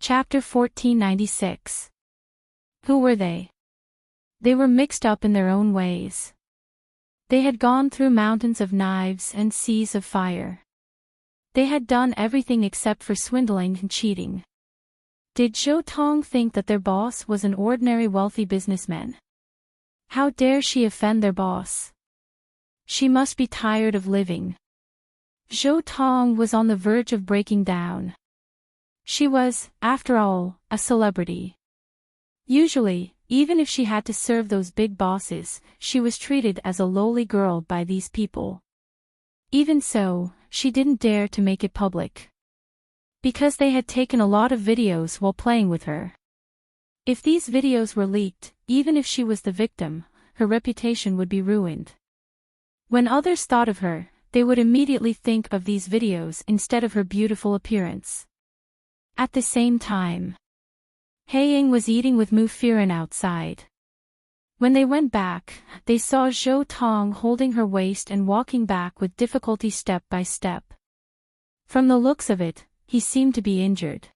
Chapter 1496. Who were they? They were mixed up in their own ways. They had gone through mountains of knives and seas of fire. They had done everything except for swindling and cheating. Did Zhou Tong think that their boss was an ordinary wealthy businessman? How dare she offend their boss? She must be tired of living. Zhou Tong was on the verge of breaking down. She was, after all, a celebrity. Usually, even if she had to serve those big bosses, she was treated as a lowly girl by these people. Even so, she didn't dare to make it public. Because they had taken a lot of videos while playing with her. If these videos were leaked, even if she was the victim, her reputation would be ruined. When others thought of her, they would immediately think of these videos instead of her beautiful appearance. At the same time, Haiying was eating with Mu Firen outside. When they went back, they saw Zhou Tong holding her waist and walking back with difficulty step by step. From the looks of it, he seemed to be injured.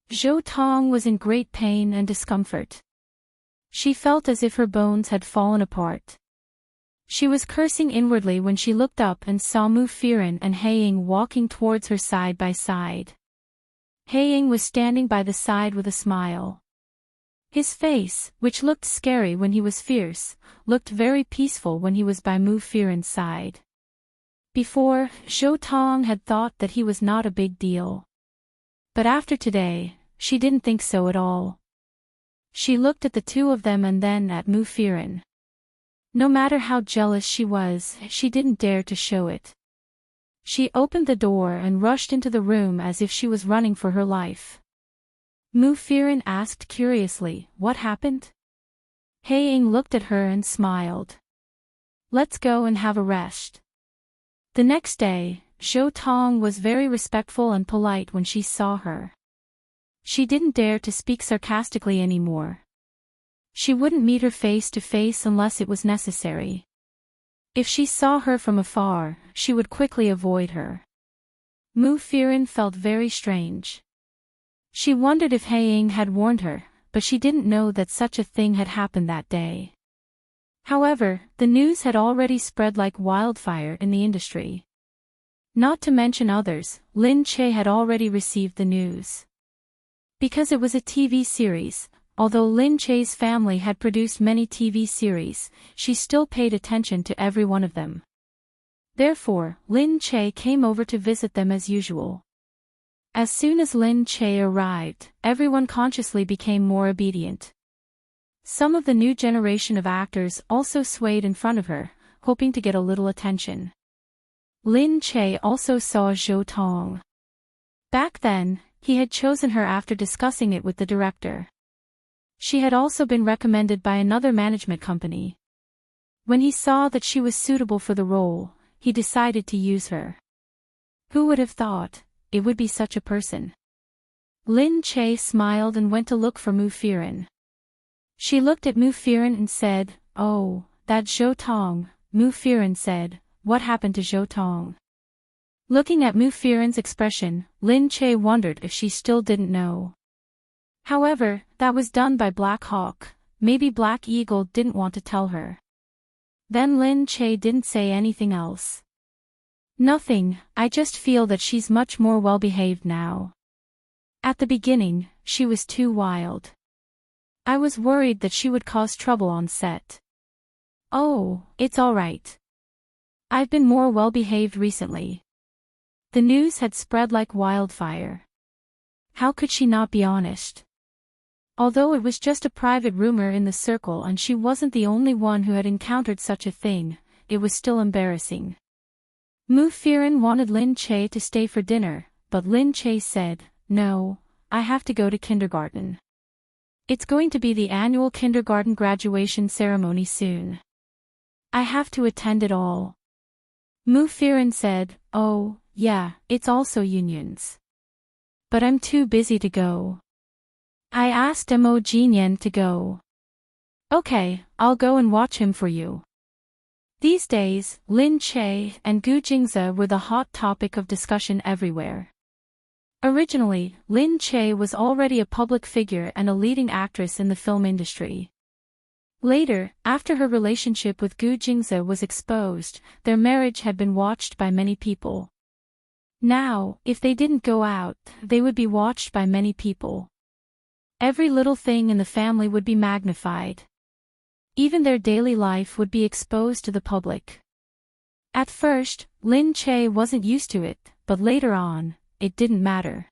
Zhou Tong was in great pain and discomfort. She felt as if her bones had fallen apart. She was cursing inwardly when she looked up and saw Mu Firen and Haiying walking towards her side by side. Haiying was standing by the side with a smile. His face, which looked scary when he was fierce, looked very peaceful when he was by Mu Firen's side. Before, Zhou Tong had thought that he was not a big deal. But after today, she didn't think so at all. She looked at the two of them and then at Mu Firen. No matter how jealous she was, she didn't dare to show it. She opened the door and rushed into the room as if she was running for her life. Mu Firen asked curiously, "What happened?" Haiying looked at her and smiled. "Let's go and have a rest." The next day, Zhou Tong was very respectful and polite when she saw her. She didn't dare to speak sarcastically anymore. She wouldn't meet her face to face unless it was necessary. If she saw her from afar, she would quickly avoid her. Mu Firen felt very strange. She wondered if Haiying had warned her, but she didn't know that such a thing had happened that day. However, the news had already spread like wildfire in the industry. Not to mention others, Lin Che had already received the news. Because it was a TV series, although Lin Che's family had produced many TV series, she still paid attention to every one of them. Therefore, Lin Che came over to visit them as usual. As soon as Lin Che arrived, everyone consciously became more obedient. Some of the new generation of actors also swayed in front of her, hoping to get a little attention. Lin Che also saw Zhou Tong. Back then, he had chosen her after discussing it with the director. She had also been recommended by another management company. When he saw that she was suitable for the role, he decided to use her. Who would have thought it would be such a person? Lin Che smiled and went to look for Mu Firen. She looked at Mu Firen and said, "Oh, that Zhou Tong." Mu Firen said, "What happened to Zhou Tong?" Looking at Mu Firen's expression, Lin Che wondered if she still didn't know. However, that was done by Black Hawk. Maybe Black Eagle didn't want to tell her. Then Lin Che didn't say anything else. "Nothing, I just feel that she's much more well-behaved now. At the beginning, she was too wild. I was worried that she would cause trouble on set." "Oh, it's all right. I've been more well-behaved recently." The news had spread like wildfire. How could she not be honest? Although it was just a private rumor in the circle and she wasn't the only one who had encountered such a thing, it was still embarrassing. Mu Firen wanted Lin Che to stay for dinner, but Lin Che said, "No, I have to go to kindergarten. It's going to be the annual kindergarten graduation ceremony soon. I have to attend it all." Mu Firen said, "Oh, yeah, it's also unions. But I'm too busy to go. I asked Mo Jinyan to go." "Okay, I'll go and watch him for you." These days, Lin Che and Gu Jingze were the hot topic of discussion everywhere. Originally, Lin Che was already a public figure and a leading actress in the film industry. Later, after her relationship with Gu Jingze was exposed, their marriage had been watched by many people. Now, if they didn't go out, they would be watched by many people. Every little thing in the family would be magnified. Even their daily life would be exposed to the public. At first, Lin Che wasn't used to it, but later on, it didn't matter.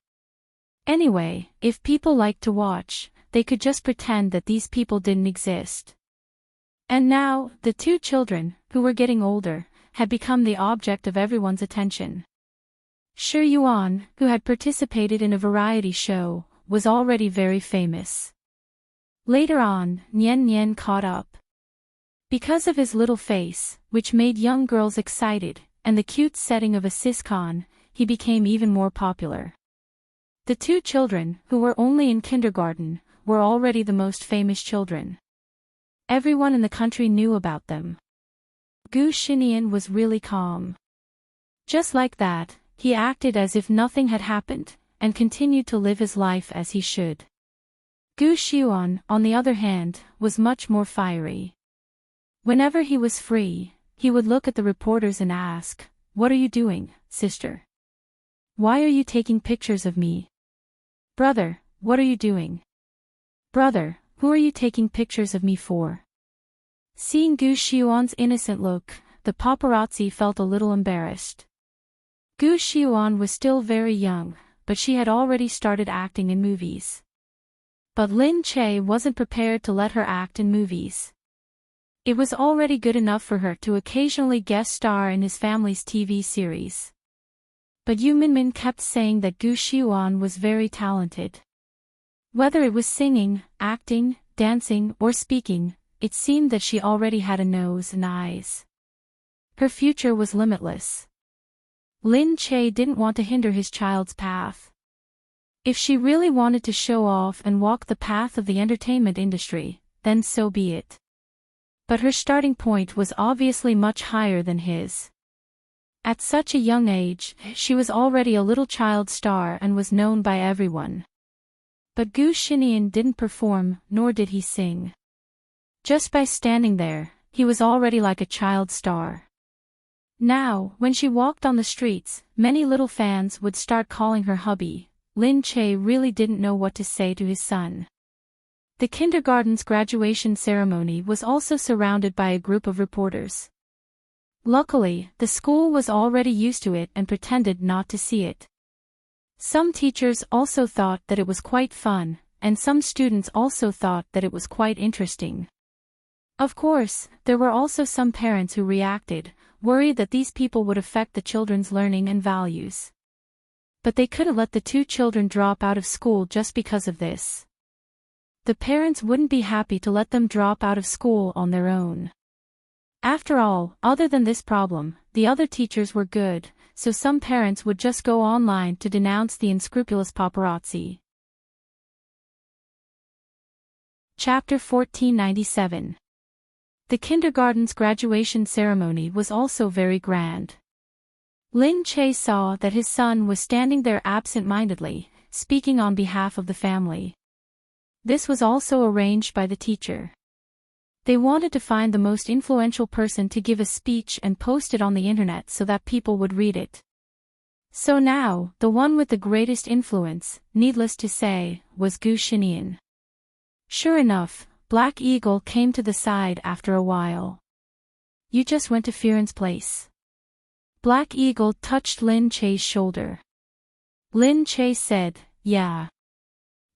Anyway, if people liked to watch, they could just pretend that these people didn't exist. And now, the two children, who were getting older, had become the object of everyone's attention. Shi Yuan, who had participated in a variety show, was already very famous. Later on, Nian Nian caught up. Because of his little face, which made young girls excited, and the cute setting of a sitcom, he became even more popular. The two children, who were only in kindergarten, were already the most famous children. Everyone in the country knew about them. Gu Xinian was really calm. Just like that, he acted as if nothing had happened, and continued to live his life as he should. Gu Xiuan, on the other hand, was much more fiery. Whenever he was free, he would look at the reporters and ask, "What are you doing, sister? Why are you taking pictures of me? Brother, what are you doing? Brother, who are you taking pictures of me for?" Seeing Gu Xiuan's innocent look, the paparazzi felt a little embarrassed. Gu Xiuan was still very young, but she had already started acting in movies. But Lin Che wasn't prepared to let her act in movies. It was already good enough for her to occasionally guest star in his family's TV series. But Yu Minmin kept saying that Gu Xiuan was very talented. Whether it was singing, acting, dancing, or speaking, it seemed that she already had a nose and eyes. Her future was limitless. Lin Che didn't want to hinder his child's path. If she really wanted to show off and walk the path of the entertainment industry, then so be it. But her starting point was obviously much higher than his. At such a young age, she was already a little child star and was known by everyone. But Gu Xinian didn't perform, nor did he sing. Just by standing there, he was already like a child star. Now, when she walked on the streets, many little fans would start calling her hubby. Lin Che really didn't know what to say to his son. The kindergarten's graduation ceremony was also surrounded by a group of reporters. Luckily, the school was already used to it and pretended not to see it. Some teachers also thought that it was quite fun, and some students also thought that it was quite interesting. Of course, there were also some parents who reacted, worried that these people would affect the children's learning and values. But they couldn't let the two children drop out of school just because of this. The parents wouldn't be happy to let them drop out of school on their own. After all, other than this problem, the other teachers were good, so some parents would just go online to denounce the unscrupulous paparazzi. Chapter 1497. The kindergarten's graduation ceremony was also very grand. Lin Che saw that his son was standing there absent-mindedly, speaking on behalf of the family. This was also arranged by the teacher. They wanted to find the most influential person to give a speech and post it on the internet so that people would read it. So now, the one with the greatest influence, needless to say, was Gu Xinian. Sure enough, Black Eagle came to the side after a while. "You just went to Firen's place." Black Eagle touched Lin Che's shoulder. Lin Che said, "Yeah."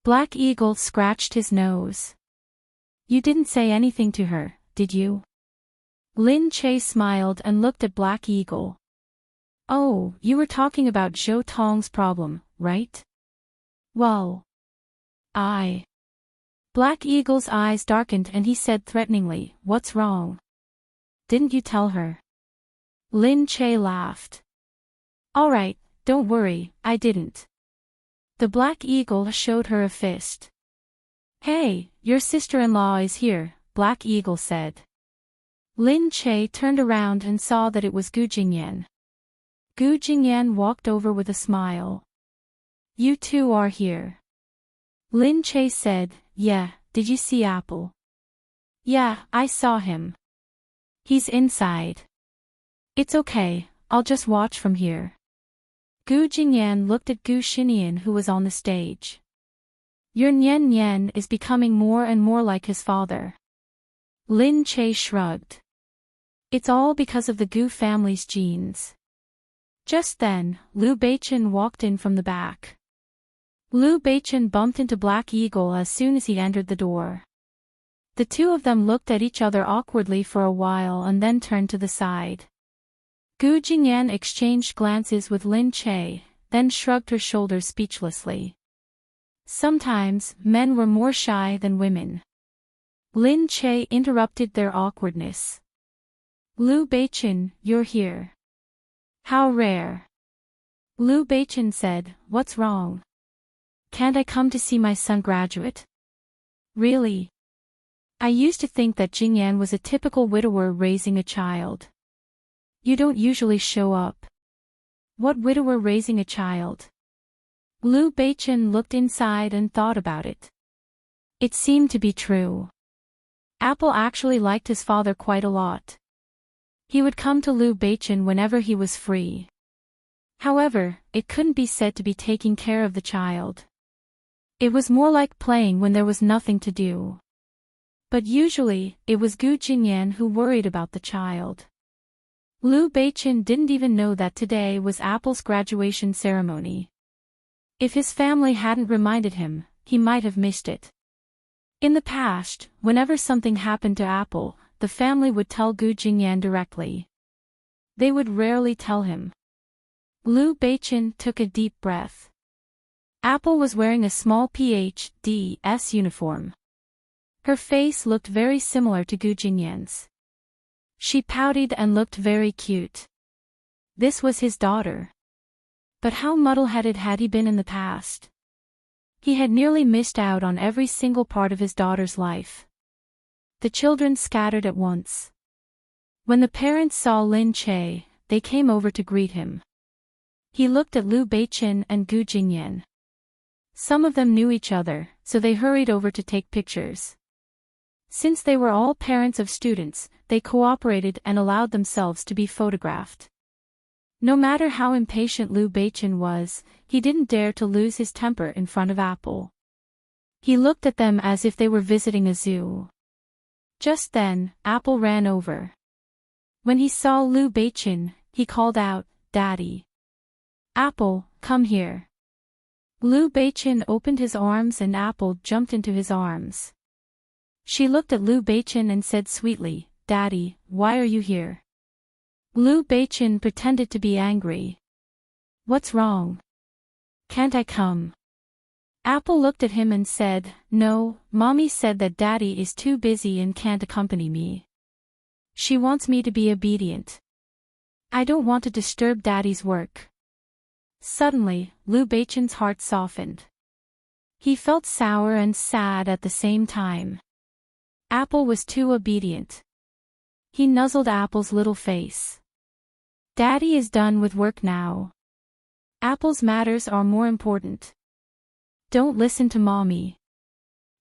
Black Eagle scratched his nose. "You didn't say anything to her, did you?" Lin Che smiled and looked at Black Eagle. "Oh, you were talking about Zhou Tong's problem, right?" "Well, Black Eagle's eyes darkened and he said threateningly, "What's wrong? Didn't you tell her?" Lin Che laughed. "All right, don't worry, I didn't." The Black Eagle showed her a fist. "Hey, your sister-in-law is here," Black Eagle said. Lin Che turned around and saw that it was Gu Jingyan. Gu Jingyan walked over with a smile. You two are here. Lin Che said, yeah, did you see Apple? Yeah, I saw him. He's inside. It's okay, I'll just watch from here. Gu Jingyan looked at Gu Xinian who was on the stage. Your Nian Nian is becoming more and more like his father. Lin Che shrugged. It's all because of the Gu family's genes. Just then, Liu Beichen walked in from the back. Liu Beichen bumped into Black Eagle as soon as he entered the door. The two of them looked at each other awkwardly for a while and then turned to the side. Gu Jingyan exchanged glances with Lin Che, then shrugged her shoulders speechlessly. Sometimes, men were more shy than women. Lin Che interrupted their awkwardness. Liu Beichen, you're here. How rare. Liu Beichen said, what's wrong? Can't I come to see my son graduate? Really? I used to think that Jingyan was a typical widower raising a child. You don't usually show up. What widower raising a child? Liu Beichen looked inside and thought about it. It seemed to be true. Apple actually liked his father quite a lot. He would come to Liu Beichen whenever he was free. However, it couldn't be said to be taking care of the child. It was more like playing when there was nothing to do. But usually, it was Gu Jingyan who worried about the child. Liu Beichen didn't even know that today was Apple's graduation ceremony. If his family hadn't reminded him, he might have missed it. In the past, whenever something happened to Apple, the family would tell Gu Jingyan directly. They would rarely tell him. Liu Beichen took a deep breath. Apple was wearing a small PhD's uniform. Her face looked very similar to Gu Jingyan's. She pouted and looked very cute. This was his daughter. But how muddle-headed had he been in the past? He had nearly missed out on every single part of his daughter's life. The children scattered at once. When the parents saw Lin Che, they came over to greet him. He looked at Liu Beichen and Gu Jingyan. Some of them knew each other, so they hurried over to take pictures. Since they were all parents of students, they cooperated and allowed themselves to be photographed. No matter how impatient Liu Beichen was, he didn't dare to lose his temper in front of Apple. He looked at them as if they were visiting a zoo. Just then, Apple ran over. When he saw Liu Beichen, he called out, Daddy. Apple, come here. Liu Beichen opened his arms and Apple jumped into his arms. She looked at Liu Beichen and said sweetly, Daddy, why are you here? Liu Beichen pretended to be angry. What's wrong? Can't I come? Apple looked at him and said, No, Mommy said that Daddy is too busy and can't accompany me. She wants me to be obedient. I don't want to disturb Daddy's work. Suddenly, Liu Beichen's heart softened. He felt sour and sad at the same time. Apple was too obedient. He nuzzled Apple's little face. Daddy is done with work now. Apple's matters are more important. Don't listen to Mommy.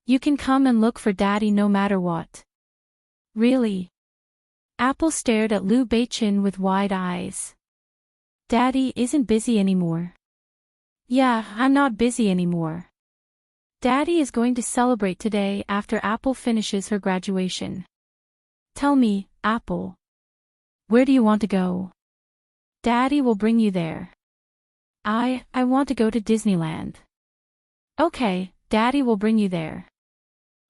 You can come and look for Daddy no matter what. Really? Apple stared at Liu Beichen with wide eyes. Daddy isn't busy anymore. Yeah, I'm not busy anymore. Daddy is going to celebrate today after Apple finishes her graduation. Tell me, Apple. Where do you want to go? Daddy will bring you there. I want to go to Disneyland. Okay, Daddy will bring you there.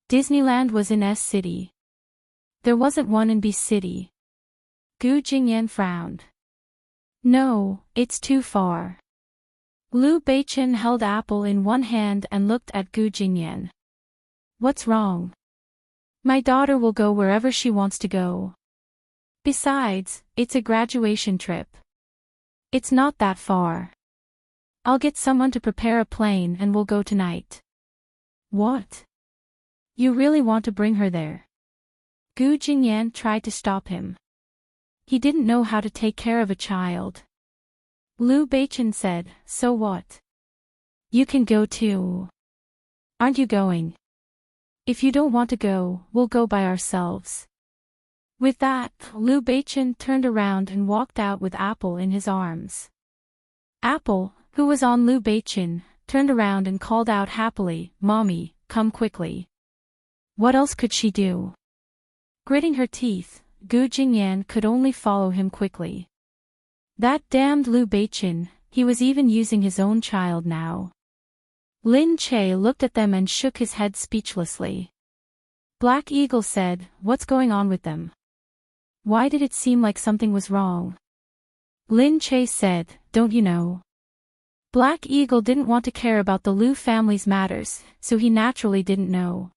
Disneyland was in S City. There wasn't one in B City. Gu Jingyan frowned. No, it's too far. Liu Beichen held Apple in one hand and looked at Gu Jingyan. What's wrong? My daughter will go wherever she wants to go. Besides, it's a graduation trip. It's not that far. I'll get someone to prepare a plane and we'll go tonight. What? You really want to bring her there? Gu Jingyan tried to stop him. He didn't know how to take care of a child. Liu Beichen said, So what? You can go too. Aren't you going? If you don't want to go, we'll go by ourselves. With that, Lu Beichen turned around and walked out with Apple in his arms. Apple, who was on Lu Beichen, turned around and called out happily, "Mommy, come quickly." What else could she do? Gritting her teeth, Gu Jingyan could only follow him quickly. That damned Lu Beichen, he was even using his own child now. Lin Che looked at them and shook his head speechlessly. Black Eagle said, "What's going on with them? Why did it seem like something was wrong?" Lin Che said, "Don't you know?" Black Eagle didn't want to care about the Lu family's matters, so he naturally didn't know.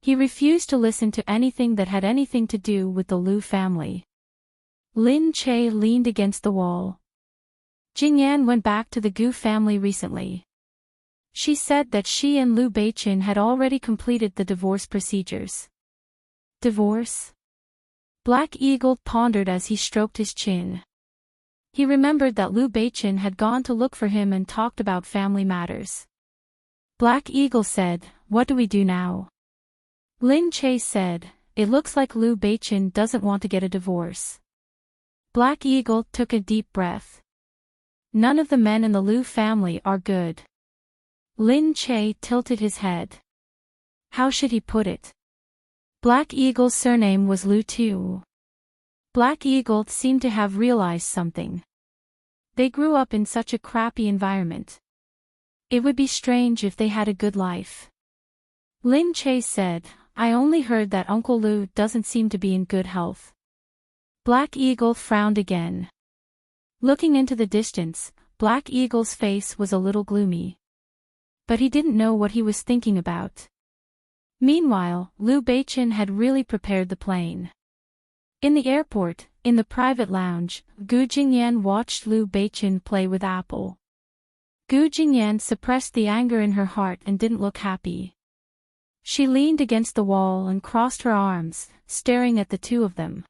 He refused to listen to anything that had anything to do with the Lu family. Lin Che leaned against the wall. Jingyan went back to the Gu family recently. She said that she and Lu Beichen had already completed the divorce procedures. Divorce? Black Eagle pondered as he stroked his chin. He remembered that Lu Beichen had gone to look for him and talked about family matters. Black Eagle said, "What do we do now?" Lin Che said, "It looks like Lu Beichen doesn't want to get a divorce." Black Eagle took a deep breath. None of the men in the Lu family are good. Lin Che tilted his head. How should he put it? Black Eagle's surname was Lu too. Black Eagle seemed to have realized something. They grew up in such a crappy environment. It would be strange if they had a good life. Lin Che said, "I only heard that Uncle Lu doesn't seem to be in good health." Black Eagle frowned again. Looking into the distance, Black Eagle's face was a little gloomy. But he didn't know what he was thinking about. Meanwhile, Lu Beichen had really prepared the plane. In the airport, in the private lounge, Gu Jingyan watched Lu Beichen play with Apple. Gu Jingyan suppressed the anger in her heart and didn't look happy. She leaned against the wall and crossed her arms, staring at the two of them.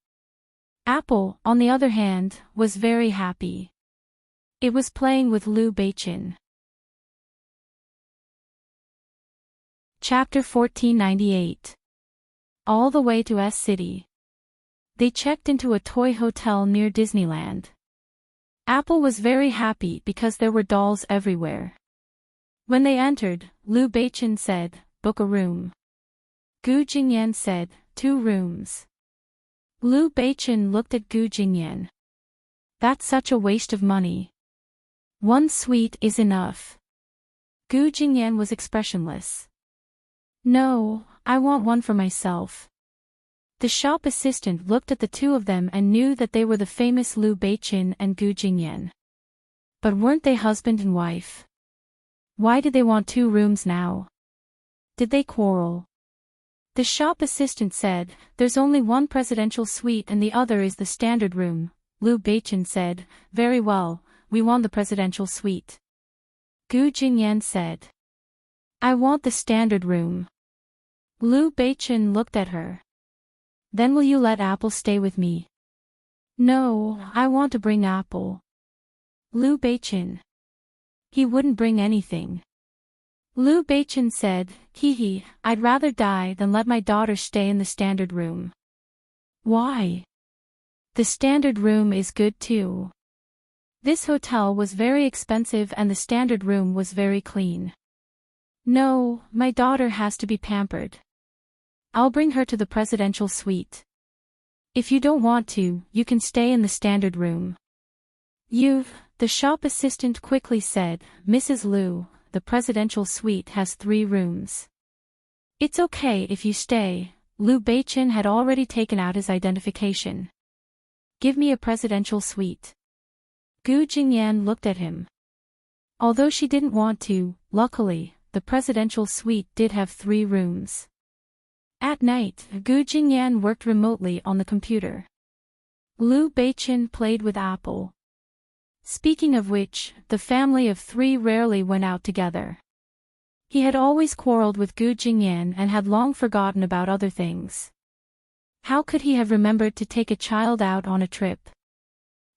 Apple, on the other hand, was very happy. It was playing with Lu Beichen. Chapter 1498. All the way to S City. They checked into a toy hotel near Disneyland. Apple was very happy because there were dolls everywhere. When they entered, Lu Beichen said, "Book a room." Gu Jingyan said, "2 rooms." Lu Beichen looked at Gu Jingyan. "That's such a waste of money. 1 suite is enough." Gu Jingyan was expressionless. "No, I want one for myself." The shop assistant looked at the two of them and knew that they were the famous Lu Beichen and Gu Jingyan. But weren't they husband and wife? Why did they want 2 rooms now? Did they quarrel? The shop assistant said, "There's only one presidential suite and the other is the standard room." Lu Beichen said, "Very well, we want the presidential suite." Gu Jingyan said, "I want the standard room." Lu Beichen looked at her. "Then will you let Apple stay with me?" "No, I want to bring Apple." Lu Beichen. He wouldn't bring anything. Lu Beichen said, "Hee, I'd rather die than let my daughter stay in the standard room." "Why?" "The standard room is good too." This hotel was very expensive and the standard room was very clean. "No, my daughter has to be pampered. I'll bring her to the presidential suite." "If you don't want to, you can stay in the standard room." The shop assistant quickly said, "Mrs. Lu, the presidential suite has 3 rooms." "It's okay if you stay." Lu Beichen had already taken out his identification. "Give me a presidential suite." Gu Jingyan looked at him. Although she didn't want to, luckily, the presidential suite did have 3 rooms. At night, Gu Jingyan worked remotely on the computer. Lu Beichen played with Apple. Speaking of which, the family of 3 rarely went out together. He had always quarreled with Gu Jingyan and had long forgotten about other things. How could he have remembered to take a child out on a trip?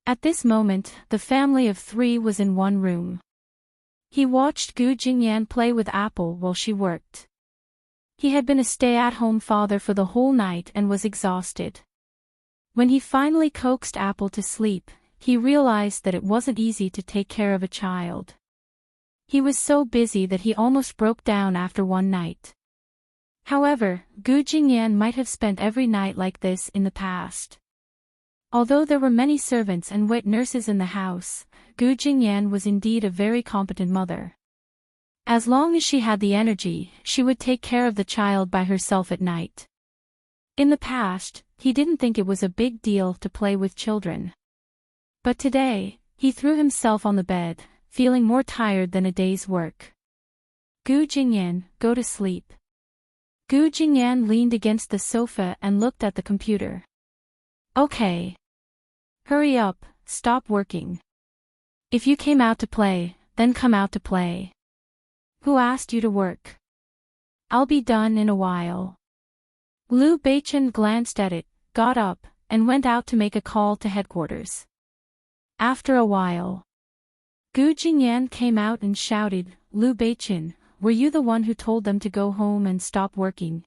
At this moment, the family of 3 was in one room. He watched Gu Jingyan play with Apple while she worked. He had been a stay-at-home father for the whole night and was exhausted. When he finally coaxed Apple to sleep, he realized that it wasn't easy to take care of a child. He was so busy that he almost broke down after one night. However, Gu Jingyan might have spent every night like this in the past. Although there were many servants and wet nurses in the house, Gu Jingyan was indeed a very competent mother. As long as she had the energy, she would take care of the child by herself at night. In the past, he didn't think it was a big deal to play with children. But today, he threw himself on the bed, feeling more tired than a day's work. Gu Jingyan, go to sleep. Gu Jingyan leaned against the sofa and looked at the computer. Okay. Hurry up, stop working. If you came out to play, then come out to play. Who asked you to work? I'll be done in a while. Liu Beichen glanced at it, got up, and went out to make a call to headquarters. After a while, Gu Jingyan came out and shouted, Liu Beichen, were you the one who told them to go home and stop working?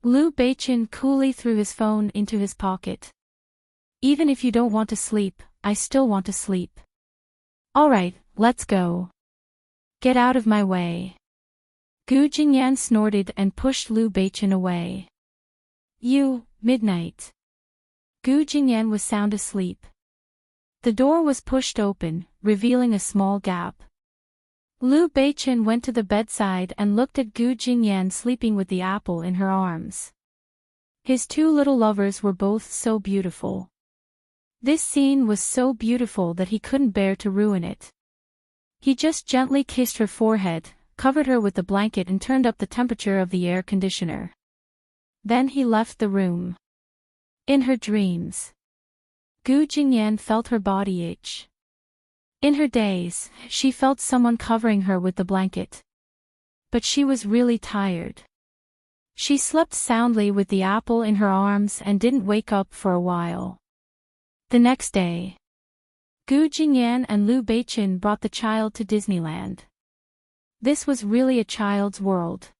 Liu Beichen coolly threw his phone into his pocket. Even if you don't want to sleep, I still want to sleep. Alright, let's go. Get out of my way. Gu Jingyan snorted and pushed Liu Beichen away. You, midnight. Gu Jingyan was sound asleep. The door was pushed open, revealing a small gap. Liu Beichen went to the bedside and looked at Gu Jingyan sleeping with the apple in her arms. His two little lovers were both so beautiful. This scene was so beautiful that he couldn't bear to ruin it. He just gently kissed her forehead, covered her with the blanket and turned up the temperature of the air conditioner. Then he left the room. In her dreams, Gu Jingyan felt her body itch. In her days, she felt someone covering her with the blanket. But she was really tired. She slept soundly with the apple in her arms and didn't wake up for a while. The next day, Gu Jingyan and Liu Beichen brought the child to Disneyland. This was really a child's world.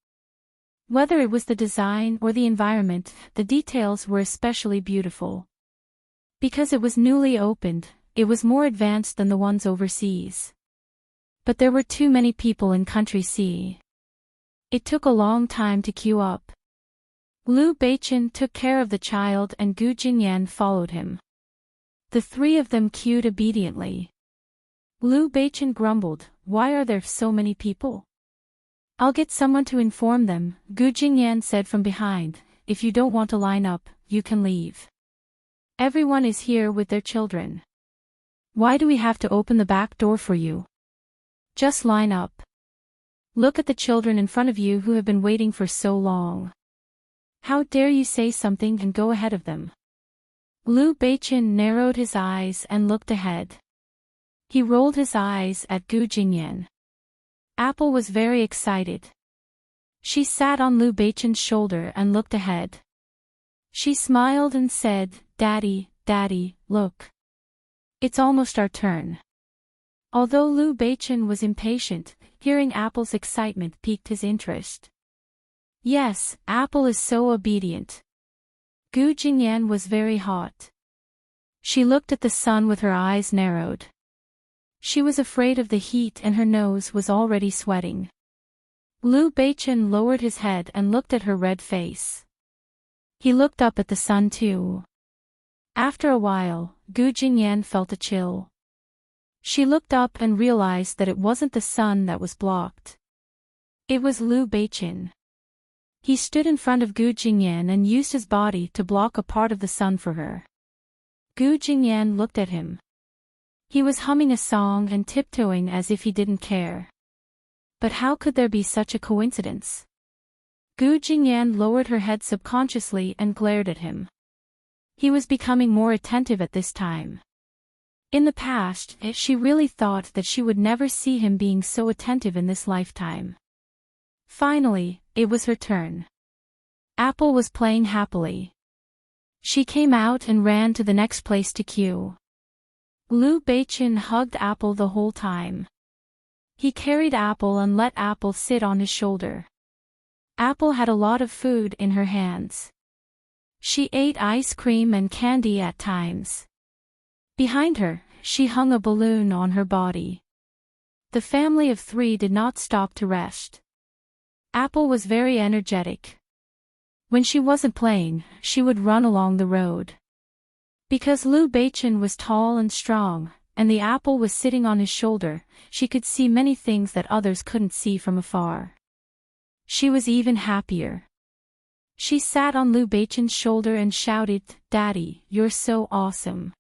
Whether it was the design or the environment, the details were especially beautiful. Because it was newly opened, it was more advanced than the ones overseas. But there were too many people in Country C. It took a long time to queue up. Liu Beichen took care of the child and Gu Jingyan followed him. The three of them queued obediently. Liu Beichen grumbled, why are there so many people? I'll get someone to inform them, Gu Jingyan said from behind, if you don't want to line up, you can leave. Everyone is here with their children. Why do we have to open the back door for you? Just line up. Look at the children in front of you who have been waiting for so long. How dare you say something and go ahead of them? Liu Beichen narrowed his eyes and looked ahead. He rolled his eyes at Gu Jingyan. Apple was very excited. She sat on Liu Beichen's shoulder and looked ahead. She smiled and said, Daddy, Daddy, look. It's almost our turn. Although Liu Beichen was impatient, hearing Apple's excitement piqued his interest. Yes, Apple is so obedient. Gu Jingyan was very hot. She looked at the sun with her eyes narrowed. She was afraid of the heat and her nose was already sweating. Liu Beichen lowered his head and looked at her red face. He looked up at the sun too. After a while, Gu Jingyan felt a chill. She looked up and realized that it wasn't the sun that was blocked. It was Liu Beichen. He stood in front of Gu Jingyan and used his body to block a part of the sun for her. Gu Jingyan looked at him. He was humming a song and tiptoeing as if he didn't care. But how could there be such a coincidence? Gu Jingyan lowered her head subconsciously and glared at him. He was becoming more attentive at this time. In the past, she really thought that she would never see him being so attentive in this lifetime. Finally, it was her turn. Apple was playing happily. She came out and ran to the next place to queue. Liu Beichen hugged Apple the whole time. He carried Apple and let Apple sit on his shoulder. Apple had a lot of food in her hands. She ate ice cream and candy at times. Behind her, she hung a balloon on her body. The family of 3 did not stop to rest. Apple was very energetic. When she wasn't playing, she would run along the road. Because Liu Beichen was tall and strong, and the apple was sitting on his shoulder, she could see many things that others couldn't see from afar. She was even happier. She sat on Liu Beichen's shoulder and shouted, "Daddy, you're so awesome.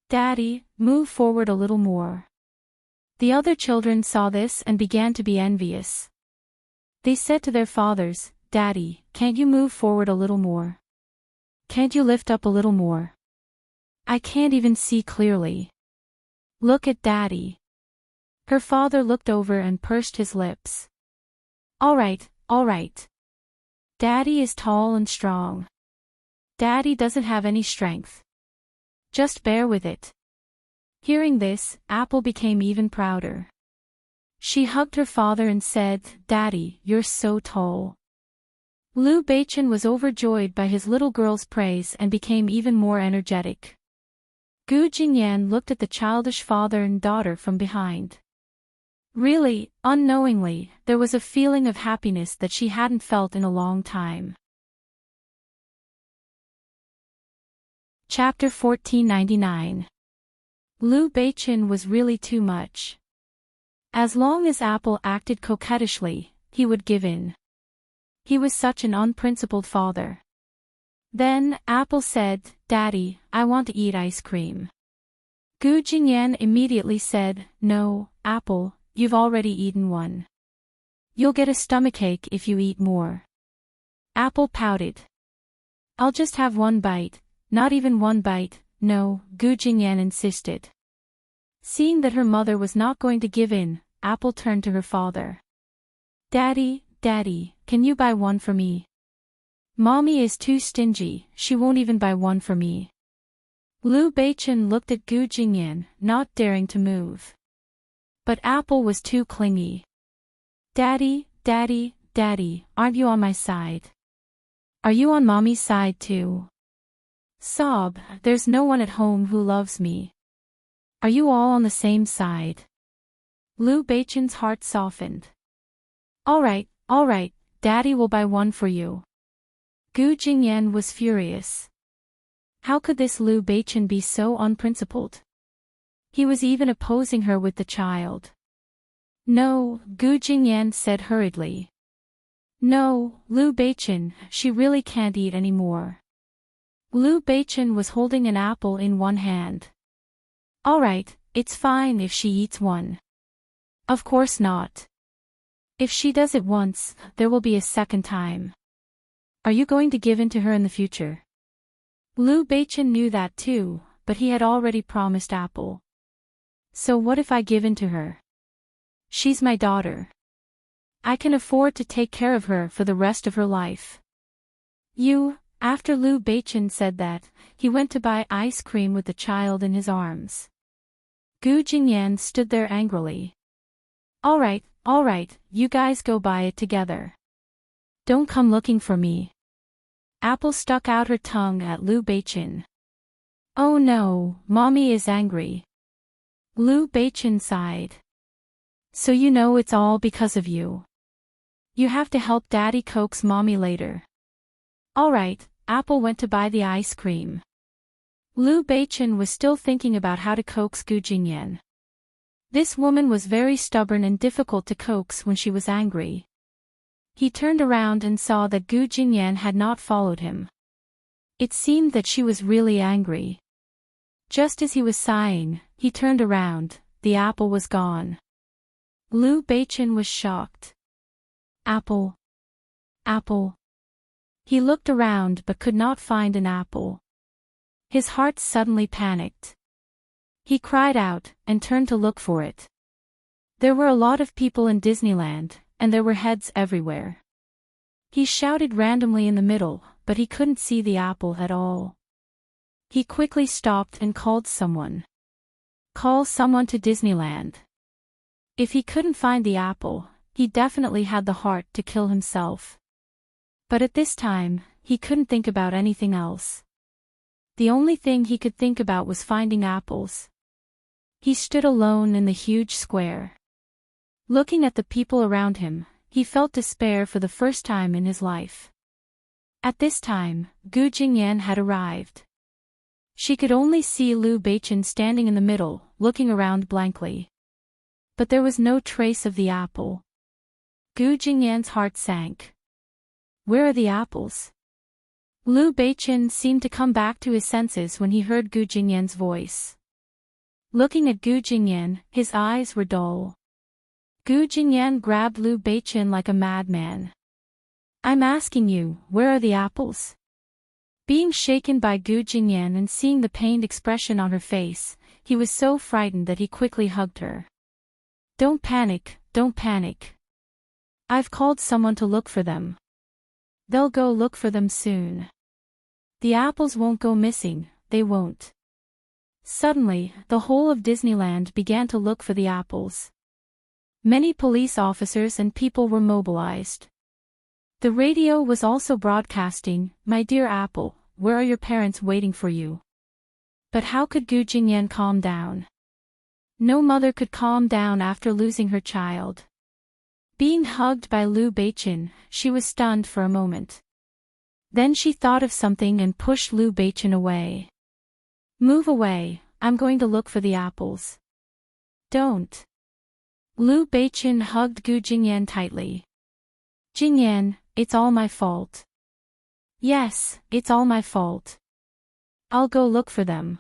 Daddy, move forward a little more." The other children saw this and began to be envious. They said to their fathers, "Daddy, can't you move forward a little more? Can't you lift up a little more? I can't even see clearly. Look at Daddy." Her father looked over and pursed his lips. All right. Daddy is tall and strong. Daddy doesn't have any strength. Just bear with it." Hearing this, Apple became even prouder. She hugged her father and said, "Daddy, you're so tall." Liu Beichen was overjoyed by his little girl's praise and became even more energetic. Gu Jingyan looked at the childish father and daughter from behind. Really, unknowingly, there was a feeling of happiness that she hadn't felt in a long time. Chapter 1499. Liu Beichen was really too much. As long as Apple acted coquettishly, he would give in. He was such an unprincipled father. Then, Apple said, "Daddy, I want to eat ice cream." Gu Jingyan immediately said, "No, Apple, you've already eaten one. You'll get a stomachache if you eat more." Apple pouted. "I'll just have one bite." "Not even one bite." "No," Gu Jingyan insisted. Seeing that her mother was not going to give in, Apple turned to her father. Daddy, can you buy one for me? Mommy is too stingy, she won't even buy one for me." Liu Beichen looked at Gu Jingyan, not daring to move. But Apple was too clingy. Daddy, aren't you on my side? Are you on Mommy's side too? Sob, there's no one at home who loves me. Are you all on the same side? Liu Beichen's heart softened. All right, Daddy will buy one for you." Gu Jingyan was furious. How could this Liu Beichen be so unprincipled? He was even opposing her with the child. "No," Gu Jingyan said hurriedly. "No, Liu Beichen, she really can't eat any more." Liu Beichen was holding an apple in one hand. "All right, it's fine if she eats one." "Of course not. If she does it once, there will be a second time. Are you going to give in to her in the future?" Liu Beichen knew that too, but he had already promised Apple. "So what if I give in to her? She's my daughter. I can afford to take care of her for the rest of her life." After Liu Beichen said that, he went to buy ice cream with the child in his arms. Gu Jingyan stood there angrily. All right, you guys go buy it together. Don't come looking for me." Apple stuck out her tongue at Liu Beichen. "Oh no, Mommy is angry." Liu Beichen sighed. "So you know it's all because of you. You have to help Daddy coax Mommy later." All right, Apple went to buy the ice cream. Liu Beichen was still thinking about how to coax Gu Jingyan. This woman was very stubborn and difficult to coax when she was angry. He turned around and saw that Gu Jingyan had not followed him. It seemed that she was really angry. Just as he was sighing, he turned around, the apple was gone. Liu Beichen was shocked. Apple. He looked around but could not find an apple. His heart suddenly panicked. He cried out, and turned to look for it. There were a lot of people in Disneyland, and there were heads everywhere. He shouted randomly in the middle, but he couldn't see the apple at all. He quickly stopped and called someone. "Call someone to Disneyland." If he couldn't find the apple, he definitely had the heart to kill himself. But at this time, he couldn't think about anything else. The only thing he could think about was finding apples. He stood alone in the huge square. Looking at the people around him, he felt despair for the first time in his life. At this time, Gu Jingyan had arrived. She could only see Liu Beichen standing in the middle, looking around blankly. But there was no trace of the apple. Gu Jingyan's heart sank. Where are the apples? Liu Beichen seemed to come back to his senses when he heard Gu Jingyan's voice. Looking at Gu Jingyan, his eyes were dull. Gu Jingyan grabbed Liu Beichen like a madman. I'm asking you, where are the apples? Being shaken by Gu Jingyan and seeing the pained expression on her face, he was so frightened that he quickly hugged her. Don't panic, don't panic. I've called someone to look for them. They'll go look for them soon. The apples won't go missing, they won't. Suddenly, the whole of Disneyland began to look for the apples. Many police officers and people were mobilized. The radio was also broadcasting, "My dear Apple, where are your parents waiting for you?" But how could Gu Jingyan calm down? No mother could calm down after losing her child. Being hugged by Liu Beichen, she was stunned for a moment. Then she thought of something and pushed Liu Beichen away. Move away, I'm going to look for the apples. Don't. Liu Beichen hugged Gu Jingyan tightly. Jingyan, it's all my fault. Yes, it's all my fault. I'll go look for them.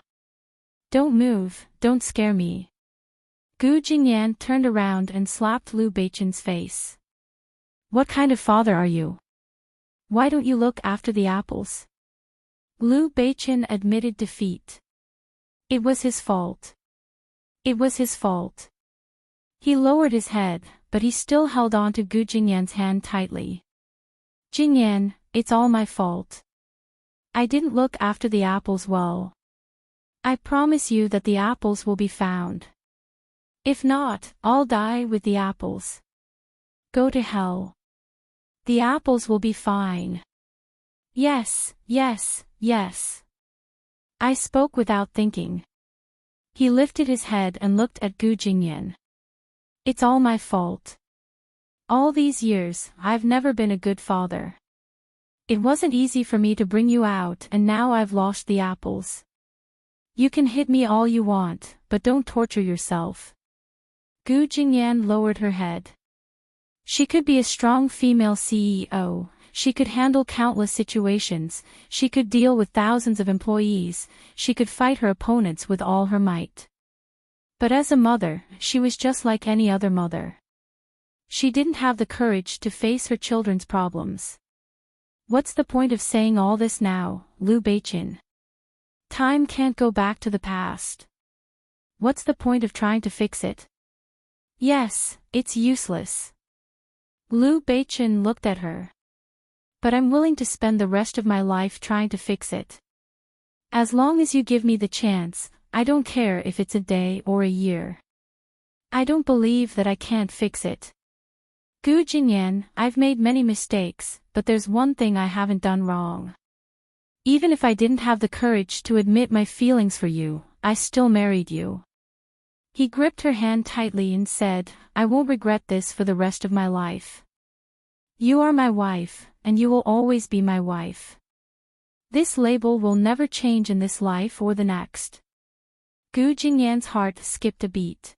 Don't move, don't scare me. Gu Jingyan turned around and slapped Liu Beichen's face. What kind of father are you? Why don't you look after the apples? Liu Beichen admitted defeat. It was his fault. It was his fault. He lowered his head, but he still held on to Gu Jingyan's hand tightly. Jingyan, it's all my fault. I didn't look after the apples well. I promise you that the apples will be found. If not, I'll die with the apples. Go to hell. The apples will be fine. Yes, yes, yes. I spoke without thinking. He lifted his head and looked at Gu Jingyan. It's all my fault. All these years, I've never been a good father. It wasn't easy for me to bring you out and now I've lost the apples. You can hit me all you want, but don't torture yourself. Gu Jingyan lowered her head. She could be a strong female CEO, she could handle countless situations, she could deal with thousands of employees, she could fight her opponents with all her might. But as a mother, she was just like any other mother. She didn't have the courage to face her children's problems. What's the point of saying all this now, Liu Beichen? Time can't go back to the past. What's the point of trying to fix it? Yes, it's useless. Liu Beichen looked at her. But I'm willing to spend the rest of my life trying to fix it. As long as you give me the chance, I don't care if it's a day or a year. I don't believe that I can't fix it. Gu Jingyan, I've made many mistakes, but there's one thing I haven't done wrong. Even if I didn't have the courage to admit my feelings for you, I still married you. He gripped her hand tightly and said, I won't regret this for the rest of my life. You are my wife, and you will always be my wife. This label will never change in this life or the next. Gu Jingyan's heart skipped a beat.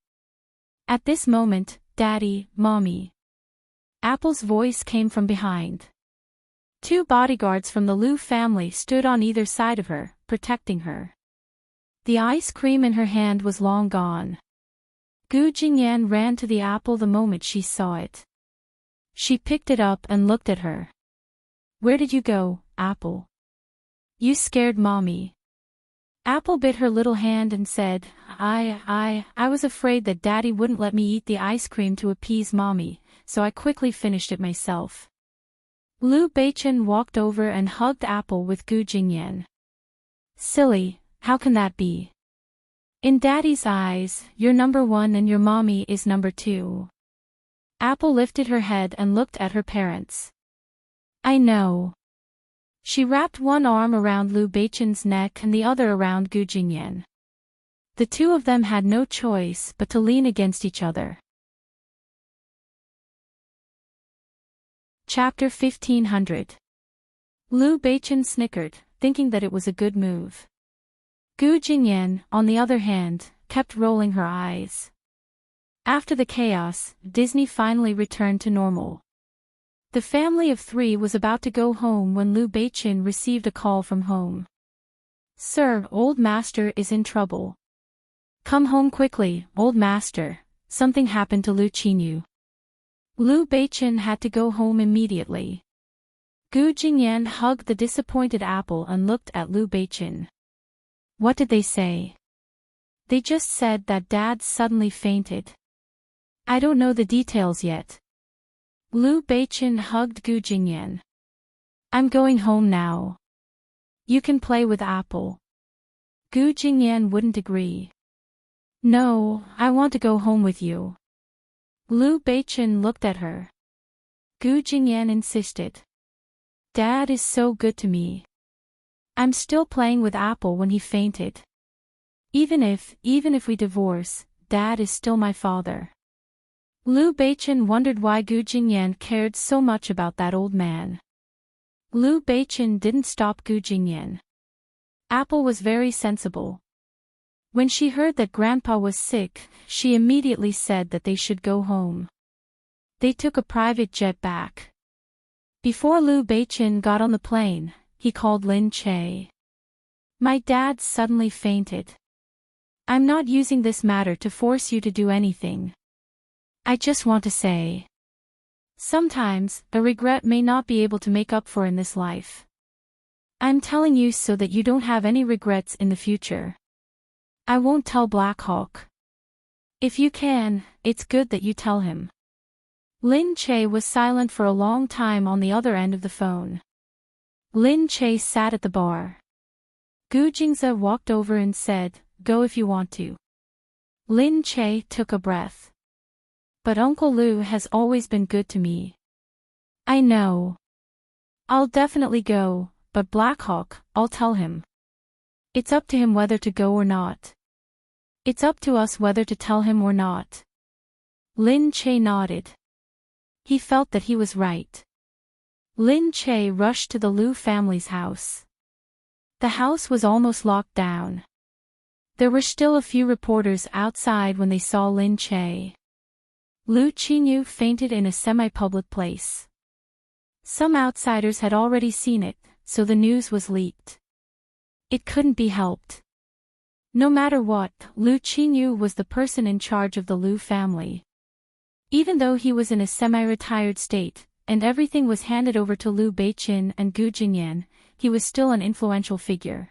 At this moment, Daddy, Mommy. Apple's voice came from behind. Two bodyguards from the Liu family stood on either side of her, protecting her. The ice cream in her hand was long gone. Gu Jingyan ran to the apple the moment she saw it. She picked it up and looked at her. Where did you go, Apple? You scared Mommy. Apple bit her little hand and said, I was afraid that Daddy wouldn't let me eat the ice cream to appease Mommy, so I quickly finished it myself. Liu Beichen walked over and hugged Apple with Gu Jingyan. Silly, how can that be? In Daddy's eyes, you're number one and your mommy is number two. Apple lifted her head and looked at her parents. I know. She wrapped one arm around Lu Beichen's neck and the other around Gu Jingyan. The two of them had no choice but to lean against each other. Chapter 1500. Lu Beichen snickered, thinking that it was a good move. Gu Jingyan, on the other hand, kept rolling her eyes. After the chaos, Disney finally returned to normal. The family of three was about to go home when Lu Beichen received a call from home. Sir, old master is in trouble. Come home quickly, old master, something happened to Lu Qinyu. Lu Beichen had to go home immediately. Gu Jingyan hugged the disappointed Apple and looked at Lu Beichen. What did they say? They just said that Dad suddenly fainted. I don't know the details yet. Lu Beichen hugged Gu Jingyan. I'm going home now. You can play with Apple. Gu Jingyan wouldn't agree. No, I want to go home with you. Lu Beichen looked at her. Gu Jingyan insisted. Dad is so good to me. I'm still playing with Apple when he fainted. Even if we divorce, Dad is still my father. Lu Beichen wondered why Gu Jingyan cared so much about that old man. Lu Beichen didn't stop Gu Jingyan. Apple was very sensible. When she heard that Grandpa was sick, she immediately said that they should go home. They took a private jet back. Before Lu Beichen got on the plane, he called Lin Che. My dad suddenly fainted. I'm not using this matter to force you to do anything. I just want to say. Sometimes, a regret may not be able to make up for in this life. I'm telling you so that you don't have any regrets in the future. I won't tell Black Hawk. If you can, it's good that you tell him. Lin Che was silent for a long time on the other end of the phone. Lin Che sat at the bar. Gu Jingze walked over and said, Go if you want to. Lin Che took a breath. But Uncle Lu has always been good to me. I know. I'll definitely go, but Black Hawk, I'll tell him. It's up to him whether to go or not. It's up to us whether to tell him or not. Lin Che nodded. He felt that he was right. Lin Che rushed to the Lu family's house. The house was almost locked down. There were still a few reporters outside when they saw Lin Che. Lu Qinyu fainted in a semi-public place. Some outsiders had already seen it, so the news was leaked. It couldn't be helped. No matter what, Lu Qinyu was the person in charge of the Lu family. Even though he was in a semi-retired state, and everything was handed over to Lu Beichen and Gu Jingyan, he was still an influential figure.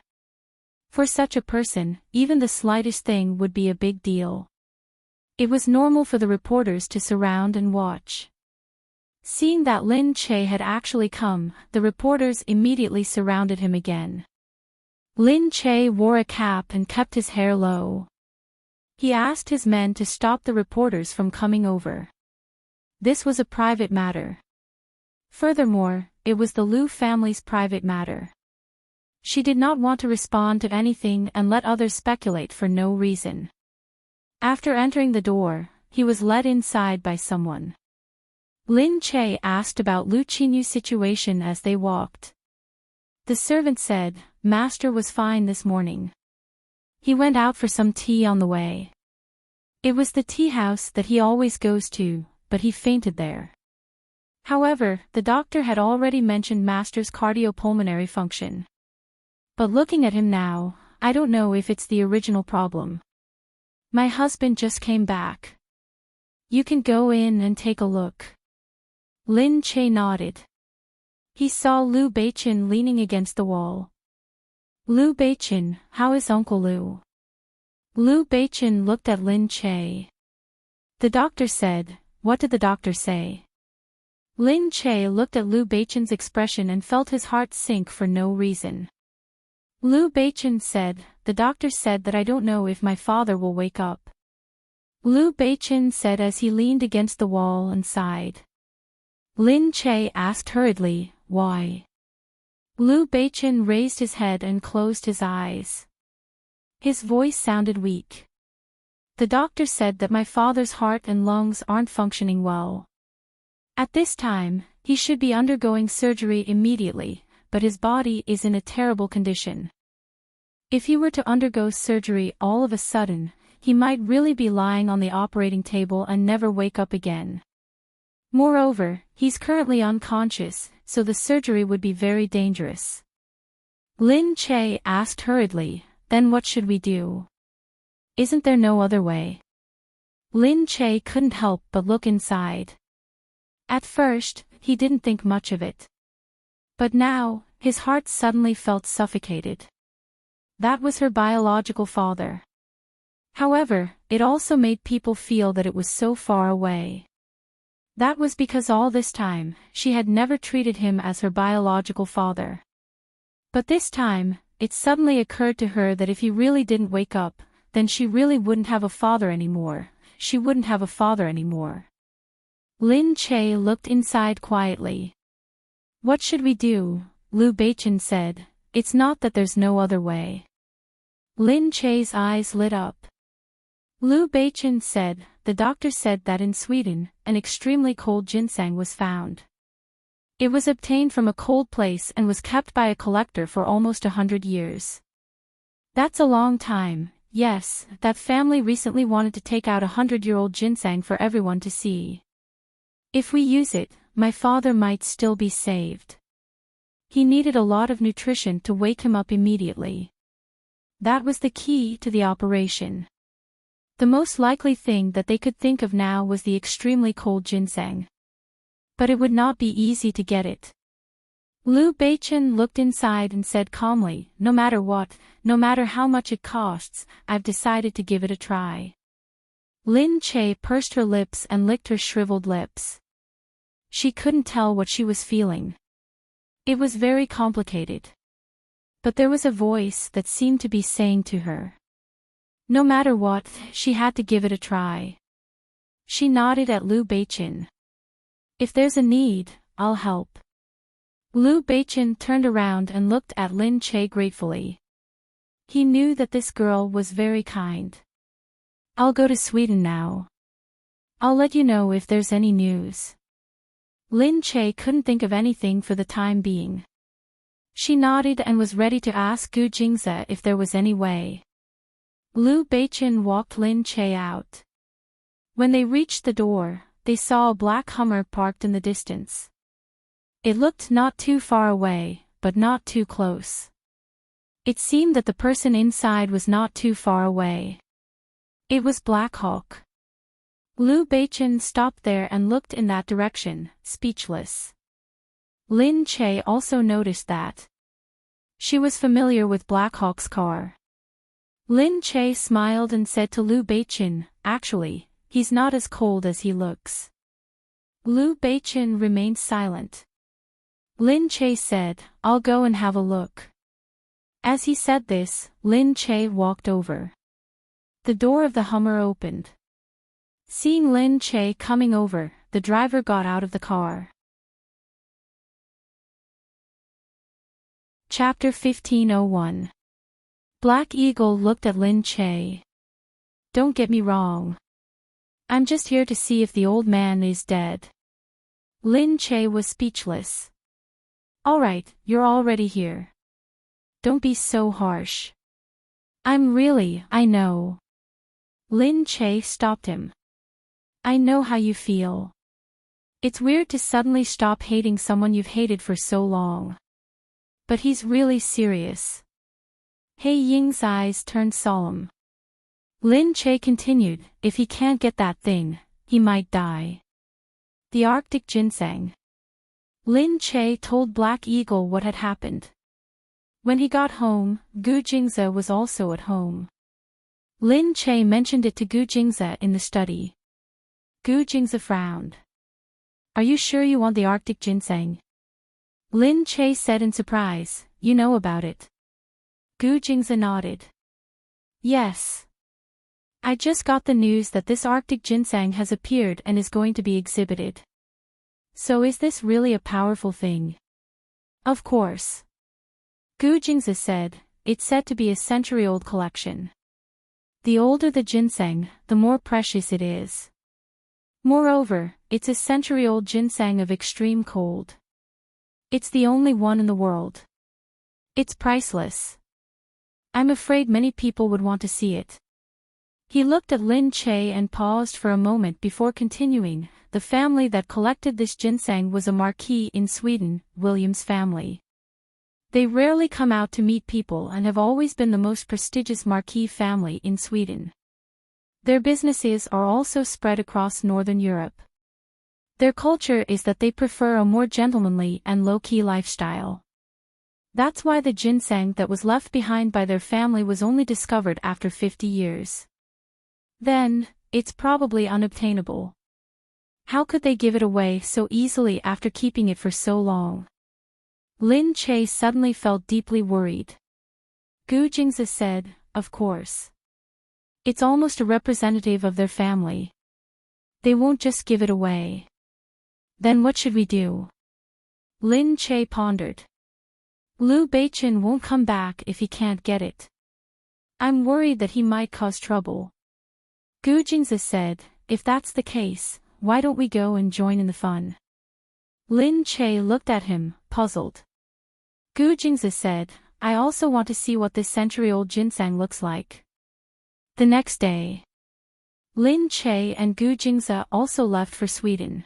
For such a person, even the slightest thing would be a big deal. It was normal for the reporters to surround and watch. Seeing that Lin Che had actually come, the reporters immediately surrounded him again. Lin Che wore a cap and kept his hair low. He asked his men to stop the reporters from coming over. This was a private matter. Furthermore, it was the Lu family's private matter. She did not want to respond to anything and let others speculate for no reason. After entering the door, he was led inside by someone. Lin Che asked about Lu Qinyu's situation as they walked. The servant said, Master was fine this morning. He went out for some tea on the way. It was the tea house that he always goes to, but he fainted there. However, the doctor had already mentioned Master's cardiopulmonary function. But looking at him now, I don't know if it's the original problem. My husband just came back. You can go in and take a look. Lin Che nodded. He saw Lu Beichen leaning against the wall. Lu Beichen, how is Uncle Lu? Lu Beichen looked at Lin Che. The doctor said, What did the doctor say? Lin Che looked at Lu Beichen's expression and felt his heart sink for no reason. Lu Beichen said, The the doctor said that I don't know if my father will wake up. Liu Beichen said as he leaned against the wall and sighed. Lin Che asked hurriedly, why? Liu Beichen raised his head and closed his eyes. His voice sounded weak. The doctor said that my father's heart and lungs aren't functioning well. At this time, he should be undergoing surgery immediately, but his body is in a terrible condition. If he were to undergo surgery all of a sudden, he might really be lying on the operating table and never wake up again. Moreover, he's currently unconscious, so the surgery would be very dangerous. Lin Che asked hurriedly, then what should we do? Isn't there no other way? Lin Che couldn't help but look inside. At first, he didn't think much of it. But now, his heart suddenly felt suffocated. That was her biological father. However, it also made people feel that it was so far away. That was because all this time, she had never treated him as her biological father. But this time, it suddenly occurred to her that if he really didn't wake up, then she really wouldn't have a father anymore. She wouldn't have a father anymore. Lin Che looked inside quietly. What should we do? Liu Beichen said. It's not that there's no other way. Lin Che's eyes lit up. Liu Beichen said, the doctor said that in Sweden, an extremely cold ginseng was found. It was obtained from a cold place and was kept by a collector for almost 100 years. That's a long time. Yes, that family recently wanted to take out 100-year-old ginseng for everyone to see. If we use it, my father might still be saved. He needed a lot of nutrition to wake him up immediately. That was the key to the operation. The most likely thing that they could think of now was the extremely cold ginseng. But it would not be easy to get it. Liu Beichen looked inside and said calmly, no matter what, no matter how much it costs, I've decided to give it a try. Lin Che pursed her lips and licked her shriveled lips. She couldn't tell what she was feeling. It was very complicated. But there was a voice that seemed to be saying to her. No matter what, she had to give it a try. She nodded at Liu Beichen. If there's a need, I'll help. Liu Beichen turned around and looked at Lin Che gratefully. He knew that this girl was very kind. I'll go to Sweden now. I'll let you know if there's any news. Lin Che couldn't think of anything for the time being. She nodded and was ready to ask Gu Jingze if there was any way. Liu Beichen walked Lin Che out. When they reached the door, they saw a black Hummer parked in the distance. It looked not too far away, but not too close. It seemed that the person inside was not too far away. It was Black Hawk. Liu Beichen stopped there and looked in that direction, speechless. Lin Che also noticed that. She was familiar with Black Hawk's car. Lin Che smiled and said to Liu Beichen, actually, he's not as cold as he looks. Liu Beichen remained silent. Lin Che said, I'll go and have a look. As he said this, Lin Che walked over. The door of the Hummer opened. Seeing Lin Che coming over, the driver got out of the car. Chapter 1501. Black Eagle looked at Lin Che. Don't get me wrong. I'm just here to see if the old man is dead. Lin Che was speechless. Alright, you're already here. Don't be so harsh. I know. Lin Che stopped him. I know how you feel. It's weird to suddenly stop hating someone you've hated for so long. But he's really serious. He Ying's eyes turned solemn. Lin Che continued, if he can't get that thing, he might die. The Arctic ginseng. Lin Che told Black Eagle what had happened. When he got home, Gu Jingze was also at home. Lin Che mentioned it to Gu Jingze in the study. Gu Jingze frowned. Are you sure you want the Arctic ginseng? Lin Che said in surprise, you know about it. Gu Jingze nodded. Yes. I just got the news that this Arctic ginseng has appeared and is going to be exhibited. So is this really a powerful thing? Of course. Gu Jingzi said, it's said to be a century-old collection. The older the ginseng, the more precious it is. Moreover, it's a century-old ginseng of extreme cold. It's the only one in the world. It's priceless. I'm afraid many people would want to see it. He looked at Lin Che and paused for a moment before continuing. The family that collected this ginseng was a marquis in Sweden, William's family. They rarely come out to meet people and have always been the most prestigious marquis family in Sweden. Their businesses are also spread across Northern Europe. Their culture is that they prefer a more gentlemanly and low-key lifestyle. That's why the ginseng that was left behind by their family was only discovered after 50 years. Then, it's probably unobtainable. How could they give it away so easily after keeping it for so long? Lin Che suddenly felt deeply worried. Gu Jingzi said, of course. It's almost a representative of their family. They won't just give it away. Then what should we do? Lin Che pondered. Liu Beichen won't come back if he can't get it. I'm worried that he might cause trouble. Gu Jingzi said, if that's the case, why don't we go and join in the fun? Lin Che looked at him, puzzled. Gu Jingzi said, I also want to see what this century-old ginseng looks like. The next day, Lin Che and Gu Jingzi also left for Sweden.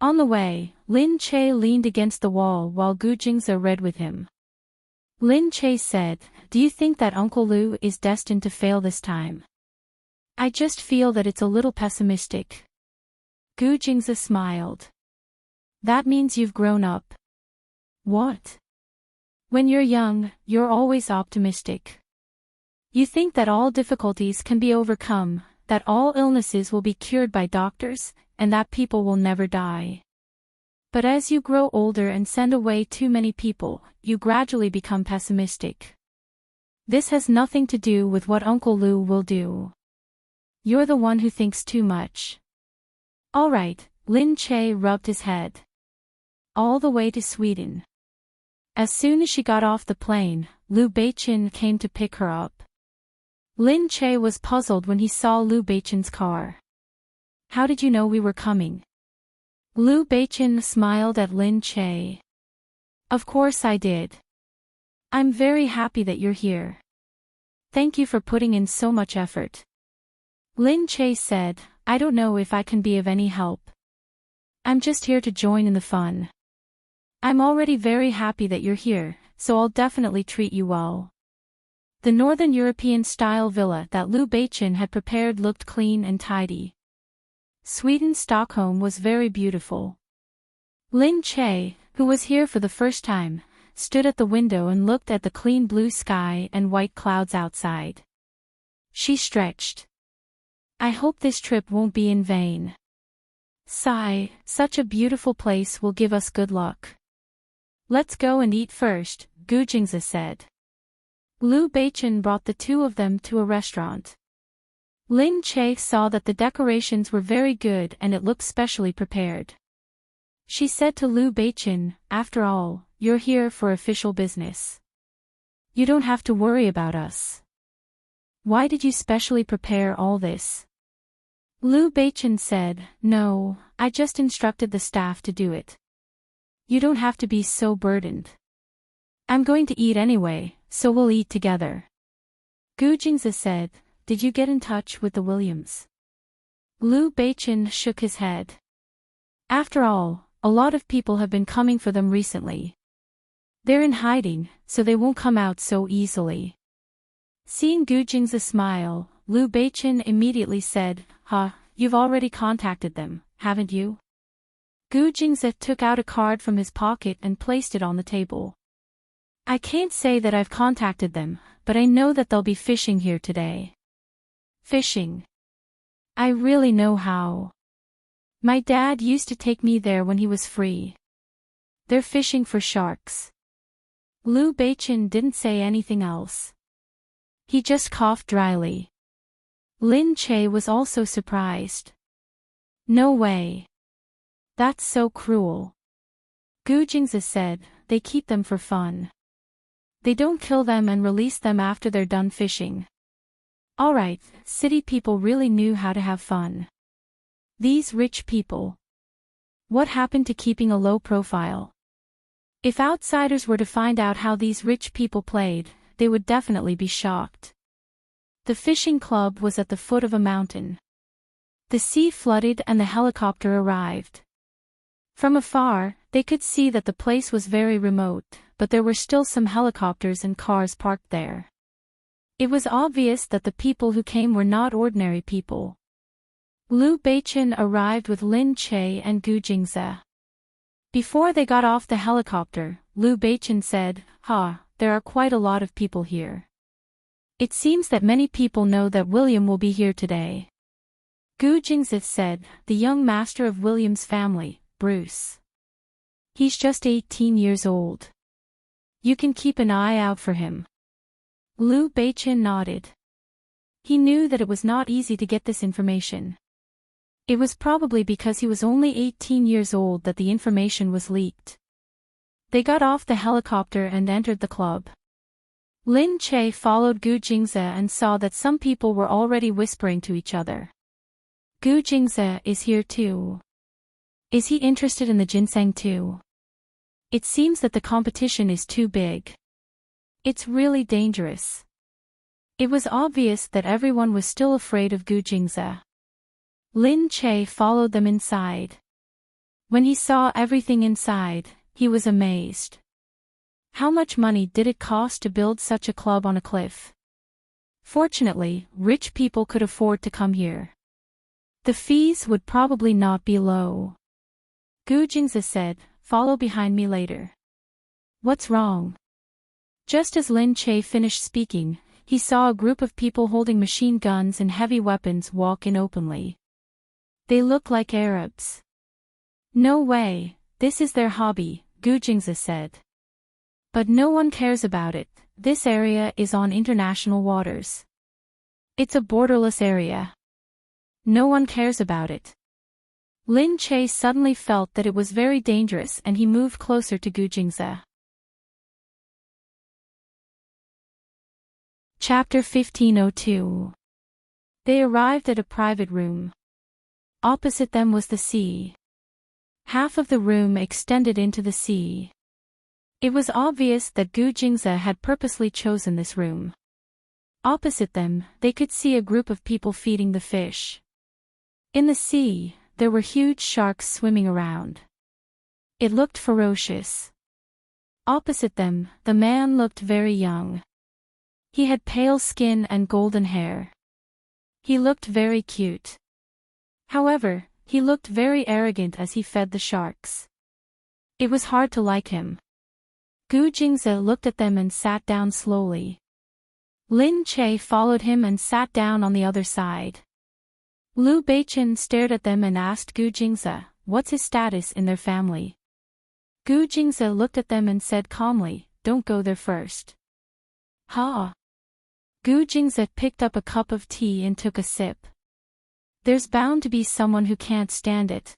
On the way, Lin Che leaned against the wall while Gu Jingzi read with him. Lin Che said, do you think that Uncle Liu is destined to fail this time? I just feel that it's a little pessimistic. Gu Jingzi smiled. That means you've grown up. What? When you're young, you're always optimistic. You think that all difficulties can be overcome, that all illnesses will be cured by doctors, and that people will never die. But as you grow older and send away too many people, you gradually become pessimistic. This has nothing to do with what Uncle Liu will do. You're the one who thinks too much. All right, Lin Che rubbed his head. All the way to Sweden. As soon as she got off the plane, Liu Beichen came to pick her up. Lin Che was puzzled when he saw Liu Beichen's car. How did you know we were coming? Liu Beichen smiled at Lin Che. Of course I did. I'm very happy that you're here. Thank you for putting in so much effort. Lin Che said, I don't know if I can be of any help. I'm just here to join in the fun. I'm already very happy that you're here, so I'll definitely treat you well. The Northern European-style villa that Liu Beichen had prepared looked clean and tidy. Sweden's Stockholm was very beautiful. Lin Che, who was here for the first time, stood at the window and looked at the clean blue sky and white clouds outside. She stretched. I hope this trip won't be in vain. Sigh, such a beautiful place will give us good luck. Let's go and eat first, Gu Jingzi said. Liu Beichen brought the two of them to a restaurant. Lin Che saw that the decorations were very good and it looked specially prepared. She said to Liu Beichen, after all, you're here for official business. You don't have to worry about us. Why did you specially prepare all this? Liu Beichen said, no, I just instructed the staff to do it. You don't have to be so burdened. I'm going to eat anyway, so we'll eat together. Gu Jingzi said, did you get in touch with the Williams? Liu Beichen shook his head. After all, a lot of people have been coming for them recently. They're in hiding, so they won't come out so easily. Seeing Gu Jingzi smile, Liu Beichen immediately said, you've already contacted them, haven't you? Gu Jingzi took out a card from his pocket and placed it on the table. I can't say that I've contacted them, but I know that they'll be fishing here today. Fishing. I really know how. My dad used to take me there when he was free. They're fishing for sharks. Liu Beichen didn't say anything else. He just coughed dryly. Lin Che was also surprised. No way. That's so cruel. Gu Jingzi said, they keep them for fun. They don't kill them and release them after they're done fishing. Alright, city people really knew how to have fun. These rich people. What happened to keeping a low profile? If outsiders were to find out how these rich people played, they would definitely be shocked. The fishing club was at the foot of a mountain. The sea flooded and the helicopter arrived. From afar, they could see that the place was very remote, but there were still some helicopters and cars parked there. It was obvious that the people who came were not ordinary people. Liu Beichen arrived with Lin Che and Gu Jingzi. Before they got off the helicopter, Liu Beichen said, there are quite a lot of people here. It seems that many people know that William will be here today. Gu Jingzi said, the young master of William's family, Bruce. He's just 18 years old. You can keep an eye out for him. Liu Beichen nodded. He knew that it was not easy to get this information. It was probably because he was only 18 years old that the information was leaked. They got off the helicopter and entered the club. Lin Che followed Gu Jingzi and saw that some people were already whispering to each other. Gu Jingzi is here too. Is he interested in the ginseng too? It seems that the competition is too big. It's really dangerous. It was obvious that everyone was still afraid of Gu Jingzi. Lin Che followed them inside. When he saw everything inside, he was amazed. How much money did it cost to build such a club on a cliff? Fortunately, rich people could afford to come here. The fees would probably not be low. Gu Jingzi said, follow behind me later. What's wrong? Just as Lin Che finished speaking, he saw a group of people holding machine guns and heavy weapons walk in openly. They look like Arabs. No way, this is their hobby, Gu Jingzi said. But no one cares about it, this area is on international waters. It's a borderless area. No one cares about it. Lin Che suddenly felt that it was very dangerous and he moved closer to Gu Jingzi. Chapter 1502. They arrived at a private room. Opposite them was the sea. Half of the room extended into the sea. It was obvious that Gu Jingzi had purposely chosen this room. Opposite them, they could see a group of people feeding the fish. In the sea, there were huge sharks swimming around. It looked ferocious. Opposite them, the man looked very young. He had pale skin and golden hair. He looked very cute. However, he looked very arrogant as he fed the sharks. It was hard to like him. Gu Jingzi looked at them and sat down slowly. Lin Che followed him and sat down on the other side. Liu Beichen stared at them and asked Gu Jingzi, what's his status in their family? Gu Jingzi looked at them and said calmly, don't go there first. Gu Jingzi picked up a cup of tea and took a sip. There's bound to be someone who can't stand it.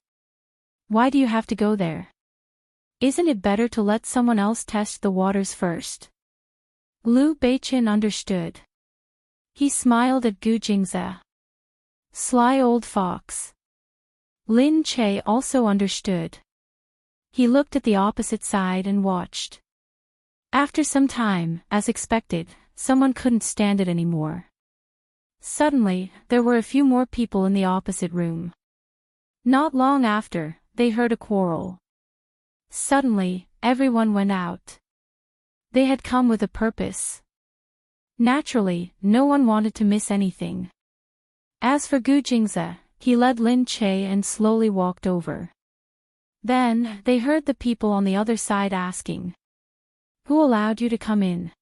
Why do you have to go there? Isn't it better to let someone else test the waters first? Liu Beichen understood. He smiled at Gu Jingzi. Sly old fox. Lin Che also understood. He looked at the opposite side and watched. After some time, as expected, someone couldn't stand it anymore. Suddenly, there were a few more people in the opposite room. Not long after, they heard a quarrel. Suddenly, everyone went out. They had come with a purpose. Naturally, no one wanted to miss anything. As for Gu Jingzi, he led Lin Che and slowly walked over. Then, they heard the people on the other side asking. Who allowed you to come in?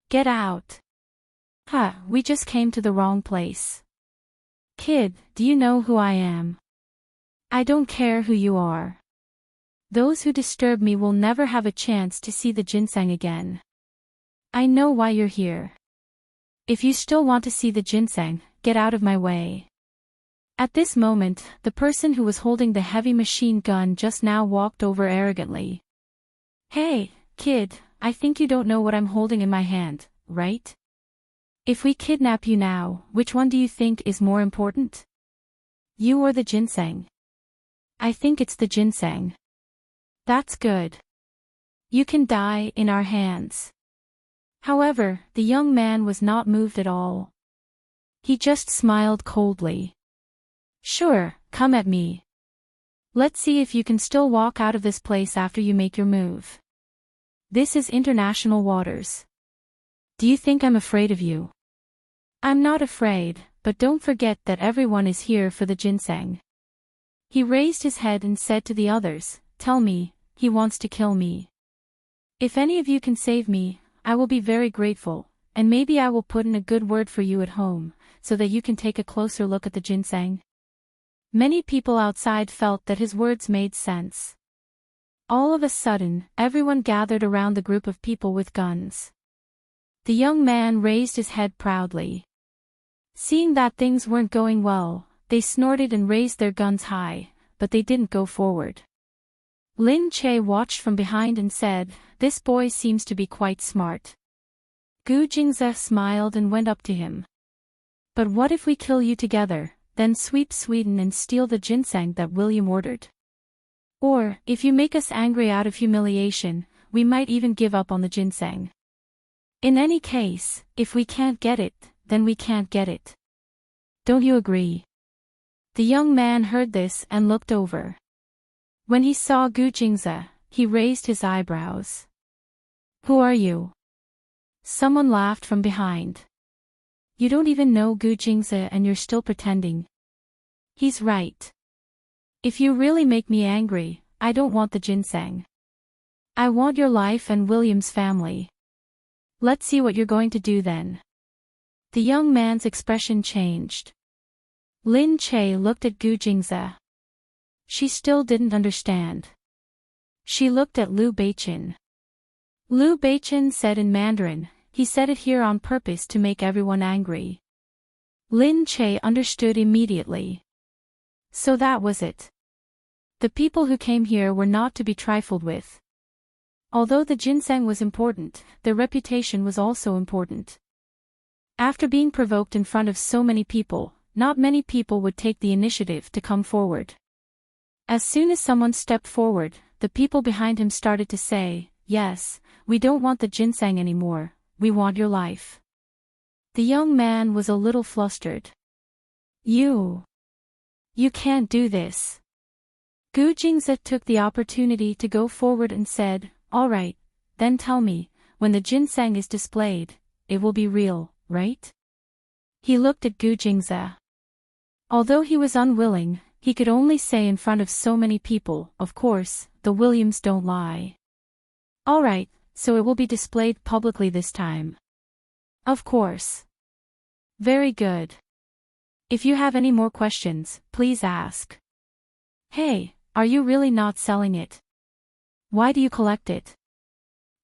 Get out. We just came to the wrong place. Kid, do you know who I am? I don't care who you are. Those who disturb me will never have a chance to see the ginseng again. I know why you're here. If you still want to see the ginseng, get out of my way. At this moment, the person who was holding the heavy machine gun just now walked over arrogantly. Hey, kid, I think you don't know what I'm holding in my hand, right? If we kidnap you now, which one do you think is more important? You or the ginseng? I think it's the ginseng. That's good. You can die in our hands. However, the young man was not moved at all. He just smiled coldly. Sure, come at me. Let's see if you can still walk out of this place after you make your move. This is international waters. Do you think I'm afraid of you? I'm not afraid, but don't forget that everyone is here for the ginseng. He raised his head and said to the others, tell me, he wants to kill me. If any of you can save me, I will be very grateful, and maybe I will put in a good word for you at home, so that you can take a closer look at the ginseng. Many people outside felt that his words made sense. All of a sudden, everyone gathered around the group of people with guns. The young man raised his head proudly. Seeing that things weren't going well, they snorted and raised their guns high, but they didn't go forward. Lin Che watched from behind and said, this boy seems to be quite smart. Gu Jingze smiled and went up to him. But what if we kill you together, then sweep Sweden and steal the ginseng that William ordered? Or, if you make us angry out of humiliation, we might even give up on the ginseng. In any case, if we can't get it, then we can't get it. Don't you agree? The young man heard this and looked over. When he saw Gu Jingze, he raised his eyebrows. Who are you? Someone laughed from behind. You don't even know Gu Jingze and you're still pretending. He's right. If you really make me angry, I don't want the ginseng. I want your life and William's family. Let's see what you're going to do then. The young man's expression changed. Lin Che looked at Gu Jingze. She still didn't understand. She looked at Liu Beichen. Liu Beichen said in Mandarin, he said it here on purpose to make everyone angry. Lin Che understood immediately. So that was it. The people who came here were not to be trifled with. Although the ginseng was important, their reputation was also important. After being provoked in front of so many people, not many people would take the initiative to come forward. As soon as someone stepped forward, the people behind him started to say, yes, we don't want the ginseng anymore, we want your life. The young man was a little flustered. You can't do this. Gu Jingze took the opportunity to go forward and said, all right, then tell me, when the ginseng is displayed, it will be real, right? He looked at Gu Jingze. Although he was unwilling, he could only say in front of so many people, of course, the Williams don't lie. All right, so it will be displayed publicly this time. Of course. Very good. If you have any more questions, please ask. Hey, are you really not selling it? Why do you collect it?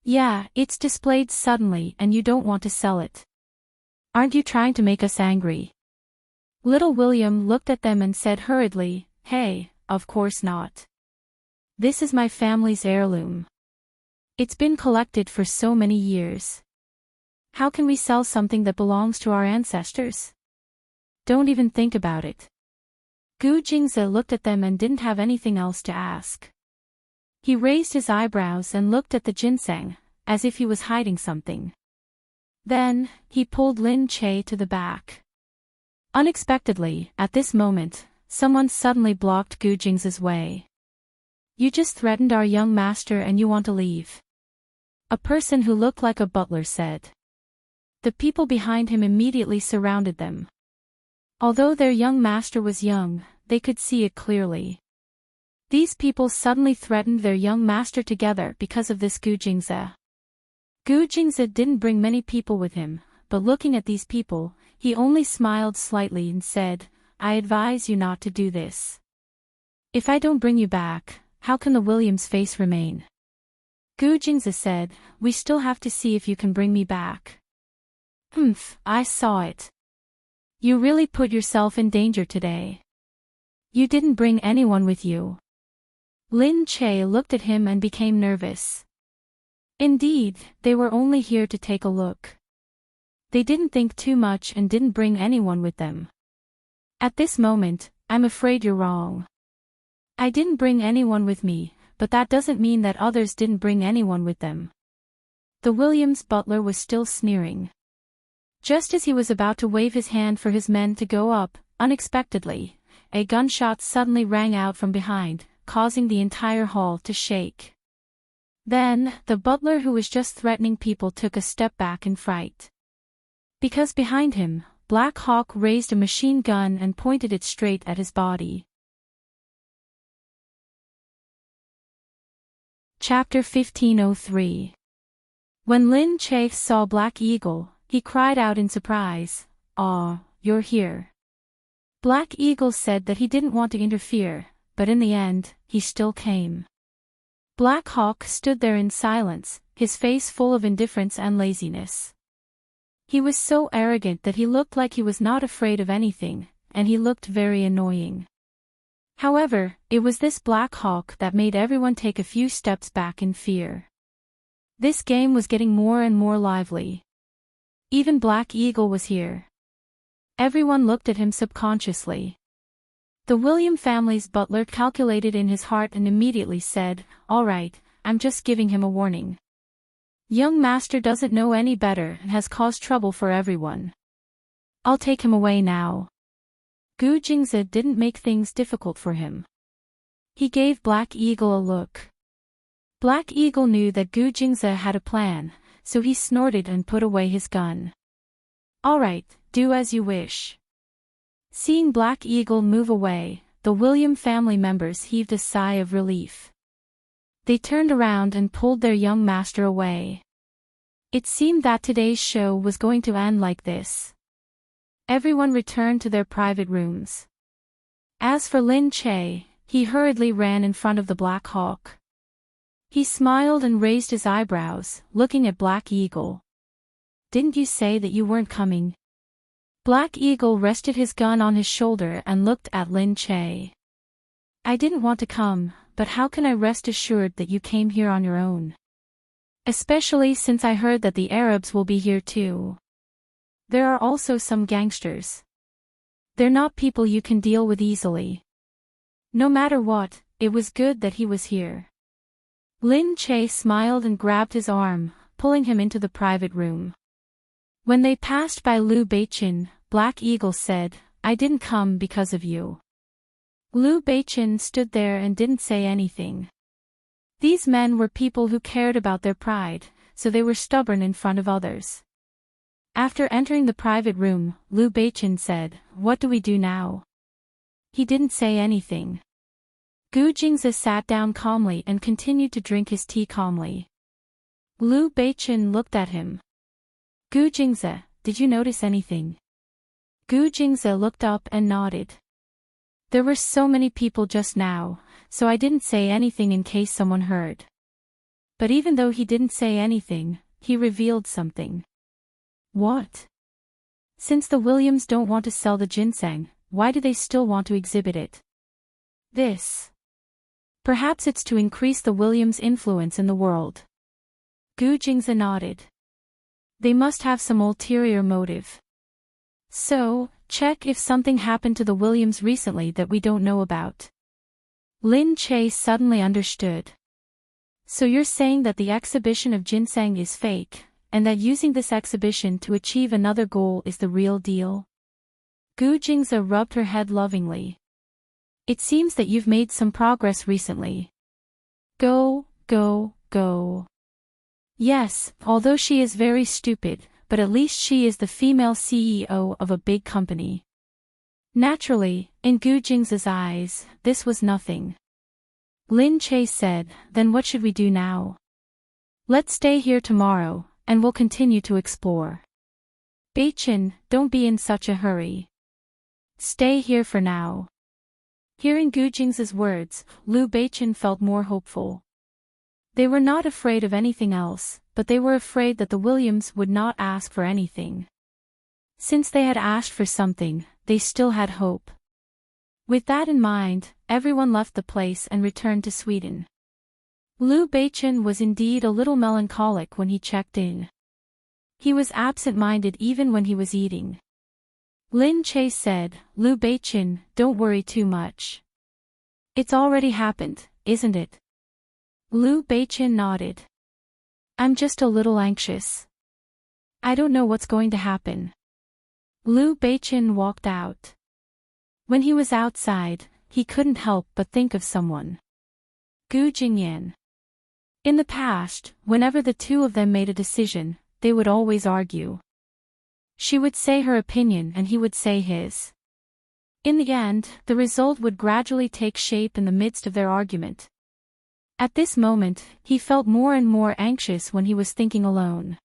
Yeah, it's displayed suddenly and you don't want to sell it. Aren't you trying to make us angry? Little William looked at them and said hurriedly, hey, of course not. This is my family's heirloom. It's been collected for so many years. How can we sell something that belongs to our ancestors? Don't even think about it. Gu Jingze looked at them and didn't have anything else to ask. He raised his eyebrows and looked at the ginseng, as if he was hiding something. Then, he pulled Lin Che to the back. Unexpectedly, at this moment, someone suddenly blocked Gu Jingze's way. You just threatened our young master and you want to leave. A person who looked like a butler said. The people behind him immediately surrounded them. Although their young master was young, they could see it clearly. These people suddenly threatened their young master together because of this Gu Jingze. Gu Jingze didn't bring many people with him, but looking at these people, he only smiled slightly and said, I advise you not to do this. If I don't bring you back, how can the Williams face remain? Gu Jingze said, we still have to see if you can bring me back. Humph, I saw it. You really put yourself in danger today. You didn't bring anyone with you. Lin Che looked at him and became nervous. Indeed, they were only here to take a look. They didn't think too much and didn't bring anyone with them. At this moment, I'm afraid you're wrong. I didn't bring anyone with me, but that doesn't mean that others didn't bring anyone with them. The Williams butler was still sneering. Just as he was about to wave his hand for his men to go up, unexpectedly, a gunshot suddenly rang out from behind, causing the entire hall to shake. Then, the butler who was just threatening people took a step back in fright. Because behind him, Black Hawk raised a machine gun and pointed it straight at his body. Chapter 1503. When Lin Che saw Black Eagle, he cried out in surprise, "Ah, you're here." Black Eagle said that he didn't want to interfere, but in the end, he still came. Black Hawk stood there in silence, his face full of indifference and laziness. He was so arrogant that he looked like he was not afraid of anything, and he looked very annoying. However, it was this Black Hawk that made everyone take a few steps back in fear. This game was getting more and more lively. Even Black Eagle was here. Everyone looked at him subconsciously. The William family's butler calculated in his heart and immediately said, "All right, I'm just giving him a warning. Young master doesn't know any better and has caused trouble for everyone. I'll take him away now." Gu Jingzi didn't make things difficult for him. He gave Black Eagle a look. Black Eagle knew that Gu Jingzi had a plan, so he snorted and put away his gun. "All right, do as you wish." Seeing Black Eagle move away, the William family members heaved a sigh of relief. They turned around and pulled their young master away. It seemed that today's show was going to end like this. Everyone returned to their private rooms. As for Lin Che, he hurriedly ran in front of the Black Hawk. He smiled and raised his eyebrows, looking at Black Eagle. "Didn't you say that you weren't coming?" Black Eagle rested his gun on his shoulder and looked at Lin Che. "I didn't want to come, but how can I rest assured that you came here on your own? Especially since I heard that the Arabs will be here too. There are also some gangsters. They're not people you can deal with easily. No matter what, it was good that he was here." Lin Che smiled and grabbed his arm, pulling him into the private room. When they passed by Liu Beichin, Black Eagle said, "I didn't come because of you." Liu Beichin stood there and didn't say anything. These men were people who cared about their pride, so they were stubborn in front of others. After entering the private room, Liu Beichin said, "What do we do now?" He didn't say anything. Gu Jingzi sat down calmly and continued to drink his tea calmly. Liu Beichin looked at him. "Gu Jingzi, did you notice anything?" Gu Jingzi looked up and nodded. "There were so many people just now, so I didn't say anything in case someone heard." But even though he didn't say anything, he revealed something. "What?" "Since the Williams don't want to sell the ginseng, why do they still want to exhibit it?" "This. Perhaps it's to increase the Williams' influence in the world." Gu Jingzi nodded. "They must have some ulterior motive. So, check if something happened to the Williams recently that we don't know about." Lin Che suddenly understood. "So you're saying that the exhibition of ginseng is fake, and that using this exhibition to achieve another goal is the real deal?" Gu Jingzi rubbed her head lovingly. "It seems that you've made some progress recently. Go, go, go." "Yes, although she is very stupid, but at least she is the female CEO of a big company." Naturally, in Gu Jingzi's eyes, this was nothing. Lin Che said, "Then what should we do now?" "Let's stay here tomorrow, and we'll continue to explore." "Beichin, don't be in such a hurry. Stay here for now." Hearing Gu Jingzi's words, Liu Beichin felt more hopeful. They were not afraid of anything else, but they were afraid that the Williams would not ask for anything. Since they had asked for something, they still had hope. With that in mind, everyone left the place and returned to Sweden. Liu Beichen was indeed a little melancholic when he checked in. He was absent-minded even when he was eating. Lin Che said, "Liu Beichen, don't worry too much. It's already happened, isn't it?" Liu Beichen nodded. "I'm just a little anxious. I don't know what's going to happen." Liu Beichen walked out. When he was outside, he couldn't help but think of someone. Gu Jingyan. In the past, whenever the two of them made a decision, they would always argue. She would say her opinion and he would say his. In the end, the result would gradually take shape in the midst of their argument. At this moment, he felt more and more anxious when he was thinking alone.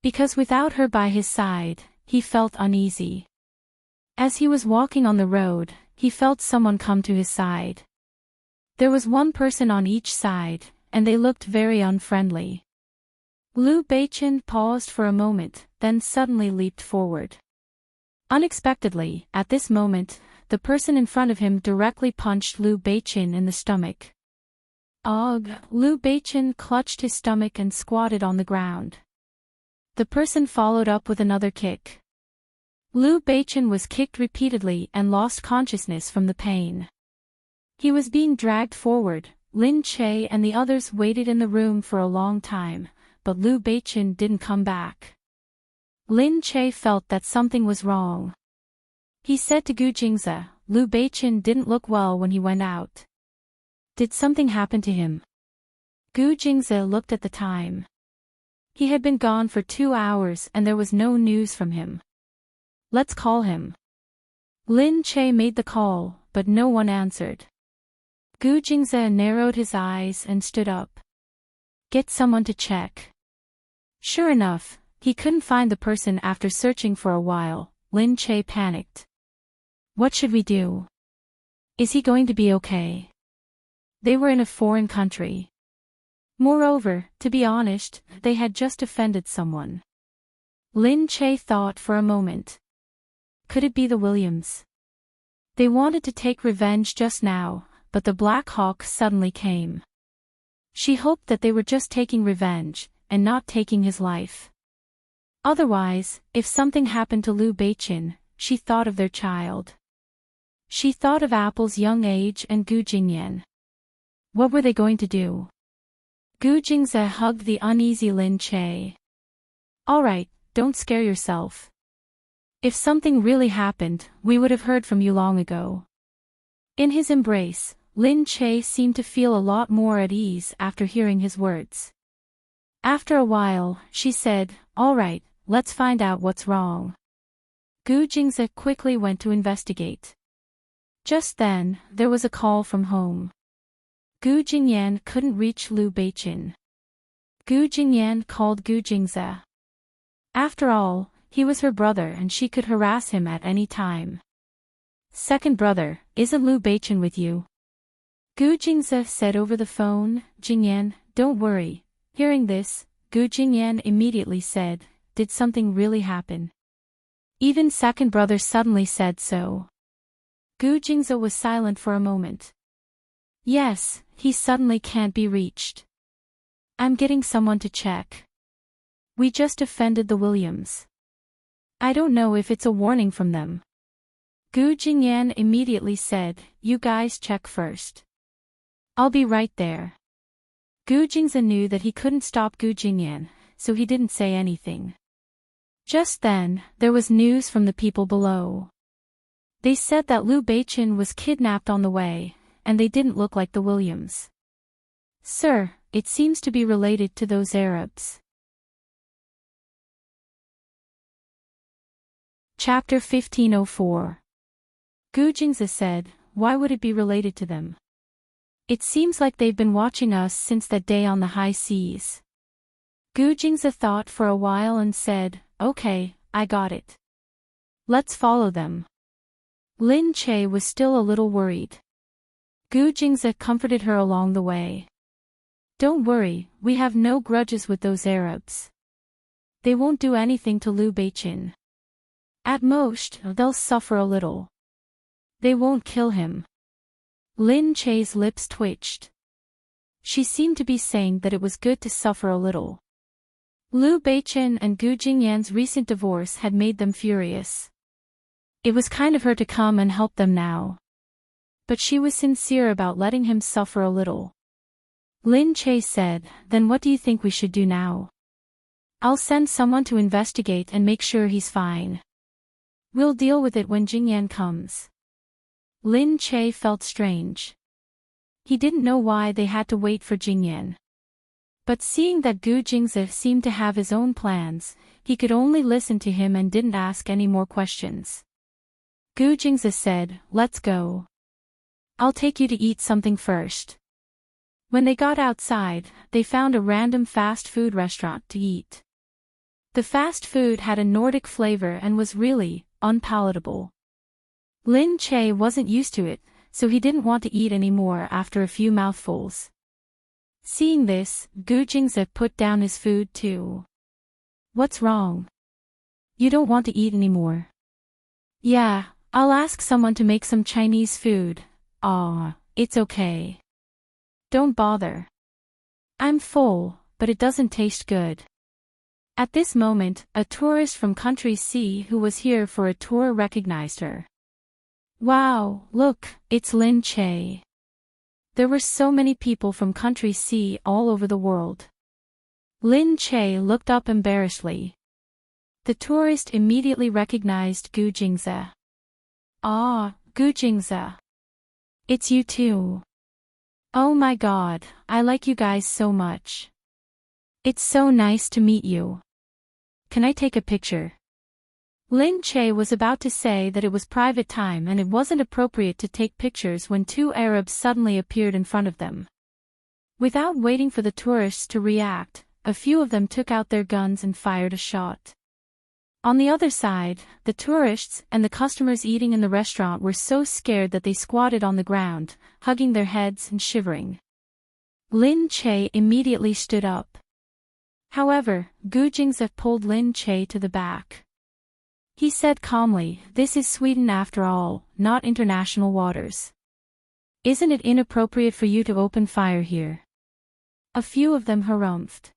Because without her by his side, he felt uneasy. As he was walking on the road, he felt someone come to his side. There was one person on each side, and they looked very unfriendly. Liu Beichen paused for a moment, then suddenly leaped forward. Unexpectedly, at this moment, the person in front of him directly punched Liu Beichen in the stomach. Ugh! Liu Beichen clutched his stomach and squatted on the ground. The person followed up with another kick. Liu Beichen was kicked repeatedly and lost consciousness from the pain. He was being dragged forward. Lin Che and the others waited in the room for a long time, but Liu Beichen didn't come back. Lin Che felt that something was wrong. He said to Gu Jingze, "Liu Beichen didn't look well when he went out. Did something happen to him?" Gu Jingze looked at the time. He had been gone for 2 hours and there was no news from him. "Let's call him." Lin Che made the call, but no one answered. Gu Jingze narrowed his eyes and stood up. "Get someone to check." Sure enough, he couldn't find the person after searching for a while. Lin Che panicked. "What should we do? Is he going to be okay?" They were in a foreign country. Moreover, to be honest, they had just offended someone. Lin Che thought for a moment. Could it be the Williams? They wanted to take revenge just now, but the Black Hawk suddenly came. She hoped that they were just taking revenge, and not taking his life. Otherwise, if something happened to Liu Beichen, she thought of their child. She thought of Apple's young age and Gu Jingyan. What were they going to do? Gu Jingze hugged the uneasy Lin Che. "All right, don't scare yourself. If something really happened, we would have heard from you long ago." In his embrace, Lin Che seemed to feel a lot more at ease after hearing his words. After a while, she said, "All right, let's find out what's wrong." Gu Jingze quickly went to investigate. Just then, there was a call from home. Gu Jingyan couldn't reach Liu Beichen. Gu Jingyan called Gu Jingze. After all, he was her brother and she could harass him at any time. "Second brother, isn't Liu Beichen with you?" Gu Jingze said over the phone. "Jingyan, don't worry." Hearing this, Gu Jingyan immediately said, "Did something really happen?" Even second brother suddenly said so. Gu Jingze was silent for a moment. "Yes, he suddenly can't be reached. I'm getting someone to check. We just offended the Williams. I don't know if it's a warning from them." Gu Jingyan immediately said, "You guys check first. I'll be right there." Gu Jingze knew that he couldn't stop Gu Jingyan, so he didn't say anything. Just then, there was news from the people below. They said that Liu Beichen was kidnapped on the way, and they didn't look like the Williams. "Sir, it seems to be related to those Arabs." Chapter 1504. Gu Jingze said, "Why would it be related to them? It seems like they've been watching us since that day on the high seas." Gu Jingze thought for a while and said, "Okay, I got it. Let's follow them." Lin Che was still a little worried. Gu Jingze comforted her along the way. "Don't worry, we have no grudges with those Arabs. They won't do anything to Liu Beichen. At most, they'll suffer a little. They won't kill him. Lin Che's lips twitched. She seemed to be saying that it was good to suffer a little. Liu Beichen and Gu Jingyan's recent divorce had made them furious. It was kind of her to come and help them now. But she was sincere about letting him suffer a little. Lin Che said, "Then what do you think we should do now? I'll send someone to investigate and make sure he's fine. We'll deal with it when Jingyan comes." Lin Che felt strange. He didn't know why they had to wait for Jingyan. But seeing that Gu Jingzi seemed to have his own plans, he could only listen to him and didn't ask any more questions. Gu Jingzi said, "Let's go. I'll take you to eat something first." When they got outside, they found a random fast food restaurant to eat. The fast food had a Nordic flavor and was really unpalatable. Lin Che wasn't used to it, so he didn't want to eat any more after a few mouthfuls. Seeing this, Gu Jingzi put down his food too. "What's wrong? You don't want to eat anymore?" "Yeah, I'll ask someone to make some Chinese food." It's okay. Don't bother. I'm full, but it doesn't taste good." At this moment, a tourist from Country C who was here for a tour recognized her. "Wow, look, it's Lin Che." There were so many people from Country C all over the world. Lin Che looked up embarrassedly. The tourist immediately recognized Gu Jingzi. Gu Jingzi. It's you too. Oh my god, I like you guys so much. It's so nice to meet you. Can I take a picture?" Lin Che was about to say that it was private time and it wasn't appropriate to take pictures when two Arabs suddenly appeared in front of them. Without waiting for the tourists to react, a few of them took out their guns and fired a shot. On the other side, the tourists and the customers eating in the restaurant were so scared that they squatted on the ground, hugging their heads and shivering. Lin Che immediately stood up. However, Gu Jingzi pulled Lin Che to the back. He said calmly, "This is Sweden after all, not international waters. Isn't it inappropriate for you to open fire here?" A few of them harumphed.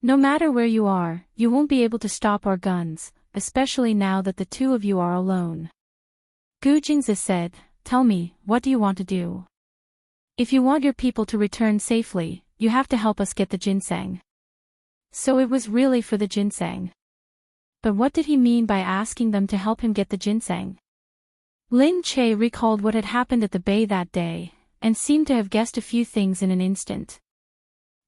"No matter where you are, you won't be able to stop our guns, especially now that the two of you are alone." Gu Jingzi said, "Tell me, what do you want to do? If you want your people to return safely, you have to help us get the ginseng." So it was really for the ginseng. But what did he mean by asking them to help him get the ginseng? Lin Che recalled what had happened at the bay that day, and seemed to have guessed a few things in an instant.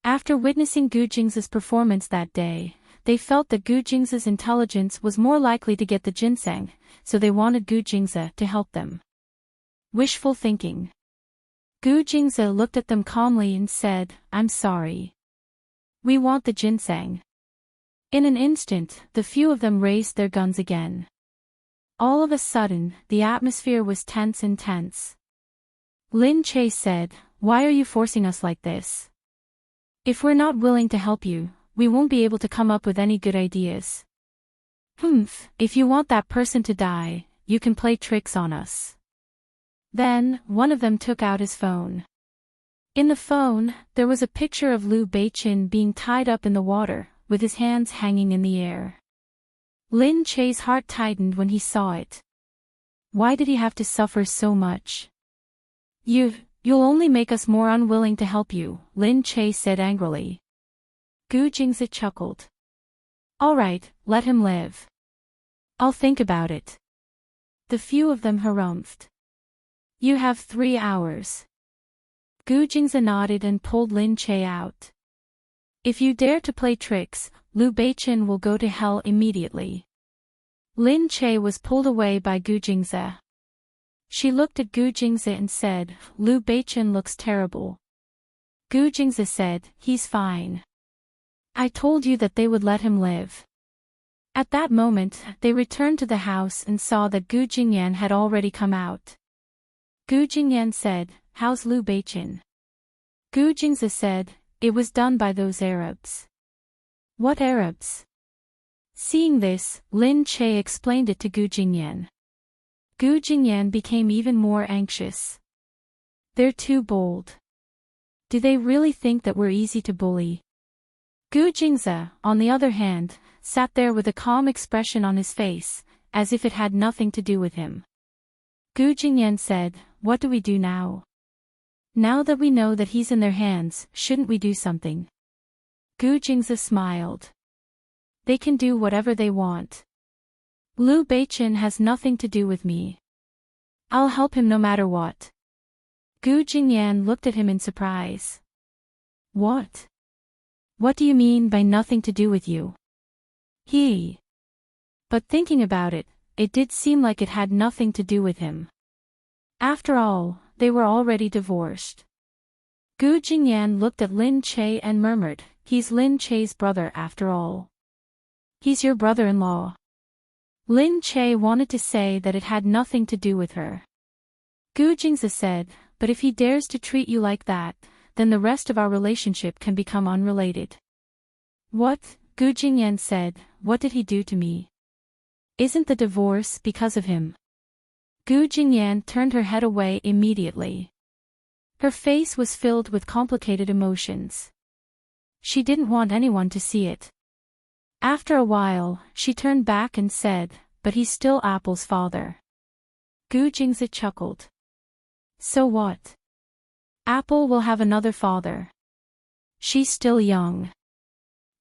After witnessing Gu Jingzi's performance that day, they felt that Gu Jingzi's intelligence was more likely to get the ginseng, so they wanted Gu Jingzi to help them. Wishful thinking. Gu Jingzi looked at them calmly and said, "I'm sorry. We want the ginseng." In an instant, the few of them raised their guns again. All of a sudden, the atmosphere was tense and tense. Lin Che said, "Why are you forcing us like this? If we're not willing to help you, we won't be able to come up with any good ideas. If you want that person to die, you can play tricks on us." Then, one of them took out his phone. In the phone, there was a picture of Liu Beichen being tied up in the water, with his hands hanging in the air. Lin Che's heart tightened when he saw it. Why did he have to suffer so much? You'll only make us more unwilling to help you," Lin Che said angrily. Gu Jingzi chuckled. "All right, let him live. I'll think about it." The few of them harumphed. "You have 3 hours." Gu Jingzi nodded and pulled Lin Che out. "If you dare to play tricks, Liu Beichen will go to hell immediately." Lin Che was pulled away by Gu Jingzi. She looked at Gu Jingzi and said, "Liu Beichen looks terrible." Gu Jingzi said, "He's fine. I told you that they would let him live." At that moment, they returned to the house and saw that Gu Jingyan had already come out. Gu Jingyan said, "How's Liu Beichen?" Gu Jingzi said, "It was done by those Arabs." "What Arabs?" Seeing this, Lin Che explained it to Gu Jingyan. Gu Jingyan became even more anxious. They're too bold. Do they really think that we're easy to bully? Gu Jingze, on the other hand, sat there with a calm expression on his face, as if it had nothing to do with him. Gu Jingyan said, "What do we do now? Now that we know that he's in their hands, shouldn't we do something?" Gu Jingze smiled. They can do whatever they want. Liu Beichen has nothing to do with me. I'll help him no matter what. Gu Jingyan looked at him in surprise. What? What do you mean by nothing to do with you? But thinking about it, it did seem like it had nothing to do with him. After all, they were already divorced. Gu Jingyan looked at Lin Che and murmured, "He's Lin Che's brother after all." "He's your brother-in-law." Lin Che wanted to say that it had nothing to do with her. Gu Jingze said, "But if he dares to treat you like that, then the rest of our relationship can become unrelated." "What?" Gu Jingyan said, "What did he do to me? Isn't the divorce because of him?" Gu Jingyan turned her head away immediately. Her face was filled with complicated emotions. She didn't want anyone to see it. After a while, she turned back and said, "But he's still Apple's father." Gu Jingze chuckled. "So what? Apple will have another father. She's still young.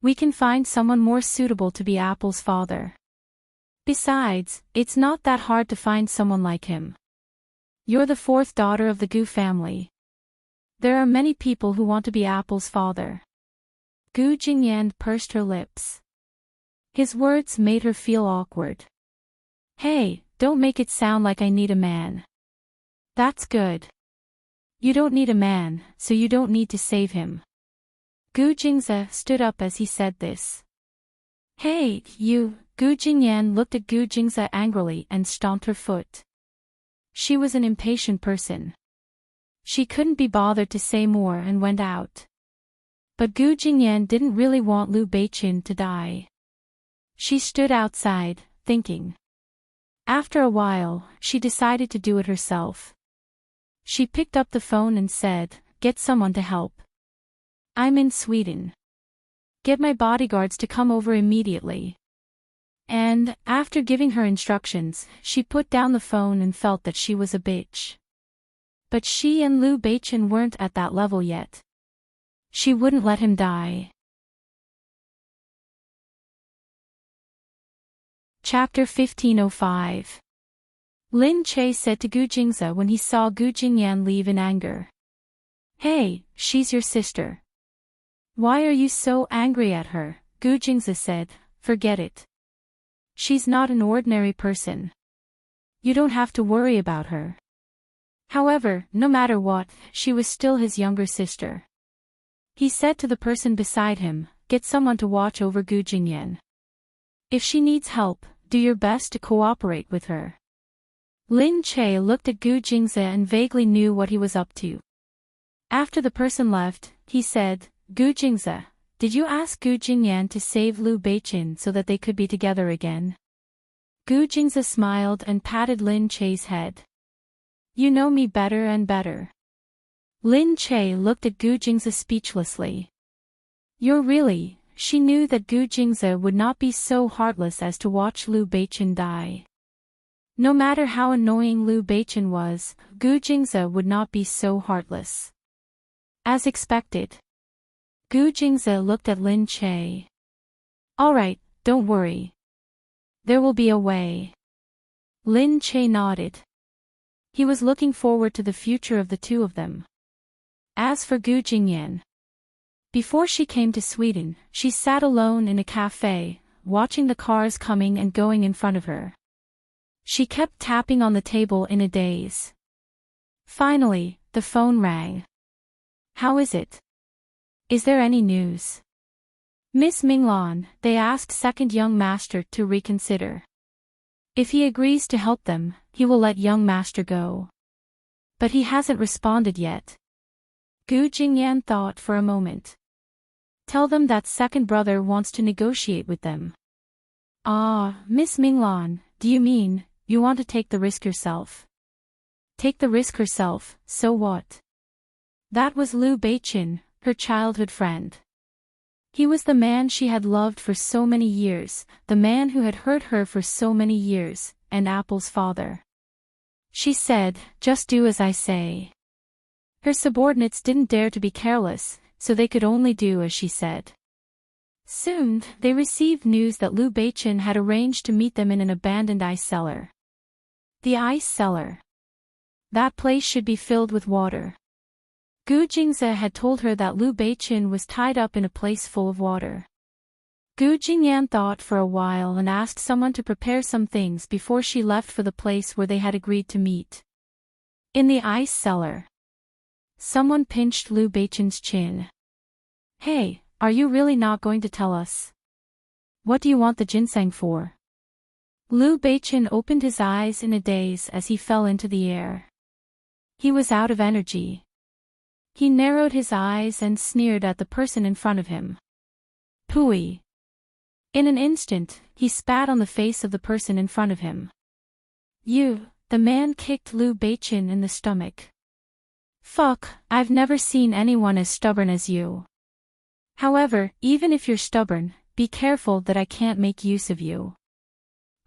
We can find someone more suitable to be Apple's father. Besides, it's not that hard to find someone like him. You're the fourth daughter of the Gu family. There are many people who want to be Apple's father." Gu Jingyan pursed her lips. His words made her feel awkward. "Hey, don't make it sound like I need a man." "That's good. You don't need a man, so you don't need to save him." Gu Jingze stood up as he said this. "Hey, you!" Gu Jingyan looked at Gu Jingze angrily and stomped her foot. She was an impatient person. She couldn't be bothered to say more and went out. But Gu Jingyan didn't really want Liu Beichen to die. She stood outside, thinking. After a while, she decided to do it herself. She picked up the phone and said, "Get someone to help. I'm in Sweden. Get my bodyguards to come over immediately." And, after giving her instructions, she put down the phone and felt that she was a bitch. But she and Liu Beichen weren't at that level yet. She wouldn't let him die. Chapter 1505. Lin Che said to Gu Jingze when he saw Gu Jingyan leave in anger. "Hey, she's your sister. Why are you so angry at her?" Gu Jingze said, "Forget it. She's not an ordinary person. You don't have to worry about her." However, no matter what, she was still his younger sister. He said to the person beside him, "Get someone to watch over Gu Jingyan. If she needs help, do your best to cooperate with her." Lin Che looked at Gu Jingze and vaguely knew what he was up to. After the person left, he said, "Gu Jingze, did you ask Gu Jingyan to save Liu Beichen so that they could be together again?" Gu Jingze smiled and patted Lin Che's head. "You know me better and better." Lin Che looked at Gu Jingze speechlessly. "You're really..." She knew that Gu Jingze would not be so heartless as to watch Liu Beichen die. No matter how annoying Liu Beichen was, Gu Jingze would not be so heartless. As expected. Gu Jingze looked at Lin Che. "All right, don't worry. There will be a way." Lin Che nodded. He was looking forward to the future of the two of them. As for Gu Jingyan, before she came to Sweden, she sat alone in a cafe, watching the cars coming and going in front of her. She kept tapping on the table in a daze. Finally, the phone rang. "How is it? Is there any news?" "Miss Minglan," they asked second young master to reconsider. If he agrees to help them, he will let young master go. But he hasn't responded yet. Gu Jingyan thought for a moment. "Tell them that second brother wants to negotiate with them." Ah, Miss Minglan, do you mean, you want to take the risk yourself? Take the risk herself, so what? That was Liu Beichin, her childhood friend. He was the man she had loved for so many years, the man who had hurt her for so many years, and Apple's father. She said, just do as I say. Her subordinates didn't dare to be careless, so they could only do as she said. Soon, they received news that Liu Beichin had arranged to meet them in an abandoned ice cellar. The ice cellar. That place should be filled with water. Gu Jingze had told her that Liu Beichin was tied up in a place full of water. Gu Jingyan thought for a while and asked someone to prepare some things before she left for the place where they had agreed to meet. In the ice cellar. Someone pinched Liu Beichin's chin. Hey, are you really not going to tell us? What do you want the ginseng for? Liu Beichin opened his eyes in a daze as he fell into the air. He was out of energy. He narrowed his eyes and sneered at the person in front of him. Pooey. In an instant, he spat on the face of the person in front of him. You, the man kicked Liu Beichin in the stomach. Fuck, I've never seen anyone as stubborn as you. However, even if you're stubborn, be careful that I can't make use of you.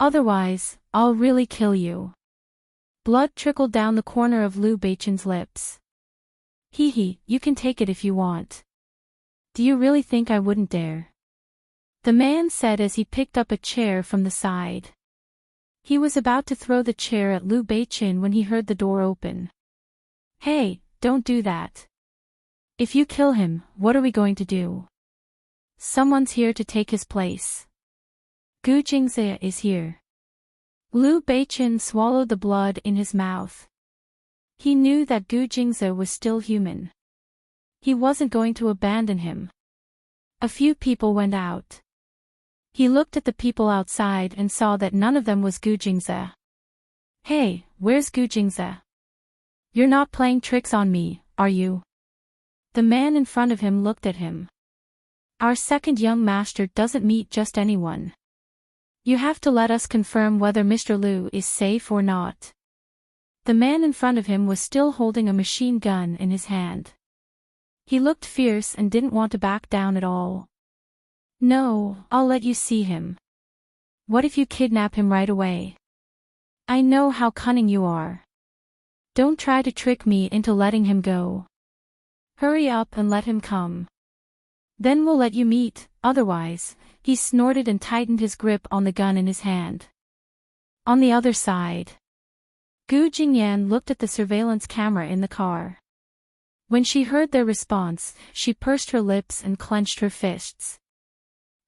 Otherwise, I'll really kill you. Blood trickled down the corner of Liu Beichin's lips. Hee hee, you can take it if you want. Do you really think I wouldn't dare? The man said as he picked up a chair from the side. He was about to throw the chair at Liu Beichin when he heard the door open. Hey, don't do that. If you kill him, what are we going to do? Someone's here to take his place. Gu Jingze is here. Liu Beichin swallowed the blood in his mouth. He knew that Gu Jingze was still human. He wasn't going to abandon him. A few people went out. He looked at the people outside and saw that none of them was Gu Jingze. Hey, where's Gu Jingze? You're not playing tricks on me, are you? The man in front of him looked at him. Our second young master doesn't meet just anyone. You have to let us confirm whether Mr. Liu is safe or not. The man in front of him was still holding a machine gun in his hand. He looked fierce and didn't want to back down at all. No, I'll let you see him. What if you kidnap him right away? I know how cunning you are. Don't try to trick me into letting him go. Hurry up and let him come. Then we'll let you meet, otherwise, he snorted and tightened his grip on the gun in his hand. On the other side. Gu Jingyan looked at the surveillance camera in the car. When she heard their response, she pursed her lips and clenched her fists.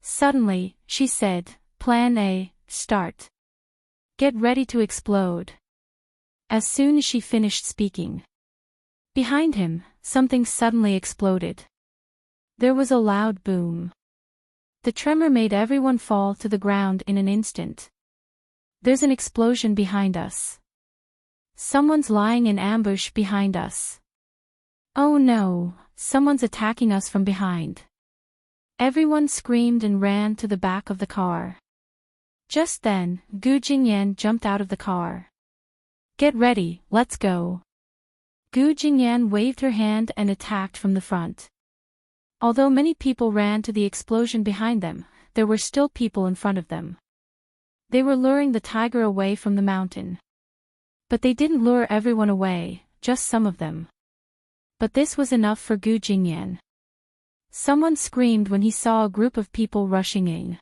Suddenly, she said, Plan A, start. Get ready to explode. As soon as she finished speaking. Behind him, something suddenly exploded. There was a loud boom. The tremor made everyone fall to the ground in an instant. There's an explosion behind us. Someone's lying in ambush behind us. Oh no, someone's attacking us from behind. Everyone screamed and ran to the back of the car. Just then, Gu Jingyan jumped out of the car. Get ready, let's go. Gu Jingyan waved her hand and attacked from the front. Although many people ran to the explosion behind them, there were still people in front of them. They were luring the tiger away from the mountain. But they didn't lure everyone away, just some of them. But this was enough for Gu Jingyan. Someone screamed when he saw a group of people rushing in.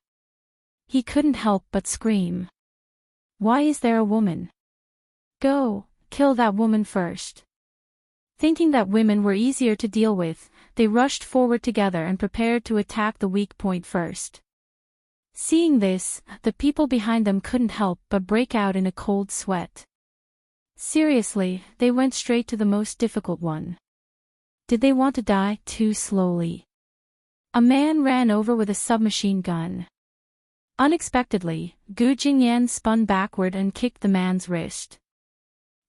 He couldn't help but scream. Why is there a woman? Go, kill that woman first. Thinking that women were easier to deal with, they rushed forward together and prepared to attack the weak point first. Seeing this, the people behind them couldn't help but break out in a cold sweat. Seriously, they went straight to the most difficult one. Did they want to die too slowly? A man ran over with a submachine gun. Unexpectedly, Gu Jingyan spun backward and kicked the man's wrist.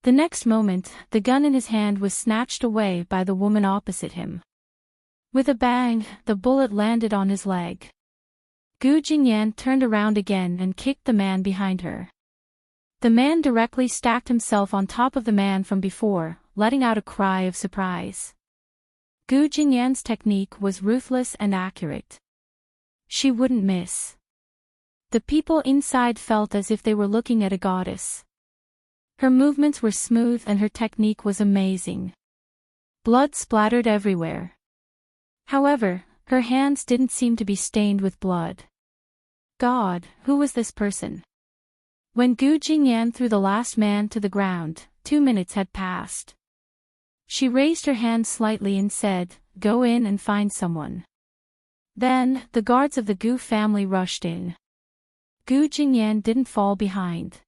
The next moment, the gun in his hand was snatched away by the woman opposite him. With a bang, the bullet landed on his leg. Gu Jingyan turned around again and kicked the man behind her. The man directly stacked himself on top of the man from before, letting out a cry of surprise. Gu Jingyan's technique was ruthless and accurate. She wouldn't miss. The people inside felt as if they were looking at a goddess. Her movements were smooth and her technique was amazing. Blood splattered everywhere. However, her hands didn't seem to be stained with blood. God, who was this person? When Gu Jingyan threw the last man to the ground, 2 minutes had passed. She raised her hand slightly and said, "Go in and find someone." Then, the guards of the Gu family rushed in. Gu Jingyan didn't fall behind.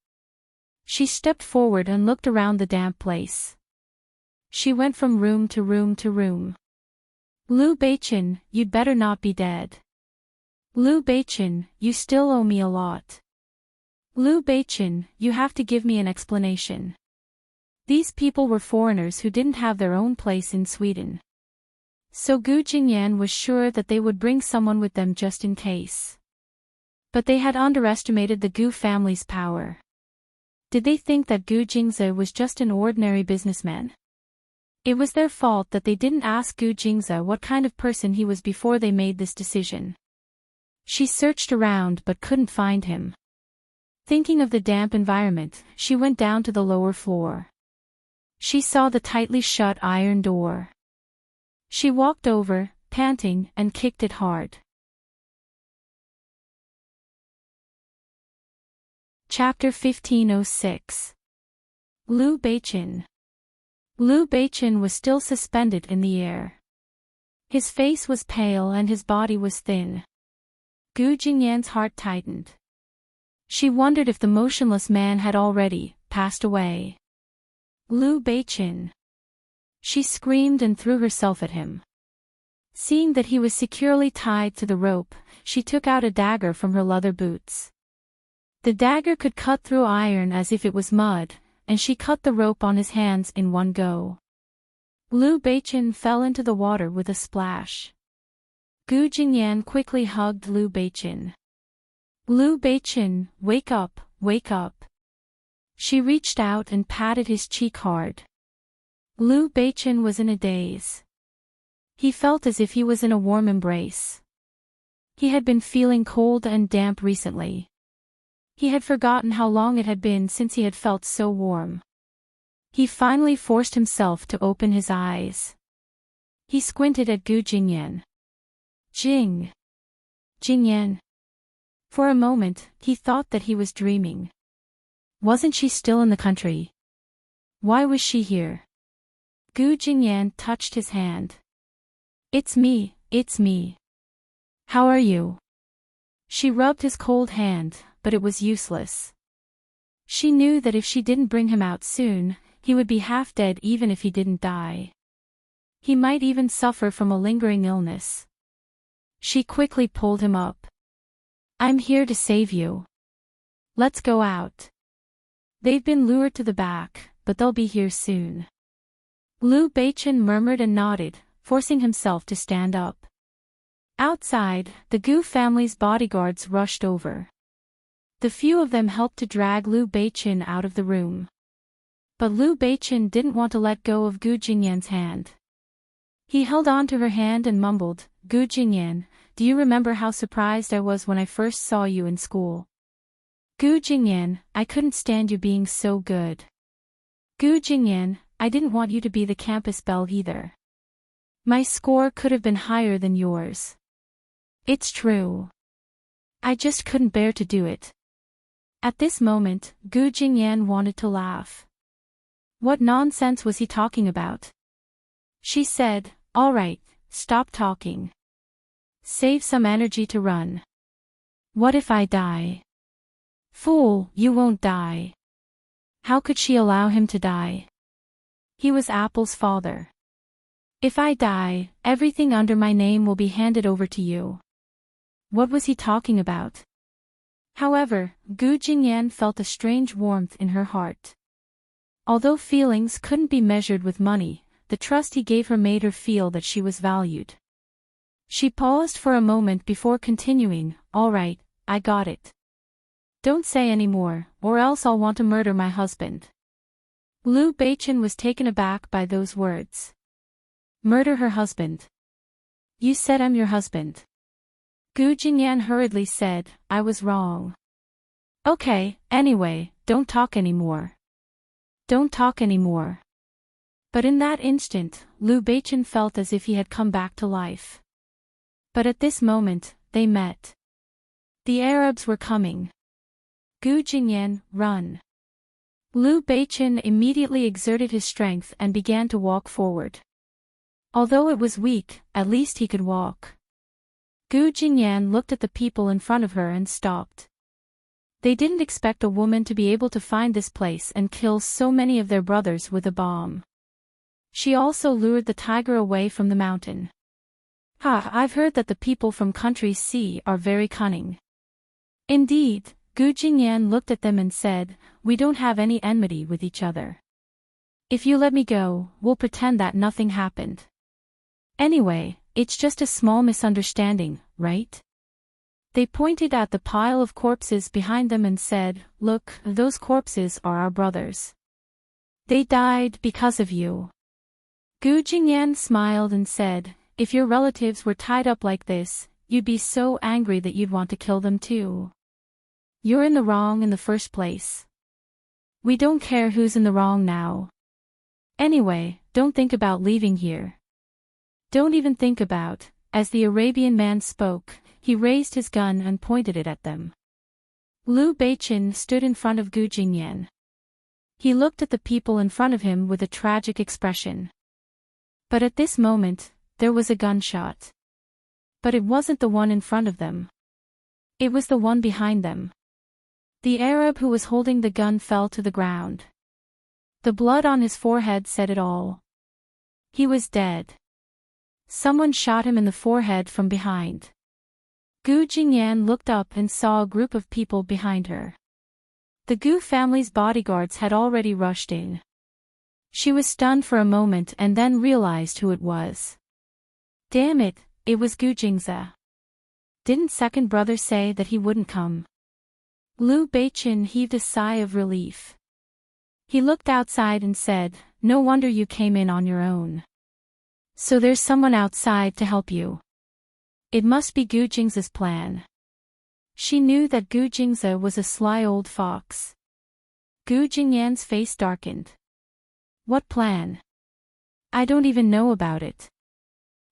She stepped forward and looked around the damp place. She went from room to room to room. "Liu Beichin, you'd better not be dead. Liu Beichin, you still owe me a lot. Liu Beichin, you have to give me an explanation." These people were foreigners who didn't have their own place in Sweden. So Gu Jingyan was sure that they would bring someone with them just in case. But they had underestimated the Gu family's power. Did they think that Gu Jingze was just an ordinary businessman? It was their fault that they didn't ask Gu Jingze what kind of person he was before they made this decision. She searched around but couldn't find him. Thinking of the damp environment, she went down to the lower floor. She saw the tightly shut iron door. She walked over, panting, and kicked it hard. Chapter 1506. Liu Beichin. Liu Beichin was still suspended in the air. His face was pale and his body was thin. Gu Jingyan's heart tightened. She wondered if the motionless man had already passed away. "Liu Beichin!" She screamed and threw herself at him. Seeing that he was securely tied to the rope, she took out a dagger from her leather boots. The dagger could cut through iron as if it was mud, and she cut the rope on his hands in one go. Liu Beichin fell into the water with a splash. Gu Jingyan quickly hugged Liu Beichin. "Liu Beichin, wake up, wake up." She reached out and patted his cheek hard. Liu Beichin was in a daze. He felt as if he was in a warm embrace. He had been feeling cold and damp recently. He had forgotten how long it had been since he had felt so warm. He finally forced himself to open his eyes. He squinted at Gu Jingyan. Jingyan. For a moment, he thought that he was dreaming. Wasn't she still in the country? Why was she here? Gu Jingyan touched his hand. It's me. How are you?" She rubbed his cold hand, but it was useless. She knew that if she didn't bring him out soon, he would be half dead even if he didn't die. He might even suffer from a lingering illness. She quickly pulled him up. "I'm here to save you. Let's go out. They've been lured to the back, but they'll be here soon." Liu Beichin murmured and nodded, forcing himself to stand up. Outside, the Gu family's bodyguards rushed over. The few of them helped to drag Liu Beichin out of the room. But Liu Beichin didn't want to let go of Gu Jingyan's hand. He held on to her hand and mumbled, "Gu Jingyan, do you remember how surprised I was when I first saw you in school? Gu Jingyan, I couldn't stand you being so good. Gu Jingyan, I didn't want you to be the campus belle either. My score could have been higher than yours. It's true. I just couldn't bear to do it." At this moment, Gu Jingyan wanted to laugh. What nonsense was he talking about? She said, "All right, stop talking. Save some energy to run. What if I die?" "Fool, you won't die." How could she allow him to die? He was Apple's father. "If I die, everything under my name will be handed over to you." What was he talking about? However, Gu Jingyan felt a strange warmth in her heart. Although feelings couldn't be measured with money, the trust he gave her made her feel that she was valued. She paused for a moment before continuing, "All right, I got it. Don't say any more, or else I'll want to murder my husband." Lu Beichen was taken aback by those words. Murder her husband? You said I'm your husband. Gu Jingyan hurriedly said, "I was wrong." Okay, anyway, don't talk anymore. Don't talk anymore. But in that instant, Lu Beichen felt as if he had come back to life. But at this moment, they met. The Arabs were coming. Gu Jingyan, run. Lu Beichen immediately exerted his strength and began to walk forward. Although it was weak, at least he could walk. Gu Jingyan looked at the people in front of her and stopped. They didn't expect a woman to be able to find this place and kill so many of their brothers with a bomb. She also lured the tiger away from the mountain. I've heard that the people from country C are very cunning. Indeed, Gu Jingyan looked at them and said, "We don't have any enmity with each other. If you let me go, we'll pretend that nothing happened. Anyway, it's just a small misunderstanding, right?" They pointed at the pile of corpses behind them and said, "Look, those corpses are our brothers. They died because of you." Gu Jingyan smiled and said, "If your relatives were tied up like this, you'd be so angry that you'd want to kill them too. You're in the wrong in the first place. We don't care who's in the wrong now. Anyway, don't think about leaving here. Don't even think about." As the Arabian man spoke, he raised his gun and pointed it at them. Lu Beichen stood in front of Gu Jingyan. He looked at the people in front of him with a tragic expression. But at this moment, there was a gunshot. But it wasn't the one in front of them. It was the one behind them. The Arab who was holding the gun fell to the ground. The blood on his forehead said it all. He was dead. Someone shot him in the forehead from behind. Gu Jingyan looked up and saw a group of people behind her. The Gu family's bodyguards had already rushed in. She was stunned for a moment and then realized who it was. Damn it, it was Gu Jingze. Didn't second brother say that he wouldn't come? Lu Beichen heaved a sigh of relief. He looked outside and said, "No wonder you came in on your own. So there's someone outside to help you. It must be Gu Jingze's plan." She knew that Gu Jingze was a sly old fox. Gu Jingyan's face darkened. What plan? I don't even know about it.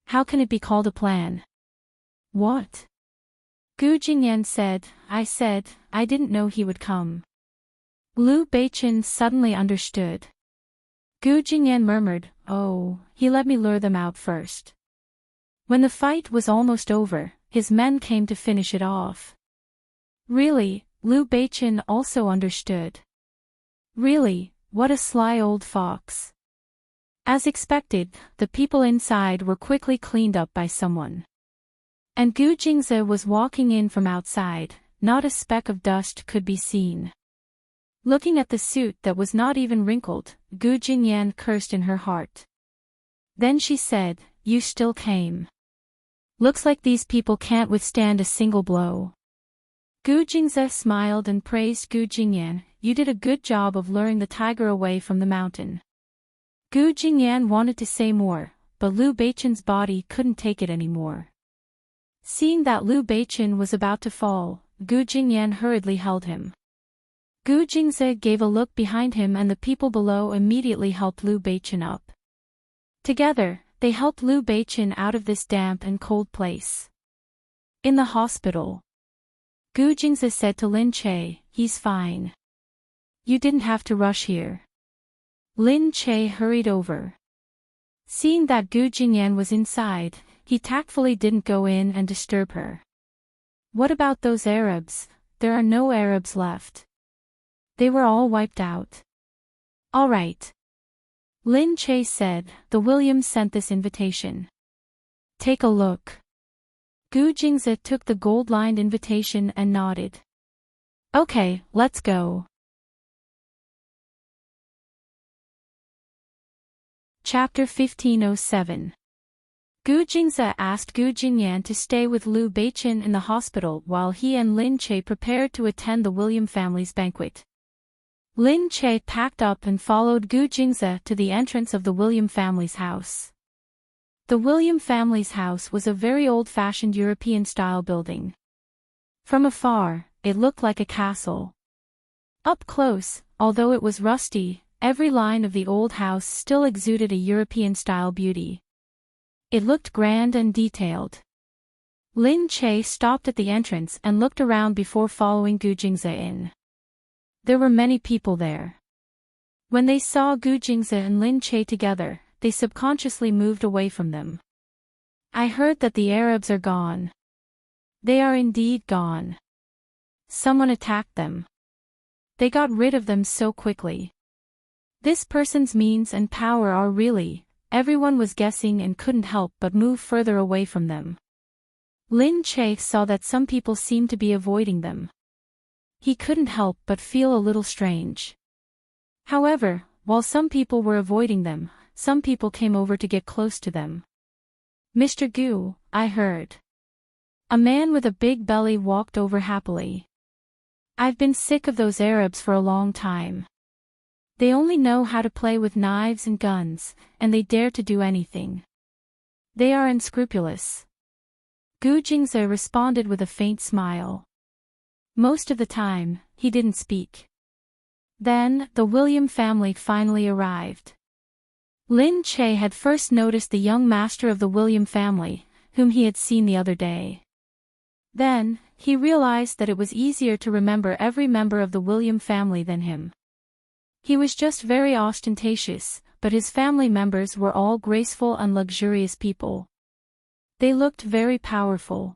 How can it be called a plan? What? Gu Jingyan said, I didn't know he would come." Lu Beichen suddenly understood. Gu Jingyan murmured, "Oh, he let me lure them out first." When the fight was almost over, his men came to finish it off. Really, Lu Beichen also understood. Really, what a sly old fox. As expected, the people inside were quickly cleaned up by someone. And Gu Jingze was walking in from outside, not a speck of dust could be seen. Looking at the suit that was not even wrinkled, Gu Jingyan cursed in her heart. Then she said, "You still came. Looks like these people can't withstand a single blow." Gu Jingze smiled and praised Gu Jingyan, "You did a good job of luring the tiger away from the mountain." Gu Jingyan wanted to say more, but Lu Beichen's body couldn't take it anymore. Seeing that Lu Beichen was about to fall, Gu Jingyan hurriedly held him. Gu Jingze gave a look behind him and the people below immediately helped Lu Beichen up. Together, they helped Lu Beichen out of this damp and cold place. In the hospital, Gu Jingze said to Lin Che, "He's fine. You didn't have to rush here." Lin Che hurried over. Seeing that Gu Jingyan was inside, he tactfully didn't go in and disturb her. "What about those Arabs? There are no Arabs left. They were all wiped out." "All right." Lin Che said, "The Williams sent this invitation. Take a look." Gu Jingze took the gold-lined invitation and nodded. "Okay, let's go." Chapter 1507. Gu Jingze asked Gu Jingyan to stay with Liu Beichen in the hospital while he and Lin Che prepared to attend the William family's banquet. Lin Che packed up and followed Gu Jingze to the entrance of the William family's house. The William family's house was a very old-fashioned European-style building. From afar, it looked like a castle. Up close, although it was rusty, every line of the old house still exuded a European-style beauty. It looked grand and detailed. Lin Che stopped at the entrance and looked around before following Gu Jingze in. There were many people there. When they saw Gu Jingze and Lin Che together, they subconsciously moved away from them. I heard that the Arabs are gone. They are indeed gone. Someone attacked them. They got rid of them so quickly. This person's means and power are really... Everyone was guessing and couldn't help but move further away from them. Lin Che saw that some people seemed to be avoiding them. He couldn't help but feel a little strange. However, while some people were avoiding them, some people came over to get close to them. "Mr. Gu, I heard." A man with a big belly walked over happily. "I've been sick of those Arabs for a long time. They only know how to play with knives and guns, and they dare to do anything. They are unscrupulous." Gu Jingze responded with a faint smile. Most of the time, he didn't speak. Then, the William family finally arrived. Lin Che had first noticed the young master of the William family, whom he had seen the other day. Then, he realized that it was easier to remember every member of the William family than him. He was just very ostentatious, but his family members were all graceful and luxurious people. They looked very powerful.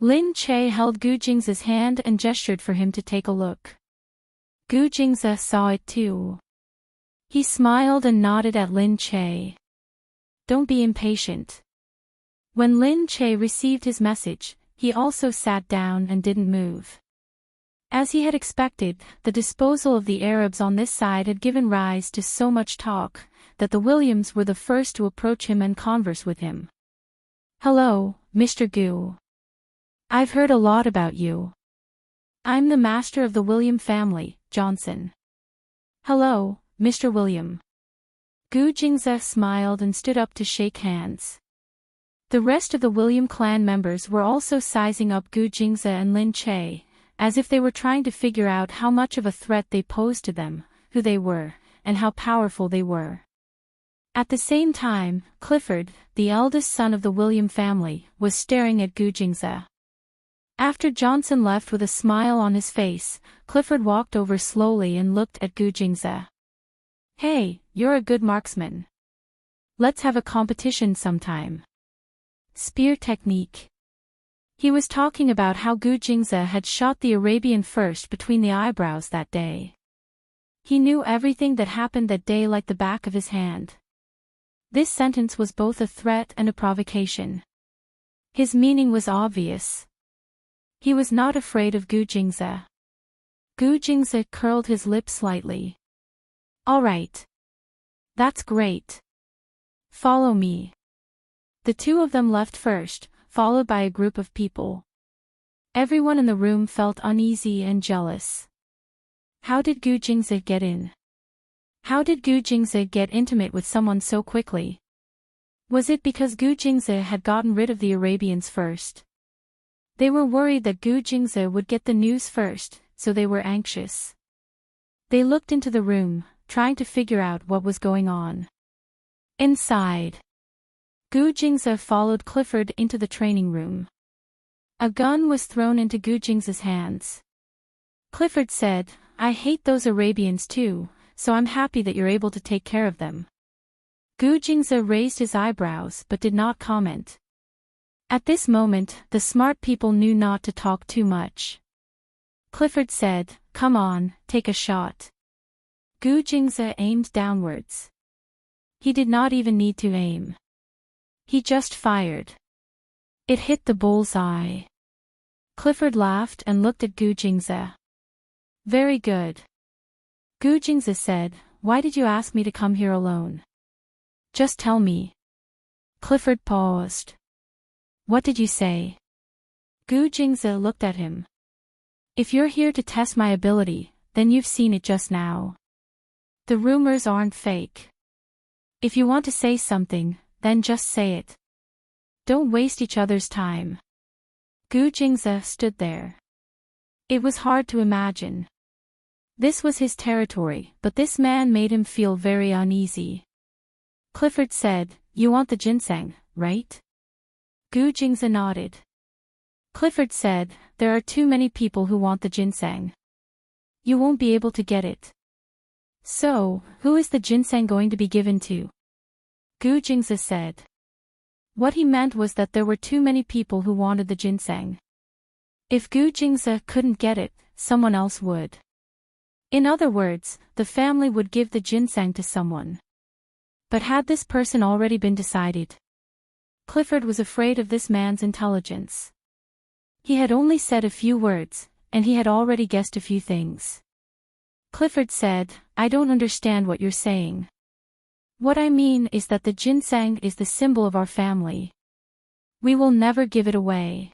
Lin Che held Gu Jingze's hand and gestured for him to take a look. Gu Jingze saw it too. He smiled and nodded at Lin Che. "Don't be impatient." When Lin Che received his message, he also sat down and didn't move. As he had expected, the disposal of the Arabs on this side had given rise to so much talk, that the Williams were the first to approach him and converse with him. "Hello, Mr. Gu. I've heard a lot about you. I'm the master of the William family, Johnson." "Hello, Mr. William." Gu Jingze smiled and stood up to shake hands. The rest of the William clan members were also sizing up Gu Jingze and Lin Che, as if they were trying to figure out how much of a threat they posed to them, who they were, and how powerful they were. At the same time, Clifford, the eldest son of the William family, was staring at Gu Jingze. After Johnson left with a smile on his face, Clifford walked over slowly and looked at Gu Jingze. "Hey, you're a good marksman. Let's have a competition sometime." Spear technique. He was talking about how Gu Jingze had shot the Arabian first between the eyebrows that day. He knew everything that happened that day like the back of his hand. This sentence was both a threat and a provocation. His meaning was obvious. He was not afraid of Gu Jingze. Gu Jingze curled his lips slightly. "All right. That's great. Follow me." The two of them left first, followed by a group of people. Everyone in the room felt uneasy and jealous. How did Gu Jingze get in? How did Gu Jingze get intimate with someone so quickly? Was it because Gu Jingze had gotten rid of the Arabians first? They were worried that Gu Jingze would get the news first, so they were anxious. They looked into the room, trying to figure out what was going on. Inside, Gu Jingze followed Clifford into the training room. A gun was thrown into Gu Jingze's hands. Clifford said, "I hate those Arabians too, so I'm happy that you're able to take care of them." Gu Jingze raised his eyebrows but did not comment. At this moment, the smart people knew not to talk too much. Clifford said, "Come on, take a shot." Gu Jingze aimed downwards. He did not even need to aim. He just fired. It hit the bull's eye. Clifford laughed and looked at Gu Jingze. "Very good." Gu Jingze said, "Why did you ask me to come here alone? Just tell me." Clifford paused. What did you say? Gu Jingze looked at him. If you're here to test my ability, then you've seen it just now. The rumors aren't fake. If you want to say something, then just say it. Don't waste each other's time. Gu Jingze stood there. It was hard to imagine. This was his territory, but this man made him feel very uneasy. Clifford said, You want the ginseng, right? Gu Jingze nodded. Clifford said, There are too many people who want the ginseng. You won't be able to get it. So, who is the ginseng going to be given to? Gu Jingze said. What he meant was that there were too many people who wanted the ginseng. If Gu Jingze couldn't get it, someone else would. In other words, the family would give the ginseng to someone. But had this person already been decided? Clifford was afraid of this man's intelligence. He had only said a few words, and he had already guessed a few things. Clifford said, I don't understand what you're saying. What I mean is that the ginseng is the symbol of our family. We will never give it away.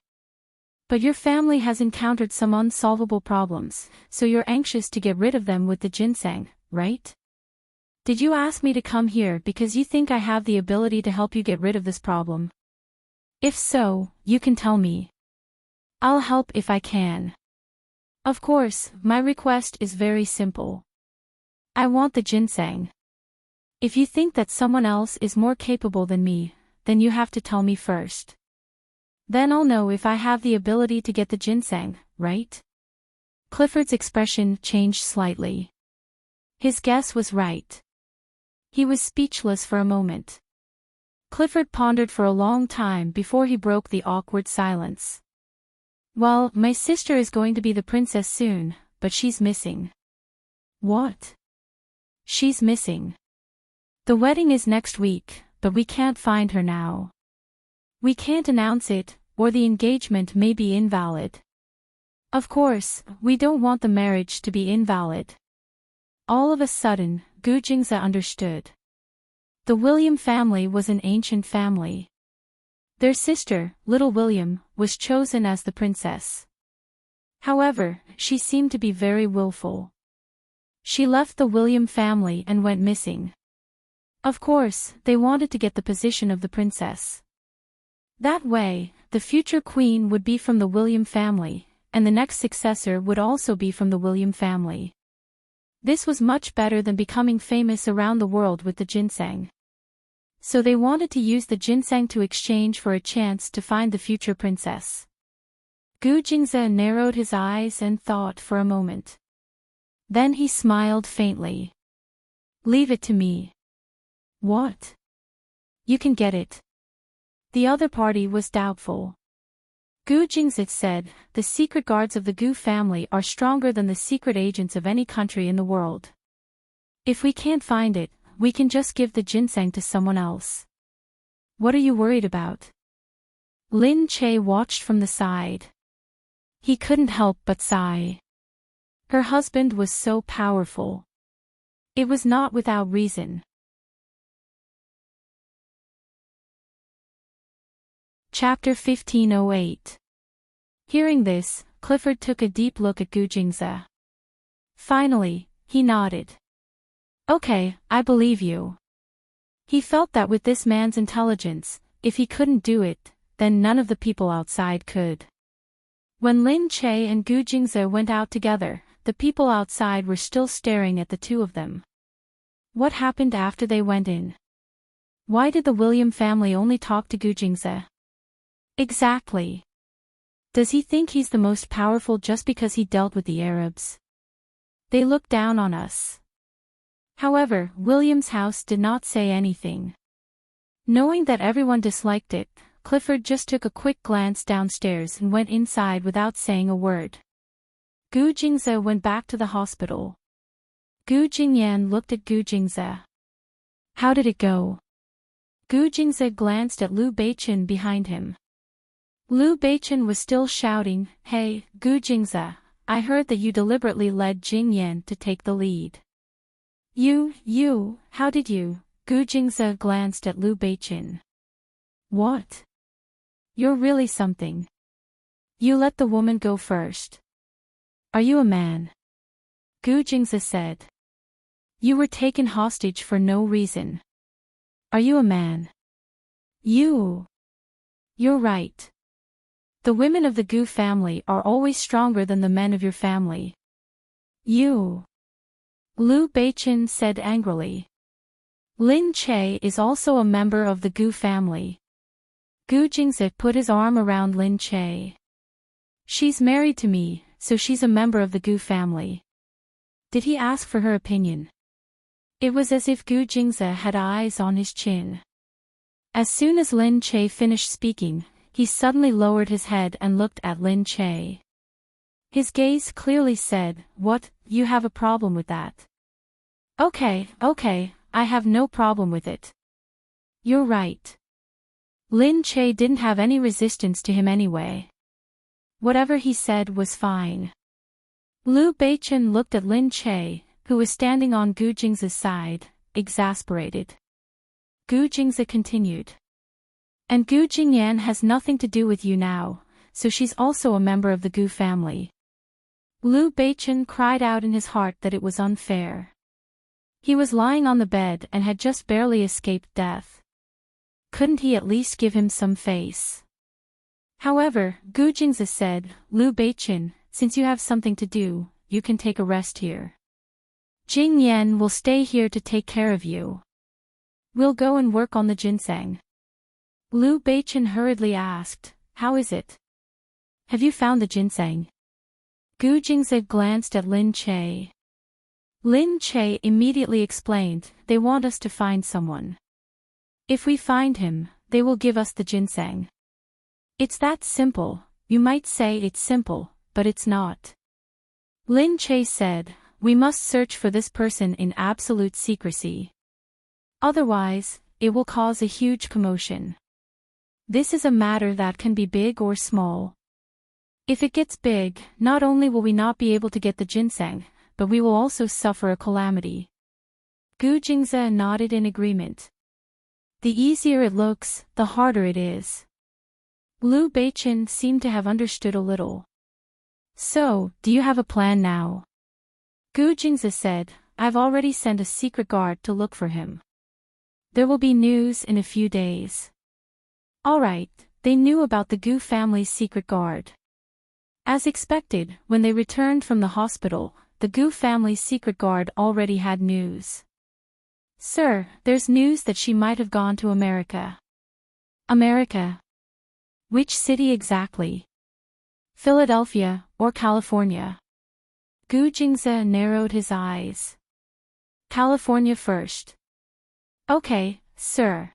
But your family has encountered some unsolvable problems, so you're anxious to get rid of them with the ginseng, right? Did you ask me to come here because you think I have the ability to help you get rid of this problem? If so, you can tell me. I'll help if I can. Of course, my request is very simple. I want the ginseng. If you think that someone else is more capable than me, then you have to tell me first. Then I'll know if I have the ability to get the ginseng, right? Clifford's expression changed slightly. His guess was right. He was speechless for a moment. Clifford pondered for a long time before he broke the awkward silence. Well, my sister is going to be the princess soon, but she's missing. What? She's missing. The wedding is next week, but we can't find her now. We can't announce it, or the engagement may be invalid. Of course, we don't want the marriage to be invalid. All of a sudden, Gu Jingze understood. The William family was an ancient family. Their sister, Little William, was chosen as the princess. However, she seemed to be very willful. She left the William family and went missing. Of course, they wanted to get the position of the princess. That way, the future queen would be from the William family, and the next successor would also be from the William family. This was much better than becoming famous around the world with the ginseng. So they wanted to use the ginseng to exchange for a chance to find the future princess. Gu Jingze narrowed his eyes and thought for a moment. Then he smiled faintly. Leave it to me. What? You can get it. The other party was doubtful. Gu Jingze said, the secret guards of the Gu family are stronger than the secret agents of any country in the world. If we can't find it, we can just give the ginseng to someone else. What are you worried about? Lin Che watched from the side. He couldn't help but sigh. Her husband was so powerful. It was not without reason. Chapter 1508. Hearing this, Clifford took a deep look at Gu Jingze. Finally, he nodded. Okay, I believe you. He felt that with this man's intelligence, if he couldn't do it, then none of the people outside could. When Lin Che and Gu Jingze went out together, the people outside were still staring at the two of them. What happened after they went in? Why did the William family only talk to Gu Jingze? Exactly. Does he think he's the most powerful just because he dealt with the Arabs? They look down on us. However, William's house did not say anything. Knowing that everyone disliked it, Clifford just took a quick glance downstairs and went inside without saying a word. Gu Jingze went back to the hospital. Gu Jingyan looked at Gu Jingze. How did it go? Gu Jingze glanced at Liu Beichen behind him. Liu Beichen was still shouting, Hey, Gu Jingze, I heard that you deliberately led Jingyan to take the lead. How did you? Gu Jingze glanced at Liu Beichen. What? You're really something. You let the woman go first. Are you a man? Gu Jingzi said. You were taken hostage for no reason. Are you a man? You're right. The women of the Gu family are always stronger than the men of your family. Liu Beichen said angrily. Lin Che is also a member of the Gu family. Gu Jingzi put his arm around Lin Che. She's married to me, so she's a member of the Gu family. Did he ask for her opinion? It was as if Gu Jingzi had eyes on his chin. As soon as Lin Che finished speaking, he suddenly lowered his head and looked at Lin Che. His gaze clearly said, "What, you have a problem with that?" Okay, I have no problem with it. You're right. Lin Che didn't have any resistance to him anyway. Whatever he said was fine. Liu Beichen looked at Lin Che, who was standing on Gu Jingzi's side, exasperated. Gu Jingzi continued. And Gu Jingyan has nothing to do with you now, so she's also a member of the Gu family. Liu Beichen cried out in his heart that it was unfair. He was lying on the bed and had just barely escaped death. Couldn't he at least give him some face? However, Gu Jingzi said, Liu Beichen, since you have something to do, you can take a rest here. Jing Yan will stay here to take care of you. We'll go and work on the ginseng. Liu Beichen hurriedly asked, how is it? Have you found the ginseng? Gu Jingzi glanced at Lin Che. Lin Che immediately explained, they want us to find someone. If we find him, they will give us the ginseng. It's that simple. You might say it's simple, but it's not. Lin Che said, we must search for this person in absolute secrecy. Otherwise, it will cause a huge commotion. This is a matter that can be big or small. If it gets big, not only will we not be able to get the ginseng, but we will also suffer a calamity. Gu Jingzi nodded in agreement. The easier it looks, the harder it is. Liu Beichen seemed to have understood a little. So, do you have a plan now? Gu Jingzi said, I've already sent a secret guard to look for him. There will be news in a few days. Alright, they knew about the Gu family's secret guard. As expected, when they returned from the hospital, the Gu family's secret guard already had news. Sir, there's news that she might have gone to America. America? Which city exactly? Philadelphia, or California? Gu Jingzi narrowed his eyes. California first. Okay, sir.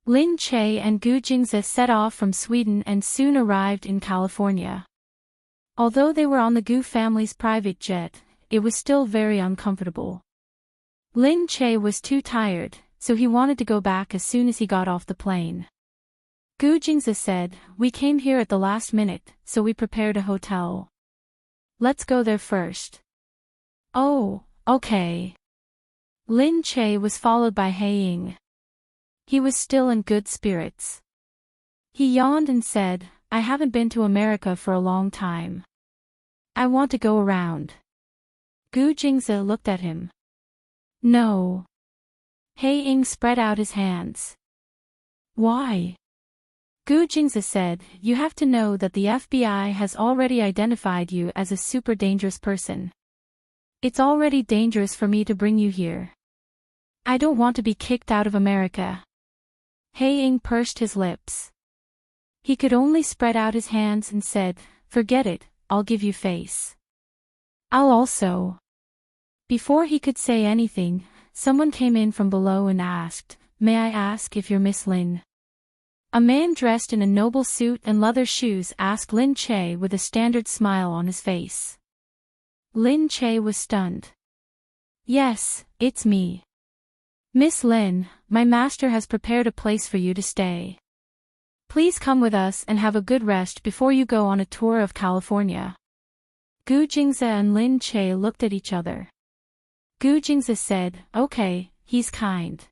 Lin Che and Gu Jingzi set off from Sweden and soon arrived in California. Although they were on the Gu family's private jet, it was still very uncomfortable. Lin Che was too tired, so he wanted to go back as soon as he got off the plane. Gu Jingzi said, we came here at the last minute, so we prepared a hotel. Let's go there first. Oh, okay. Lin Che was followed by Haiying. He was still in good spirits. He yawned and said, I haven't been to America for a long time. I want to go around. Gu Jingzi looked at him. No. Haiying spread out his hands. Why? Gu Jingzi said, you have to know that the FBI has already identified you as a super dangerous person. It's already dangerous for me to bring you here. I don't want to be kicked out of America. Haiying pursed his lips. He could only spread out his hands and said, forget it, I'll give you face. I'll also. Before he could say anything, someone came in from below and asked, may I ask if you're Miss Lin? A man dressed in a noble suit and leather shoes asked Lin Che with a standard smile on his face. Lin Che was stunned. Yes, it's me. Miss Lin, my master has prepared a place for you to stay. Please come with us and have a good rest before you go on a tour of California. Gu Jingzi and Lin Che looked at each other. Gu Jingzi said, okay, he's kind.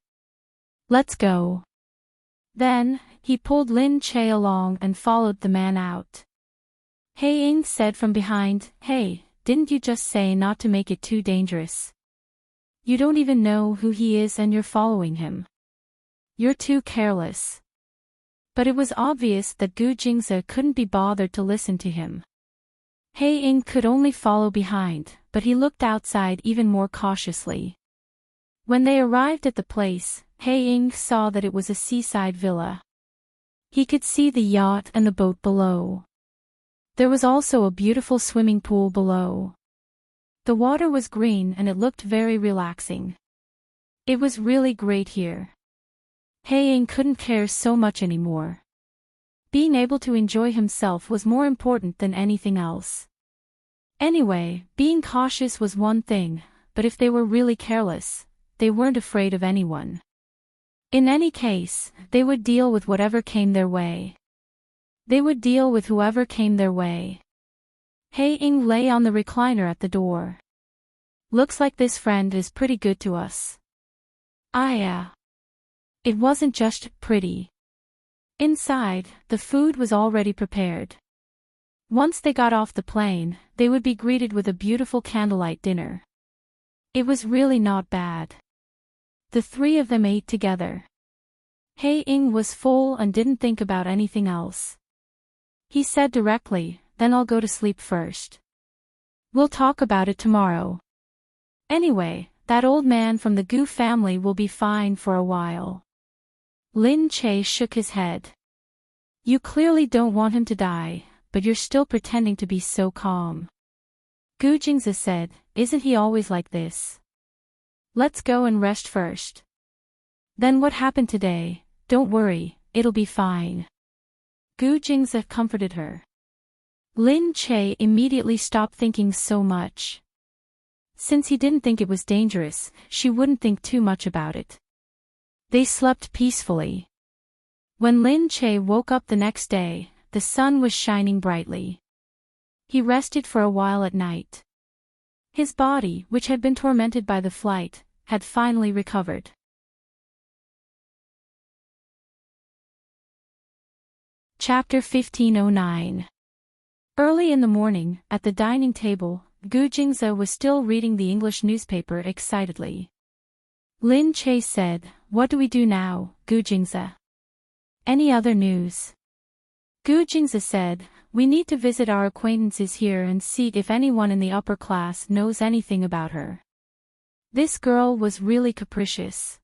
Let's go. Then, He pulled Lin Che along and followed the man out. Hey Ing said from behind, "Hey, didn't you just say not to make it too dangerous? You don't even know who he is and you're following him. You're too careless." But it was obvious that Gu Jingze couldn't be bothered to listen to him. Hey Ing could only follow behind, but he looked outside even more cautiously. When they arrived at the place, Hey Ing saw that it was a seaside villa. He could see the yacht and the boat below. There was also a beautiful swimming pool below. The water was green and it looked very relaxing. It was really great here. Hey Ing couldn't care so much anymore. Being able to enjoy himself was more important than anything else. Anyway, being cautious was one thing, but if they were really careless, they weren't afraid of anyone. In any case, they would deal with whatever came their way. They would deal with whoever came their way. Hey Ing lay on the recliner at the door. Looks like this friend is pretty good to us. Ah yeah. It wasn't just pretty. Inside, the food was already prepared. Once they got off the plane, they would be greeted with a beautiful candlelight dinner. It was really not bad. The three of them ate together. Hey Ing was full and didn't think about anything else. He said directly, "Then I'll go to sleep first. We'll talk about it tomorrow. Anyway, that old man from the Gu family will be fine for a while." Lin Che shook his head. "You clearly don't want him to die, but you're still pretending to be so calm." Gu Jingze said, "Isn't he always like this? Let's go and rest first." "Then what happened today? Don't worry, it'll be fine." Gu Jingze comforted her. Lin Che immediately stopped thinking so much. Since he didn't think it was dangerous, she wouldn't think too much about it. They slept peacefully. When Lin Che woke up the next day, the sun was shining brightly. He rested for a while at night. His body, which had been tormented by the flight, had finally recovered. Chapter 1509. Early in the morning, at the dining table, Gu Jingze was still reading the English newspaper excitedly. Lin Che said, "What do we do now, Gu Jingze? Any other news?" Gu Jingze said, "We need to visit our acquaintances here and see if anyone in the upper class knows anything about her. This girl was really capricious."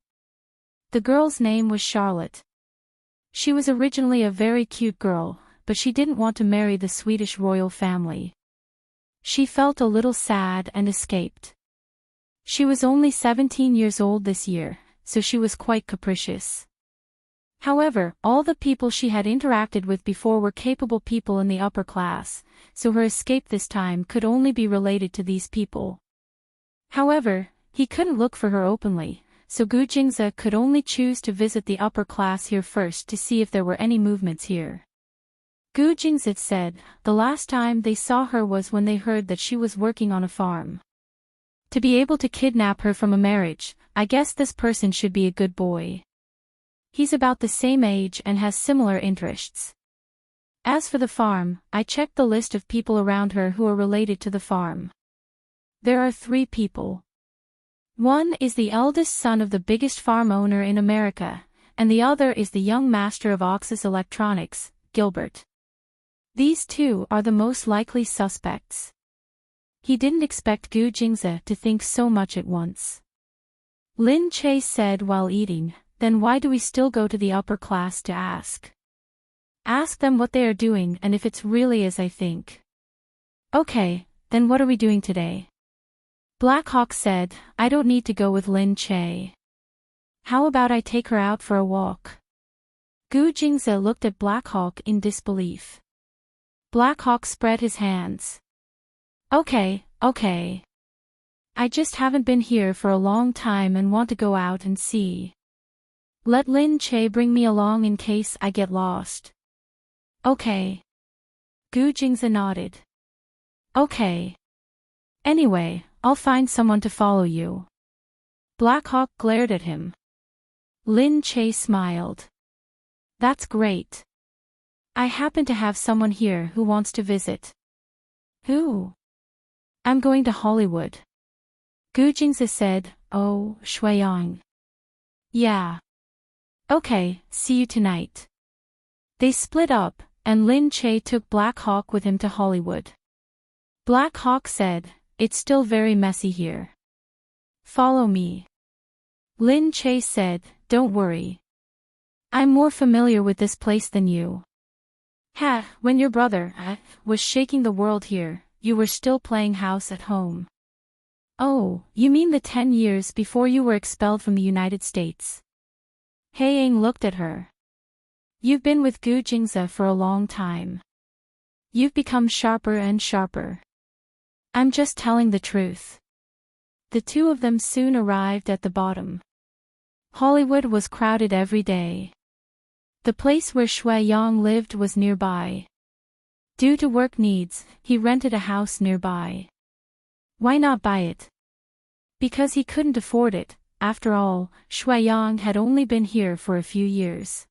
The girl's name was Charlotte. She was originally a very cute girl, but she didn't want to marry the Swedish royal family. She felt a little sad and escaped. She was only 17 years old this year, so she was quite capricious. However, all the people she had interacted with before were capable people in the upper class, so her escape this time could only be related to these people. However, he couldn't look for her openly, so Gu Jingze could only choose to visit the upper class here first to see if there were any movements here. Gu Jingze said, the last time they saw her was when they heard that she was working on a farm. To be able to kidnap her from a marriage, I guess this person should be a good boy. He's about the same age and has similar interests. As for the farm, I checked the list of people around her who are related to the farm. There are 3 people. One is the eldest son of the biggest farm owner in America, and the other is the young master of Oxus Electronics, Gilbert. These 2 are the most likely suspects. He didn't expect Gu Jingze to think so much at once. Lin Che said while eating, "Then why do we still go to the upper class to ask? Ask them what they are doing and if it's really as I think." "Okay, then what are we doing today?" Black Hawk said, "I don't need to go with Lin Che. How about I take her out for a walk?" Gu Jingze looked at Black Hawk in disbelief. Black Hawk spread his hands. Okay. I just haven't been here for a long time and want to go out and see. Let Lin Che bring me along in case I get lost." "Okay." Gu Jingze nodded. "Okay. Anyway, I'll find someone to follow you." Black Hawk glared at him. Lin Che smiled. That's great. I happen to have someone here who wants to visit. Who? I'm going to Hollywood. Gu Jingzi said, oh, Shuiyang. Yeah. Okay, see you tonight. They split up, and Lin Che took Black Hawk with him to Hollywood. Black Hawk said, it's still very messy here. Follow me. Lin Che said, don't worry. I'm more familiar with this place than you. When your brother, was shaking the world here, you were still playing house at home. Oh, you mean the 10 years before you were expelled from the United States? Haiyang looked at her. You've been with Gu Jingzi for a long time. You've become sharper and sharper. I'm just telling the truth. The two of them soon arrived at the bottom. Hollywood was crowded every day. The place where Shuiyang lived was nearby. Due to work needs, he rented a house nearby. Why not buy it? Because he couldn't afford it. After all, Shuiyang had only been here for a few years.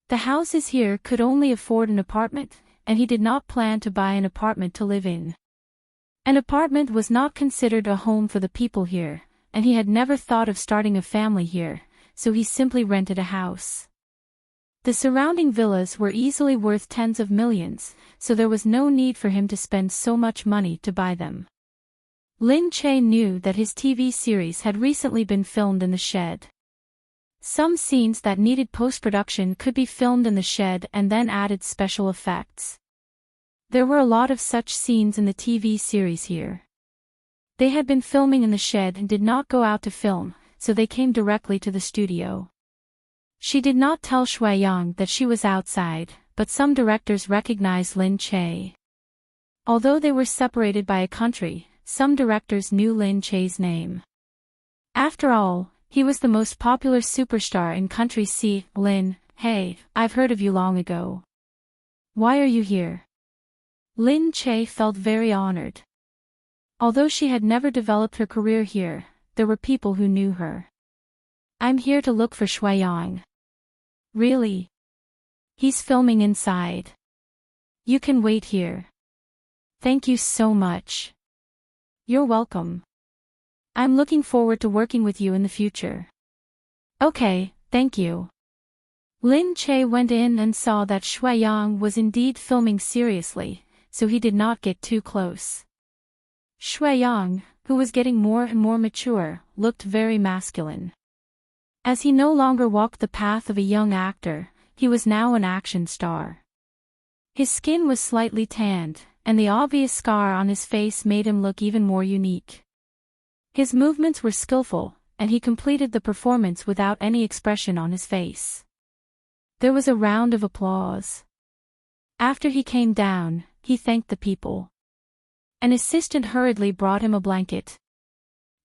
The houses here could only afford an apartment, and he did not plan to buy an apartment to live in. An apartment was not considered a home for the people here, and he had never thought of starting a family here, so he simply rented a house. The surrounding villas were easily worth tens of millions, so there was no need for him to spend so much money to buy them. Lin Che knew that his TV series had recently been filmed in the shed. Some scenes that needed post-production could be filmed in the shed and then added special effects. There were a lot of such scenes in the TV series here. They had been filming in the shed and did not go out to film, so they came directly to the studio. She did not tell Shuiyang that she was outside, but some directors recognized Lin Che. Although they were separated by a country, some directors knew Lin Che's name. After all, he was the most popular superstar in country C. Lin, hey, I've heard of you long ago. Why are you here? Lin Che felt very honored. Although she had never developed her career here, there were people who knew her. I'm here to look for Shuiyang. Really? He's filming inside. You can wait here. Thank you so much. You're welcome. I'm looking forward to working with you in the future. Okay, thank you. Lin Che went in and saw that Shuiyang was indeed filming seriously, so he did not get too close. Shuiyang, who was getting more and more mature, looked very masculine. As he no longer walked the path of a young actor, he was now an action star. His skin was slightly tanned, and the obvious scar on his face made him look even more unique. His movements were skillful, and he completed the performance without any expression on his face. There was a round of applause. After he came down, he thanked the people. An assistant hurriedly brought him a blanket.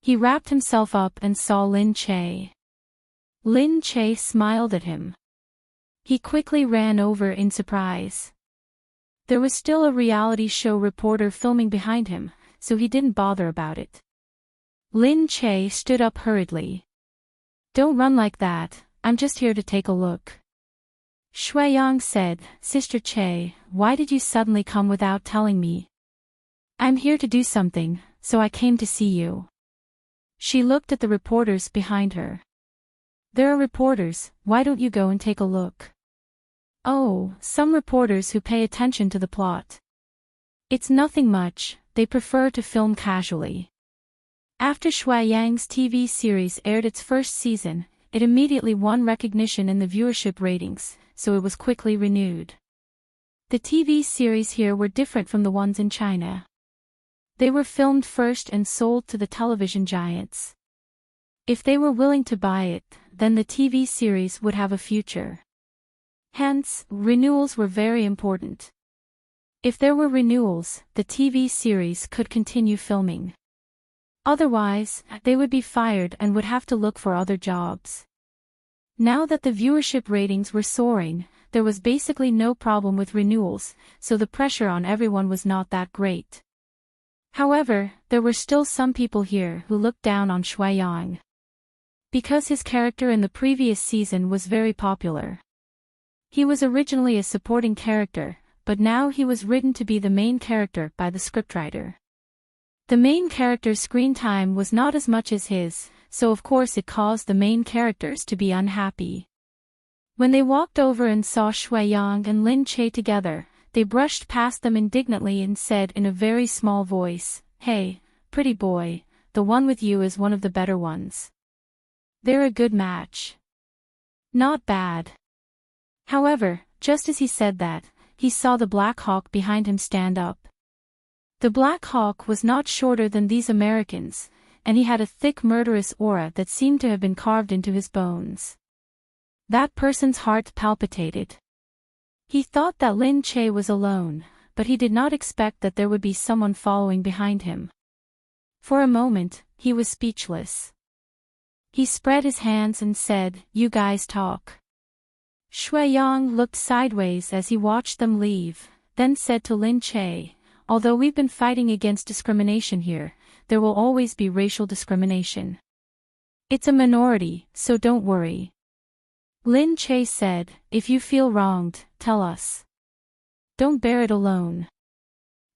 He wrapped himself up and saw Lin Che. Lin Che smiled at him. He quickly ran over in surprise. There was still a reality show reporter filming behind him, so he didn't bother about it. Lin Che stood up hurriedly. Don't run like that, I'm just here to take a look. Shuiyang said, Sister Che, why did you suddenly come without telling me? I'm here to do something, so I came to see you. She looked at the reporters behind her. There are reporters, why don't you go and take a look? Oh, some reporters who pay attention to the plot. It's nothing much, they prefer to film casually. After Shuiyang's TV series aired its first season, it immediately won recognition in the viewership ratings, so it was quickly renewed. The TV series here were different from the ones in China. They were filmed first and sold to the television giants. If they were willing to buy it, then the TV series would have a future. Hence, renewals were very important. If there were renewals, the TV series could continue filming. Otherwise, they would be fired and would have to look for other jobs. Now that the viewership ratings were soaring, there was basically no problem with renewals, so the pressure on everyone was not that great. However, there were still some people here who looked down on Shuiyang. Because his character in the previous season was very popular. He was originally a supporting character, but now he was written to be the main character by the scriptwriter. The main character's screen time was not as much as his, so of course it caused the main characters to be unhappy. When they walked over and saw Shui-Yang and Lin Che together, they brushed past them indignantly and said in a very small voice, "Hey, pretty boy, the one with you is one of the better ones. They're a good match. Not bad." However, just as he said that, he saw the Black Hawk behind him stand up. The Black Hawk was not shorter than these Americans, and he had a thick murderous aura that seemed to have been carved into his bones. That person's heart palpitated. He thought that Lin Che was alone, but he did not expect that there would be someone following behind him. For a moment, he was speechless. He spread his hands and said, "You guys talk." Shui-Yang looked sideways as he watched them leave, then said to Lin Che, "Although we've been fighting against discrimination here, there will always be racial discrimination. It's a minority, so don't worry." Lin Che said, "If you feel wronged, tell us. Don't bear it alone."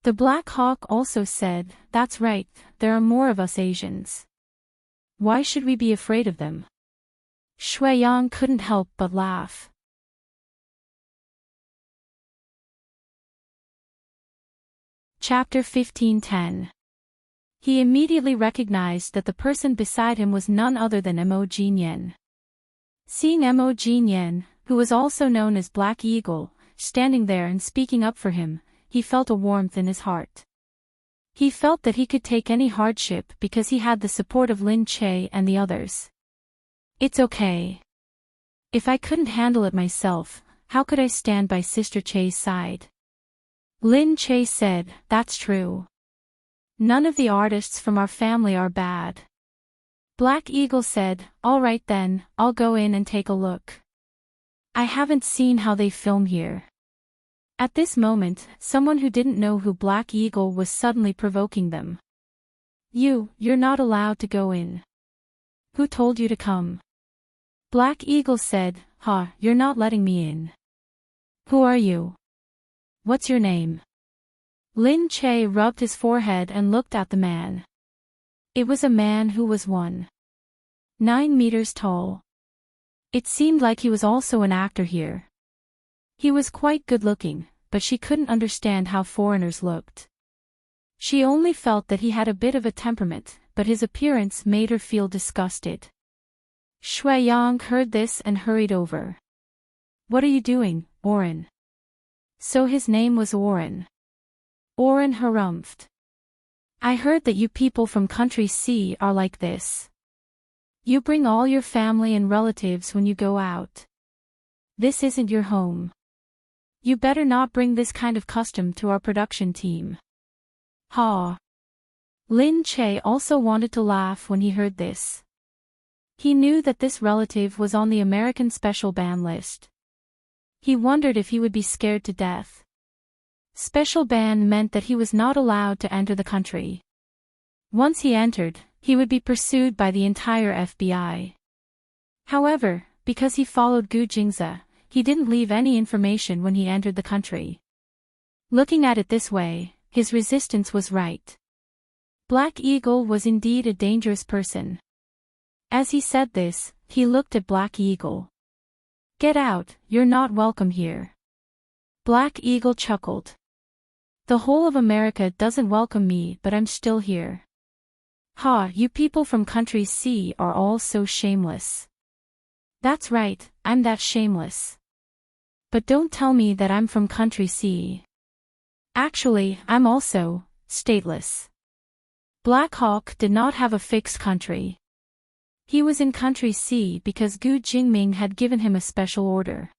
The Black Hawk also said, "That's right, there are more of us Asians. Why should we be afraid of them?" Shui-Yang couldn't help but laugh. Chapter 15:10. He immediately recognized that the person beside him was none other than Mo Jinyan. Seeing Mo Jinyan, who was also known as Black Eagle, standing there and speaking up for him, he felt a warmth in his heart. He felt that he could take any hardship because he had the support of Lin Che and the others. "It's okay. If I couldn't handle it myself, how could I stand by Sister Che's side?" Lin Che said, "That's true. None of the artists from our family are bad." Black Eagle said, "All right then, I'll go in and take a look. I haven't seen how they film here." At this moment, someone who didn't know who Black Eagle was suddenly provoking them. You're not allowed to go in. Who told you to come?" Black Eagle said, You're not letting me in. Who are you? What's your name?" Lin Che rubbed his forehead and looked at the man. It was a man who was 1.9 meters tall. It seemed like he was also an actor here. He was quite good-looking, but she couldn't understand how foreigners looked. She only felt that he had a bit of a temperament, but his appearance made her feel disgusted. Shui-Yang heard this and hurried over. "What are you doing, Oren?" So his name was Oren. Oren harumphed. "I heard that you people from Country C are like this. You bring all your family and relatives when you go out. This isn't your home. You better not bring this kind of custom to our production team." Ha! Lin Che also wanted to laugh when he heard this. He knew that this relative was on the American special ban list. He wondered if he would be scared to death. Special ban meant that he was not allowed to enter the country. Once he entered, he would be pursued by the entire FBI. However, because he followed Gu Jingze, he didn't leave any information when he entered the country. Looking at it this way, his resistance was right. Black Eagle was indeed a dangerous person. As he said this, he looked at Black Eagle. "Get out, you're not welcome here." Black Eagle chuckled. "The whole of America doesn't welcome me, but I'm still here. You people from Country C are all so shameless." "That's right, I'm that shameless. But don't tell me that I'm from Country C. Actually, I'm also stateless." Black Hawk did not have a fixed country. He was in Country C because Gu Jingming had given him a special order.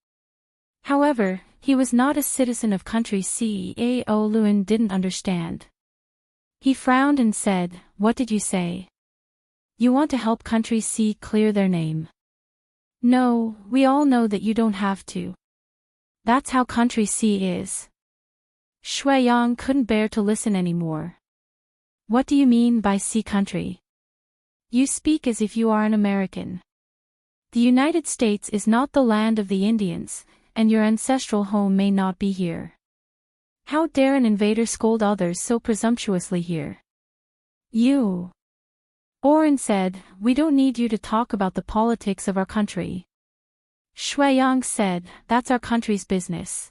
However, he was not a citizen of Country C. Ao Luan didn't understand. He frowned and said, "What did you say? You want to help Country C clear their name?" "No, we all know that you don't have to. That's how Country C is." Shui-Yang couldn't bear to listen anymore. "What do you mean by C country? You speak as if you are an American. The United States is not the land of the Indians, and your ancestral home may not be here. How dare an invader scold others so presumptuously here? You. Oren said, we don't need you to talk about the politics of our country. Shuiyang said, that's our country's business.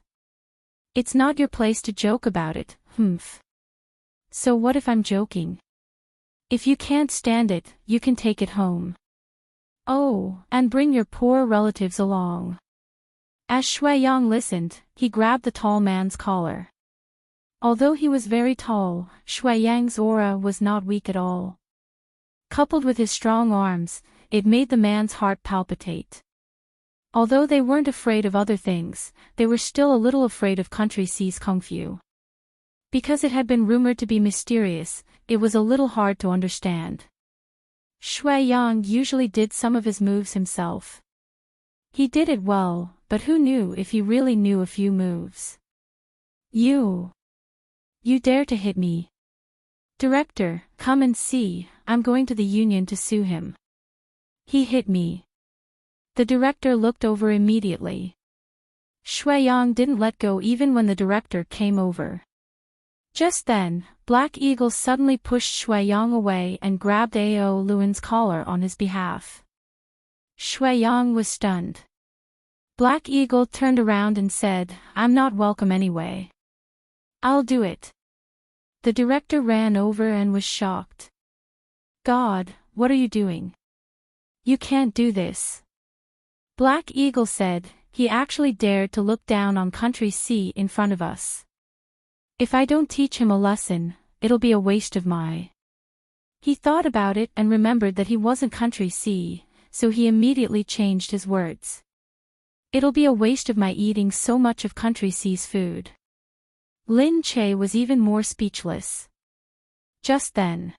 It's not your place to joke about it, humph. So what if I'm joking? If you can't stand it, you can take it home. Oh, and bring your poor relatives along. As Shuiyang listened, he grabbed the tall man's collar. Although he was very tall, Shuiyang's aura was not weak at all. Coupled with his strong arms, it made the man's heart palpitate. Although they weren't afraid of other things, they were still a little afraid of Country C's kung fu. Because it had been rumored to be mysterious, it was a little hard to understand. Shuiyang usually did some of his moves himself. He did it well, but who knew if he really knew a few moves? You dare to hit me? Director, come and see, I'm going to the union to sue him. He hit me. The director looked over immediately. Shuiyang didn't let go even when the director came over. Just then, Black Eagle suddenly pushed Shuiyang away and grabbed Ao Luan's collar on his behalf. Shuiyang was stunned. Black Eagle turned around and said, I'm not welcome anyway. I'll do it. The director ran over and was shocked. God, what are you doing? You can't do this. Black Eagle said, he actually dared to look down on Country C in front of us. If I don't teach him a lesson, it'll be a waste of my. He thought about it and remembered that he wasn't Country C, so he immediately changed his words. It'll be a waste of my eating so much of Country C's food. Lin Che was even more speechless. Just then,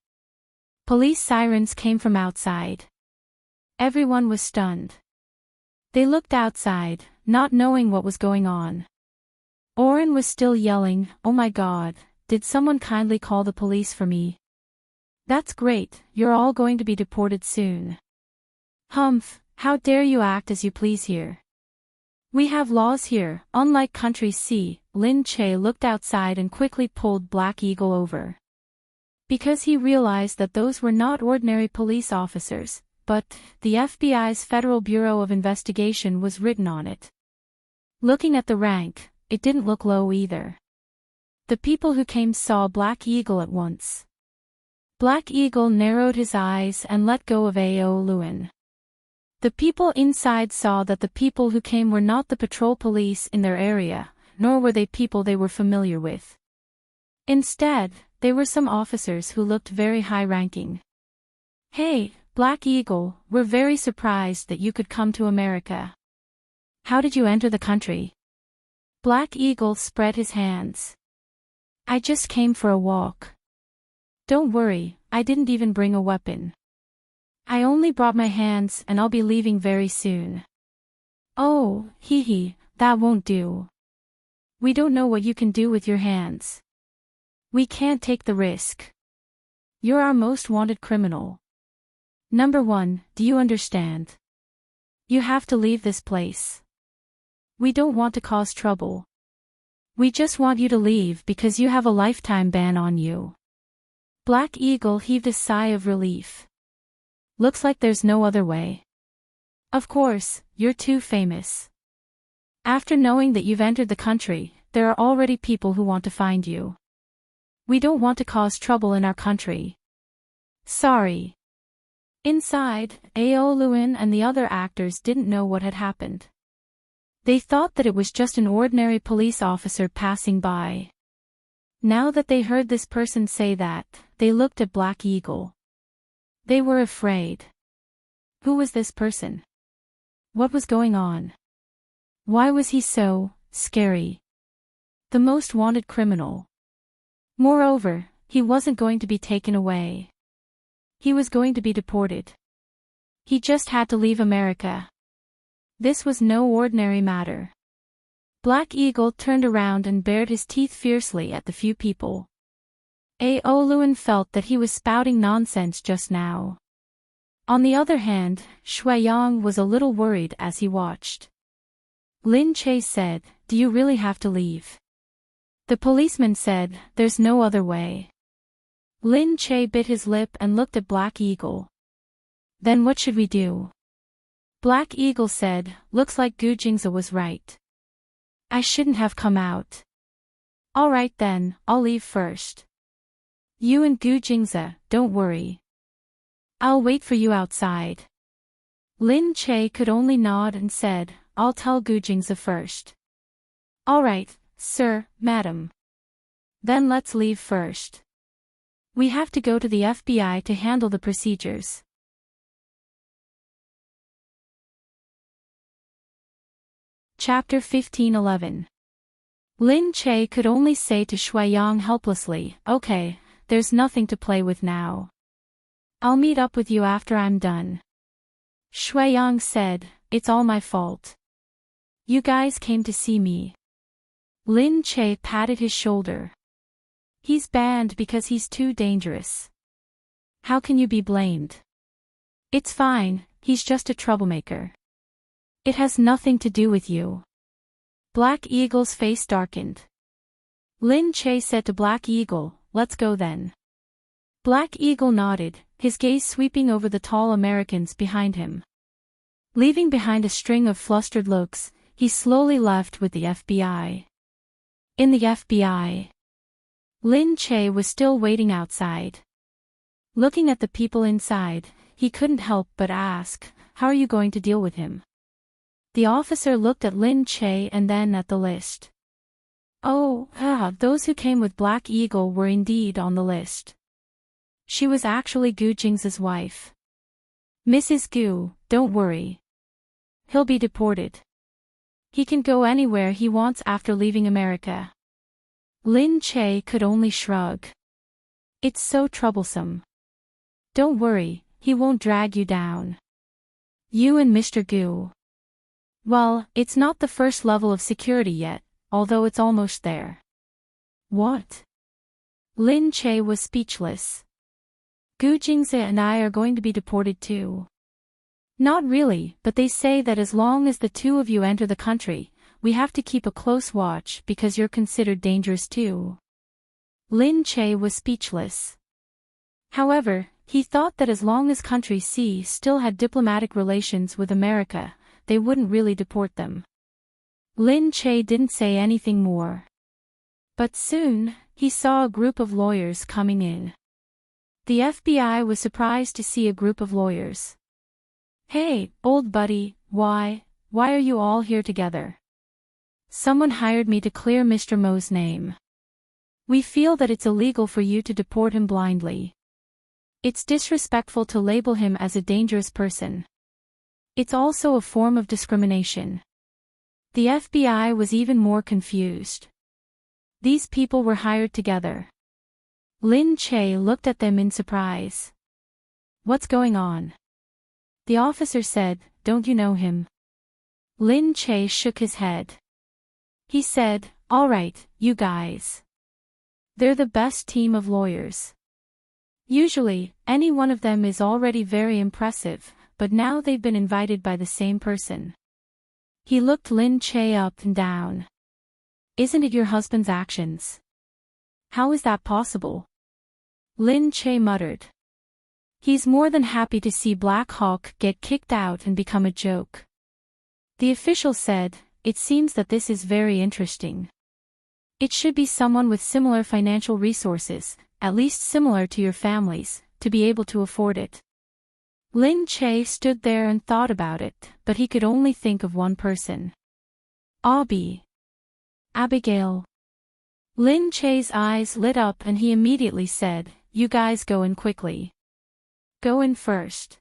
police sirens came from outside. Everyone was stunned. They looked outside, not knowing what was going on. Oren was still yelling, oh my God, did someone kindly call the police for me? That's great, you're all going to be deported soon. Humph, how dare you act as you please here? We have laws here, unlike Country C. Lin Che looked outside and quickly pulled Black Eagle over. Because he realized that those were not ordinary police officers, but the FBI's Federal Bureau of Investigation was written on it. Looking at the rank, it didn't look low either. The people who came saw Black Eagle at once. Black Eagle narrowed his eyes and let go of Ao Luan. The people inside saw that the people who came were not the patrol police in their area, nor were they people they were familiar with. Instead, they were some officers who looked very high-ranking. Hey, Black Eagle, we're very surprised that you could come to America. How did you enter the country? Black Eagle spread his hands. I just came for a walk. Don't worry, I didn't even bring a weapon. I only brought my hands and I'll be leaving very soon. Oh, hee hee, that won't do. We don't know what you can do with your hands. We can't take the risk. You're our most wanted criminal. Number 1, do you understand? You have to leave this place. We don't want to cause trouble. We just want you to leave because you have a lifetime ban on you. Black Eagle heaved a sigh of relief. Looks like there's no other way. Of course, you're too famous. After knowing that you've entered the country, there are already people who want to find you. We don't want to cause trouble in our country. Sorry. Inside, Ao Luan and the other actors didn't know what had happened. They thought that it was just an ordinary police officer passing by. Now that they heard this person say that, they looked at Black Eagle. They were afraid. Who was this person? What was going on? Why was he so scary? The most wanted criminal. Moreover, he wasn't going to be taken away. He was going to be deported. He just had to leave America. This was no ordinary matter. Black Eagle turned around and bared his teeth fiercely at the few people. Ao Luan felt that he was spouting nonsense just now. On the other hand, Shuiyang was a little worried as he watched. Lin Che said, "Do you really have to leave?" The policeman said, "There's no other way." Lin Che bit his lip and looked at Black Eagle. "Then what should we do?" Black Eagle said, "Looks like Gu Jingzi was right. I shouldn't have come out." "Alright then, I'll leave first. You and Gu Jingzi, don't worry. I'll wait for you outside." Lin Che could only nod and said, "I'll tell Gu Jingzi first." "Alright, sir, madam. Then let's leave first. We have to go to the FBI to handle the procedures." Chapter 15:11. Lin Che could only say to Shuiyang helplessly, "Okay, there's nothing to play with now. I'll meet up with you after I'm done." Shuiyang said, "It's all my fault. You guys came to see me." Lin Che patted his shoulder. "He's banned because he's too dangerous. How can you be blamed? It's fine, he's just a troublemaker. It has nothing to do with you." Black Eagle's face darkened. Lin Che said to Black Eagle, "Let's go then." Black Eagle nodded, his gaze sweeping over the tall Americans behind him. Leaving behind a string of flustered looks, he slowly left with the FBI. In the FBI, Lin Che was still waiting outside. Looking at the people inside, he couldn't help but ask, "How are you going to deal with him?" The officer looked at Lin Che and then at the list. Those who came with Black Eagle were indeed on the list. She was actually Gu Jingzi's wife. "Mrs. Gu, don't worry. He'll be deported. He can go anywhere he wants after leaving America." Lin Che could only shrug. "It's so troublesome. Don't worry, he won't drag you down. You and Mr. Gu. Well, it's not the first level of security yet, although it's almost there." "What?" Lin Che was speechless. "Gu Jingzi and I are going to be deported too." "Not really, but they say that as long as the two of you enter the country, we have to keep a close watch because you're considered dangerous too." Lin Che was speechless. However, he thought that as long as Country C still had diplomatic relations with America, they wouldn't really deport them. Lin Che didn't say anything more. But soon, he saw a group of lawyers coming in. The FBI was surprised to see a group of lawyers. "Hey, old buddy, why are you all here together?" "Someone hired me to clear Mr. Mo's name. We feel that it's illegal for you to deport him blindly. It's disrespectful to label him as a dangerous person. It's also a form of discrimination." The FBI was even more confused. These people were hired together. Lin Che looked at them in surprise. "What's going on?" The officer said, "Don't you know him?" Lin Che shook his head. He said, "All right, you guys. They're the best team of lawyers. Usually, any one of them is already very impressive, but now they've been invited by the same person." He looked Lin Che up and down. "Isn't it your husband's actions? How is that possible?" Lin Che muttered. "He's more than happy to see Black Hawk get kicked out and become a joke." The official said, "It seems that this is very interesting. It should be someone with similar financial resources, at least similar to your families, to be able to afford it." Lin Che stood there and thought about it, but he could only think of one person. Abigail. Lin Che's eyes lit up and he immediately said, "You guys go in quickly. Go in first.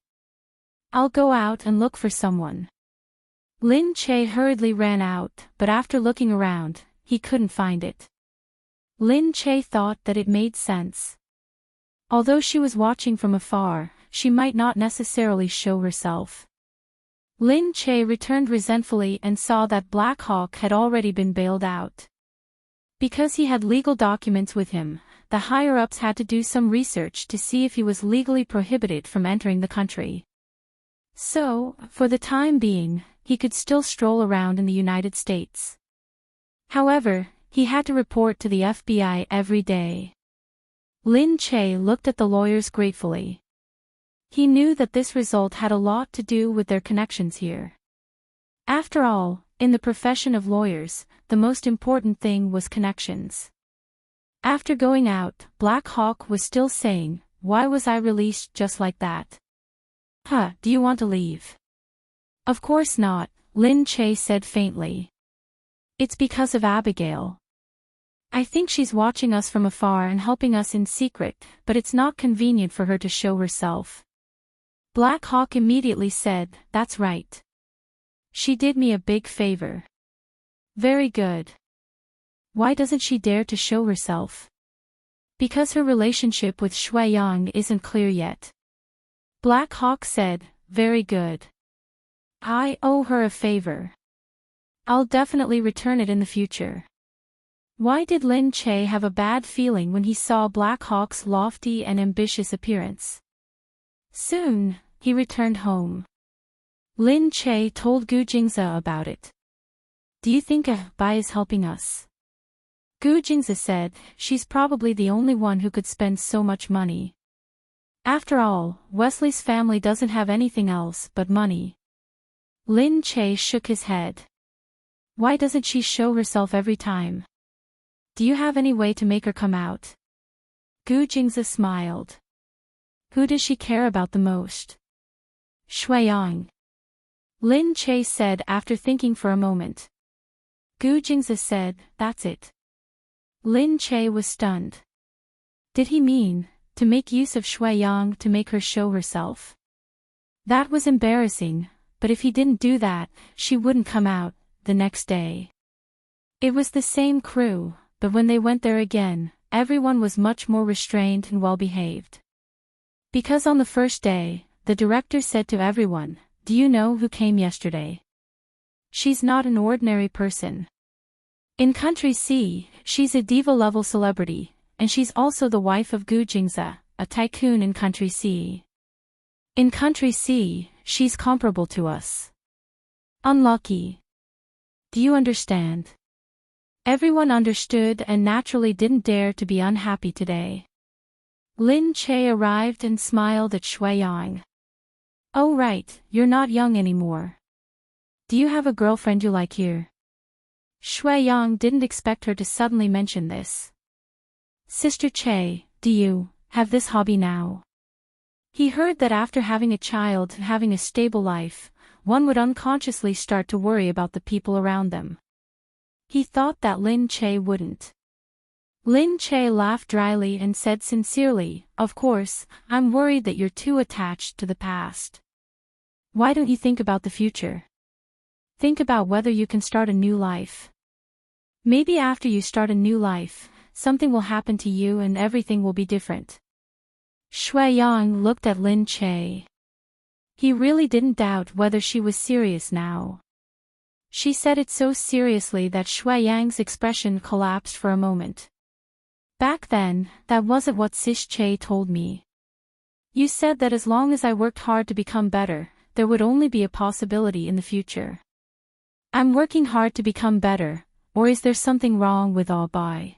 I'll go out and look for someone." Lin Che hurriedly ran out, but after looking around, he couldn't find it. Lin Che thought that it made sense. Although she was watching from afar, she might not necessarily show herself. Lin Che returned resentfully and saw that Black Hawk had already been bailed out. Because he had legal documents with him, the higher-ups had to do some research to see if he was legally prohibited from entering the country. So, for the time being, he could still stroll around in the United States. However, he had to report to the FBI every day. Lin Che looked at the lawyers gratefully. He knew that this result had a lot to do with their connections here. After all, in the profession of lawyers, the most important thing was connections. After going out, Black Hawk was still saying, "Why was I released just like that? Do you want to leave?" "Of course not," Lin Che said faintly. "It's because of Abigail. I think she's watching us from afar and helping us in secret, but it's not convenient for her to show herself." Black Hawk immediately said, "That's right. She did me a big favor." "Very good. Why doesn't she dare to show herself?" "Because her relationship with Shui Yang isn't clear yet." Black Hawk said, "Very good. I owe her a favor. I'll definitely return it in the future." Why did Lin Che have a bad feeling when he saw Black Hawk's lofty and ambitious appearance? Soon, he returned home. Lin Che told Gu Jingze about it. "Do you think Bai is helping us?" Gu Jingze said, "She's probably the only one who could spend so much money. After all, Wesley's family doesn't have anything else but money." Lin Che shook his head. "Why doesn't she show herself every time? Do you have any way to make her come out?" Gu Jingze smiled. "Who does she care about the most?" "Shui Yang," Lin Che said after thinking for a moment. Gu Jingze said, "That's it." Lin Che was stunned. Did he mean, to make use of Shui Yang to make her show herself? That was embarrassing, but if he didn't do that, she wouldn't come out, the next day. It was the same crew, but when they went there again, everyone was much more restrained and well-behaved. Because on the first day, the director said to everyone, "Do you know who came yesterday? She's not an ordinary person. In Country C, she's a diva-level celebrity, and she's also the wife of Gu Jingze, a tycoon in Country C. In Country C, she's comparable to us. Unlucky. Do you understand?" Everyone understood and naturally didn't dare to be unhappy today. Lin Che arrived and smiled at Shui Yang. "Oh right, you're not young anymore. Do you have a girlfriend you like here?" Shui Yang didn't expect her to suddenly mention this. "Sister Che, do you have this hobby now?" He heard that after having a child and having a stable life, one would unconsciously start to worry about the people around them. He thought that Lin Che wouldn't. Lin Che laughed dryly and said sincerely, "Of course, I'm worried that you're too attached to the past. Why don't you think about the future? Think about whether you can start a new life. Maybe after you start a new life, something will happen to you and everything will be different." Shui Yang looked at Lin Che. He really didn't doubt whether she was serious now. She said it so seriously that Shui Yang's expression collapsed for a moment. "Back then, that wasn't what Sis Che told me. You said that as long as I worked hard to become better, there would only be a possibility in the future. I'm working hard to become better, or is there something wrong with Bai?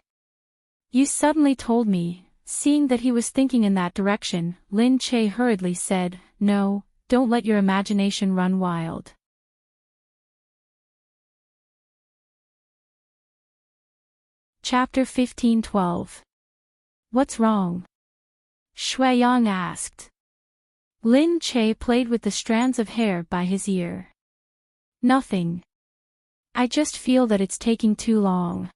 You suddenly told me." Seeing that he was thinking in that direction, Lin Che hurriedly said, "No, don't let your imagination run wild." Chapter 15:12. What's wrong? Shui Yang asked. Lin Che played with the strands of hair by his ear. "Nothing. I just feel that it's taking too long."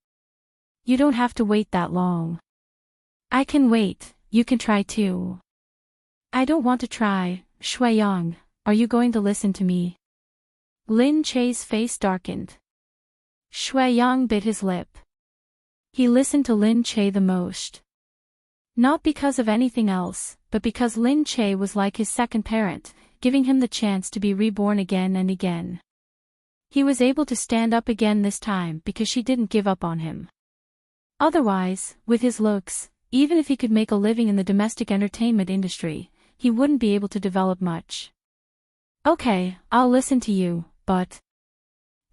"You don't have to wait that long." "I can wait, you can try too." "I don't want to try." Shui Yang, are you going to listen to me? Lin Che's face darkened. Shui Yang bit his lip. He listened to Lin Che the most. Not because of anything else, but because Lin Che was like his second parent, giving him the chance to be reborn again and again. He was able to stand up again this time because she didn't give up on him. Otherwise, with his looks, even if he could make a living in the domestic entertainment industry, he wouldn't be able to develop much. "Okay, I'll listen to you, but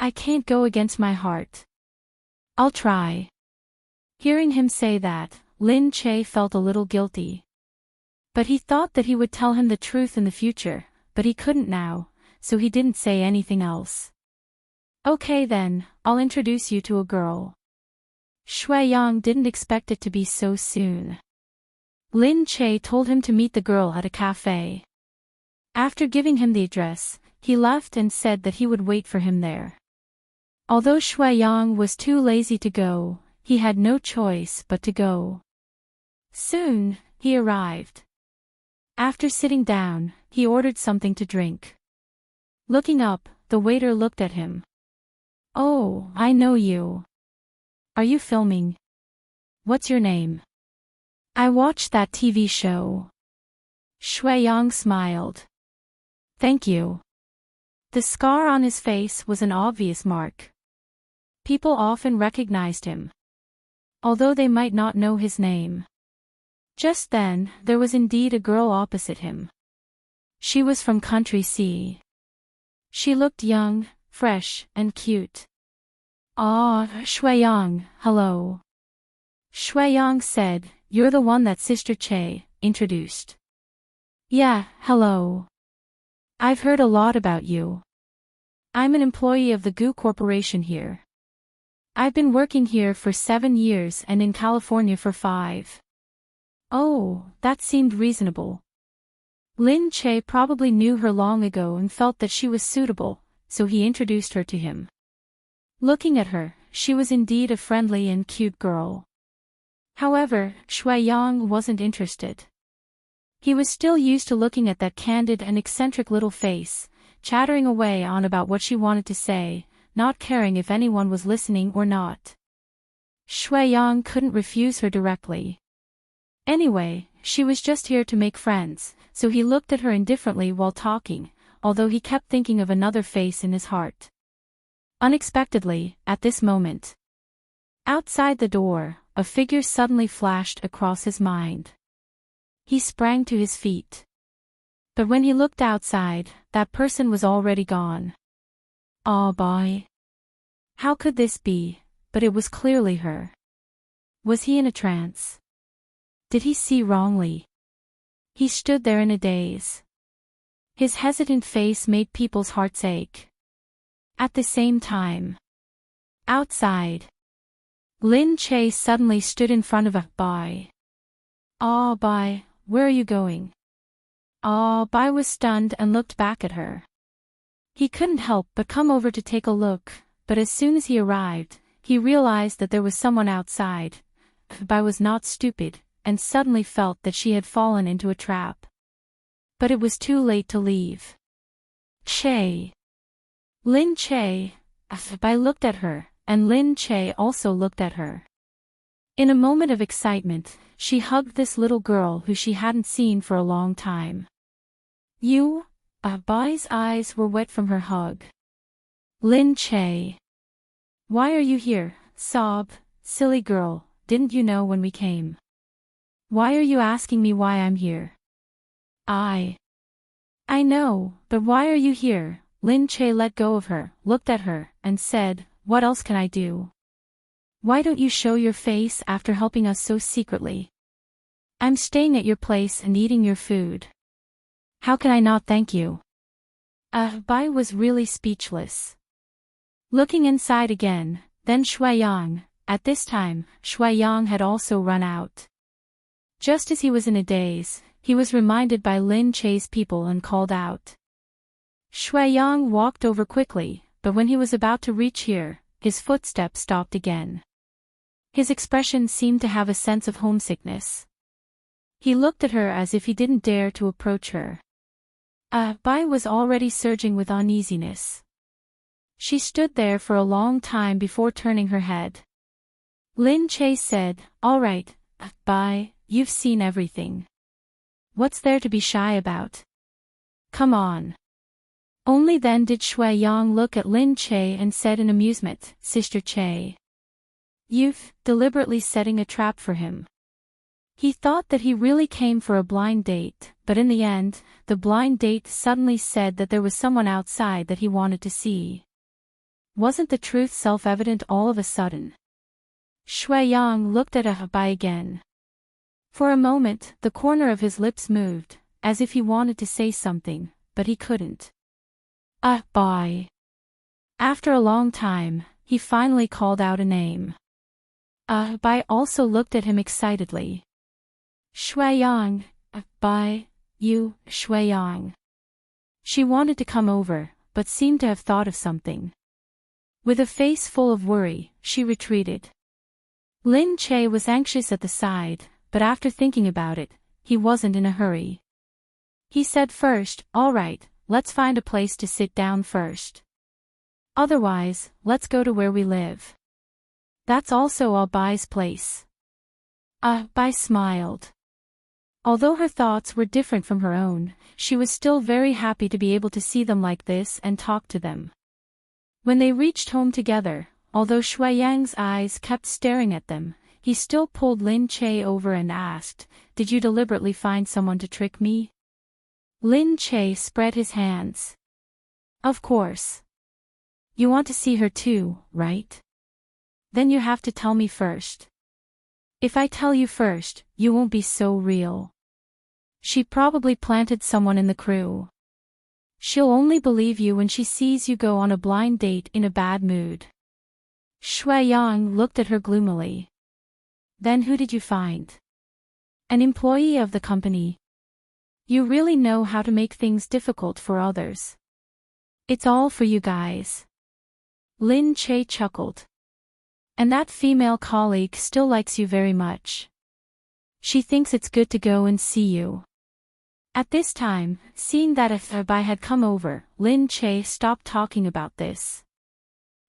I can't go against my heart. I'll try. Hearing him say that, Lin Che felt a little guilty. But he thought that he would tell him the truth in the future, but he couldn't now, so he didn't say anything else. Okay then, I'll introduce you to a girl. Shui Yang didn't expect it to be so soon. Lin Che told him to meet the girl at a cafe. After giving him the address, he left and said that he would wait for him there. Although Shui Yang was too lazy to go, he had no choice but to go. Soon, he arrived. After sitting down, he ordered something to drink. Looking up, the waiter looked at him. Oh, I know you. Are you filming? What's your name? I watched that TV show. Shui Yang smiled. Thank you. The scar on his face was an obvious mark. People often recognized him, although they might not know his name. Just then, there was indeed a girl opposite him. She was from Country C. She looked young, fresh, and cute. Ah, Shui Yang, hello. Shui Yang said, you're the one that Sister Che introduced. Yeah, hello. I've heard a lot about you. I'm an employee of the Goo Corporation here. I've been working here for 7 years and in California for 5. Oh, that seemed reasonable. Lin Che probably knew her long ago and felt that she was suitable, so he introduced her to him. Looking at her, she was indeed a friendly and cute girl. However, Shui Yang wasn't interested. He was still used to looking at that candid and eccentric little face, chattering away on about what she wanted to say, not caring if anyone was listening or not. Shui Yang couldn't refuse her directly. Anyway, she was just here to make friends, so he looked at her indifferently while talking, although he kept thinking of another face in his heart. Unexpectedly, at this moment, outside the door, a figure suddenly flashed across his mind. He sprang to his feet. But when he looked outside, that person was already gone. Oh boy. How could this be? But it was clearly her. Was he in a trance? Did he see wrongly? He stood there in a daze. His hesitant face made people's hearts ache. At the same time, outside, Lin Che suddenly stood in front of a Bai. Ah, Bai, where are you going? Ah, Bai was stunned and looked back at her. He couldn't help but come over to take a look, but as soon as he arrived, he realized that there was someone outside. Bai was not stupid, and suddenly felt that she had fallen into a trap. But it was too late to leave. Che. Lin Che. Bai looked at her, and Lin Che also looked at her. In a moment of excitement, she hugged this little girl who she hadn't seen for a long time. You? Bai's eyes were wet from her hug. Lin Che. Why are you here? Sob, silly girl, didn't you know when we came? Why are you asking me why I'm here? I know, but why are you here? Lin Che let go of her, looked at her, and said, what else can I do? Why don't you show your face after helping us so secretly? I'm staying at your place and eating your food. How can I not thank you? Bai was really speechless. Looking inside again, then Shui Yang. At this time, Shui Yang had also run out. Just as he was in a daze, he was reminded by Lin Che's people and called out. Shui Yang walked over quickly, but when he was about to reach here, his footsteps stopped again. His expression seemed to have a sense of homesickness. He looked at her as if he didn't dare to approach her. Bai was already surging with uneasiness. She stood there for a long time before turning her head. Lin Che said, all right, Bai, you've seen everything. What's there to be shy about? Come on. Only then did Shui Yang look at Lin Che and said in amusement, Sister Che. You've deliberately setting a trap for him. He thought that he really came for a blind date, but in the end, the blind date suddenly said that there was someone outside that he wanted to see. Wasn't the truth self-evident all of a sudden? Shui Yang looked at Bai again. For a moment, the corner of his lips moved, as if he wanted to say something, but he couldn't. Bai. After a long time, he finally called out a name. Bai also looked at him excitedly. Shui Yang, Bai, you, Shui Yang. She wanted to come over, but seemed to have thought of something. With a face full of worry, she retreated. Lin Che was anxious at the side, but after thinking about it, he wasn't in a hurry. He said first, all right, let's find a place to sit down first. Otherwise, let's go to where we live. That's also Bai's place. Bai smiled. Although her thoughts were different from her own, she was still very happy to be able to see them like this and talk to them. When they reached home together, although Shui Yang's eyes kept staring at them, he still pulled Lin Che over and asked, "Did you deliberately find someone to trick me?" Lin Che spread his hands. "Of course. You want to see her too, right? Then you have to tell me first. If I tell you first, you won't be so real. She probably planted someone in the crew. She'll only believe you when she sees you go on a blind date in a bad mood." Shui Yang looked at her gloomily. "Then who did you find? An employee of the company? You really know how to make things difficult for others. It's all for you guys." Lin Che chuckled. "And that female colleague still likes you very much. She thinks it's good to go and see you." At this time, seeing that Bai had come over, Lin Che stopped talking about this.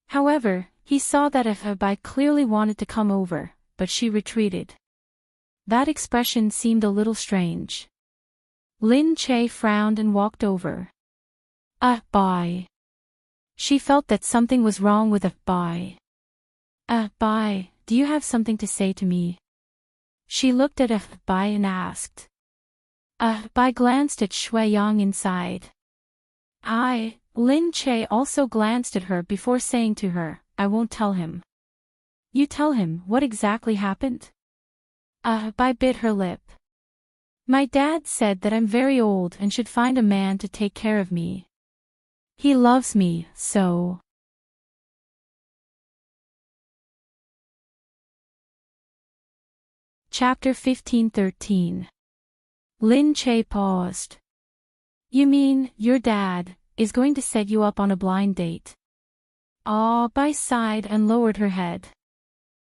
However, he saw that Bai clearly wanted to come over, but she retreated. That expression seemed a little strange. Lin Che frowned and walked over. Bai. She felt that something was wrong with Bai. Bai, do you have something to say to me?" She looked at Bai and asked. Bai glanced at Shui Yang inside. Lin Che also glanced at her before saying to her, "I won't tell him." "You tell him what exactly happened?" Bai bit her lip. "My dad said that I'm very old and should find a man to take care of me. He loves me, so." Chapter 15-13. Lin Che paused. "You mean, your dad is going to set you up on a blind date?" Bai sighed and lowered her head.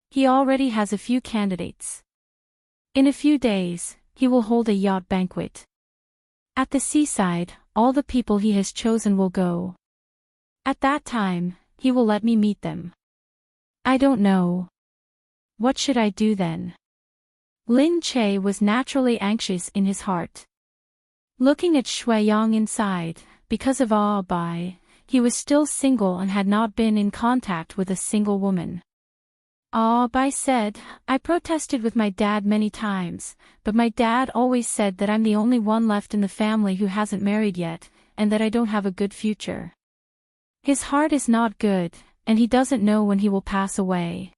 "He already has a few candidates. In a few days, he will hold a yacht banquet. At the seaside, all the people he has chosen will go. At that time, he will let me meet them. I don't know. What should I do then?" Lin Che was naturally anxious in his heart. Looking at Shui Yang inside, because of Bai, he was still single and had not been in contact with a single woman. Bai said, "I protested with my dad many times, but my dad always said that I'm the only one left in the family who hasn't married yet, and that I don't have a good future. His heart is not good, and he doesn't know when he will pass away.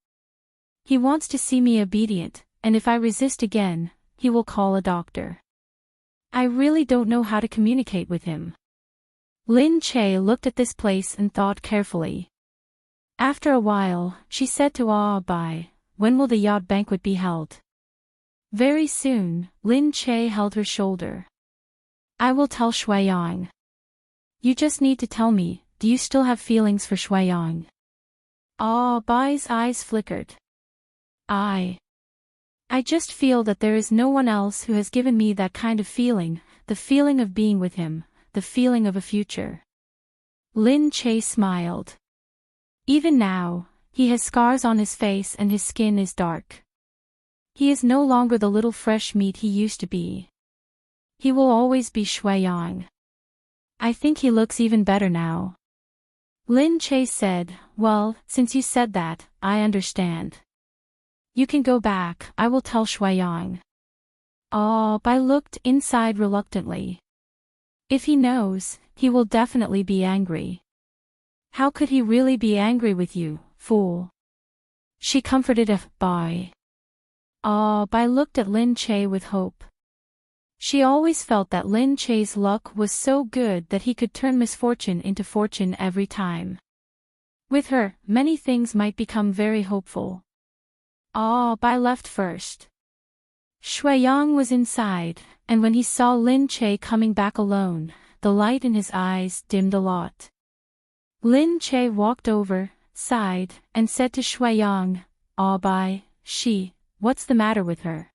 He wants to see me obedient, and if I resist again, he will call a doctor. I really don't know how to communicate with him." Lin Che looked at this place and thought carefully. After a while, she said to Bai, "When will the yacht banquet be held?" "Very soon." Lin Che held her shoulder. "I will tell Shui Yang. You just need to tell me, do you still have feelings for Shui Yang?" Bai's eyes flickered. I just feel that there is no one else who has given me that kind of feeling, the feeling of being with him, the feeling of a future." Lin Che smiled. "Even now, he has scars on his face and his skin is dark. He is no longer the little fresh meat he used to be. He will always be Shui Yang. I think he looks even better now." Lin Che said, "Well, since you said that, I understand. You can go back, I will tell Shui Yang." Bai looked inside reluctantly. If he knows, he will definitely be angry. How could he really be angry with you, fool? She comforted Bai. Bai looked at Lin Che with hope. She always felt that Lin Che's luck was so good that he could turn misfortune into fortune every time. With her, many things might become very hopeful. Bai left first. Shuiyang was inside, and when he saw Lin Che coming back alone, the light in his eyes dimmed a lot. Lin Che walked over, sighed, and said to Shuiyang, Bai, what's the matter with her?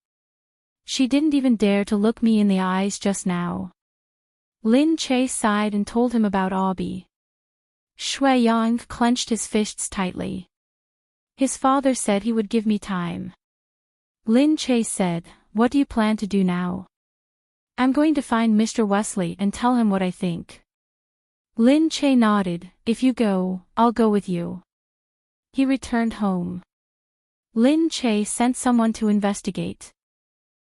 She didn't even dare to look me in the eyes just now. Lin Che sighed and told him about Bai. Shuiyang clenched his fists tightly. His father said he would give me time. Lin Che said, what do you plan to do now? I'm going to find Mr. Wesley and tell him what I think. Lin Che nodded, if you go, I'll go with you. He returned home. Lin Che sent someone to investigate.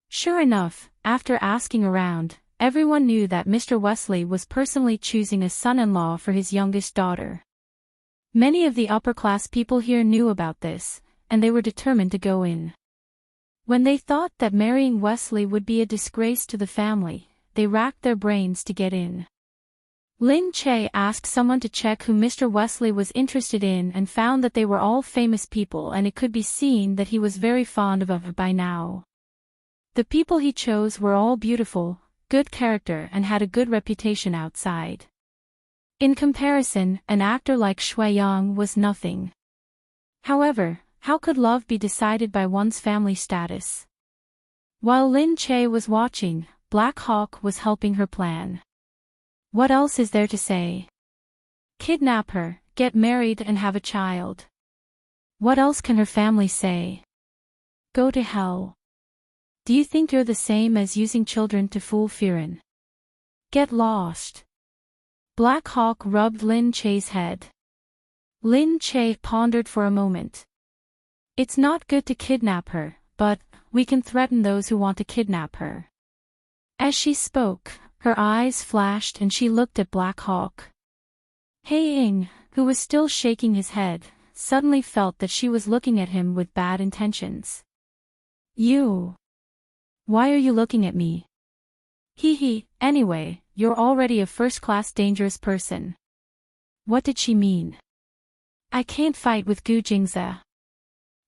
Sure enough, after asking around, everyone knew that Mr. Wesley was personally choosing a son-in-law for his youngest daughter. Many of the upper-class people here knew about this, and they were determined to go in. When they thought that marrying Wesley would be a disgrace to the family, they racked their brains to get in. Lin Che asked someone to check who Mr. Wesley was interested in and found that they were all famous people, and it could be seen that he was very fond of her by now. The people he chose were all beautiful, good character, and had a good reputation outside. In comparison, an actor like Shuiyang was nothing. However, how could love be decided by one's family status? While Lin Che was watching, Black Hawk was helping her plan. What else is there to say? Kidnap her, get married and have a child. What else can her family say? Go to hell. Do you think you're the same as using children to fool Firen? Get lost. Black Hawk rubbed Lin Che's head. Lin Che pondered for a moment. It's not good to kidnap her, but we can threaten those who want to kidnap her. As she spoke, her eyes flashed and she looked at Black Hawk. Hei Ying, who was still shaking his head, suddenly felt that she was looking at him with bad intentions. You. Why are you looking at me? Anyway, you're already a first-class dangerous person. What did she mean? I can't fight with Gu Jingze.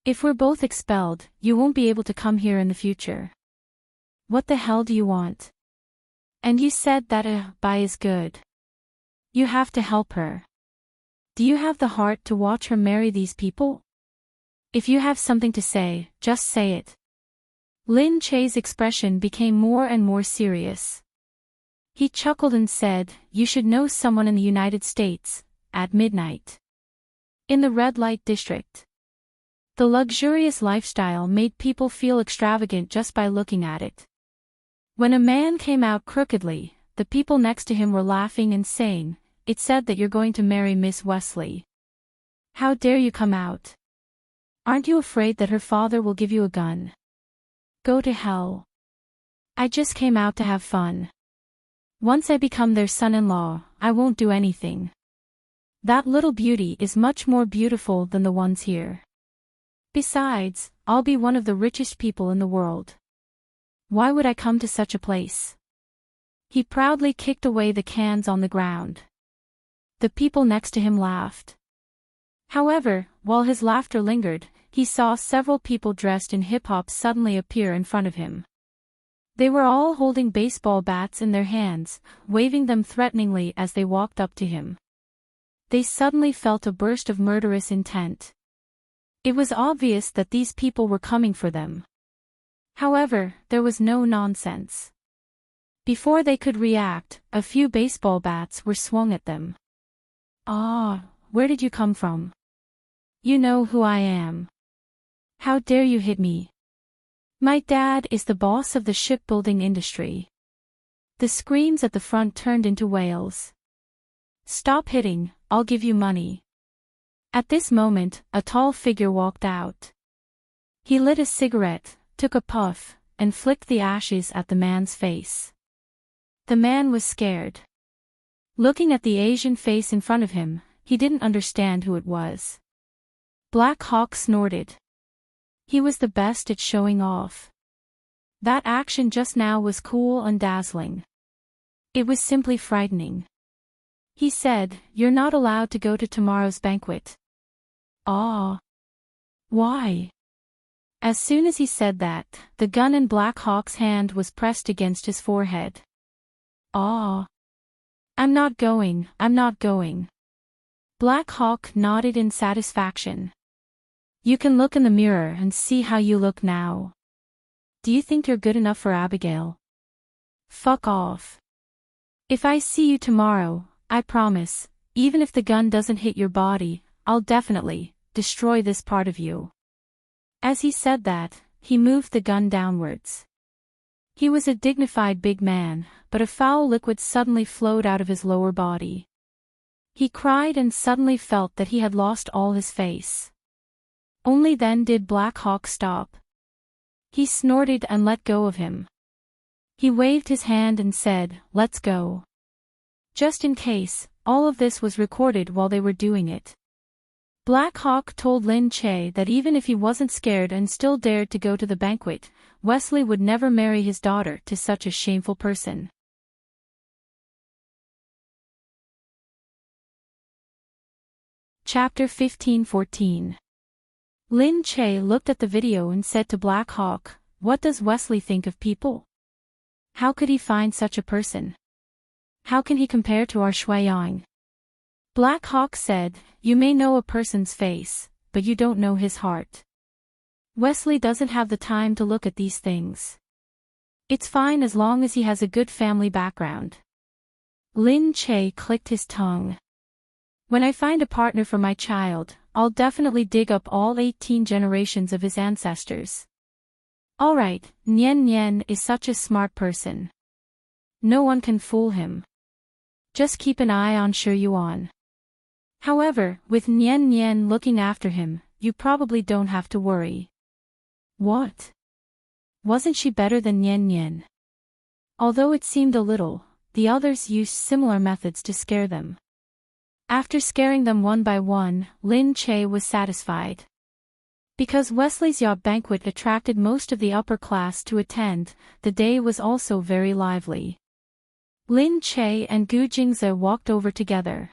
If we're both expelled, you won't be able to come here in the future. What the hell do you want? And you said that Bai is good. You have to help her. Do you have the heart to watch her marry these people? If you have something to say, just say it. Lin Che's expression became more and more serious. He chuckled and said, you should know someone in the United States, at midnight. In the red light district. The luxurious lifestyle made people feel extravagant just by looking at it. When a man came out crookedly, the people next to him were laughing and saying, it said that you're going to marry Miss Wesley. How dare you come out? Aren't you afraid that her father will give you a gun? Go to hell. I just came out to have fun. Once I become their son-in-law, I won't do anything. That little beauty is much more beautiful than the ones here. Besides, I'll be one of the richest people in the world. Why would I come to such a place? He proudly kicked away the cans on the ground. The people next to him laughed. However, while his laughter lingered, he saw several people dressed in hip-hop suddenly appear in front of him. They were all holding baseball bats in their hands, waving them threateningly as they walked up to him. They suddenly felt a burst of murderous intent. It was obvious that these people were coming for them. However, there was no nonsense. Before they could react, a few baseball bats were swung at them. Where did you come from? You know who I am. How dare you hit me? My dad is the boss of the shipbuilding industry. The screams at the front turned into wails. Stop hitting, I'll give you money. At this moment, a tall figure walked out. He lit a cigarette, took a puff, and flicked the ashes at the man's face. The man was scared. Looking at the Asian face in front of him, he didn't understand who it was. Black Hawk snorted. He was the best at showing off. That action just now was cool and dazzling. It was simply frightening. He said, "You're not allowed to go to tomorrow's banquet." "Ah. Why?" As soon as he said that, the gun in Black Hawk's hand was pressed against his forehead. "Ah. I'm not going. Black Hawk nodded in satisfaction. "You can look in the mirror and see how you look now. Do you think you're good enough for Abigail?" "Fuck off. If I see you tomorrow, I promise, even if the gun doesn't hit your body, I'll definitely destroy this part of you." As he said that, he moved the gun downwards. He was a dignified big man, but a foul liquid suddenly flowed out of his lower body. He cried and suddenly felt that he had lost all his face. Only then did Black Hawk stop. He snorted and let go of him. He waved his hand and said, "Let's go." Just in case, all of this was recorded while they were doing it. Black Hawk told Lin Che that even if he wasn't scared and still dared to go to the banquet, Wesley would never marry his daughter to such a shameful person. Chapter 15-14. Lin Che looked at the video and said to Black Hawk, "What does Wesley think of people? How could he find such a person? How can he compare to our Shuiyang?" Black Hawk said, "You may know a person's face, but you don't know his heart. Wesley doesn't have the time to look at these things. It's fine as long as he has a good family background." Lin Che clicked his tongue. "When I find a partner for my child, I'll definitely dig up all 18 generations of his ancestors." "Alright, Nian Nian is such a smart person. No one can fool him. Just keep an eye on Shuyuan. However, with Nian Nian looking after him, you probably don't have to worry." "What? Wasn't she better than Nian Nian?" Although it seemed a little, the others used similar methods to scare them. After scaring them one by one, Lin Che was satisfied. Because Wesley's yacht banquet attracted most of the upper class to attend, the day was also very lively. Lin Che and Gu Jingze walked over together.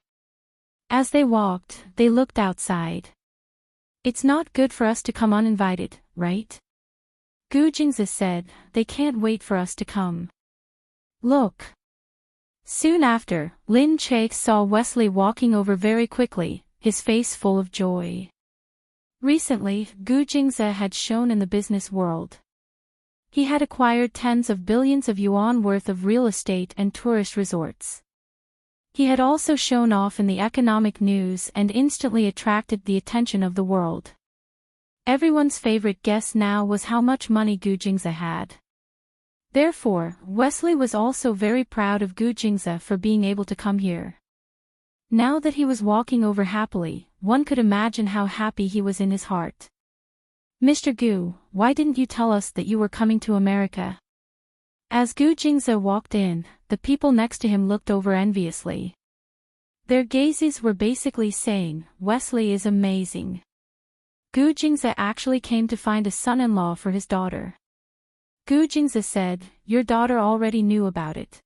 As they walked, they looked outside. "It's not good for us to come uninvited, right?" Gu Jingze said, "They can't wait for us to come. Look." Soon after, Lin Che saw Wesley walking over very quickly, his face full of joy. Recently, Gu Jingze had shone in the business world. He had acquired tens of billions of yuan worth of real estate and tourist resorts. He had also shown off in the economic news and instantly attracted the attention of the world. Everyone's favorite guess now was how much money Gu Jingze had. Therefore, Wesley was also very proud of Gu Jingze for being able to come here. Now that he was walking over happily, one could imagine how happy he was in his heart. "Mr. Gu, why didn't you tell us that you were coming to America?" As Gu Jingze walked in, the people next to him looked over enviously. Their gazes were basically saying, "Wesley is amazing." Gu Jingze actually came to find a son-in-law for his daughter. Gu Jingze said, "Your daughter already knew about it."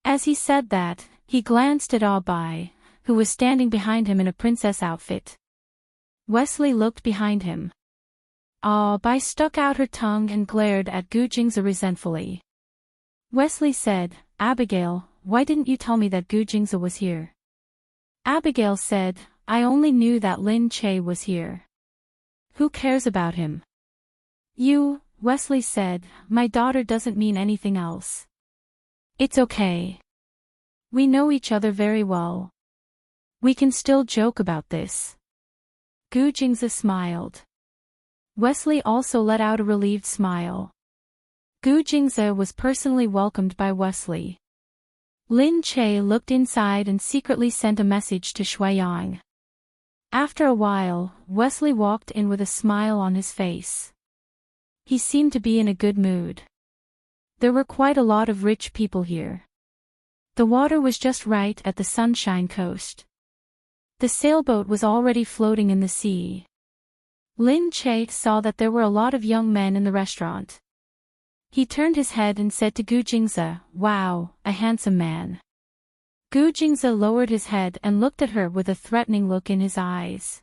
As he said that, he glanced at Ah Bai, who was standing behind him in a princess outfit. Wesley looked behind him. Ah Bai stuck out her tongue and glared at Gu Jingze resentfully. Wesley said, "Abigail, why didn't you tell me that Gu Jingze was here?" Abigail said, "I only knew that Lin Che was here. Who cares about him?" "You," Wesley said, "my daughter doesn't mean anything else. It's okay. We know each other very well. We can still joke about this." Gu Jingze smiled. Wesley also let out a relieved smile. Gu Jingze was personally welcomed by Wesley. Lin Che looked inside and secretly sent a message to Shuiyang. After a while, Wesley walked in with a smile on his face. He seemed to be in a good mood. There were quite a lot of rich people here. The water was just right at the Sunshine Coast. The sailboat was already floating in the sea. Lin Che saw that there were a lot of young men in the restaurant. He turned his head and said to Gu Jingze, "Wow, a handsome man." Gu Jingze lowered his head and looked at her with a threatening look in his eyes.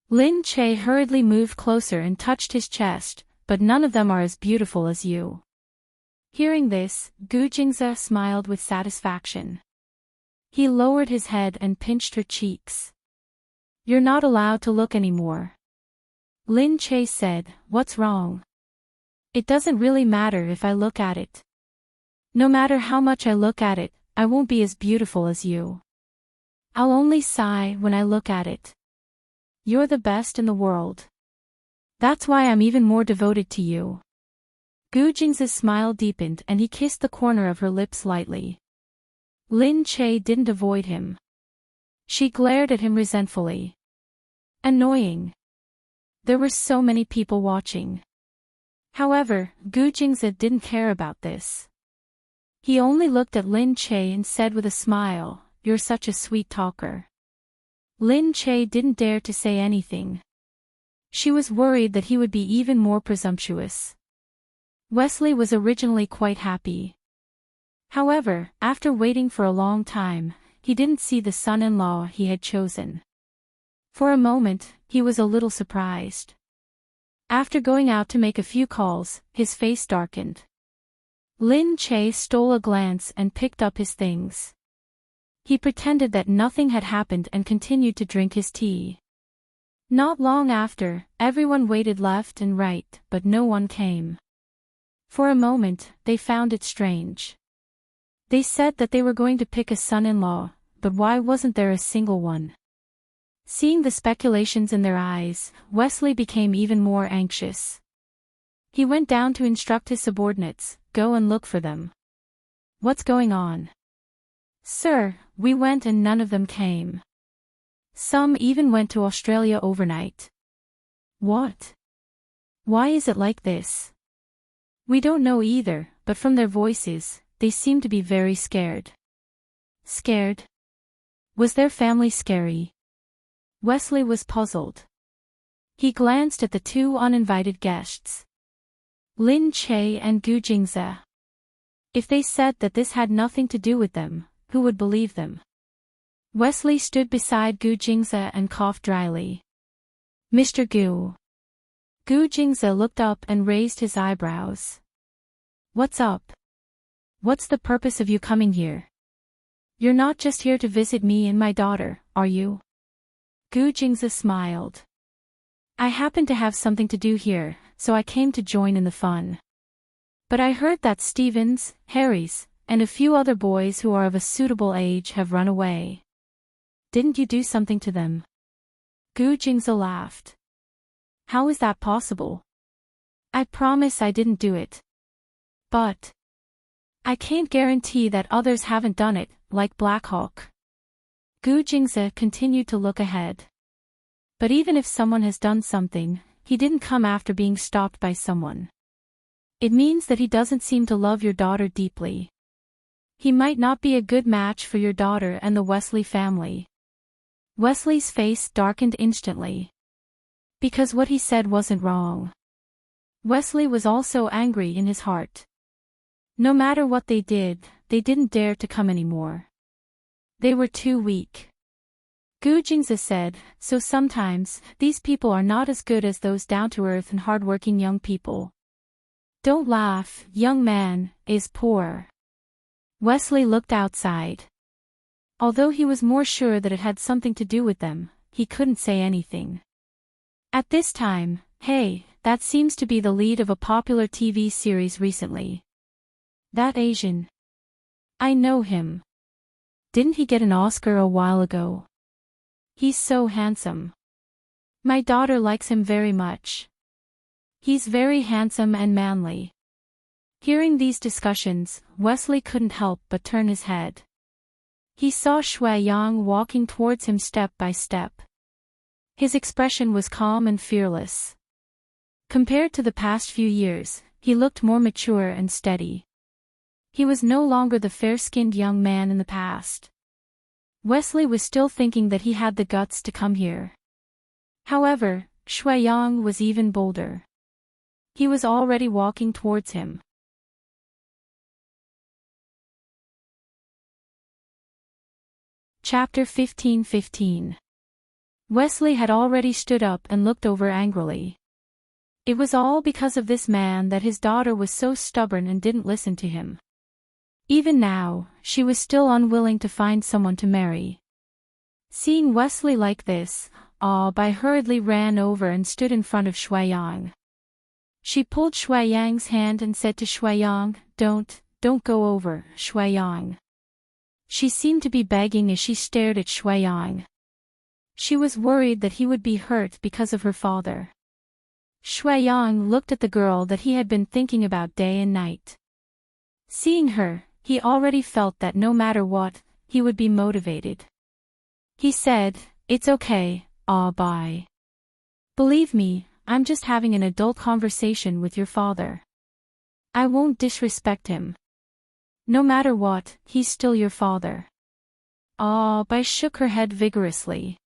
Lin Che hurriedly moved closer and touched his chest, "But none of them are as beautiful as you." Hearing this, Gu Jingze smiled with satisfaction. He lowered his head and pinched her cheeks. "You're not allowed to look anymore." Lin Che said, "What's wrong?" "It doesn't really matter if I look at it. No matter how much I look at it, I won't be as beautiful as you. I'll only sigh when I look at it. You're the best in the world. That's why I'm even more devoted to you." Gu Jingze's smile deepened and he kissed the corner of her lips lightly. Lin Che didn't avoid him. She glared at him resentfully. Annoying. There were so many people watching. However, Gu Jingze didn't care about this. He only looked at Lin Che and said with a smile, "You're such a sweet talker." Lin Che didn't dare to say anything. She was worried that he would be even more presumptuous. Wesley was originally quite happy. However, after waiting for a long time, he didn't see the son-in-law he had chosen. For a moment, he was a little surprised. After going out to make a few calls, his face darkened. Lin Che stole a glance and picked up his things. He pretended that nothing had happened and continued to drink his tea. Not long after, everyone waited left and right, but no one came. For a moment, they found it strange. They said that they were going to pick a son-in-law, but why wasn't there a single one? Seeing the speculations in their eyes, Wesley became even more anxious. He went down to instruct his subordinates, "Go and look for them." "What's going on?" "Sir, we went and none of them came. Some even went to Australia overnight." "What? Why is it like this?" "We don't know either, but from their voices, they seem to be very scared." "Scared? Was their family scary?" Wesley was puzzled. He glanced at the two uninvited guests, Lin Che and Gu Jingze. If they said that this had nothing to do with them, who would believe them? Wesley stood beside Gu Jingze and coughed dryly. "Mr. Gu." Gu Jingze looked up and raised his eyebrows. "What's up? What's the purpose of you coming here? You're not just here to visit me and my daughter, are you?" Gu Jingze smiled. "I happen to have something to do here, so I came to join in the fun. But I heard that Stevens, Harry's, and a few other boys who are of a suitable age have run away. Didn't you do something to them?" Gu Jingze laughed. "How is that possible? I promise I didn't do it. But I can't guarantee that others haven't done it, like Black Hawk." Gu Jingze continued to look ahead. "But even if someone has done something, he didn't come after being stopped by someone. It means that he doesn't seem to love your daughter deeply. He might not be a good match for your daughter and the Wesley family." Wesley's face darkened instantly. Because what he said wasn't wrong. Wesley was also angry in his heart. No matter what they did, they didn't dare to come anymore. They were too weak. Gu Jingze said, "So sometimes, these people are not as good as those down-to-earth and hard-working young people." "Don't laugh, young man, is poor." Wesley looked outside. Although he was more sure that it had something to do with them, he couldn't say anything. At this time, "Hey, that seems to be the lead of a popular TV series recently. That Asian. I know him. Didn't he get an Oscar a while ago? He's so handsome. My daughter likes him very much. He's very handsome and manly." Hearing these discussions, Wesley couldn't help but turn his head. He saw Shui Yang walking towards him step by step. His expression was calm and fearless. Compared to the past few years, he looked more mature and steady. He was no longer the fair-skinned young man in the past. Wesley was still thinking that he had the guts to come here. However, Shuai was even bolder. He was already walking towards him. Chapter 15:15. Wesley had already stood up and looked over angrily. It was all because of this man that his daughter was so stubborn and didn't listen to him. Even now, she was still unwilling to find someone to marry. Seeing Wesley like this, Bai hurriedly ran over and stood in front of Shuai. She pulled Shuai's hand and said to Shuai, Don't go over, Shuai. She seemed to be begging as she stared at Shuai. She was worried that he would be hurt because of her father. Shuai looked at the girl that he had been thinking about day and night. Seeing her, he already felt that no matter what, he would be motivated. He said, "It's okay, Bai. Believe me, I'm just having an adult conversation with your father. I won't disrespect him. No matter what, he's still your father." Bai shook her head vigorously.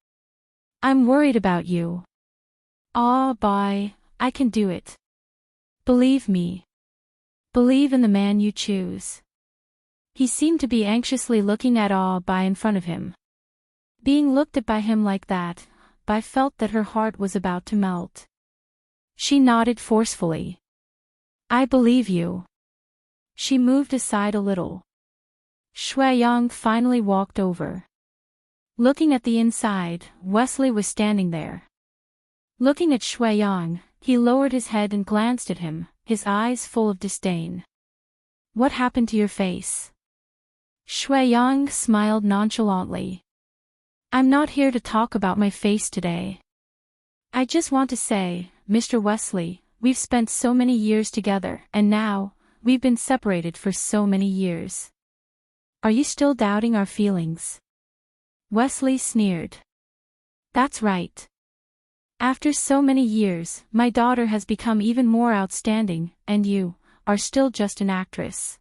"I'm worried about you. Bai, I can do it. Believe me. Believe in the man you choose." He seemed to be anxiously looking at Bai in front of him. Being looked at by him like that, Bai felt that her heart was about to melt. She nodded forcefully. "I believe you." She moved aside a little. Shuai finally walked over. Looking at the inside, Wesley was standing there. Looking at Shuai, he lowered his head and glanced at him, his eyes full of disdain. "What happened to your face?" Shuai smiled nonchalantly. "I'm not here to talk about my face today. I just want to say, Mr. Wesley, we've spent so many years together, and now, we've been separated for so many years. Are you still doubting our feelings?" Wesley sneered. "That's right. After so many years, my daughter has become even more outstanding, and you are still just an actress.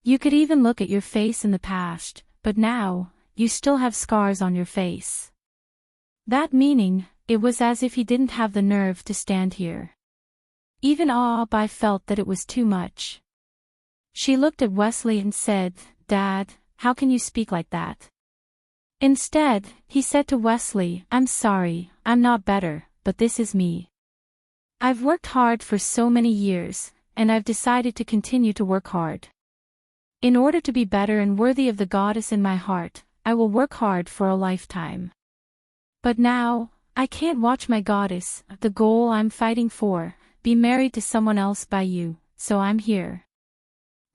You could even look at your face in the past, but now, you still have scars on your face." That meaning, it was as if he didn't have the nerve to stand here. Even Bai felt that it was too much. She looked at Wesley and said, "Dad, how can you speak like that?" Instead, he said to Wesley, "I'm sorry, I'm not better, but this is me. I've worked hard for so many years, and I've decided to continue to work hard. In order to be better and worthy of the goddess in my heart, I will work hard for a lifetime. But now, I can't watch my goddess, the goal I'm fighting for, be married to someone else by you, so I'm here.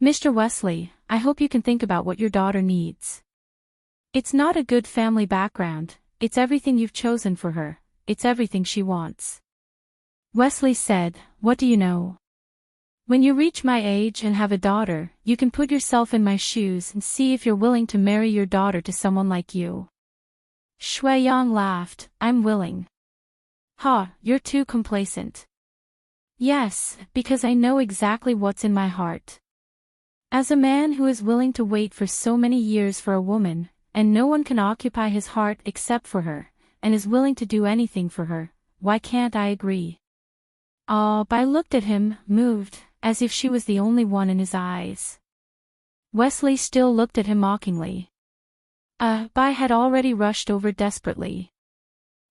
Mr. Wesley, I hope you can think about what your daughter needs. It's not a good family background, it's everything you've chosen for her, it's everything she wants." Wesley said, "What do you know? When you reach my age and have a daughter, you can put yourself in my shoes and see if you're willing to marry your daughter to someone like you." Shuai laughed, "I'm willing." "Ha, you're too complacent." "Yes, because I know exactly what's in my heart. As a man who is willing to wait for so many years for a woman, and no one can occupy his heart except for her, and is willing to do anything for her, why can't I agree?" Bai looked at him, moved, as if she was the only one in his eyes. Wesley still looked at him mockingly. Bai had already rushed over desperately.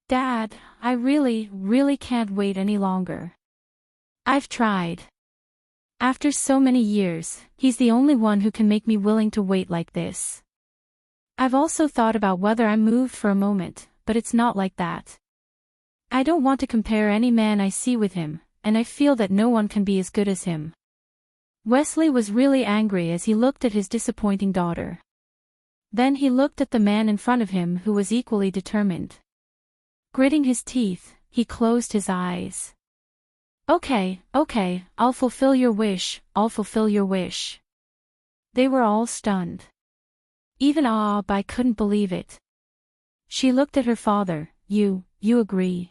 "Dad, I really can't wait any longer. I've tried. After so many years, he's the only one who can make me willing to wait like this. I've also thought about whether I'm moved for a moment, but it's not like that. I don't want to compare any man I see with him, and I feel that no one can be as good as him." Wesley was really angry as he looked at his disappointing daughter. Then he looked at the man in front of him who was equally determined. Gritting his teeth, he closed his eyes. Okay, I'll fulfill your wish, I'll fulfill your wish." They were all stunned. Even Bai couldn't believe it. She looked at her father. You agree?"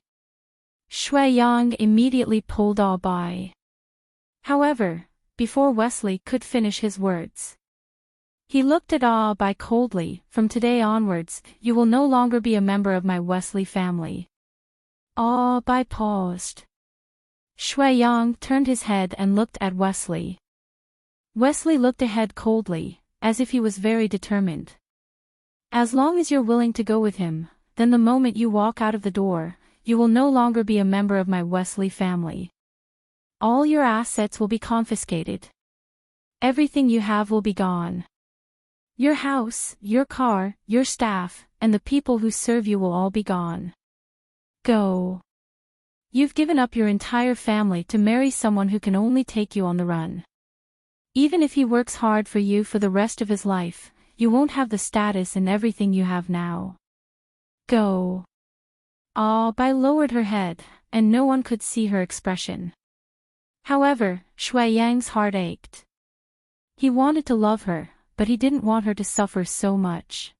Shuai immediately pulled Bai. However, before Wesley could finish his words, He looked at Bai coldly. From today onwards, you will no longer be a member of my Wesley family. Bai paused. Shui Yang turned his head and looked at Wesley. Wesley looked ahead coldly, as if he was very determined. As long as you're willing to go with him, then the moment you walk out of the door, you will no longer be a member of my Wesley family. All your assets will be confiscated. Everything you have will be gone. Your house, your car, your staff, and the people who serve you will all be gone. Go. You've given up your entire family to marry someone who can only take you on the run. Even if he works hard for you for the rest of his life, you won't have the status and everything you have now. Go. Bai lowered her head, and no one could see her expression. However, Shui Yang's heart ached. He wanted to love her, but he didn't want her to suffer so much.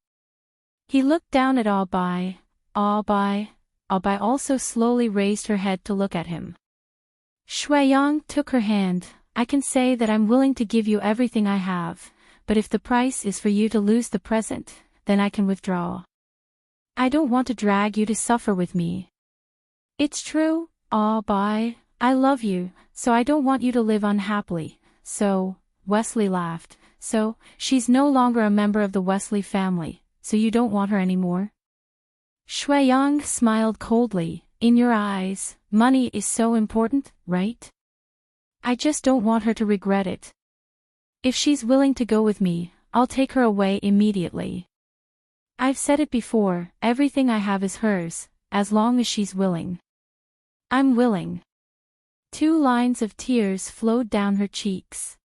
He looked down at Bai. Bai also slowly raised her head to look at him. Shui Yang took her hand. I can say that I'm willing to give you everything I have, but if the price is for you to lose the present, then I can withdraw. I don't want to drag you to suffer with me. It's true, Bai, I love you, so I don't want you to live unhappily. So, Wesley laughed, so, she's no longer a member of the Wesley family, so you don't want her anymore? Shui Yang smiled coldly. In your eyes, money is so important, right? I just don't want her to regret it. If she's willing to go with me, I'll take her away immediately. I've said it before, everything I have is hers, as long as she's willing. I'm willing. 2 lines of tears flowed down her cheeks.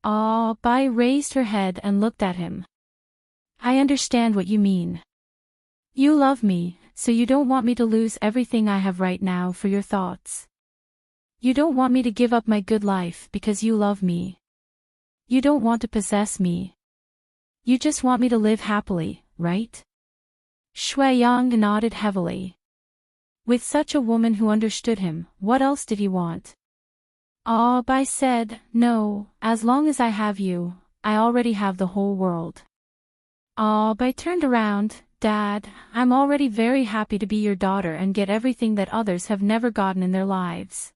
Bai raised her head and looked at him. I understand what you mean. You love me, so you don't want me to lose everything I have right now for your thoughts. You don't want me to give up my good life because you love me. You don't want to possess me. You just want me to live happily, right? Shui Yang nodded heavily. With such a woman who understood him, what else did he want? Bai said, no, as long as I have you, I already have the whole world. Bai turned around. Dad, I'm already very happy to be your daughter and get everything that others have never gotten in their lives.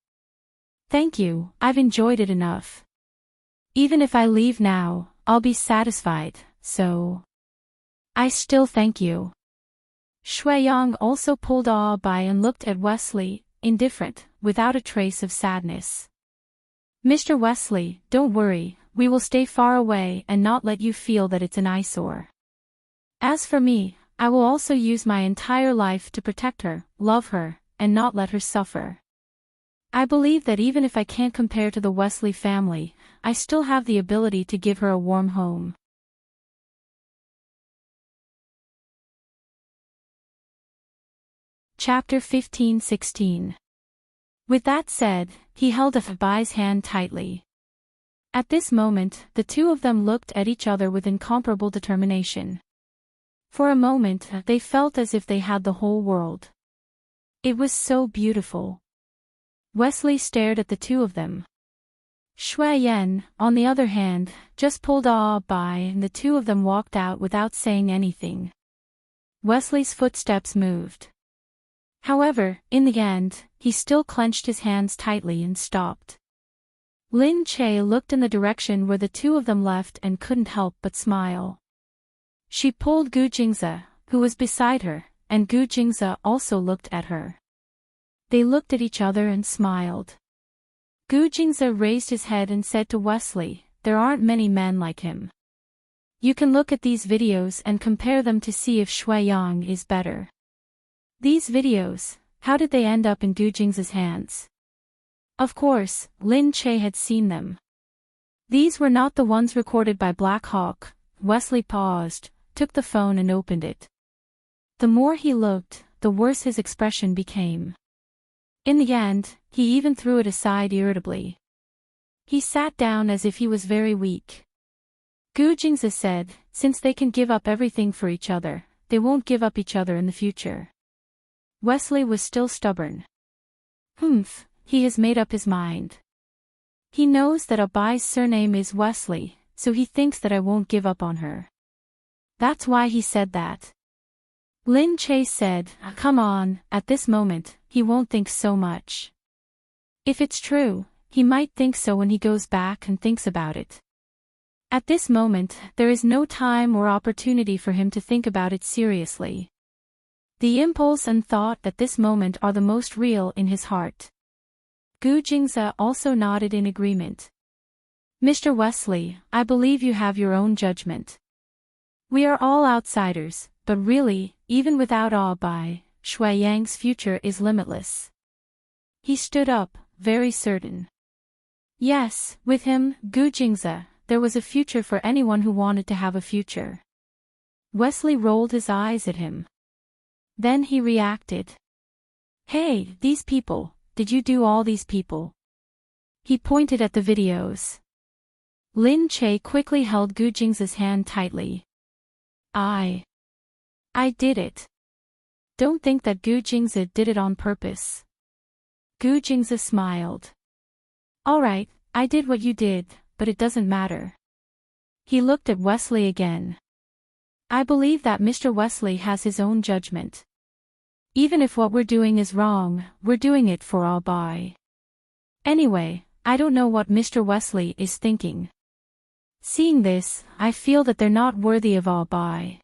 Thank you, I've enjoyed it enough. Even if I leave now, I'll be satisfied, so. I still thank you. Shui Yang also pulled Bai and looked at Wesley, indifferent, without a trace of sadness. Mr. Wesley, don't worry, we will stay far away and not let you feel that it's an eyesore. As for me, I will also use my entire life to protect her, love her, and not let her suffer. I believe that even if I can't compare to the Wesley family, I still have the ability to give her a warm home. Chapter 15-16. With that said, he held Bai's hand tightly. At this moment, the two of them looked at each other with incomparable determination. For a moment, they felt as if they had the whole world. It was so beautiful. Wesley stared at the two of them. Shui Yan, on the other hand, just pulled Bai and the two of them walked out without saying anything. Wesley's footsteps moved. However, in the end, he still clenched his hands tightly and stopped. Lin Che looked in the direction where the two of them left and couldn't help but smile. She pulled Gu Jingze, who was beside her, and Gu Jingze also looked at her. They looked at each other and smiled. Gu Jingze raised his head and said to Wesley, there aren't many men like him. You can look at these videos and compare them to see if Shui Yang is better. These videos, how did they end up in Gu Jingze's hands? Of course, Lin Che had seen them. These were not the ones recorded by Black Hawk. Wesley paused, took the phone and opened it. The more he looked, the worse his expression became. In the end, he even threw it aside irritably. He sat down as if he was very weak. Gu Jingze said, since they can give up everything for each other, they won't give up each other in the future. Wesley was still stubborn. He has made up his mind. He knows that Bai's surname is Wesley, so he thinks that I won't give up on her. That's why he said that. Lin Che said, come on, at this moment, he won't think so much. If it's true, he might think so when he goes back and thinks about it. At this moment, there is no time or opportunity for him to think about it seriously. The impulse and thought at this moment are the most real in his heart. Gu Jingze also nodded in agreement. Mr. Wesley, I believe you have your own judgment. We are all outsiders, but really, even without Awe Bai, Shui Yang's future is limitless. He stood up, very certain. Yes, with him, Gu Jingze, there was a future for anyone who wanted to have a future. Wesley rolled his eyes at him. Then he reacted. Hey, these people, did you do all these people? He pointed at the videos. Lin Che quickly held Gu Jingze's hand tightly. I did it. Don't think that Gu Jingze did it on purpose. Gu Jingze smiled. Alright, I did what you did, but it doesn't matter. He looked at Wesley again. I believe that Mr. Wesley has his own judgment. Even if what we're doing is wrong, we're doing it for Awe Bai. Anyway, I don't know what Mr. Wesley is thinking. Seeing this, I feel that they're not worthy of Awe Bai.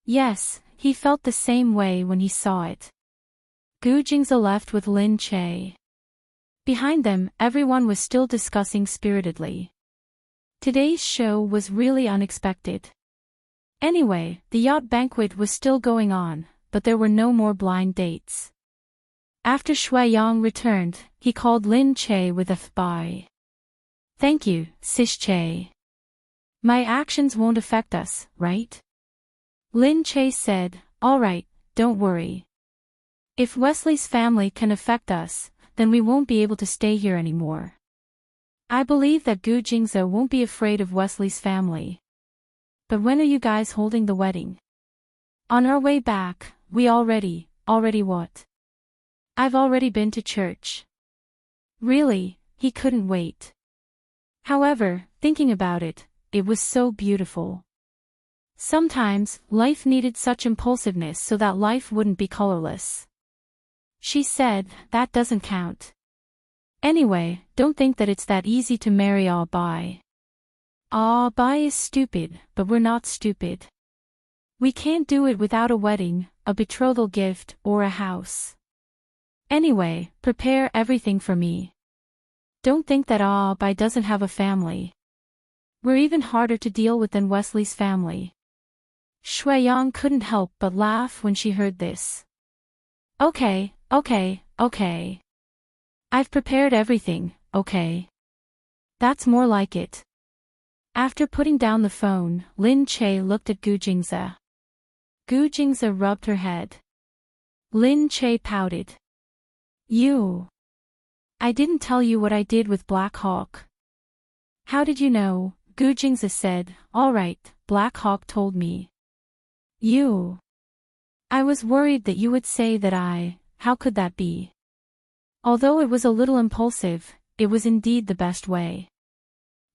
Yes, he felt the same way when he saw it. Gu Jingze left with Lin Che. Behind them, everyone was still discussing spiritedly. Today's show was really unexpected. Anyway, the yacht banquet was still going on, but there were no more blind dates. After Shui Yang returned, he called Lin Che with a th-bai. Thank you, Sis Che. My actions won't affect us, right? Lin Che said, alright, don't worry. If Wesley's family can affect us, then we won't be able to stay here anymore. I believe that Gu Jingze won't be afraid of Wesley's family. But when are you guys holding the wedding? On our way back, we already what? I've already been to church. Really, he couldn't wait. However, thinking about it, it was so beautiful. Sometimes, life needed such impulsiveness so that life wouldn't be colorless. She said, that doesn't count. Anyway, don't think that it's that easy to marry Awe Bai. Awe Bai is stupid, but we're not stupid. We can't do it without a wedding, a betrothal gift, or a house. Anyway, prepare everything for me. Don't think that Awe Bai doesn't have a family. We're even harder to deal with than Wesley's family. Shui Yang couldn't help but laugh when she heard this. Okay. I've prepared everything, okay? That's more like it. After putting down the phone, Lin Che looked at Gu Jingze. Gu Jingze rubbed her head. Lin Che pouted. I didn't tell you what I did with Black Hawk. How did you know? Gu Jingze said, alright, Black Hawk told me. I was worried that you would say that how could that be? Although it was a little impulsive, it was indeed the best way.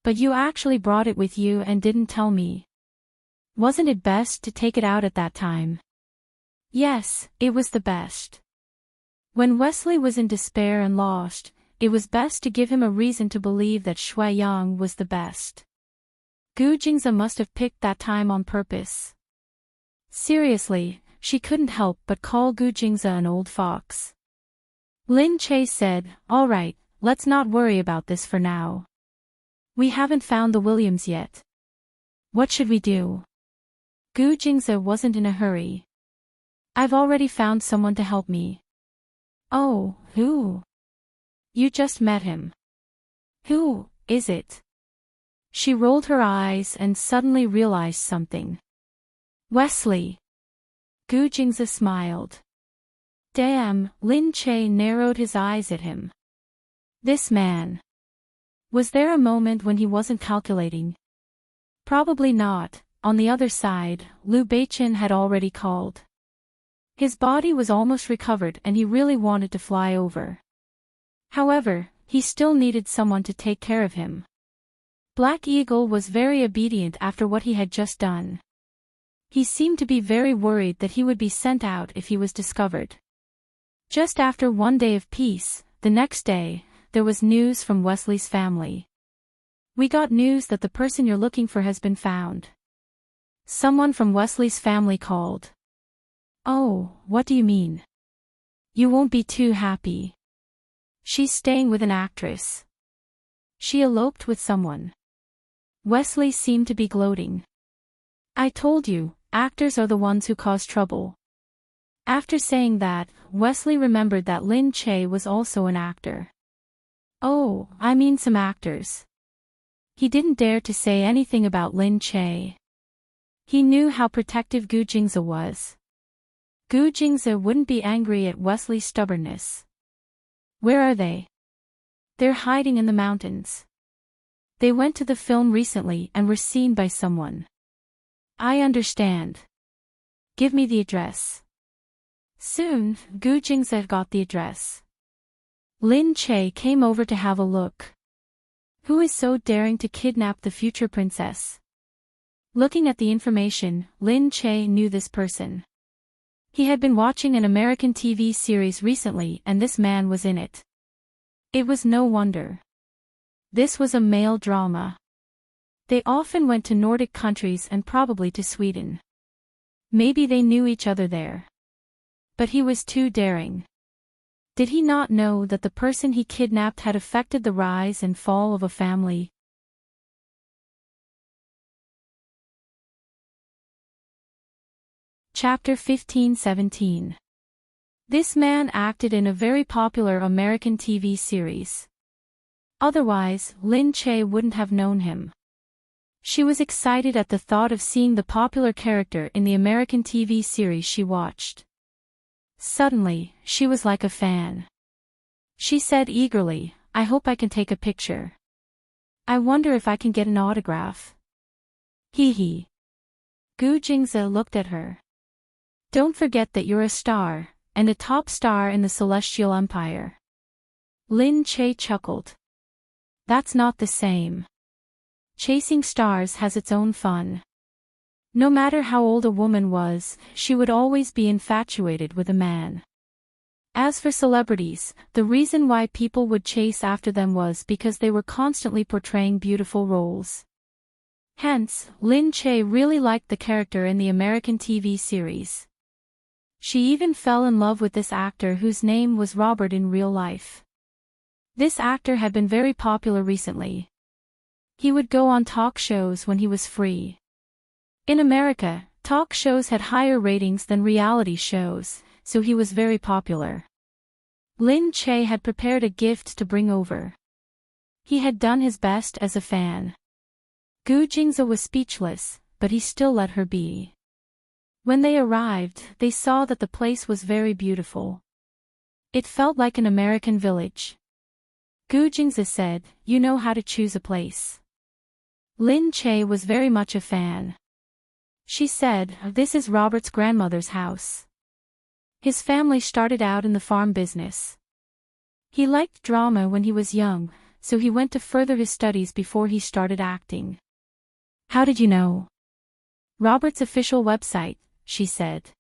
But you actually brought it with you and didn't tell me. Wasn't it best to take it out at that time? Yes, it was the best. When Wesley was in despair and lost, it was best to give him a reason to believe that Shui Yang was the best. Gu Jingze must have picked that time on purpose. Seriously, she couldn't help but call Gu Jingze an old fox. Lin Che said, alright, let's not worry about this for now. We haven't found the Williams yet. What should we do? Gu Jingze wasn't in a hurry. I've already found someone to help me. Oh, who? You just met him. Who is it? She rolled her eyes and suddenly realized something. Wesley. Gu Jingze smiled. Damn, Lin Che narrowed his eyes at him. This man. Was there a moment when he wasn't calculating? Probably not. On the other side, Liu Beichen had already called. His body was almost recovered and he really wanted to fly over. However, he still needed someone to take care of him. Black Eagle was very obedient after what he had just done. He seemed to be very worried that he would be sent out if he was discovered. Just after one day of peace, the next day, there was news from Wesley's family. "We got news that the person you're looking for has been found." Someone from Wesley's family called. "Oh, what do you mean? You won't be too happy. She's staying with an actress. She eloped with someone." Wesley seemed to be gloating. "I told you, actors are the ones who cause trouble." After saying that, Wesley remembered that Lin Che was also an actor. "Oh, I mean some actors." He didn't dare to say anything about Lin Che. He knew how protective Gu Jingze was. Gu Jingze wouldn't be angry at Wesley's stubbornness. "Where are they?" "They're hiding in the mountains. They went to the film recently and were seen by someone." "I understand. Give me the address." Soon, Gu Jingze got the address. Lin Che came over to have a look. Who is so daring to kidnap the future princess? Looking at the information, Lin Che knew this person. He had been watching an American TV series recently and this man was in it. It was no wonder. This was a male drama. They often went to Nordic countries and probably to Sweden. Maybe they knew each other there. But he was too daring. Did he not know that the person he kidnapped had affected the rise and fall of a family? Chapter 15-17. This man acted in a very popular American TV series. Otherwise, Lin Che wouldn't have known him. She was excited at the thought of seeing the popular character in the American TV series she watched. Suddenly, she was like a fan. She said eagerly, "I hope I can take a picture. I wonder if I can get an autograph." Hee hee. Gu Jingze looked at her. "Don't forget that you're a star, and a top star in the Celestial Empire." Lin Che chuckled. "That's not the same. Chasing stars has its own fun." No matter how old a woman was, she would always be infatuated with a man. As for celebrities, the reason why people would chase after them was because they were constantly portraying beautiful roles. Hence, Lin Che really liked the character in the American TV series. She even fell in love with this actor whose name was Robert in real life. This actor had been very popular recently. He would go on talk shows when he was free. In America, talk shows had higher ratings than reality shows, so he was very popular. Lin Che had prepared a gift to bring over. He had done his best as a fan. Gu Jingze was speechless, but he still let her be. When they arrived, they saw that the place was very beautiful. It felt like an American village. Gu Jingze said, "You know how to choose a place." Lin Che was very much a fan. She said, "This is Robert's grandmother's house. His family started out in the farm business. He liked drama when he was young, so he went to further his studies before he started acting." "How did you know?" "Robert's official website," she said.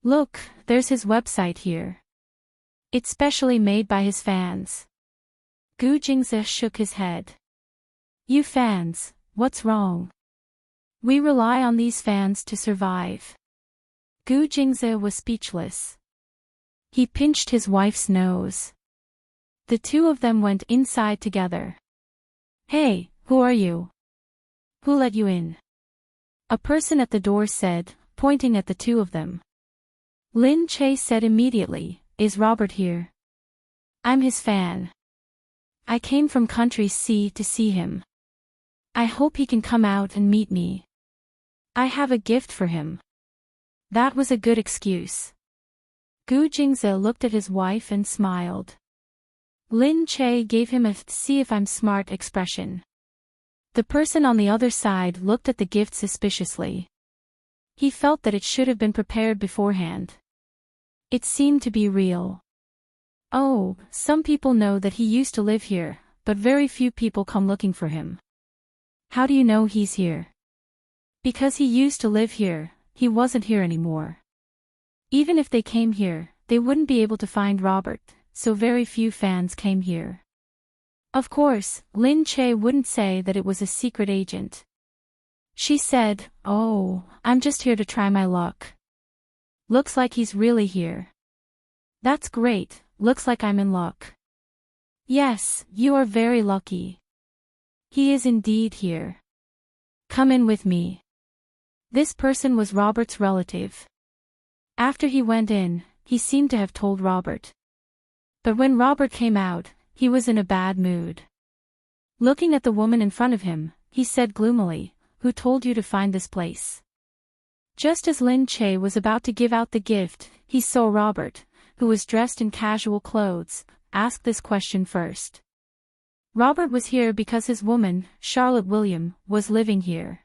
"Look, there's his website here. It's specially made by his fans." Gu Jingze shook his head. "You fans, what's wrong? We rely on these fans to survive." Gu Jingze was speechless. He pinched his wife's nose. The two of them went inside together. "Hey, who are you? Who let you in?" a person at the door said, pointing at the two of them. Lin Che said immediately, "Is Robert here?" "I'm his fan. I came from country C to see him. I hope he can come out and meet me. I have a gift for him." That was a good excuse. Gu Jingze looked at his wife and smiled. Lin Che gave him a "see if I'm smart" expression. The person on the other side looked at the gift suspiciously. He felt that it should have been prepared beforehand. It seemed to be real. "Oh, some people know that he used to live here, but very few people come looking for him." How do you know he's here? Because he used to live here, he wasn't here anymore. Even if they came here, they wouldn't be able to find Robert, so very few fans came here. Of course, Lin Che wouldn't say that it was a secret agent. She said, "Oh, I'm just here to try my luck. Looks like he's really here." "That's great, looks like I'm in luck." "Yes, you are very lucky. He is indeed here. Come in with me." This person was Robert's relative. After he went in, he seemed to have told Robert. But when Robert came out, he was in a bad mood. Looking at the woman in front of him, he said gloomily, "Who told you to find this place?" Just as Lin Che was about to give out the gift, he saw Robert, who was dressed in casual clothes, ask this question first. Robert was here because his woman, Charlotte William, was living here.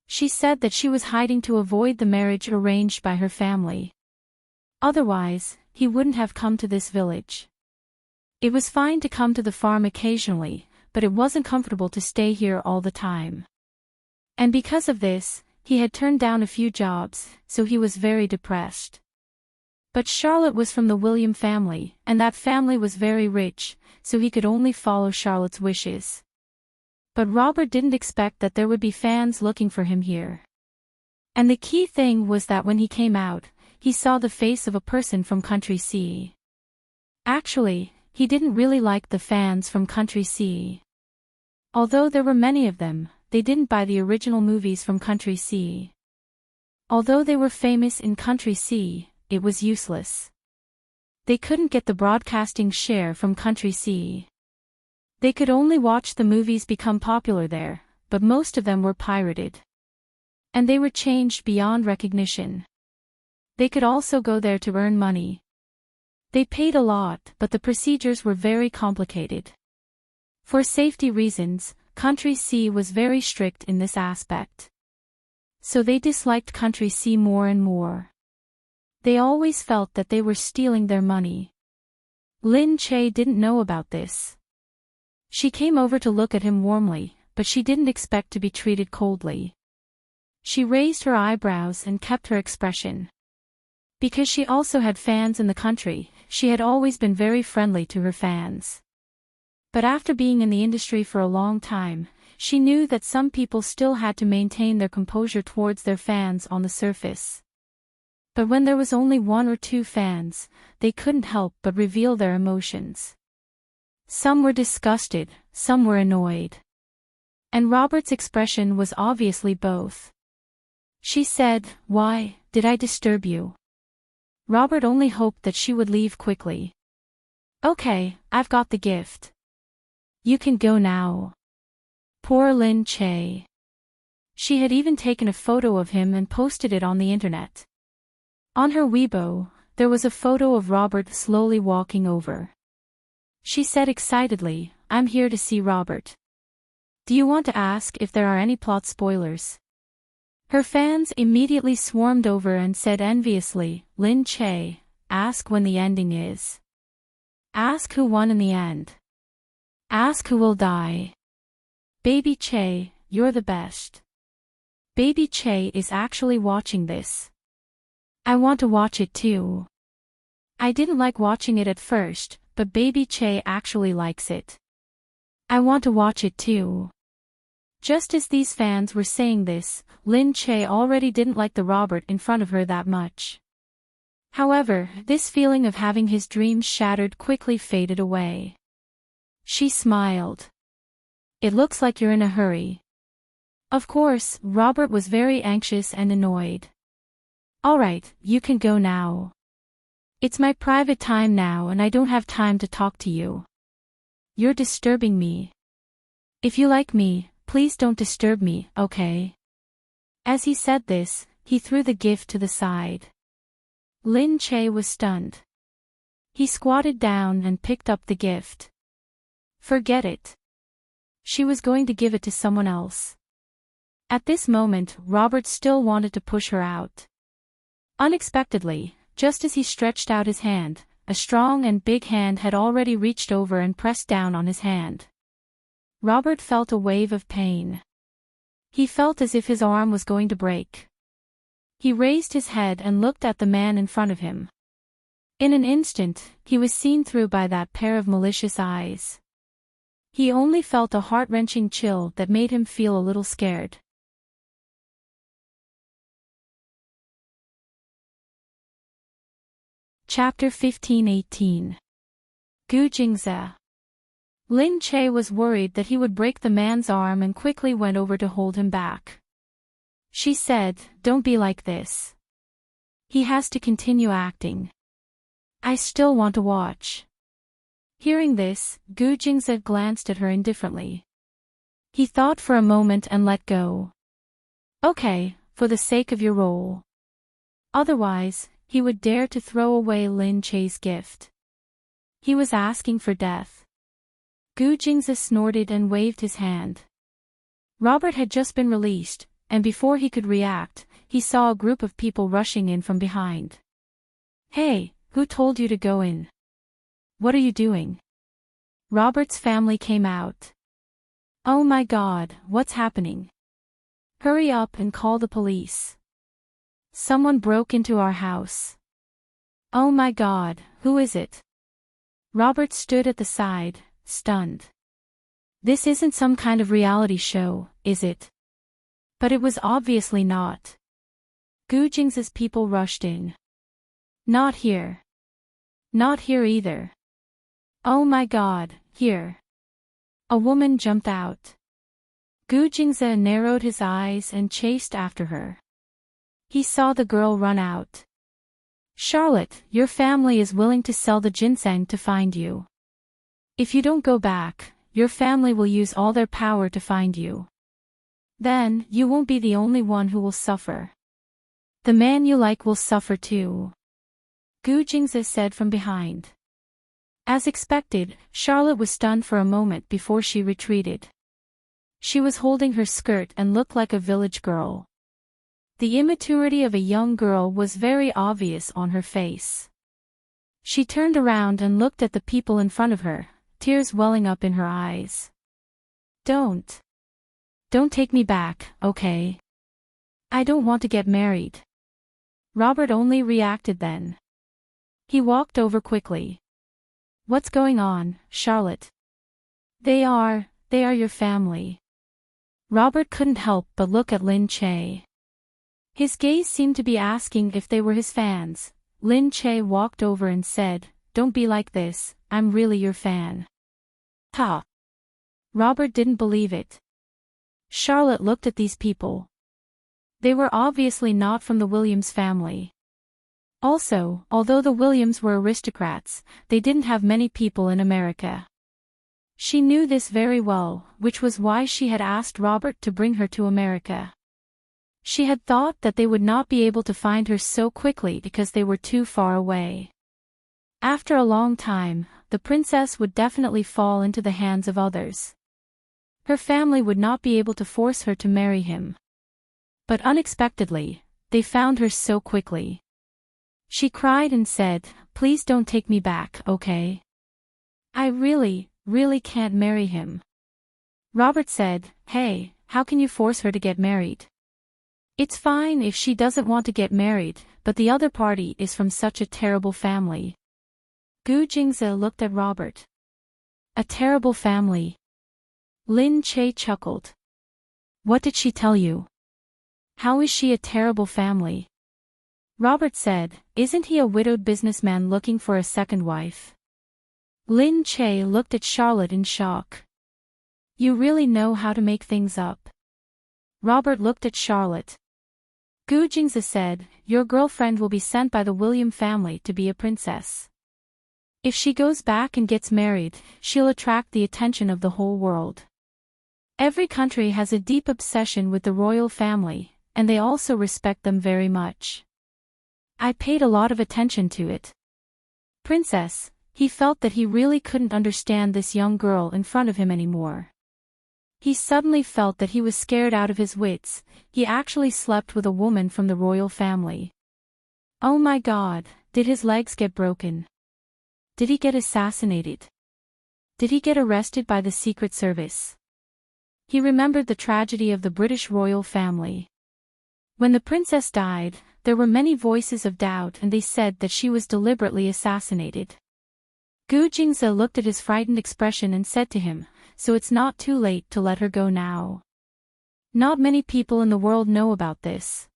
She said that she was hiding to avoid the marriage arranged by her family. Otherwise, he wouldn't have come to this village. It was fine to come to the farm occasionally, but it wasn't comfortable to stay here all the time. And because of this, he had turned down a few jobs, so he was very depressed. But Charlotte was from the William family, and that family was very rich, so he could only follow Charlotte's wishes. But Robert didn't expect that there would be fans looking for him here. And the key thing was that when he came out, he saw the face of a person from Country C. Actually, he didn't really like the fans from Country C. Although there were many of them, they didn't buy the original movies from Country C. Although they were famous in Country C, it was useless. They couldn't get the broadcasting share from Country C. They could only watch the movies become popular there, but most of them were pirated. And they were changed beyond recognition. They could also go there to earn money. They paid a lot, but the procedures were very complicated. For safety reasons, Country C was very strict in this aspect. So they disliked Country C more and more. They always felt that they were stealing their money. Lin Che didn't know about this. She came over to look at him warmly, but she didn't expect to be treated coldly. She raised her eyebrows and kept her expression. Because she also had fans in the country, she had always been very friendly to her fans. But after being in the industry for a long time, she knew that some people still had to maintain their composure towards their fans on the surface. But when there was only one or two fans, they couldn't help but reveal their emotions. Some were disgusted, some were annoyed. And Robert's expression was obviously both. She said, "Why, did I disturb you?" Robert only hoped that she would leave quickly. "Okay, I've got the gift. You can go now." Poor Lin Che. She had even taken a photo of him and posted it on the internet. On her Weibo, there was a photo of Robert slowly walking over. She said excitedly, "I'm here to see Robert. Do you want to ask if there are any plot spoilers?" Her fans immediately swarmed over and said enviously, "Lin Che, ask when the ending is. Ask who won in the end. Ask who will die. Baby Che, you're the best. Baby Che is actually watching this. I want to watch it too. I didn't like watching it at first, but Baby Che actually likes it. I want to watch it too." Just as these fans were saying this, Lin Che already didn't like the Robert in front of her that much. However, this feeling of having his dreams shattered quickly faded away. She smiled. "It looks like you're in a hurry." Of course, Robert was very anxious and annoyed. "All right, you can go now. It's my private time now and I don't have time to talk to you. You're disturbing me. If you like me, please don't disturb me, okay?" As he said this, he threw the gift to the side. Lin Che was stunned. He squatted down and picked up the gift. Forget it. She was going to give it to someone else. At this moment, Robert still wanted to push her out. Unexpectedly, just as he stretched out his hand, a strong and big hand had already reached over and pressed down on his hand. Robert felt a wave of pain. He felt as if his arm was going to break. He raised his head and looked at the man in front of him. In an instant, he was seen through by that pair of malicious eyes. He only felt a heart-wrenching chill that made him feel a little scared. Chapter 15:18. Gu Jingze. Lin Che was worried that he would break the man's arm and quickly went over to hold him back. She said, "Don't be like this. He has to continue acting. I still want to watch." Hearing this, Gu Jingze glanced at her indifferently. He thought for a moment and let go. Okay, for the sake of your role. Otherwise, he would dare to throw away Lin Che's gift. He was asking for death. Gu Jingze snorted and waved his hand. Robert had just been released, and before he could react, he saw a group of people rushing in from behind. "Hey, who told you to go in? What are you doing?" Robert's family came out. "Oh my God, what's happening? Hurry up and call the police. Someone broke into our house." "Oh my God, who is it?" Robert stood at the side, stunned. This isn't some kind of reality show, is it? But it was obviously not. Gu Jingze's people rushed in. "Not here. Not here either. Oh my God, here." A woman jumped out. Gu Jingze narrowed his eyes and chased after her. He saw the girl run out. "Charlotte, your family is willing to sell the ginseng to find you. If you don't go back, your family will use all their power to find you. Then, you won't be the only one who will suffer. The man you like will suffer too," Gu Jingze said from behind. As expected, Charlotte was stunned for a moment before she retreated. She was holding her skirt and looked like a village girl. The immaturity of a young girl was very obvious on her face. She turned around and looked at the people in front of her, tears welling up in her eyes. Don't take me back, okay? I don't want to get married." Robert only reacted then. He walked over quickly. "What's going on, Charlotte?" They are your family." Robert couldn't help but look at Lin Che. His gaze seemed to be asking if they were his fans. Lin Che walked over and said, "Don't be like this, I'm really your fan." Ha! Robert didn't believe it. Charlotte looked at these people. They were obviously not from the Williams family. Also, although the Williams were aristocrats, they didn't have many people in America. She knew this very well, which was why she had asked Robert to bring her to America. She had thought that they would not be able to find her so quickly because they were too far away. After a long time, the princess would definitely fall into the hands of others. Her family would not be able to force her to marry him. But unexpectedly, they found her so quickly. She cried and said, "Please don't take me back, okay? I really can't marry him." Robert said, "Hey, how can you force her to get married? It's fine if she doesn't want to get married, but the other party is from such a terrible family." Gu Jingze looked at Robert. "A terrible family?" Lin Che chuckled. "What did she tell you? How is she a terrible family?" Robert said, "Isn't he a widowed businessman looking for a second wife?" Lin Che looked at Charlotte in shock. "You really know how to make things up." Robert looked at Charlotte. Gu Jingze said, "Your girlfriend will be sent by the William family to be a princess. If she goes back and gets married, she'll attract the attention of the whole world. Every country has a deep obsession with the royal family, and they also respect them very much. I paid a lot of attention to it." Princess, he felt that he really couldn't understand this young girl in front of him anymore. He suddenly felt that he was scared out of his wits. He actually slept with a woman from the royal family. Oh my God, did his legs get broken? Did he get assassinated? Did he get arrested by the Secret Service? He remembered the tragedy of the British royal family. When the princess died, there were many voices of doubt and they said that she was deliberately assassinated. Gu Jingze looked at his frightened expression and said to him, "So it's not too late to let her go now. Not many people in the world know about this.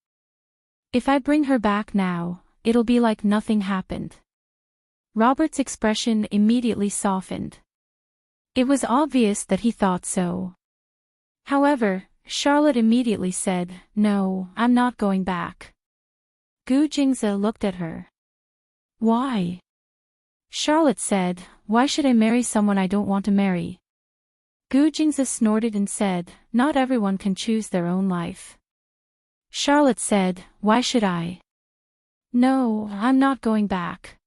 If I bring her back now, it'll be like nothing happened." Robert's expression immediately softened. It was obvious that he thought so. However, Charlotte immediately said, "No, I'm not going back." Gu Jingze looked at her. "Why?" Charlotte said, "Why should I marry someone I don't want to marry?" Gu Jingze snorted and said, "Not everyone can choose their own life." Charlotte said, "Why should I?" "No, I'm not going back."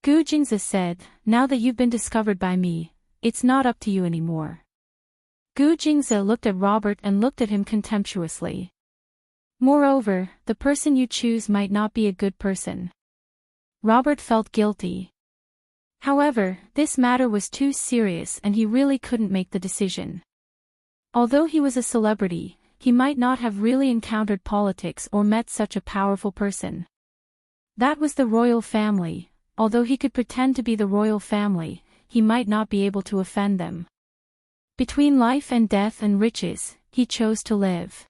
Gu Jingze said, "Now that you've been discovered by me, it's not up to you anymore." Gu Jingze looked at Robert and looked at him contemptuously. "Moreover, the person you choose might not be a good person." Robert felt guilty. However, this matter was too serious and he really couldn't make the decision. Although he was a celebrity, he might not have really encountered politics or met such a powerful person. That was the royal family. Although he could pretend to be the royal family, he might not be able to offend them. Between life and death and riches, he chose to live.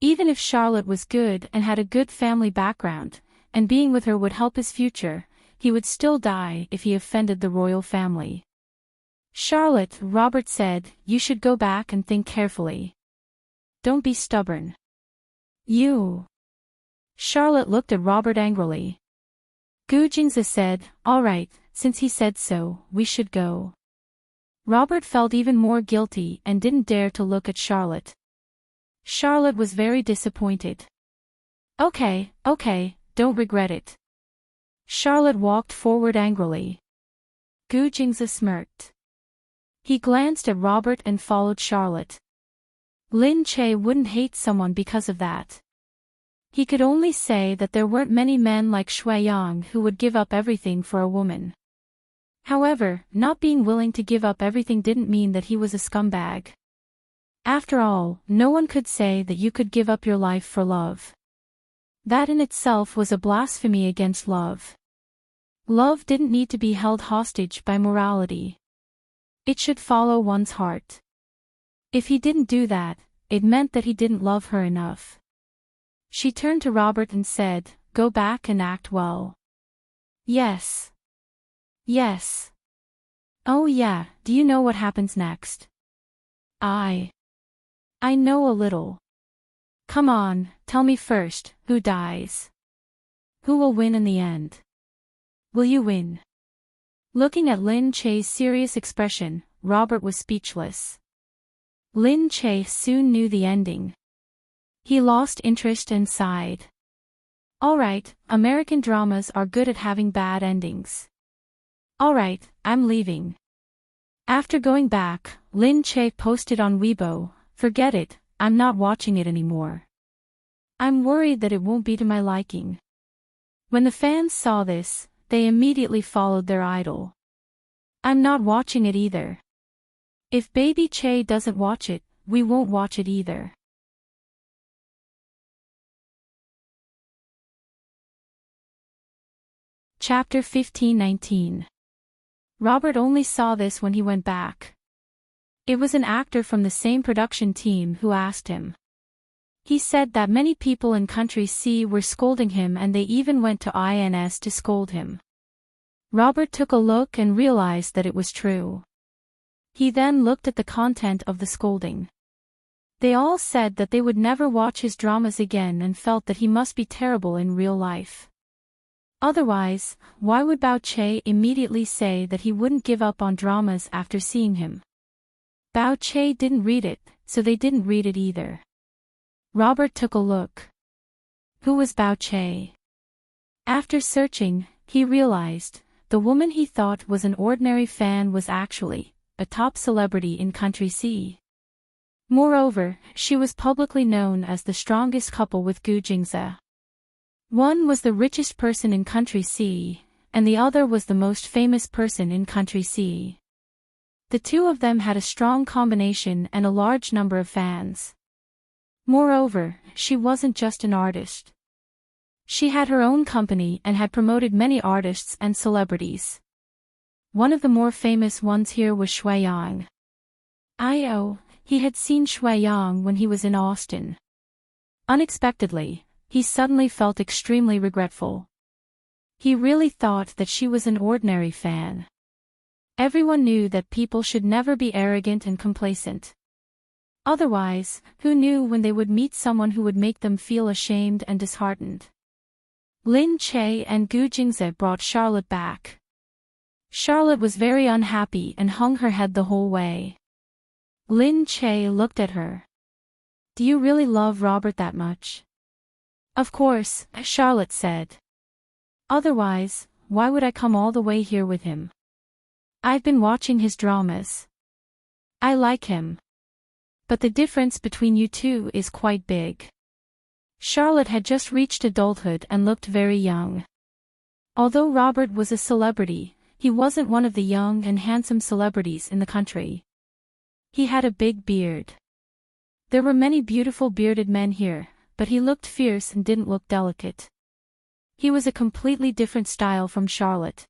Even if Charlotte was good and had a good family background, and being with her would help his future, he would still die if he offended the royal family. "Charlotte," Robert said, "you should go back and think carefully. Don't be stubborn." "You." Charlotte looked at Robert angrily. Gu Jingze said, "All right, since he said so, we should go." Robert felt even more guilty and didn't dare to look at Charlotte. Charlotte was very disappointed. Okay, don't regret it." Charlotte walked forward angrily. Gu Jingze smirked. He glanced at Robert and followed Charlotte. Lin Che wouldn't hate someone because of that. He could only say that there weren't many men like Shui Yang who would give up everything for a woman. However, not being willing to give up everything didn't mean that he was a scumbag. After all, no one could say that you could give up your life for love. That in itself was a blasphemy against love. Love didn't need to be held hostage by morality. It should follow one's heart. If he didn't do that, it meant that he didn't love her enough. She turned to Robert and said, "Go back and act well." "Yes. Yes." "Oh yeah, do you know what happens next?" I know a little." "Come on, tell me first, who dies? Who will win in the end? Will you win?" Looking at Lin Che's serious expression, Robert was speechless. Lin Che soon knew the ending. He lost interest and sighed. "Alright, American dramas are good at having bad endings. Alright, I'm leaving." After going back, Lin Che posted on Weibo, "Forget it, I'm not watching it anymore. I'm worried that it won't be to my liking." When the fans saw this, they immediately followed their idol. "I'm not watching it either. If Baby Che doesn't watch it, we won't watch it either." Chapter 15-19. Robert only saw this when he went back. It was an actor from the same production team who asked him. He said that many people in Country C were scolding him and they even went to INS to scold him. Robert took a look and realized that it was true. He then looked at the content of the scolding. They all said that they would never watch his dramas again and felt that he must be terrible in real life. Otherwise, why would Bao Che immediately say that he wouldn't give up on dramas after seeing him? Bao Che didn't read it, so they didn't read it either. Robert took a look. Who was Bao Che? After searching, he realized, the woman he thought was an ordinary fan was actually a top celebrity in Country C. Moreover, she was publicly known as the strongest couple with Gu Jingze. One was the richest person in Country C, and the other was the most famous person in Country C. The two of them had a strong combination and a large number of fans. Moreover, she wasn't just an artist. She had her own company and had promoted many artists and celebrities. One of the more famous ones here was Shuiyang. He had seen Shuiyang when he was in Austin. Unexpectedly, he suddenly felt extremely regretful. He really thought that she was an ordinary fan. Everyone knew that people should never be arrogant and complacent. Otherwise, who knew when they would meet someone who would make them feel ashamed and disheartened? Lin Che and Gu Jingze brought Charlotte back. Charlotte was very unhappy and hung her head the whole way. Lin Che looked at her. "Do you really love Robert that much?" "Of course," Charlotte said. "Otherwise, why would I come all the way here with him? I've been watching his dramas. I like him. But the difference between you two is quite big." Charlotte had just reached adulthood and looked very young. Although Robert was a celebrity, he wasn't one of the young and handsome celebrities in the country. He had a big beard. There were many beautiful bearded men here, but he looked fierce and didn't look delicate. He was a completely different style from Charlotte.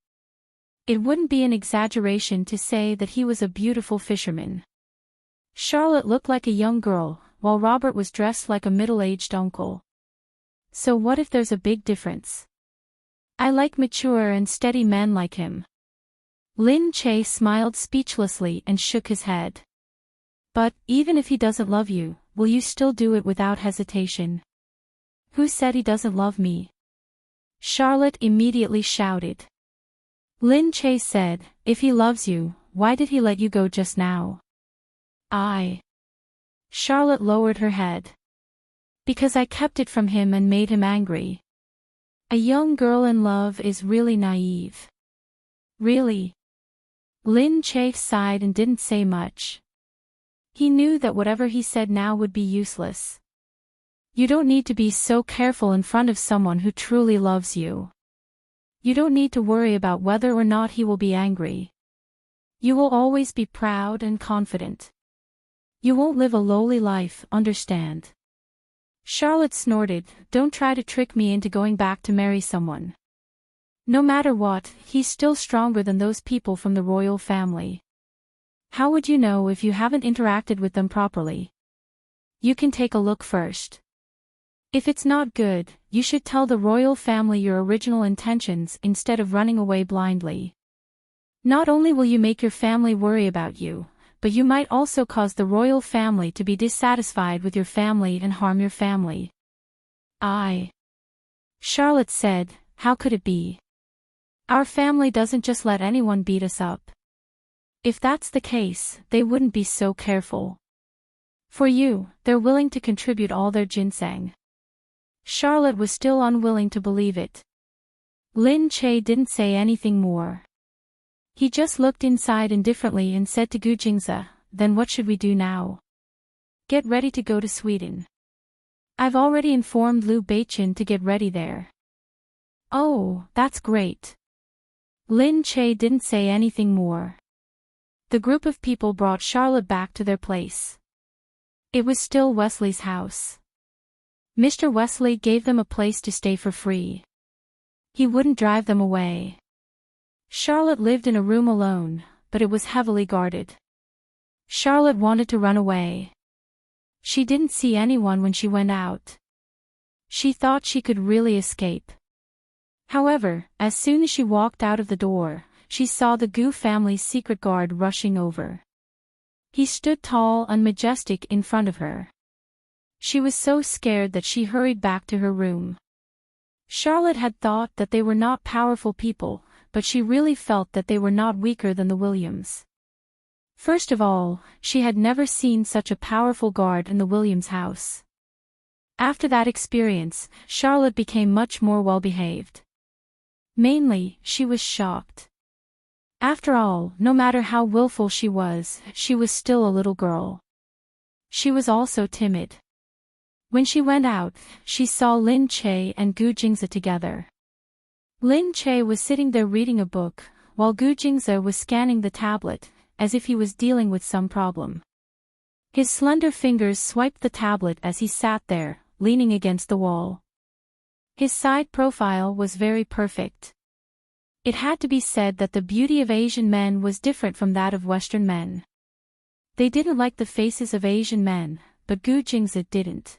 It wouldn't be an exaggeration to say that he was a beautiful fisherman. Charlotte looked like a young girl, while Robert was dressed like a middle-aged uncle. So what if there's a big difference? I like mature and steady men like him. Lin Che smiled speechlessly and shook his head. But, even if he doesn't love you, will you still do it without hesitation? Who said he doesn't love me? Charlotte immediately shouted. Lin Che said, "If he loves you, why did he let you go just now?" Charlotte lowered her head. "Because I kept it from him and made him angry." A young girl in love is really naive. Really? Lin Che sighed and didn't say much. He knew that whatever he said now would be useless. You don't need to be so careful in front of someone who truly loves you. You don't need to worry about whether or not he will be angry. You will always be proud and confident. You won't live a lowly life, understand? Charlotte snorted, "Don't try to trick me into going back to marry someone. No matter what, he's still stronger than those people from the royal family. How would you know if you haven't interacted with them properly? You can take a look first. If it's not good, you should tell the royal family your original intentions instead of running away blindly. Not only will you make your family worry about you, but you might also cause the royal family to be dissatisfied with your family and harm your family." Charlotte said, "How could it be? Our family doesn't just let anyone beat us up. If that's the case, they wouldn't be so careful. For you, they're willing to contribute all their ginseng." Charlotte was still unwilling to believe it. Lin Che didn't say anything more. He just looked inside indifferently and said to Gu Jingze, "Then what should we do now?" "Get ready to go to Sweden. I've already informed Liu Beichen to get ready there." "Oh, that's great." Lin Che didn't say anything more. The group of people brought Charlotte back to their place. It was still Wesley's house. Mr. Wesley gave them a place to stay for free. He wouldn't drive them away. Charlotte lived in a room alone, but it was heavily guarded. Charlotte wanted to run away. She didn't see anyone when she went out. She thought she could really escape. However, as soon as she walked out of the door, she saw the Gu family's secret guard rushing over. He stood tall and majestic in front of her. She was so scared that she hurried back to her room. Charlotte had thought that they were not powerful people, but she really felt that they were not weaker than the Williams. First of all, she had never seen such a powerful guard in the Williams house. After that experience, Charlotte became much more well-behaved. Mainly, she was shocked. After all, no matter how willful she was still a little girl. She was also timid. When she went out, she saw Lin Che and Gu Jingze together. Lin Che was sitting there reading a book, while Gu Jingze was scanning the tablet, as if he was dealing with some problem. His slender fingers swiped the tablet as he sat there, leaning against the wall. His side profile was very perfect. It had to be said that the beauty of Asian men was different from that of Western men. They didn't like the faces of Asian men, but Gu Jingzi didn't.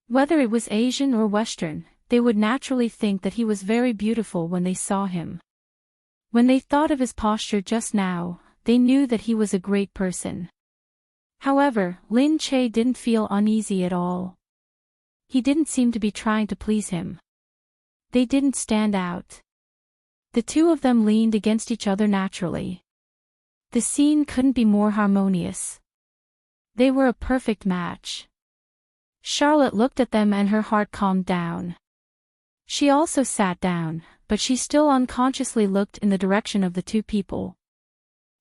Whether it was Asian or Western, they would naturally think that he was very beautiful when they saw him. When they thought of his posture just now, they knew that he was a great person. However, Lin Che didn't feel uneasy at all. He didn't seem to be trying to please him. They didn't stand out. The two of them leaned against each other naturally. The scene couldn't be more harmonious. They were a perfect match. Charlotte looked at them and her heart calmed down. She also sat down, but she still unconsciously looked in the direction of the two people.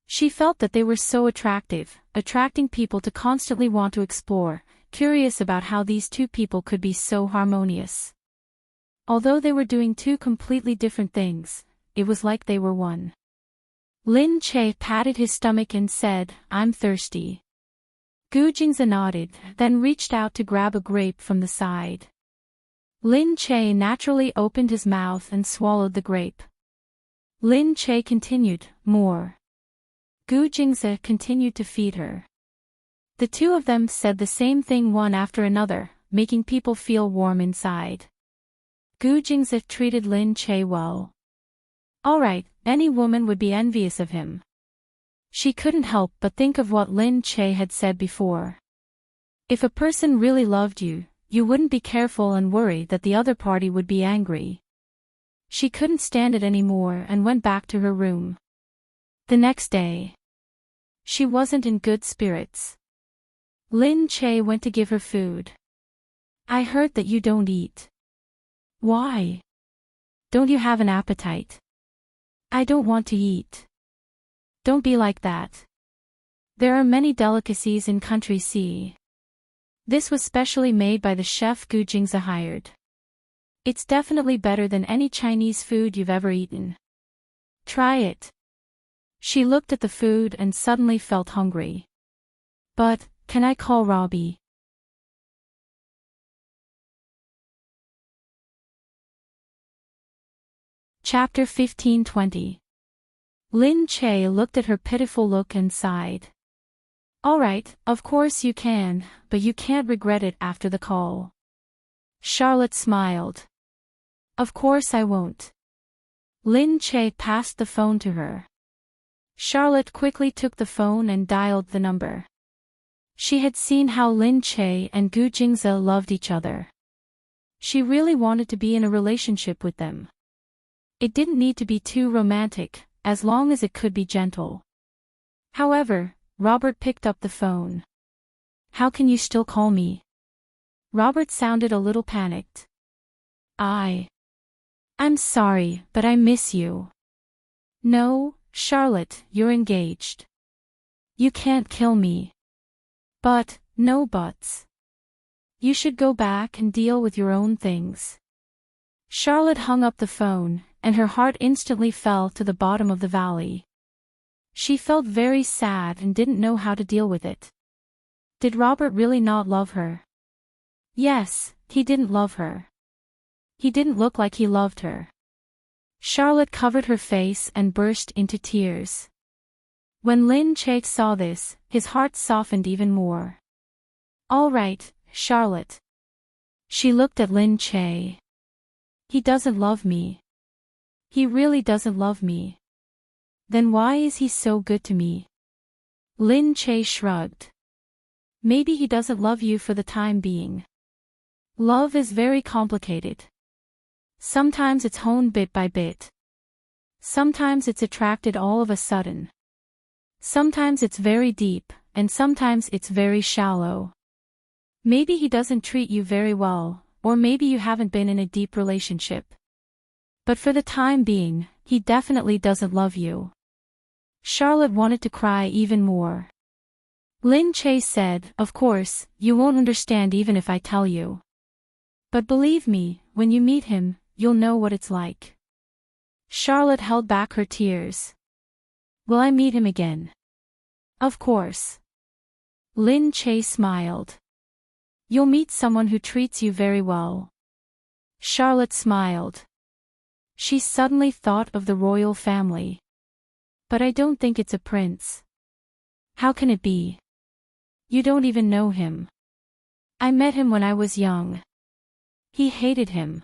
She felt that they were so attractive, attracting people to constantly want to explore, curious about how these two people could be so harmonious. Although they were doing two completely different things, it was like they were one. Lin Che patted his stomach and said, "I'm thirsty." Gu Jingzi nodded, then reached out to grab a grape from the side. Lin Che naturally opened his mouth and swallowed the grape. Lin Che continued, "More." Gu Jingzi continued to feed her. The two of them said the same thing one after another, making people feel warm inside. Gu Jingzi treated Lin Che well. Alright, any woman would be envious of him. She couldn't help but think of what Lin Che had said before. If a person really loved you, you wouldn't be careful and worry that the other party would be angry. She couldn't stand it anymore and went back to her room. The next day, she wasn't in good spirits. Lin Che went to give her food. "I heard that you don't eat. Why? Don't you have an appetite?" "I don't want to eat." "Don't be like that. There are many delicacies in Country C. This was specially made by the chef Gu Jingzi hired. It's definitely better than any Chinese food you've ever eaten. Try it." She looked at the food and suddenly felt hungry. "But, can I call Robbie?" Chapter 15:20. Lin Che looked at her pitiful look and sighed. "Alright, of course you can, but you can't regret it after the call." Charlotte smiled. "Of course I won't." Lin Che passed the phone to her. Charlotte quickly took the phone and dialed the number. She had seen how Lin Che and Gu Jingzi loved each other. She really wanted to be in a relationship with them. It didn't need to be too romantic, as long as it could be gentle. However, Robert picked up the phone. "How can you still call me?" Robert sounded a little panicked. I'm sorry, but I miss you." "No, Charlotte, you're engaged. You can't kill me." "But, no buts. You should go back and deal with your own things." Charlotte hung up the phone, and her heart instantly fell to the bottom of the valley. She felt very sad and didn't know how to deal with it. Did Robert really not love her? Yes, he didn't love her. He didn't look like he loved her. Charlotte covered her face and burst into tears. When Lin Che saw this, his heart softened even more. "All right, Charlotte." She looked at Lin Che. "He doesn't love me. He really doesn't love me. Then why is he so good to me?" Lin Che shrugged. "Maybe he doesn't love you for the time being. Love is very complicated. Sometimes it's honed bit by bit. Sometimes it's attracted all of a sudden. Sometimes it's very deep, and sometimes it's very shallow. Maybe he doesn't treat you very well, or maybe you haven't been in a deep relationship. But for the time being, he definitely doesn't love you." Charlotte wanted to cry even more. Lin Che said, "Of course, you won't understand even if I tell you. But believe me, when you meet him, you'll know what it's like." Charlotte held back her tears. "Will I meet him again?" Of course. Lin Che smiled. You'll meet someone who treats you very well. Charlotte smiled. She suddenly thought of the royal family. But I don't think it's a prince. How can it be? You don't even know him. I met him when I was young. He hated him.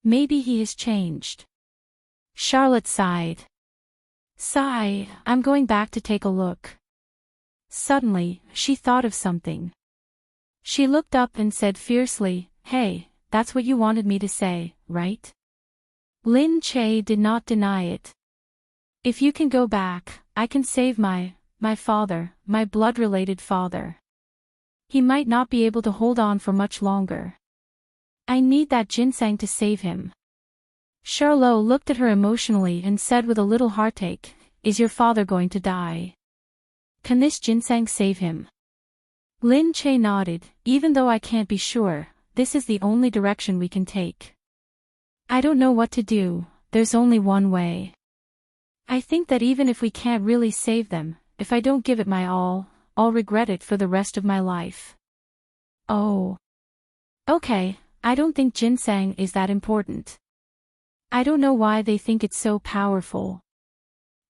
Maybe he has changed. Charlotte sighed. Sigh, I'm going back to take a look. Suddenly, she thought of something. She looked up and said fiercely, Hey, that's what you wanted me to say, right? Lin Che did not deny it. If you can go back, I can save my father, my blood-related father. He might not be able to hold on for much longer. I need that ginseng to save him. Charlot looked at her emotionally and said with a little heartache, Is your father going to die? Can this ginseng save him? Lin Che nodded, Even though I can't be sure, this is the only direction we can take. I don't know what to do, there's only one way. I think that even if we can't really save them, if I don't give it my all, I'll regret it for the rest of my life. Oh. Okay, I don't think ginseng is that important. I don't know why they think it's so powerful.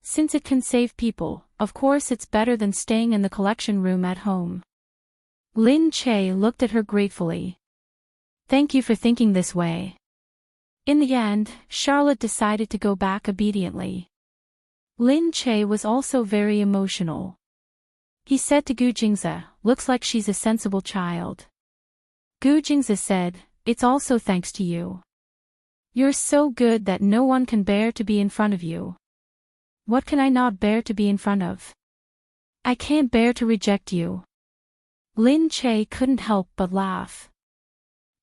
Since it can save people, of course it's better than staying in the collection room at home. Lin Che looked at her gratefully. Thank you for thinking this way. In the end, Charlotte decided to go back obediently. Lin Che was also very emotional. He said to Gu Jingze, Looks like she's a sensible child. Gu Jingze said, It's also thanks to you. You're so good that no one can bear to be in front of you. What can I not bear to be in front of? I can't bear to reject you. Lin Che couldn't help but laugh.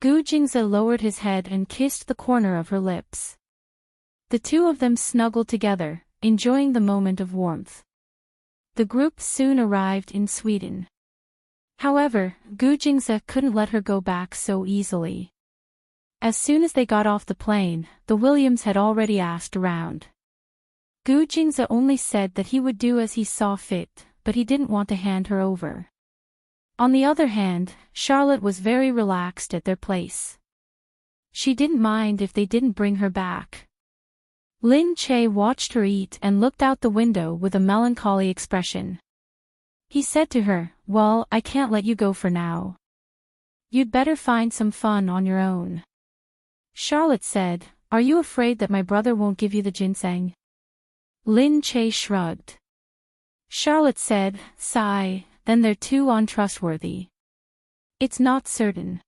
Gu Jingze lowered his head and kissed the corner of her lips. The two of them snuggled together, enjoying the moment of warmth. The group soon arrived in Sweden. However, Gu Jingze couldn't let her go back so easily. As soon as they got off the plane, the Williams had already asked around. Gu Jingze only said that he would do as he saw fit, but he didn't want to hand her over. On the other hand, Charlotte was very relaxed at their place. She didn't mind if they didn't bring her back. Lin Che watched her eat and looked out the window with a melancholy expression. He said to her, Well, I can't let you go for now. You'd better find some fun on your own. Charlotte said, Are you afraid that my brother won't give you the ginseng? Lin Che shrugged. Charlotte said, Sigh, then they're too untrustworthy. It's not certain.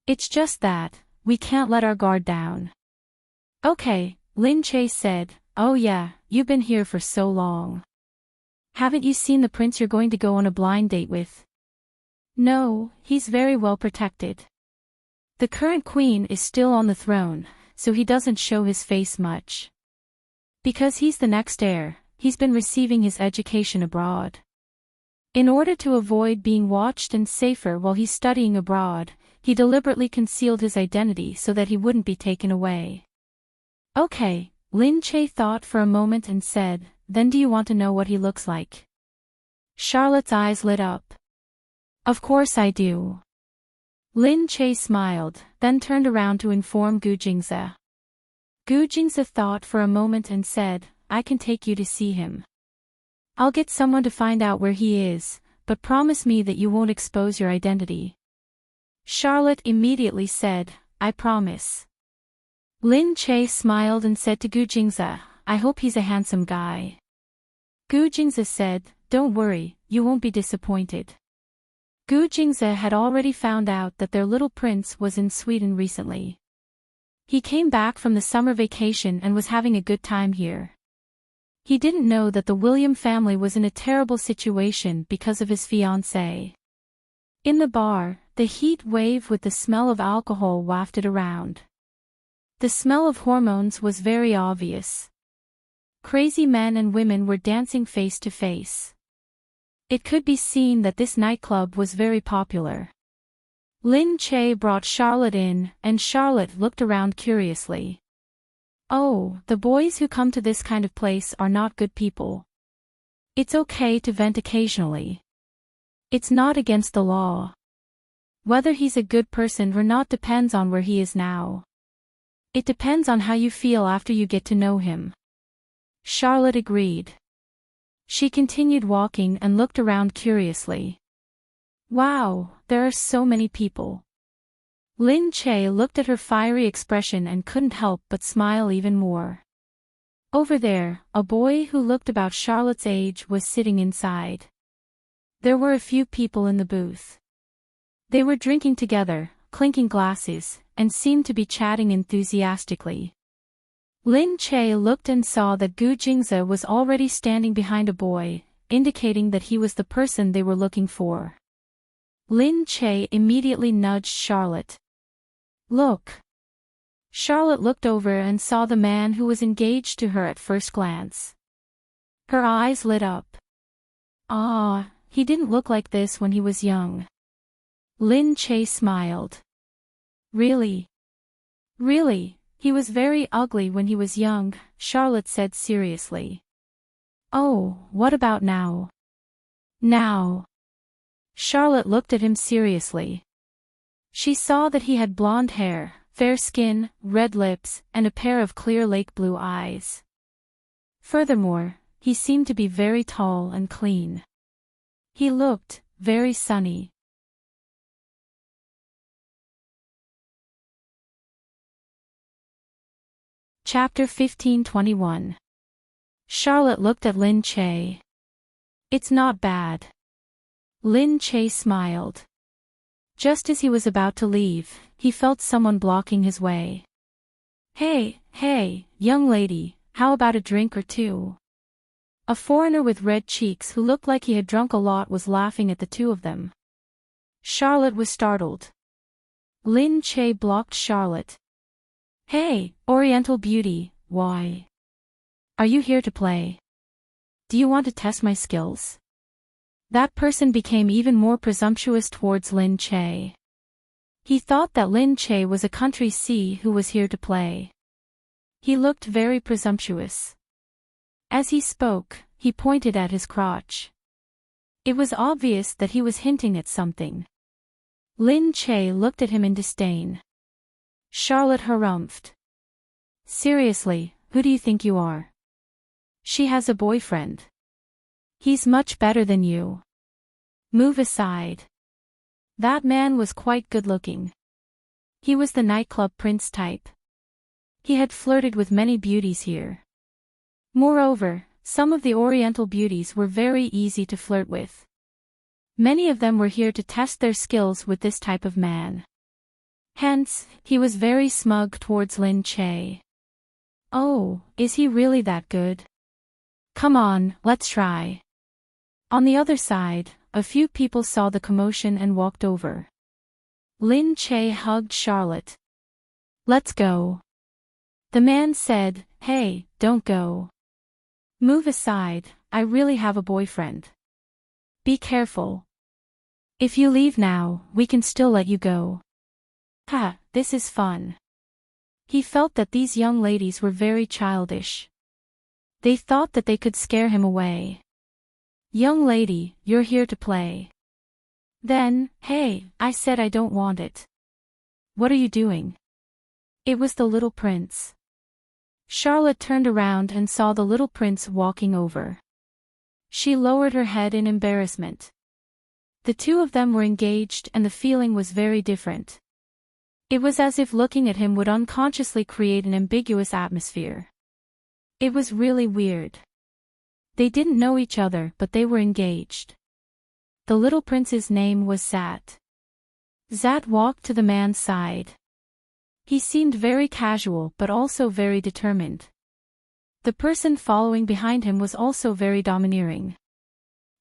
It's just that, we can't let our guard down. Okay, Lin Che said, Oh yeah, you've been here for so long. Haven't you seen the prince you're going to go on a blind date with? No, he's very well protected. The current queen is still on the throne, so he doesn't show his face much. Because he's the next heir, he's been receiving his education abroad. In order to avoid being watched and safer while he's studying abroad, he deliberately concealed his identity so that he wouldn't be taken away. Okay, Lin Che thought for a moment and said, Then do you want to know what he looks like? Charlotte's eyes lit up. Of course I do. Lin Che smiled, then turned around to inform Gu Jingze. Gu Jingze thought for a moment and said, I can take you to see him. I'll get someone to find out where he is, but promise me that you won't expose your identity. Charlotte immediately said, I promise. Lin Che smiled and said to Gu Jingze, I hope he's a handsome guy. Gu Jingze said, Don't worry, you won't be disappointed. Gu Jingze had already found out that their little prince was in Sweden recently. He came back from the summer vacation and was having a good time here. He didn't know that the William family was in a terrible situation because of his fiancée. In the bar, the heat wave with the smell of alcohol wafted around. The smell of hormones was very obvious. Crazy men and women were dancing face to face. It could be seen that this nightclub was very popular. Lin Che brought Charlotte in, and Charlotte looked around curiously. Oh, the boys who come to this kind of place are not good people. It's okay to vent occasionally. It's not against the law. Whether he's a good person or not depends on where he is now. It depends on how you feel after you get to know him. Charlotte agreed. She continued walking and looked around curiously. Wow, there are so many people. Lin Che looked at her fiery expression and couldn't help but smile even more. Over there, a boy who looked about Charlotte's age was sitting inside. There were a few people in the booth. They were drinking together, clinking glasses, and seemed to be chatting enthusiastically. Lin Che looked and saw that Gu Jingze was already standing behind a boy, indicating that he was the person they were looking for. Lin Che immediately nudged Charlotte. Look. Charlotte looked over and saw the man who was engaged to her at first glance. Her eyes lit up. Ah, he didn't look like this when he was young. Lin Che smiled. Really? Really, he was very ugly when he was young, Charlotte said seriously. Oh, what about now? Now. Charlotte looked at him seriously. She saw that he had blonde hair, fair skin, red lips, and a pair of clear lake blue eyes. Furthermore, he seemed to be very tall and clean. He looked very sunny. Chapter 15:21. Charlotte looked at Lin Che. It's not bad. Lin Che smiled. Just as he was about to leave, he felt someone blocking his way. Hey, young lady, how about a drink or two? A foreigner with red cheeks who looked like he had drunk a lot was laughing at the two of them. Charlotte was startled. Lin Che blocked Charlotte. Hey, Oriental beauty, why? Are you here to play? Do you want to test my skills? That person became even more presumptuous towards Lin Che. He thought that Lin Che was a country C who was here to play. He looked very presumptuous. As he spoke, he pointed at his crotch. It was obvious that he was hinting at something. Lin Che looked at him in disdain. Charlotte harumphed. Seriously, who do you think you are? She has a boyfriend. He's much better than you. Move aside. That man was quite good-looking. He was the nightclub prince type. He had flirted with many beauties here. Moreover, some of the Oriental beauties were very easy to flirt with. Many of them were here to test their skills with this type of man. Hence, he was very smug towards Lin Che. Oh, is he really that good? Come on, let's try. On the other side, a few people saw the commotion and walked over. Lin Che hugged Charlotte. Let's go. The man said, Hey, don't go. Move aside, I really have a boyfriend. Be careful. If you leave now, we can still let you go. Ha, this is fun. He felt that these young ladies were very childish. They thought that they could scare him away. Young lady, you're here to play. Then, hey, I said I don't want it. What are you doing? It was the little prince. Charlotte turned around and saw the little prince walking over. She lowered her head in embarrassment. The two of them were engaged and the feeling was very different. It was as if looking at him would unconsciously create an ambiguous atmosphere. It was really weird. They didn't know each other but they were engaged. The little prince's name was Zat. Zat walked to the man's side. He seemed very casual but also very determined. The person following behind him was also very domineering.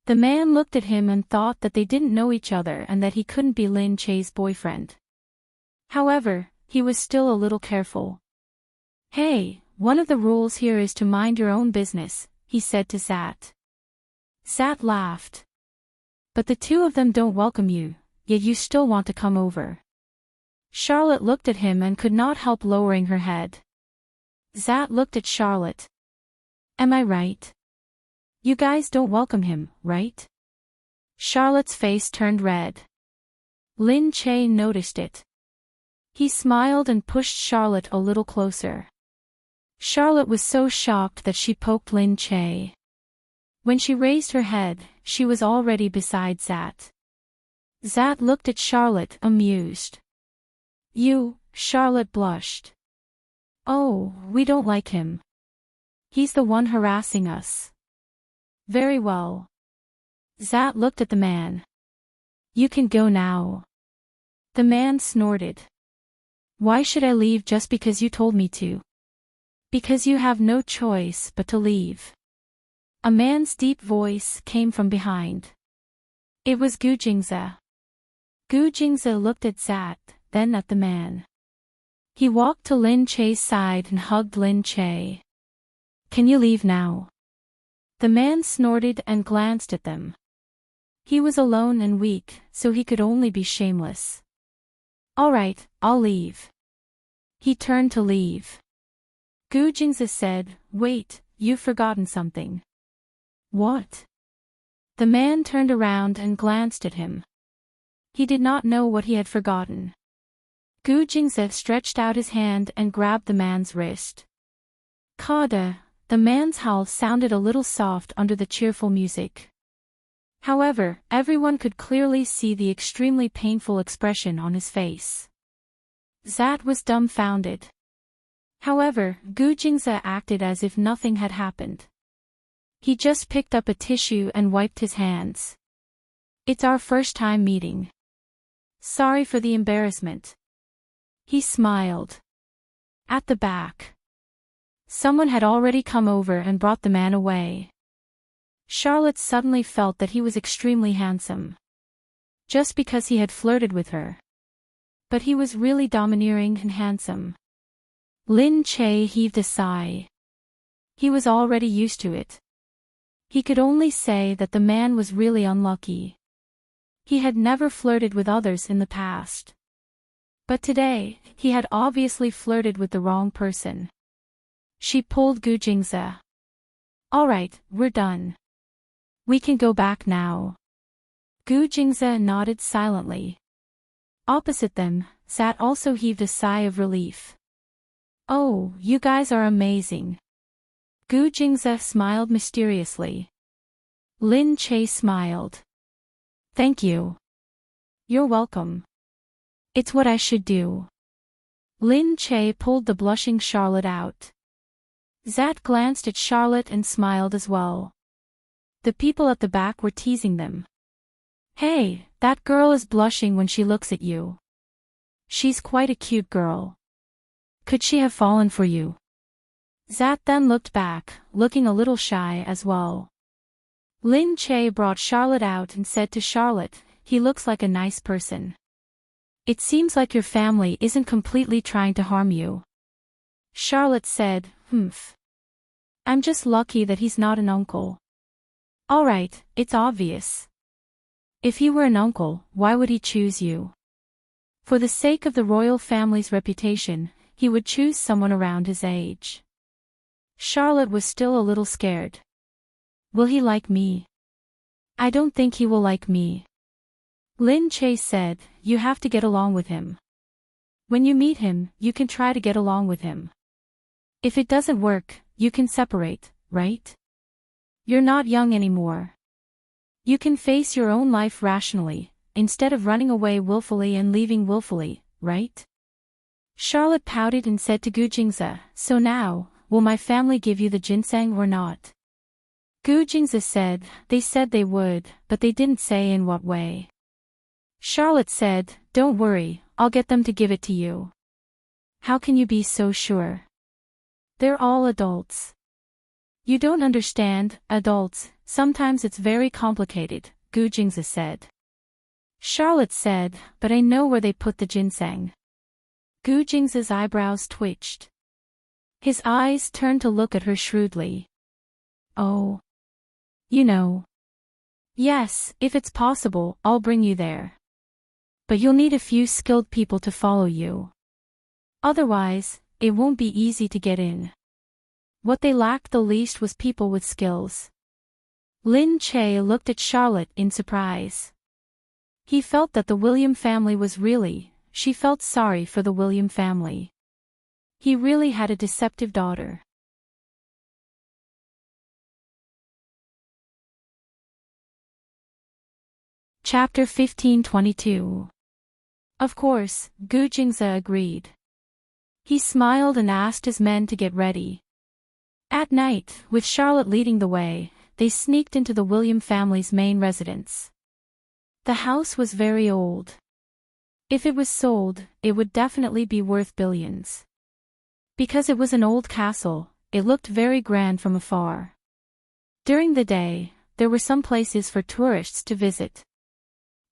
The man looked at him and thought that they didn't know each other and that he couldn't be Lin Che's boyfriend. However, he was still a little careful. Hey, one of the rules here is to mind your own business, he said to Zat. Zat laughed. But the two of them don't welcome you, yet you still want to come over. Charlotte looked at him and could not help lowering her head. Zat looked at Charlotte. Am I right? You guys don't welcome him, right? Charlotte's face turned red. Lin Che noticed it. He smiled and pushed Charlotte a little closer. Charlotte was so shocked that she poked Lin Che. When she raised her head, she was already beside Zat. Zat looked at Charlotte, amused. You, Charlotte blushed. Oh, we don't like him. He's the one harassing us. Very well. Zat looked at the man. You can go now. The man snorted. Why should I leave just because you told me to? Because you have no choice but to leave. A man's deep voice came from behind. It was Gu Jingze. Gu Jingze looked at Zat, then at the man. He walked to Lin Che's side and hugged Lin Che. Can you leave now? The man snorted and glanced at them. He was alone and weak, so he could only be shameless. All right, I'll leave. He turned to leave. Gu Jingze said, Wait, you've forgotten something. What? The man turned around and glanced at him. He did not know what he had forgotten. Gu Jingze stretched out his hand and grabbed the man's wrist. Kada, the man's howl sounded a little soft under the cheerful music. However, everyone could clearly see the extremely painful expression on his face. Zat was dumbfounded. However, Gu Jingze acted as if nothing had happened. He just picked up a tissue and wiped his hands. It's our first time meeting. Sorry for the embarrassment. He smiled. At the back, someone had already come over and brought the man away. Charlotte suddenly felt that he was extremely handsome. Just because he had flirted with her. But he was really domineering and handsome. Lin Che heaved a sigh. He was already used to it. He could only say that the man was really unlucky. He had never flirted with others in the past. But today, he had obviously flirted with the wrong person. She pulled Gu Jingze. All right, we're done. We can go back now. Gu Jingze nodded silently. Opposite them, Zat also heaved a sigh of relief. Oh, you guys are amazing. Gu Jingze smiled mysteriously. Lin Che smiled. Thank you. You're welcome. It's what I should do. Lin Che pulled the blushing Charlotte out. Zat glanced at Charlotte and smiled as well. The people at the back were teasing them. Hey, that girl is blushing when she looks at you. She's quite a cute girl. Could she have fallen for you? Zat then looked back, looking a little shy as well. Lin Che brought Charlotte out and said to Charlotte, he looks like a nice person. It seems like your family isn't completely trying to harm you. Charlotte said, Humph. I'm just lucky that he's not an uncle. All right, it's obvious. If he were an uncle, why would he choose you? For the sake of the royal family's reputation, he would choose someone around his age. Charlotte was still a little scared. Will he like me? I don't think he will like me. Lin Che said, you have to get along with him. When you meet him, you can try to get along with him. If it doesn't work, you can separate, right? You're not young anymore. You can face your own life rationally, instead of running away willfully and leaving willfully, right? Charlotte pouted and said to Gu Jingze, so now, will my family give you the ginseng or not? Gu Jingze said, they said they would, but they didn't say in what way. Charlotte said, don't worry, I'll get them to give it to you. How can you be so sure? They're all adults. You don't understand, adults, sometimes it's very complicated, Gu Jingze said. Charlotte said, but I know where they put the ginseng. Gu Jingze's eyebrows twitched. His eyes turned to look at her shrewdly. Oh. You know. Yes, if it's possible, I'll bring you there. But you'll need a few skilled people to follow you. Otherwise, it won't be easy to get in. What they lacked the least was people with skills. Lin Che looked at Charlotte in surprise. He felt that the William family was she felt sorry for the William family. He really had a deceptive daughter. Chapter 1522. Of course, Gu Jingze agreed. He smiled and asked his men to get ready. At night, with Charlotte leading the way, they sneaked into the William family's main residence. The house was very old. If it was sold, it would definitely be worth billions. Because it was an old castle, it looked very grand from afar. During the day, there were some places for tourists to visit.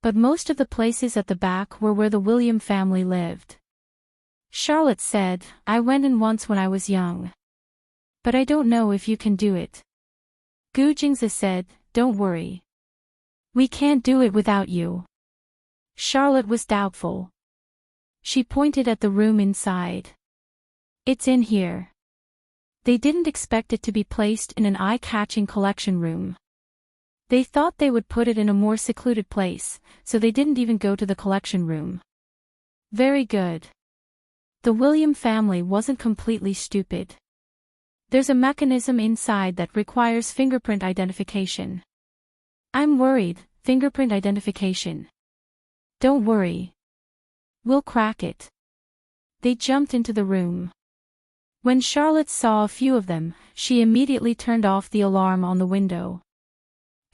But most of the places at the back were where the William family lived. Charlotte said, "I went in once when I was young. But I don't know if you can do it." Gu Jingze said, "Don't worry. We can't do it without you." Charlotte was doubtful. She pointed at the room inside. "It's in here." They didn't expect it to be placed in an eye-catching collection room. They thought they would put it in a more secluded place, so they didn't even go to the collection room. Very good. The William family wasn't completely stupid. There's a mechanism inside that requires fingerprint identification. I'm worried, fingerprint identification. Don't worry. We'll crack it. They jumped into the room. When Charlotte saw a few of them, she immediately turned off the alarm on the window.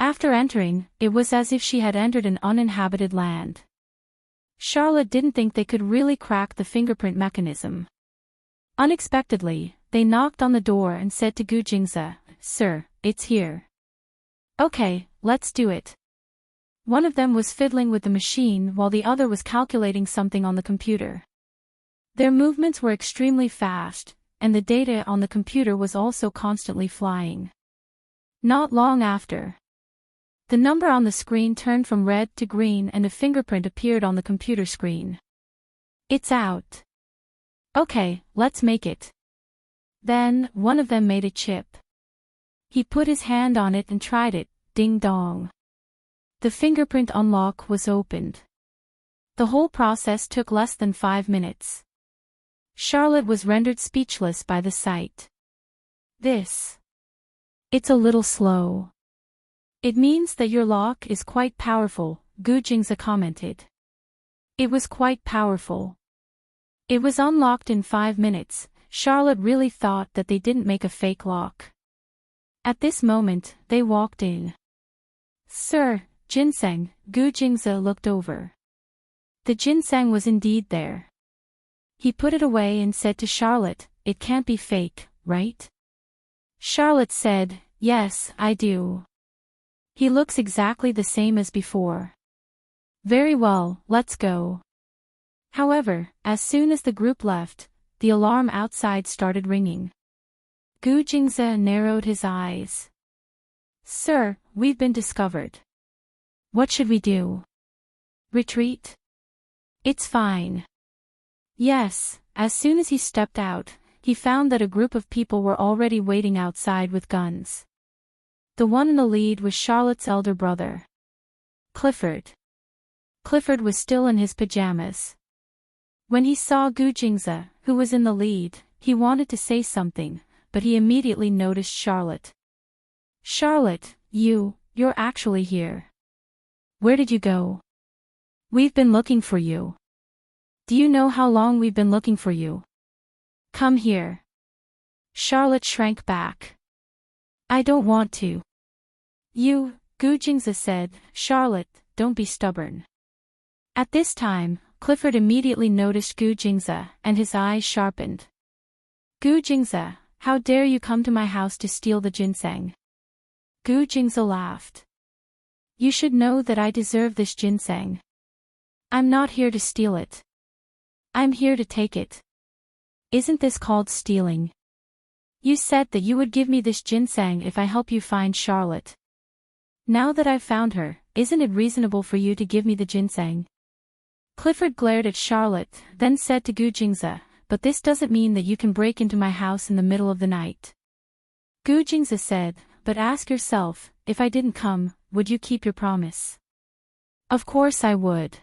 After entering, it was as if she had entered an uninhabited land. Charlotte didn't think they could really crack the fingerprint mechanism. Unexpectedly, they knocked on the door and said to Gu Jingze, "Sir, it's here." "Okay, let's do it." One of them was fiddling with the machine while the other was calculating something on the computer. Their movements were extremely fast, and the data on the computer was also constantly flying. Not long after, the number on the screen turned from red to green and a fingerprint appeared on the computer screen. "It's out." "Okay, let's make it." Then, one of them made a chip. He put his hand on it and tried it, ding dong. The fingerprint unlock was opened. The whole process took less than 5 minutes. Charlotte was rendered speechless by the sight. It's a little slow. It means that your lock is quite powerful, Gu Jingze commented. It was quite powerful. It was unlocked in 5 minutes. Charlotte really thought that they didn't make a fake lock. At this moment, they walked in. "Sir, ginseng," Gu Jingze looked over. The ginseng was indeed there. He put it away and said to Charlotte, "It can't be fake, right?" Charlotte said, "Yes, I do. He looks exactly the same as before." "Very well, let's go." However, as soon as the group left, the alarm outside started ringing. Gu Jingze narrowed his eyes. "Sir, we've been discovered. What should we do? Retreat?" "It's fine." Yes, as soon as he stepped out, he found that a group of people were already waiting outside with guns. The one in the lead was Charlotte's elder brother, Clifford. Clifford was still in his pajamas. When he saw Gu Jingze, who was in the lead, he wanted to say something, but he immediately noticed Charlotte. "Charlotte, you're actually here. Where did you go? We've been looking for you. Do you know how long we've been looking for you? Come here." Charlotte shrank back. "I don't want to." Gu Jingze said, "Charlotte, don't be stubborn." At this time, Clifford immediately noticed Gu Jingze, and his eyes sharpened. "Gu Jingze, how dare you come to my house to steal the ginseng?" Gu Jingze laughed. "You should know that I deserve this ginseng. I'm not here to steal it. I'm here to take it. Isn't this called stealing? You said that you would give me this ginseng if I help you find Charlotte. Now that I've found her, isn't it reasonable for you to give me the ginseng?" Clifford glared at Charlotte, then said to Gu Jingze, "But this doesn't mean that you can break into my house in the middle of the night." Gu Jingze said, but ask yourself, if I didn't come, would you keep your promise? Of course I would.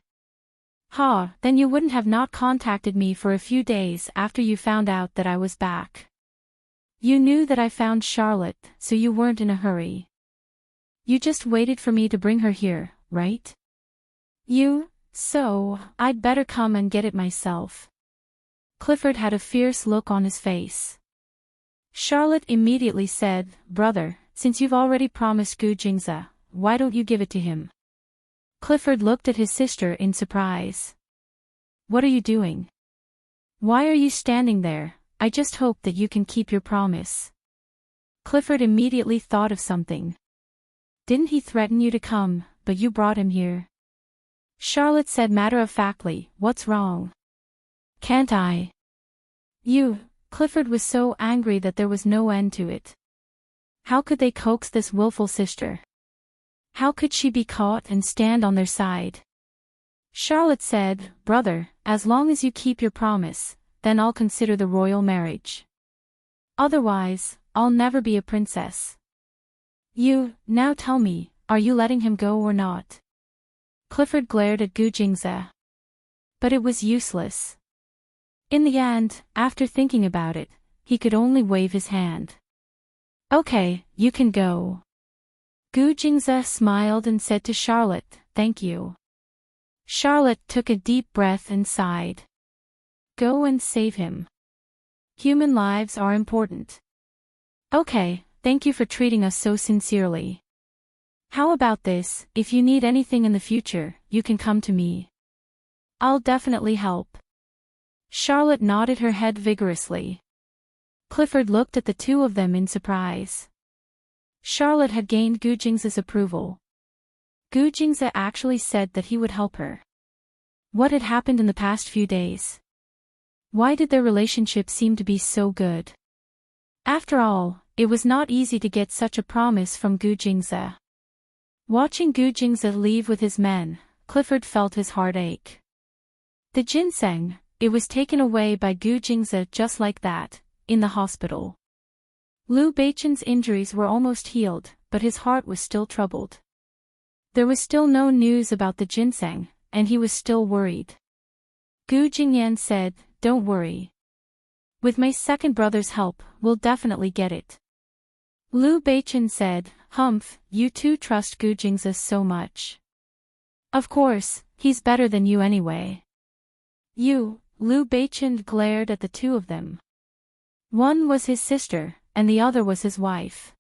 Ha, then you wouldn't have not contacted me for a few days after you found out that I was back. You knew that I found Charlotte, so you weren't in a hurry. You just waited for me to bring her here, right? So, I'd better come and get it myself. Clifford had a fierce look on his face. Charlotte immediately said, Brother, since you've already promised Gu Jingze, why don't you give it to him? Clifford looked at his sister in surprise. What are you doing? Why are you standing there? I just hope that you can keep your promise. Clifford immediately thought of something. Didn't he threaten you to come, but you brought him here? Charlotte said matter-of-factly, What's wrong? Can't I? Clifford was so angry that there was no end to it. How could they coax this willful sister? How could she be caught and stand on their side? Charlotte said, Brother, as long as you keep your promise, then I'll consider the royal marriage. Otherwise, I'll never be a princess. Now tell me, are you letting him go or not? Clifford glared at Gu Jingze. But it was useless. In the end, after thinking about it, he could only wave his hand. Okay, you can go. Gu Jingze smiled and said to Charlotte, Thank you. Charlotte took a deep breath and sighed. Go and save him. Human lives are important. Okay, thank you for treating us so sincerely. How about this, if you need anything in the future, you can come to me. I'll definitely help. Charlotte nodded her head vigorously. Clifford looked at the two of them in surprise. Charlotte had gained Gu Jingze's approval. Gu Jingze actually said that he would help her. What had happened in the past few days? Why did their relationship seem to be so good? After all, it was not easy to get such a promise from Gu Jingze. Watching Gu Jingze leave with his men, Clifford felt his heart ache. The ginseng, it was taken away by Gu Jingze just like that, in the hospital. Liu Beichen's injuries were almost healed, but his heart was still troubled. There was still no news about the ginseng, and he was still worried. Gu Jingyan said, Don't worry. With my second brother's help, we'll definitely get it. Liu Beichen said, Humph, you two trust Gu Jingze so much. Of course, he's better than you anyway. Liu Beichen glared at the two of them. One was his sister, and the other was his wife.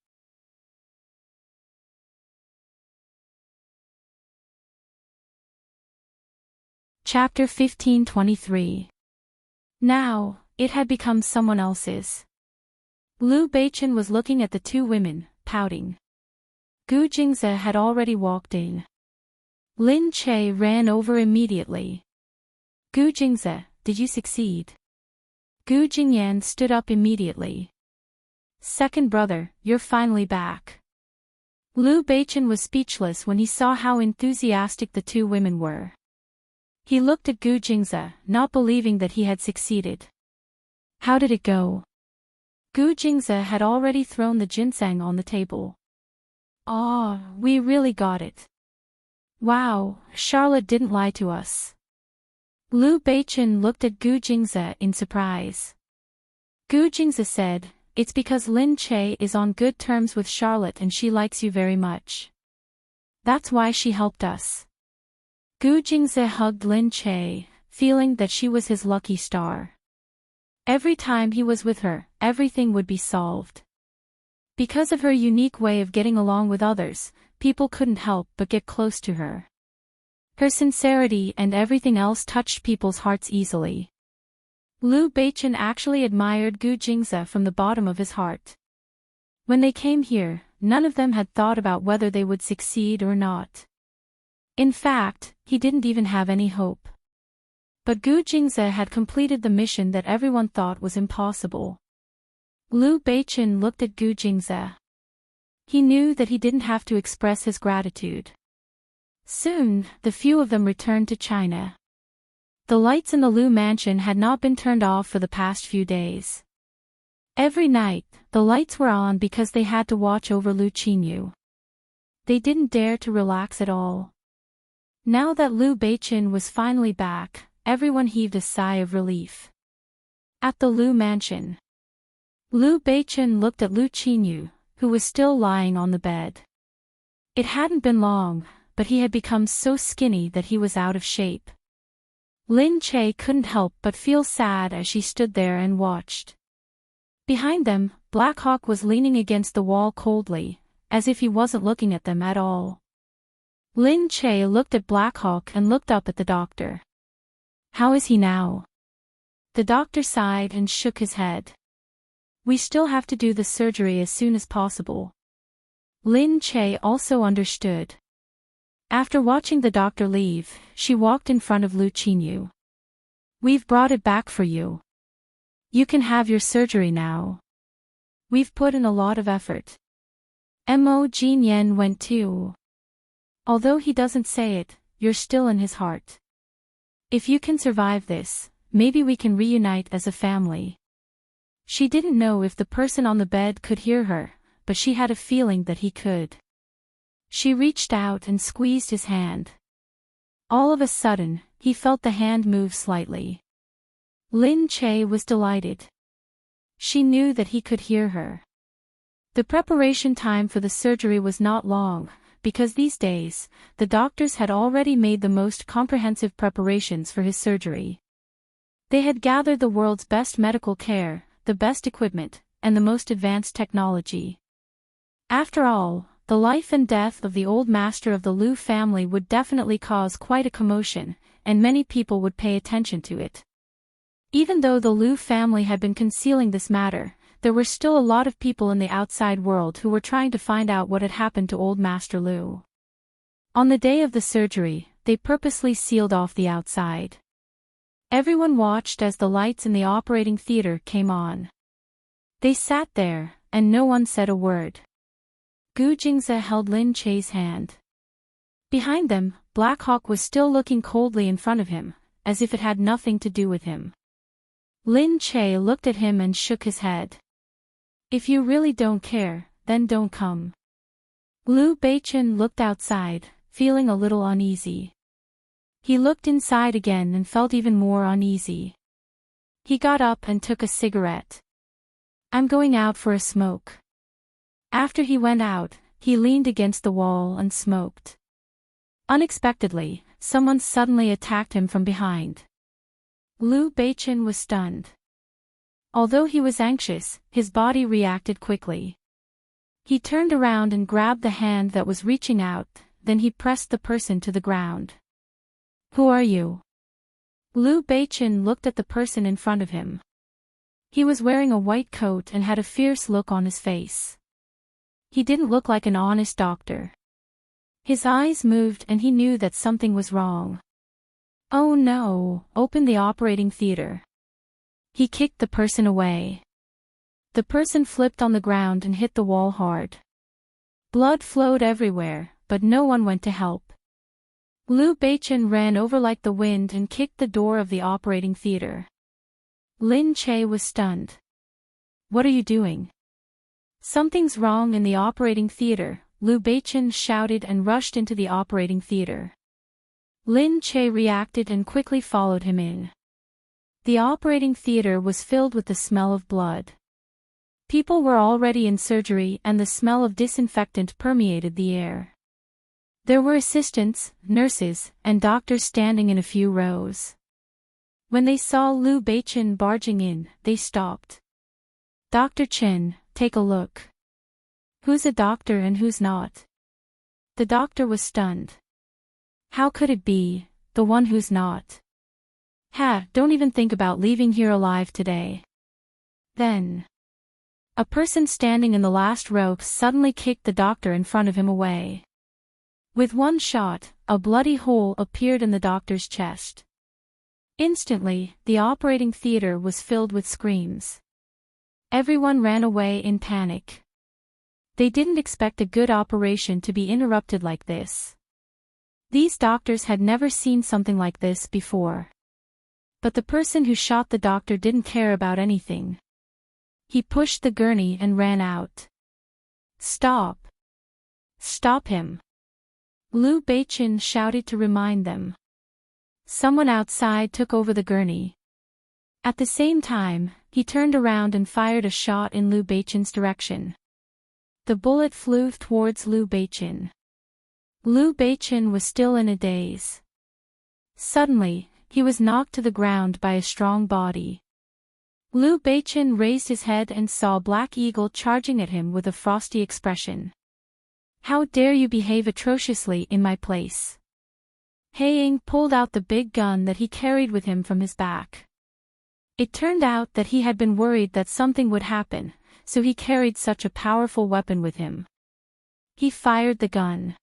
Chapter 1523. Now, it had become someone else's. Liu Beichen was looking at the two women, pouting. Gu Jingze had already walked in. Lin Che ran over immediately. Gu Jingze, did you succeed? Gu Jingyan stood up immediately. Second brother, you're finally back. Liu Beichen was speechless when he saw how enthusiastic the two women were. He looked at Gu Jingze, not believing that he had succeeded. How did it go? Gu Jingze had already thrown the ginseng on the table. We really got it. Wow, Charlotte didn't lie to us. Liu Beichen looked at Gu Jingze in surprise. Gu Jingze said, It's because Lin Che is on good terms with Charlotte and she likes you very much. That's why she helped us. Gu Jingze hugged Lin Che, feeling that she was his lucky star. Every time he was with her, everything would be solved. Because of her unique way of getting along with others, people couldn't help but get close to her. Her sincerity and everything else touched people's hearts easily. Liu Beichen actually admired Gu Jingze from the bottom of his heart. When they came here, none of them had thought about whether they would succeed or not. In fact, he didn't even have any hope. But Gu Jingze had completed the mission that everyone thought was impossible. Liu Beichen looked at Gu Jingze. He knew that he didn't have to express his gratitude. Soon, the few of them returned to China. The lights in the Liu mansion had not been turned off for the past few days. Every night, the lights were on because they had to watch over Luchinu. They didn't dare to relax at all. Now that Liu Beichin was finally back, everyone heaved a sigh of relief. At the Liu mansion, Liu Beichin looked at Luchinu, who was still lying on the bed. It hadn't been long, but he had become so skinny that he was out of shape. Lin Che couldn't help but feel sad as she stood there and watched. Behind them, Black Hawk was leaning against the wall coldly, as if he wasn't looking at them at all. Lin Che looked at Black Hawk and looked up at the doctor. "How is he now?" The doctor sighed and shook his head. "We still have to do the surgery as soon as possible." Lin Che also understood. After watching the doctor leave, she walked in front of Luchinu. "We've brought it back for you. You can have your surgery now. We've put in a lot of effort." Mo Jinyan went too. "Although he doesn't say it, you're still in his heart. If you can survive this, maybe we can reunite as a family." She didn't know if the person on the bed could hear her, but she had a feeling that he could. She reached out and squeezed his hand. All of a sudden, he felt the hand move slightly. Lin Che was delighted. She knew that he could hear her. The preparation time for the surgery was not long, because these days, the doctors had already made the most comprehensive preparations for his surgery. They had gathered the world's best medical care, the best equipment, and the most advanced technology. After all, the life and death of the old master of the Liu family would definitely cause quite a commotion, and many people would pay attention to it. Even though the Liu family had been concealing this matter, there were still a lot of people in the outside world who were trying to find out what had happened to old Master Liu. On the day of the surgery, they purposely sealed off the outside. Everyone watched as the lights in the operating theater came on. They sat there, and no one said a word. Gu Jingze held Lin Che's hand. Behind them, Black Hawk was still looking coldly in front of him, as if it had nothing to do with him. Lin Che looked at him and shook his head. "If you really don't care, then don't come." Liu Beichin looked outside, feeling a little uneasy. He looked inside again and felt even more uneasy. He got up and took a cigarette. "I'm going out for a smoke." After he went out, he leaned against the wall and smoked. Unexpectedly, someone suddenly attacked him from behind. Liu Beichin was stunned. Although he was anxious, his body reacted quickly. He turned around and grabbed the hand that was reaching out, then he pressed the person to the ground. "Who are you?" Liu Beichin looked at the person in front of him. He was wearing a white coat and had a fierce look on his face. He didn't look like an honest doctor. His eyes moved and he knew that something was wrong. "Oh no, open the operating theater." He kicked the person away. The person flipped on the ground and hit the wall hard. Blood flowed everywhere, but no one went to help. Liu Beichin ran over like the wind and kicked the door of the operating theater. Lin Che was stunned. "What are you doing?" "Something's wrong in the operating theater," Liu Beichin shouted and rushed into the operating theater. Lin Che reacted and quickly followed him in. The operating theater was filled with the smell of blood. People were already in surgery and the smell of disinfectant permeated the air. There were assistants, nurses, and doctors standing in a few rows. When they saw Liu Beichin barging in, they stopped. "Dr. Chen, take a look. Who's a doctor and who's not?" The doctor was stunned. How could it be, the one who's not? Don't even think about leaving here alive today. Then, a person standing in the last row suddenly kicked the doctor in front of him away. With one shot, a bloody hole appeared in the doctor's chest. Instantly, the operating theater was filled with screams. Everyone ran away in panic. They didn't expect a good operation to be interrupted like this. These doctors had never seen something like this before. But the person who shot the doctor didn't care about anything. He pushed the gurney and ran out. Stop! Stop him! Liu Beichen shouted to remind them. Someone outside took over the gurney. At the same time, he turned around and fired a shot in Liu Beichen's direction. The bullet flew towards Liu Beichen. Liu Beichen was still in a daze. Suddenly, he was knocked to the ground by a strong body. Liu Beichen raised his head and saw Black Eagle charging at him with a frosty expression. How dare you behave atrociously in my place? Heiying pulled out the big gun that he carried with him from his back. It turned out that he had been worried that something would happen, so he carried such a powerful weapon with him. He fired the gun.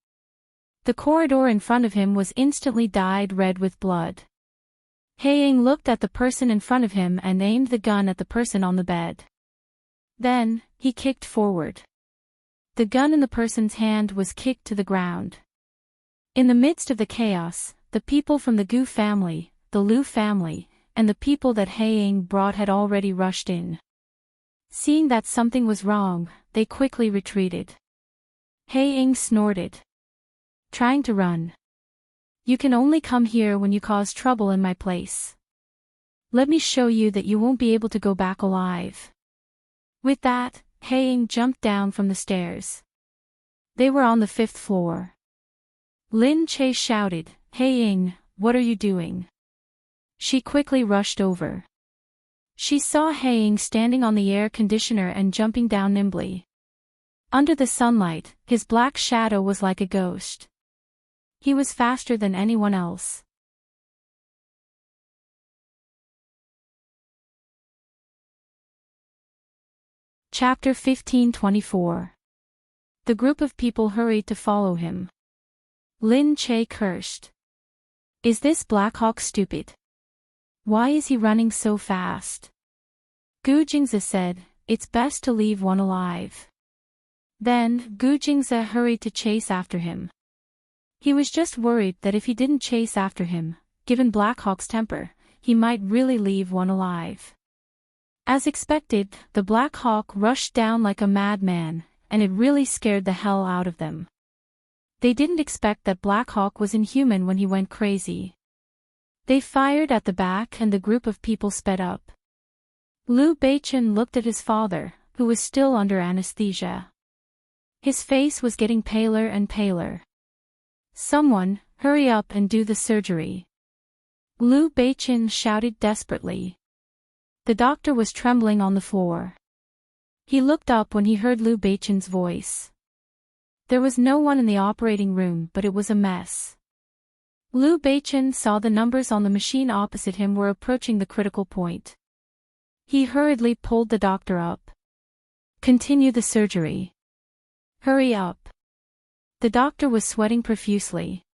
The corridor in front of him was instantly dyed red with blood. Heiying looked at the person in front of him and aimed the gun at the person on the bed. Then, he kicked forward. The gun in the person's hand was kicked to the ground. In the midst of the chaos, the people from the Gu family, the Liu family, and the people that Heiying brought had already rushed in. Seeing that something was wrong, they quickly retreated. Heiying snorted. Trying to run. You can only come here when you cause trouble in my place. Let me show you that you won't be able to go back alive. With that, Heiying jumped down from the stairs. They were on the 5th floor. Lin Che shouted, Heiying, what are you doing? She quickly rushed over. She saw Heiying standing on the air conditioner and jumping down nimbly. Under the sunlight, his black shadow was like a ghost. He was faster than anyone else. Chapter 1524. The group of people hurried to follow him. Lin Che cursed. Is this Black Hawk stupid? Why is he running so fast? Gu Jingze said, it's best to leave one alive. Then, Gu Jingze hurried to chase after him. He was just worried that if he didn't chase after him, given Black Hawk's temper, he might really leave one alive. As expected, the Black Hawk rushed down like a madman, and it really scared the hell out of them. They didn't expect that Black Hawk was inhuman when he went crazy. They fired at the back and the group of people sped up. Liu Beichen looked at his father, who was still under anesthesia. His face was getting paler and paler. Someone, hurry up and do the surgery. Liu Beichen shouted desperately. The doctor was trembling on the floor. He looked up when he heard Liu Beichen's voice. There was no one in the operating room, but it was a mess. Liu Beichen saw the numbers on the machine opposite him were approaching the critical point. He hurriedly pulled the doctor up. Continue the surgery. Hurry up. The doctor was sweating profusely.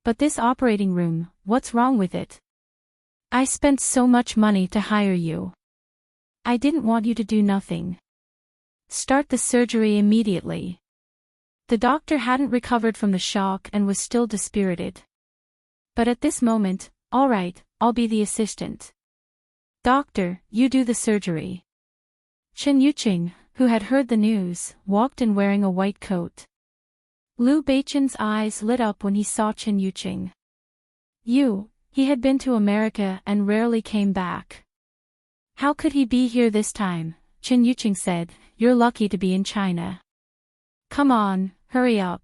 But this operating room, what's wrong with it? I spent so much money to hire you. I didn't want you to do nothing. Start the surgery immediately. The doctor hadn't recovered from the shock and was still dispirited. But at this moment, all right, I'll be the assistant. Doctor, you do the surgery. Chen Yuqing, who had heard the news, walked in wearing a white coat. Liu Beichen's eyes lit up when he saw Chen Yuqing. He had been to America and rarely came back. How could he be here this time? Chen Yuqing said, you're lucky to be in China. Come on, hurry up.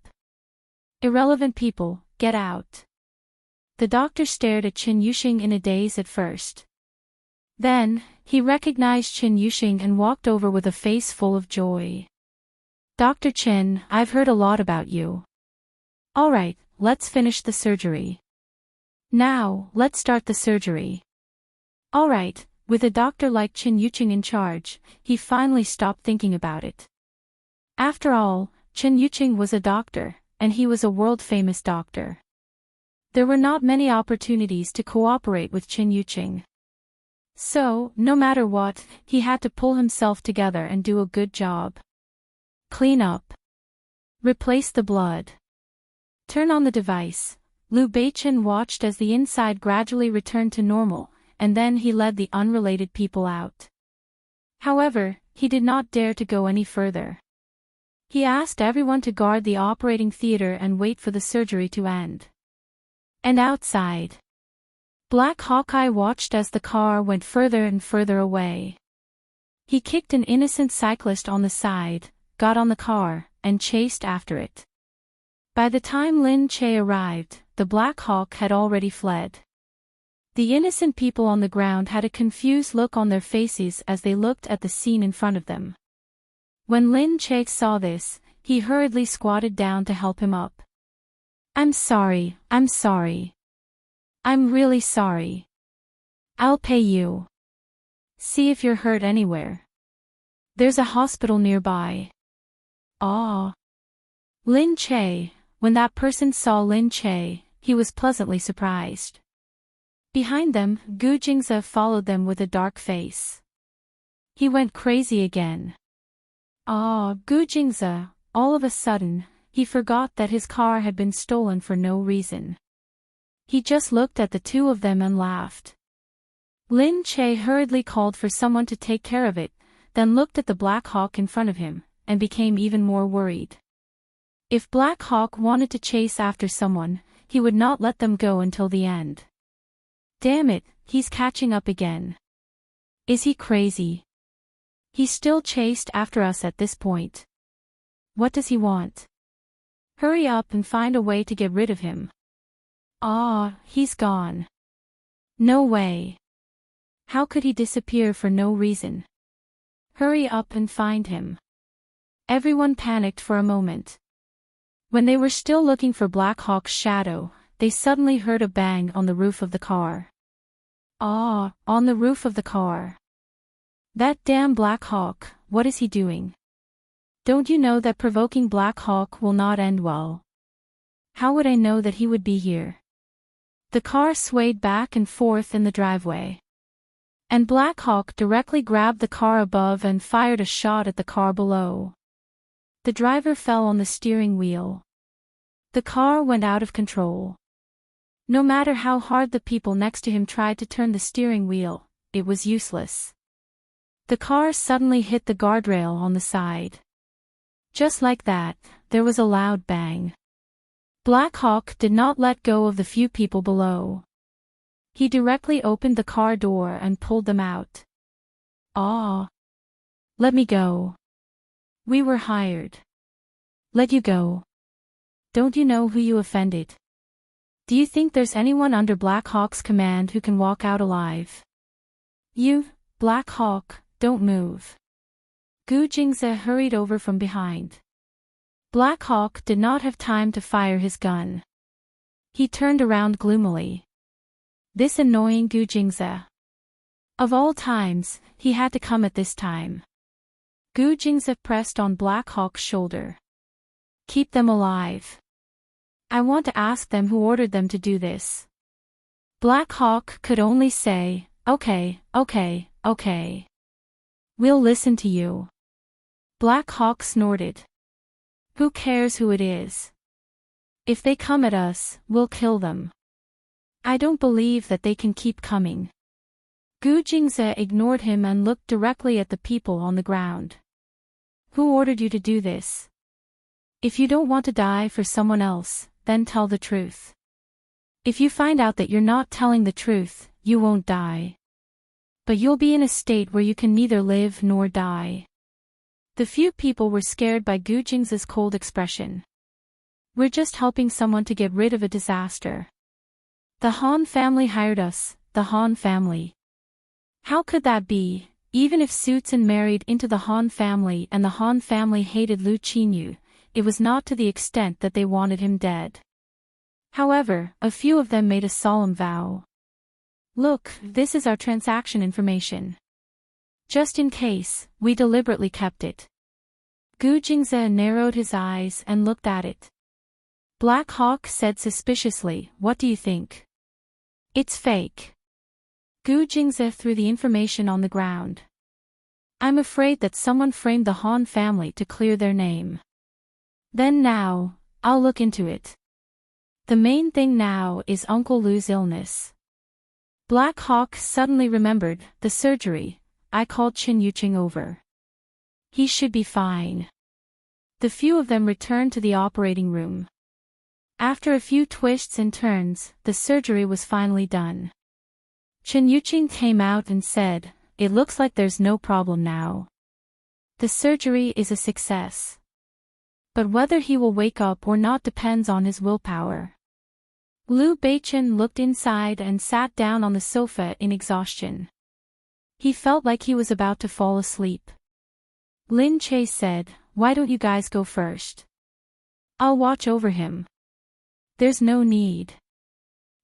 Irrelevant people, get out. The doctor stared at Chen Yuqing in a daze at first. Then, he recognized Chen Yuqing and walked over with a face full of joy. Dr. Chen, I've heard a lot about you. All right, let's finish the surgery. Now, let's start the surgery. All right, with a doctor like Chen Yuqing in charge, he finally stopped thinking about it. After all, Chen Yuqing was a doctor, and he was a world-famous doctor. There were not many opportunities to cooperate with Chen Yuqing. So, no matter what, he had to pull himself together and do a good job. Clean up. Replace the blood. Turn on the device. Liu Beichen watched as the inside gradually returned to normal, and then he led the unrelated people out. However, he did not dare to go any further. He asked everyone to guard the operating theater and wait for the surgery to end. And outside, Black Hawkeye watched as the car went further and further away. He kicked an innocent cyclist on the side, got on the car, and chased after it. By the time Lin Che arrived, the Black Hawk had already fled. The innocent people on the ground had a confused look on their faces as they looked at the scene in front of them. When Lin Che saw this, he hurriedly squatted down to help him up. I'm sorry. I'm really sorry. I'll pay you. See if you're hurt anywhere. There's a hospital nearby. Ah. Lin Che. When that person saw Lin Che, he was pleasantly surprised. Behind them, Gu Jingze followed them with a dark face. He went crazy again. Gu Jingze, all of a sudden, he forgot that his car had been stolen for no reason. He just looked at the two of them and laughed. Lin Che hurriedly called for someone to take care of it, then looked at the Black Hawk in front of him, and became even more worried. If Black Hawk wanted to chase after someone, he would not let them go until the end. Damn it, he's catching up again. Is he crazy? He still chased after us at this point. What does he want? Hurry up and find a way to get rid of him. He's gone. No way. How could he disappear for no reason? Hurry up and find him. Everyone panicked for a moment. When they were still looking for Black Hawk's shadow, they suddenly heard a bang on the roof of the car. On the roof of the car. That damn Black Hawk, what is he doing? Don't you know that provoking Black Hawk will not end well? How would I know that he would be here? The car swayed back and forth in the driveway. And Black Hawk directly grabbed the car above and fired a shot at the car below. The driver fell on the steering wheel. The car went out of control. No matter how hard the people next to him tried to turn the steering wheel, it was useless. The car suddenly hit the guardrail on the side. Just like that, there was a loud bang. Black Hawk did not let go of the few people below. He directly opened the car door and pulled them out. Let me go. We were hired. Let you go. Don't you know who you offended? Do you think there's anyone under Black Hawk's command who can walk out alive? You, Black Hawk, don't move. Gu Jingze hurried over from behind. Black Hawk did not have time to fire his gun. He turned around gloomily. This annoying Gu Jingze. Of all times, he had to come at this time. Gu Jingze pressed on Black Hawk's shoulder. Keep them alive. I want to ask them who ordered them to do this. Black Hawk could only say, okay. We'll listen to you. Black Hawk snorted. Who cares who it is? If they come at us, we'll kill them. I don't believe that they can keep coming. Gu Jingze ignored him and looked directly at the people on the ground. Who ordered you to do this? If you don't want to die for someone else, then tell the truth. If you find out that you're not telling the truth, you won't die. But you'll be in a state where you can neither live nor die. The few people were scared by Gu Jingze's cold expression. We're just helping someone to get rid of a disaster. The Han family hired us, the Han family. How could that be? Even if Suitsun married into the Han family and the Han family hated Lu Qinyu, it was not to the extent that they wanted him dead. However, a few of them made a solemn vow. Look, this is our transaction information. Just in case, we deliberately kept it. Gu Jingze narrowed his eyes and looked at it. Black Hawk said suspiciously, what do you think? It's fake. Gu Jingze threw the information on the ground. I'm afraid that someone framed the Han family to clear their name. Then now, I'll look into it. The main thing now is Uncle Lu's illness. Black Hawk suddenly remembered, the surgery. I called Qin Yuqing over. He should be fine. The few of them returned to the operating room. After a few twists and turns, the surgery was finally done. Chen Yuqing came out and said, "It looks like there's no problem now. The surgery is a success. But whether he will wake up or not depends on his willpower." Liu Beichen looked inside and sat down on the sofa in exhaustion. He felt like he was about to fall asleep. Lin Che said, "Why don't you guys go first? I'll watch over him." "There's no need."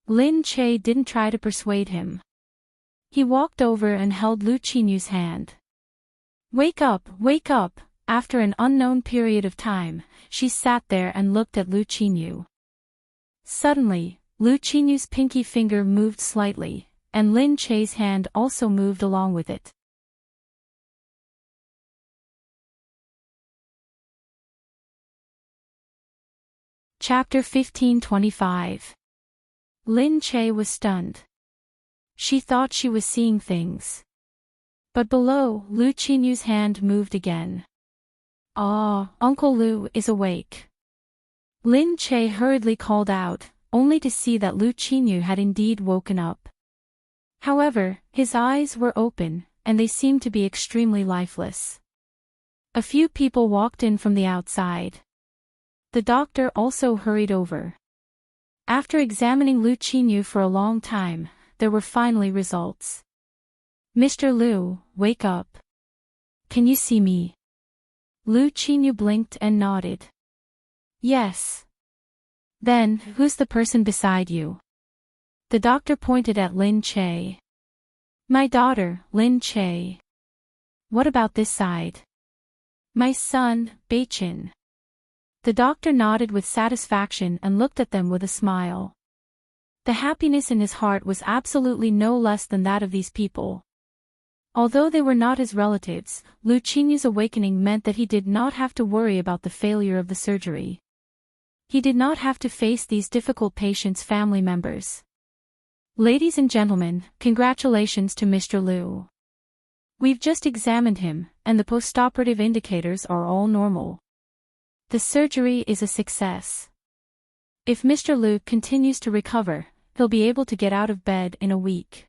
Lin Che didn't try to persuade him. He walked over and held Lu Qinyu's hand. Wake up, wake up." After an unknown period of time, she sat there and looked at Lu Qinyu. Suddenly, Lu Qinyu's pinky finger moved slightly, and Lin Che's hand also moved along with it. Chapter 1525. Lin Che was stunned. She thought she was seeing things. But below, Lu Qinyu's hand moved again. "Ah, Uncle Lu is awake." Lin Che hurriedly called out, only to see that Lu Qinyu had indeed woken up. However, his eyes were open, and they seemed to be extremely lifeless. A few people walked in from the outside. The doctor also hurried over. After examining Lu Qinyu for a long time, there were finally results. "Mr. Lu, wake up. Can you see me?" Lu Qinyu blinked and nodded. "Yes." "Then, who's the person beside you?" The doctor pointed at Lin Che. "My daughter, Lin Che." "What about this side?" "My son, Beichin." The doctor nodded with satisfaction and looked at them with a smile. The happiness in his heart was absolutely no less than that of these people. Although they were not his relatives, Lu Qinyu's awakening meant that he did not have to worry about the failure of the surgery. He did not have to face these difficult patients' family members. "Ladies and gentlemen, congratulations to Mr. Lu. We've just examined him, and the postoperative indicators are all normal. The surgery is a success. If Mr. Lu continues to recover, he'll be able to get out of bed in a week."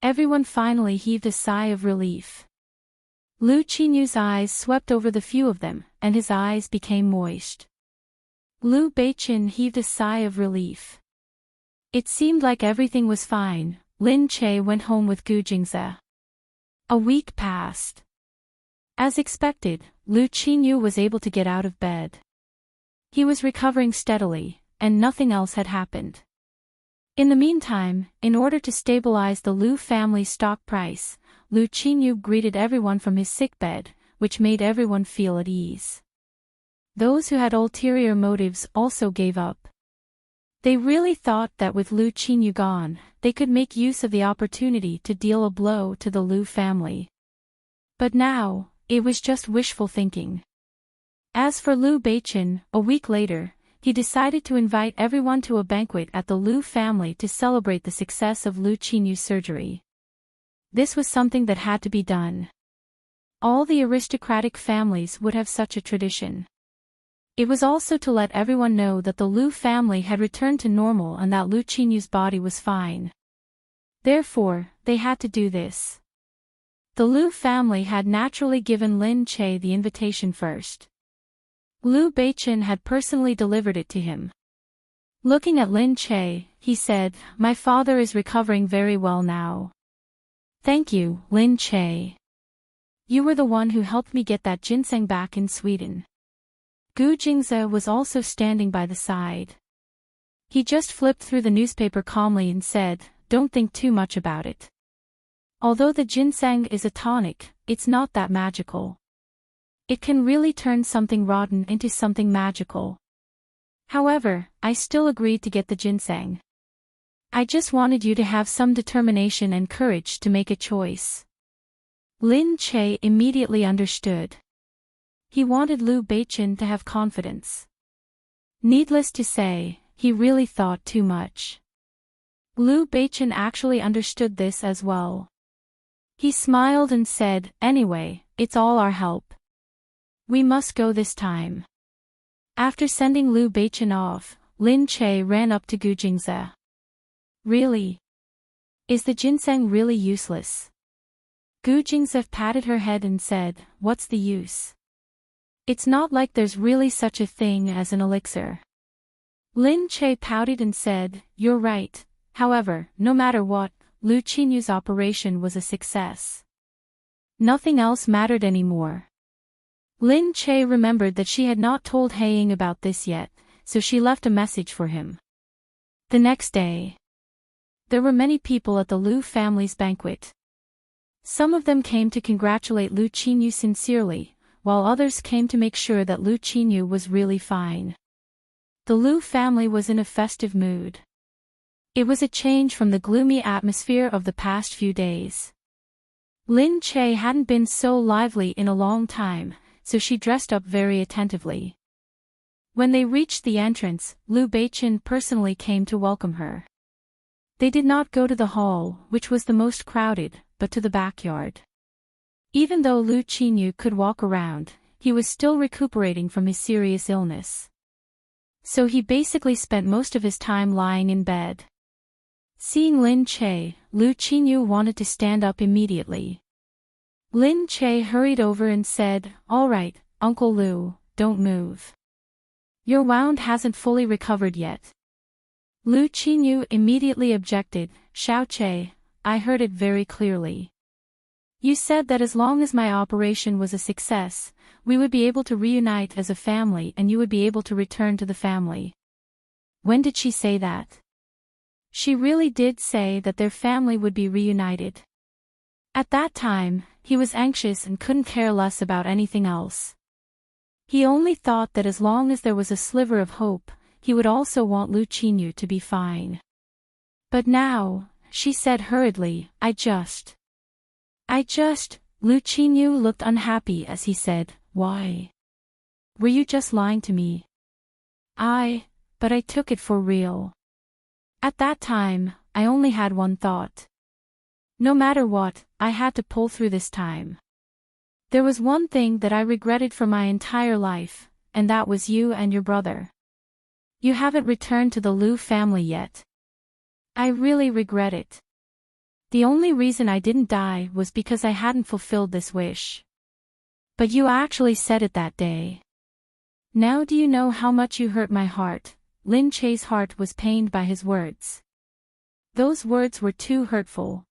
Everyone finally heaved a sigh of relief. Lu Qinyu's eyes swept over the few of them, and his eyes became moist. Liu Beichen heaved a sigh of relief. It seemed like everything was fine. Lin Che went home with Gu Jingze. A week passed. As expected, Lu Qinyu was able to get out of bed. He was recovering steadily, and nothing else had happened. In the meantime, in order to stabilize the Lu family stock price, Lu Qinyu greeted everyone from his sickbed, which made everyone feel at ease. Those who had ulterior motives also gave up. They really thought that with Lu Qinyu gone, they could make use of the opportunity to deal a blow to the Lu family. But now, it was just wishful thinking. As for Liu Beichen, a week later, he decided to invite everyone to a banquet at the Liu family to celebrate the success of Lu Qinyu's surgery. This was something that had to be done. All the aristocratic families would have such a tradition. It was also to let everyone know that the Liu family had returned to normal and that Lu Qinyu's body was fine. Therefore, they had to do this. The Liu family had naturally given Lin Che the invitation first. Liu Beichen had personally delivered it to him. Looking at Lin Che, he said, "My father is recovering very well now." "Thank you, Lin Che. You were the one who helped me get that ginseng back in Sweden." Gu Jingze was also standing by the side. He just flipped through the newspaper calmly and said, "Don't think too much about it. Although the ginseng is a tonic, it's not that magical. It can really turn something rotten into something magical. However, I still agreed to get the ginseng. I just wanted you to have some determination and courage to make a choice." Lin Che immediately understood. He wanted Liu Beichen to have confidence. Needless to say, he really thought too much. Liu Beichen actually understood this as well. He smiled and said, "Anyway, it's all our help." We must go this time. After sending Lu Beichen off, Lin Che ran up to Gu Jingze. Really? Is the ginseng really useless? Gu Jingze patted her head and said, what's the use? It's not like there's really such a thing as an elixir. Lin Che pouted and said, you're right. However, no matter what, Lu Qinyu's operation was a success. Nothing else mattered anymore. Lin Che remembered that she had not told Haiying about this yet, so she left a message for him. The next day, there were many people at the Lu family's banquet. Some of them came to congratulate Lu Qinyu sincerely, while others came to make sure that Lu Qinyu was really fine. The Lu family was in a festive mood. It was a change from the gloomy atmosphere of the past few days. Lin Che hadn't been so lively in a long time, so she dressed up very attentively. When they reached the entrance, Lu Beichen personally came to welcome her. They did not go to the hall, which was the most crowded, but to the backyard. Even though Lu Qinyu could walk around, he was still recuperating from his serious illness. So he basically spent most of his time lying in bed. Seeing Lin Che, Lu Qinyu wanted to stand up immediately. Lin Che hurried over and said, all right, Uncle Lu, don't move. Your wound hasn't fully recovered yet. Lu Qinyu immediately objected, Xiao Che, I heard it very clearly. You said that as long as my operation was a success, we would be able to reunite as a family and you would be able to return to the family. When did she say that? She really did say that their family would be reunited. At that time, he was anxious and couldn't care less about anything else. He only thought that as long as there was a sliver of hope, he would also want Lu Qinyu to be fine. But now, she said hurriedly, I just. Lu Qinyu looked unhappy as he said, why? Were you just lying to me? But I took it for real. At that time, I only had one thought. No matter what, I had to pull through this time. There was one thing that I regretted for my entire life, and that was you and your brother. You haven't returned to the Lu family yet. I really regret it. The only reason I didn't die was because I hadn't fulfilled this wish. But you actually said it that day. Now do you know how much you hurt my heart? Lin Che's heart was pained by his words. Those words were too hurtful.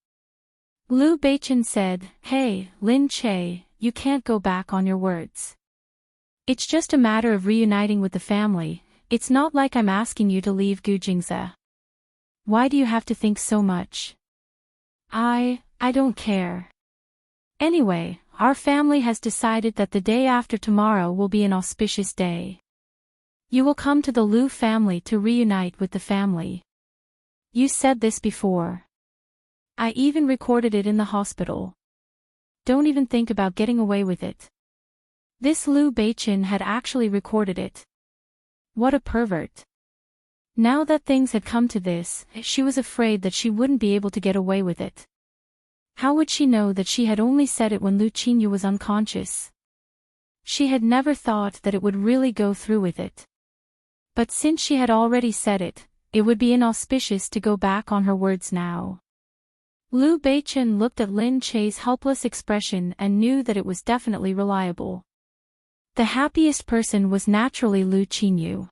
Lu Beichen said, hey, Lin Che, you can't go back on your words. It's just a matter of reuniting with the family, it's not like I'm asking you to leave Gu Jingze. Why do you have to think so much? I don't care. Anyway, our family has decided that the day after tomorrow will be an auspicious day. You will come to the Lu family to reunite with the family. You said this before. I even recorded it in the hospital. Don't even think about getting away with it. This Lu Beichen had actually recorded it. What a pervert. Now that things had come to this, she was afraid that she wouldn't be able to get away with it. How would she know that she had only said it when Lu Qinyu was unconscious? She had never thought that it would really go through with it. But since she had already said it, it would be inauspicious to go back on her words now. Lu Beichen looked at Lin Che's helpless expression and knew that it was definitely reliable. The happiest person was naturally Lu Qinyu.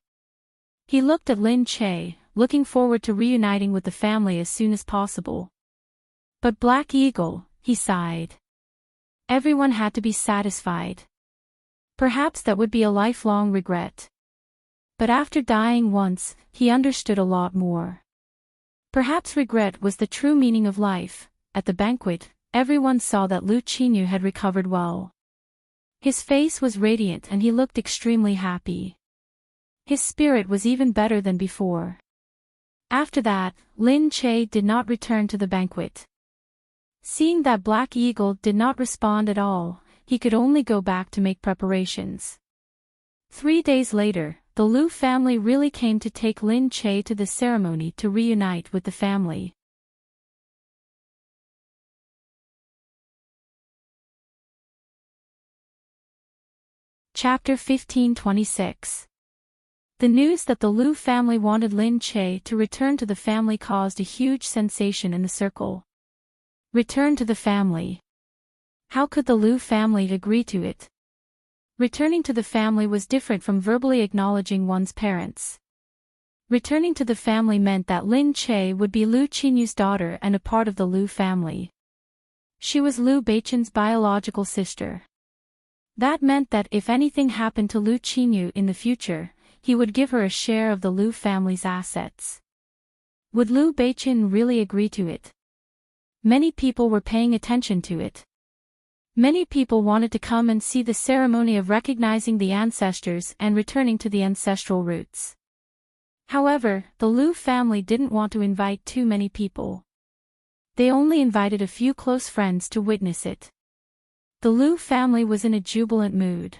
He looked at Lin Che, looking forward to reuniting with the family as soon as possible. But Black Eagle, he sighed. Everyone had to be satisfied. Perhaps that would be a lifelong regret. But after dying once, he understood a lot more. Perhaps regret was the true meaning of life. At the banquet, everyone saw that Lu Qinyu had recovered well. His face was radiant and he looked extremely happy. His spirit was even better than before. After that, Lin Che did not return to the banquet. Seeing that Black Eagle did not respond at all, he could only go back to make preparations. 3 days later, the Lu family really came to take Lin Che to the ceremony to reunite with the family. Chapter 1526. The news that the Liu family wanted Lin Che to return to the family caused a huge sensation in the circle. Return to the family. How could the Liu family agree to it? Returning to the family was different from verbally acknowledging one's parents. Returning to the family meant that Lin Che would be Liu Qinyu's daughter and a part of the Liu family. She was Liu Beichen's biological sister. That meant that if anything happened to Liu Qinyu in the future, he would give her a share of the Liu family's assets. Would Liu Beichen really agree to it? Many people were paying attention to it. Many people wanted to come and see the ceremony of recognizing the ancestors and returning to the ancestral roots. However, the Liu family didn't want to invite too many people. They only invited a few close friends to witness it. The Liu family was in a jubilant mood.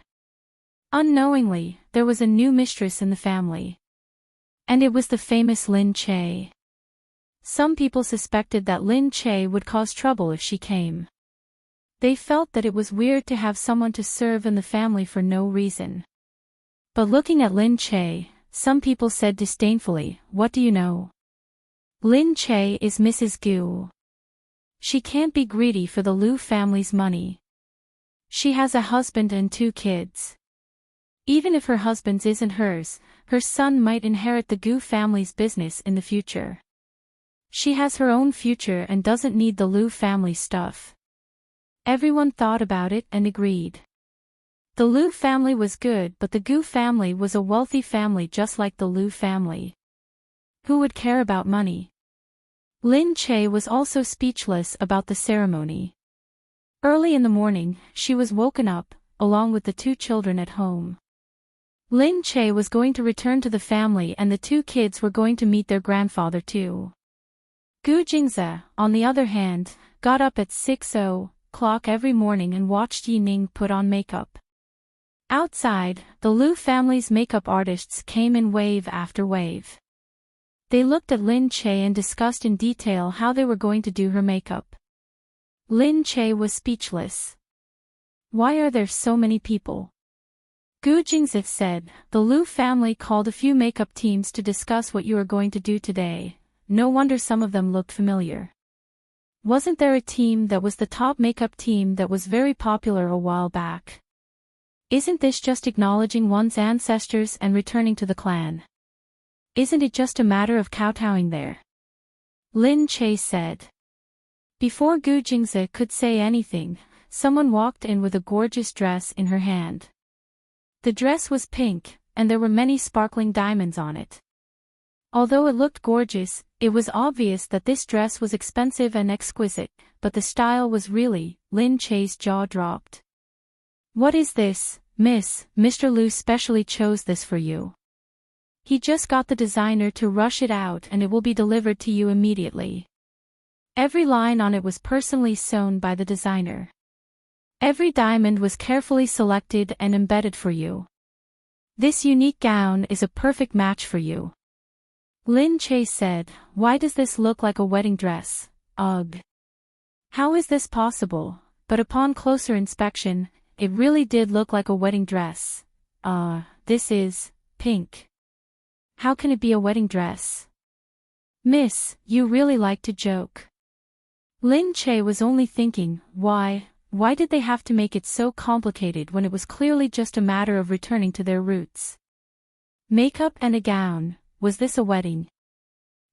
Unknowingly, there was a new mistress in the family. And it was the famous Lin Che. Some people suspected that Lin Che would cause trouble if she came. They felt that it was weird to have someone to serve in the family for no reason. But looking at Lin Che, some people said disdainfully, "What do you know? Lin Che is Mrs. Gu. She can't be greedy for the Liu family's money. She has a husband and 2 kids. Even if her husband's isn't hers, her son might inherit the Gu family's business in the future. She has her own future and doesn't need the Liu family stuff." Everyone thought about it and agreed. The Liu family was good, but the Gu family was a wealthy family just like the Liu family. Who would care about money? Lin Che was also speechless about the ceremony. Early in the morning, she was woken up, along with the 2 children at home. Lin Che was going to return to the family and the 2 kids were going to meet their grandfather too. Gu Jingze, on the other hand, got up at 6:00 every morning and watched Yi Ning put on makeup. Outside, the Liu family's makeup artists came in wave after wave. They looked at Lin Che and discussed in detail how they were going to do her makeup. Lin Che was speechless. "Why are there so many people?" Gu Jingze said, "The Liu family called a few makeup teams to discuss what you are going to do today. No wonder some of them looked familiar. Wasn't there a team that was the top makeup team that was very popular a while back? Isn't this just acknowledging one's ancestors and returning to the clan? Isn't it just a matter of kowtowing there?" Lin Che said. Before Gu Jingze could say anything, someone walked in with a gorgeous dress in her hand. The dress was pink, and there were many sparkling diamonds on it. Although it looked gorgeous, it was obvious that this dress was expensive and exquisite, but the style was really, Lin Che's jaw dropped. "What is this, miss? Mr. Liu specially chose this for you. He just got the designer to rush it out and it will be delivered to you immediately. Every line on it was personally sewn by the designer. Every diamond was carefully selected and embedded for you. This unique gown is a perfect match for you." Lin Che said, "Why does this look like a wedding dress? Ugh. How is this possible?" But upon closer inspection, it really did look like a wedding dress. This is pink. How can it be a wedding dress?" "Miss, you really like to joke." Lin Che was only thinking, why did they have to make it so complicated when it was clearly just a matter of returning to their roots? Makeup and a gown, was this a wedding?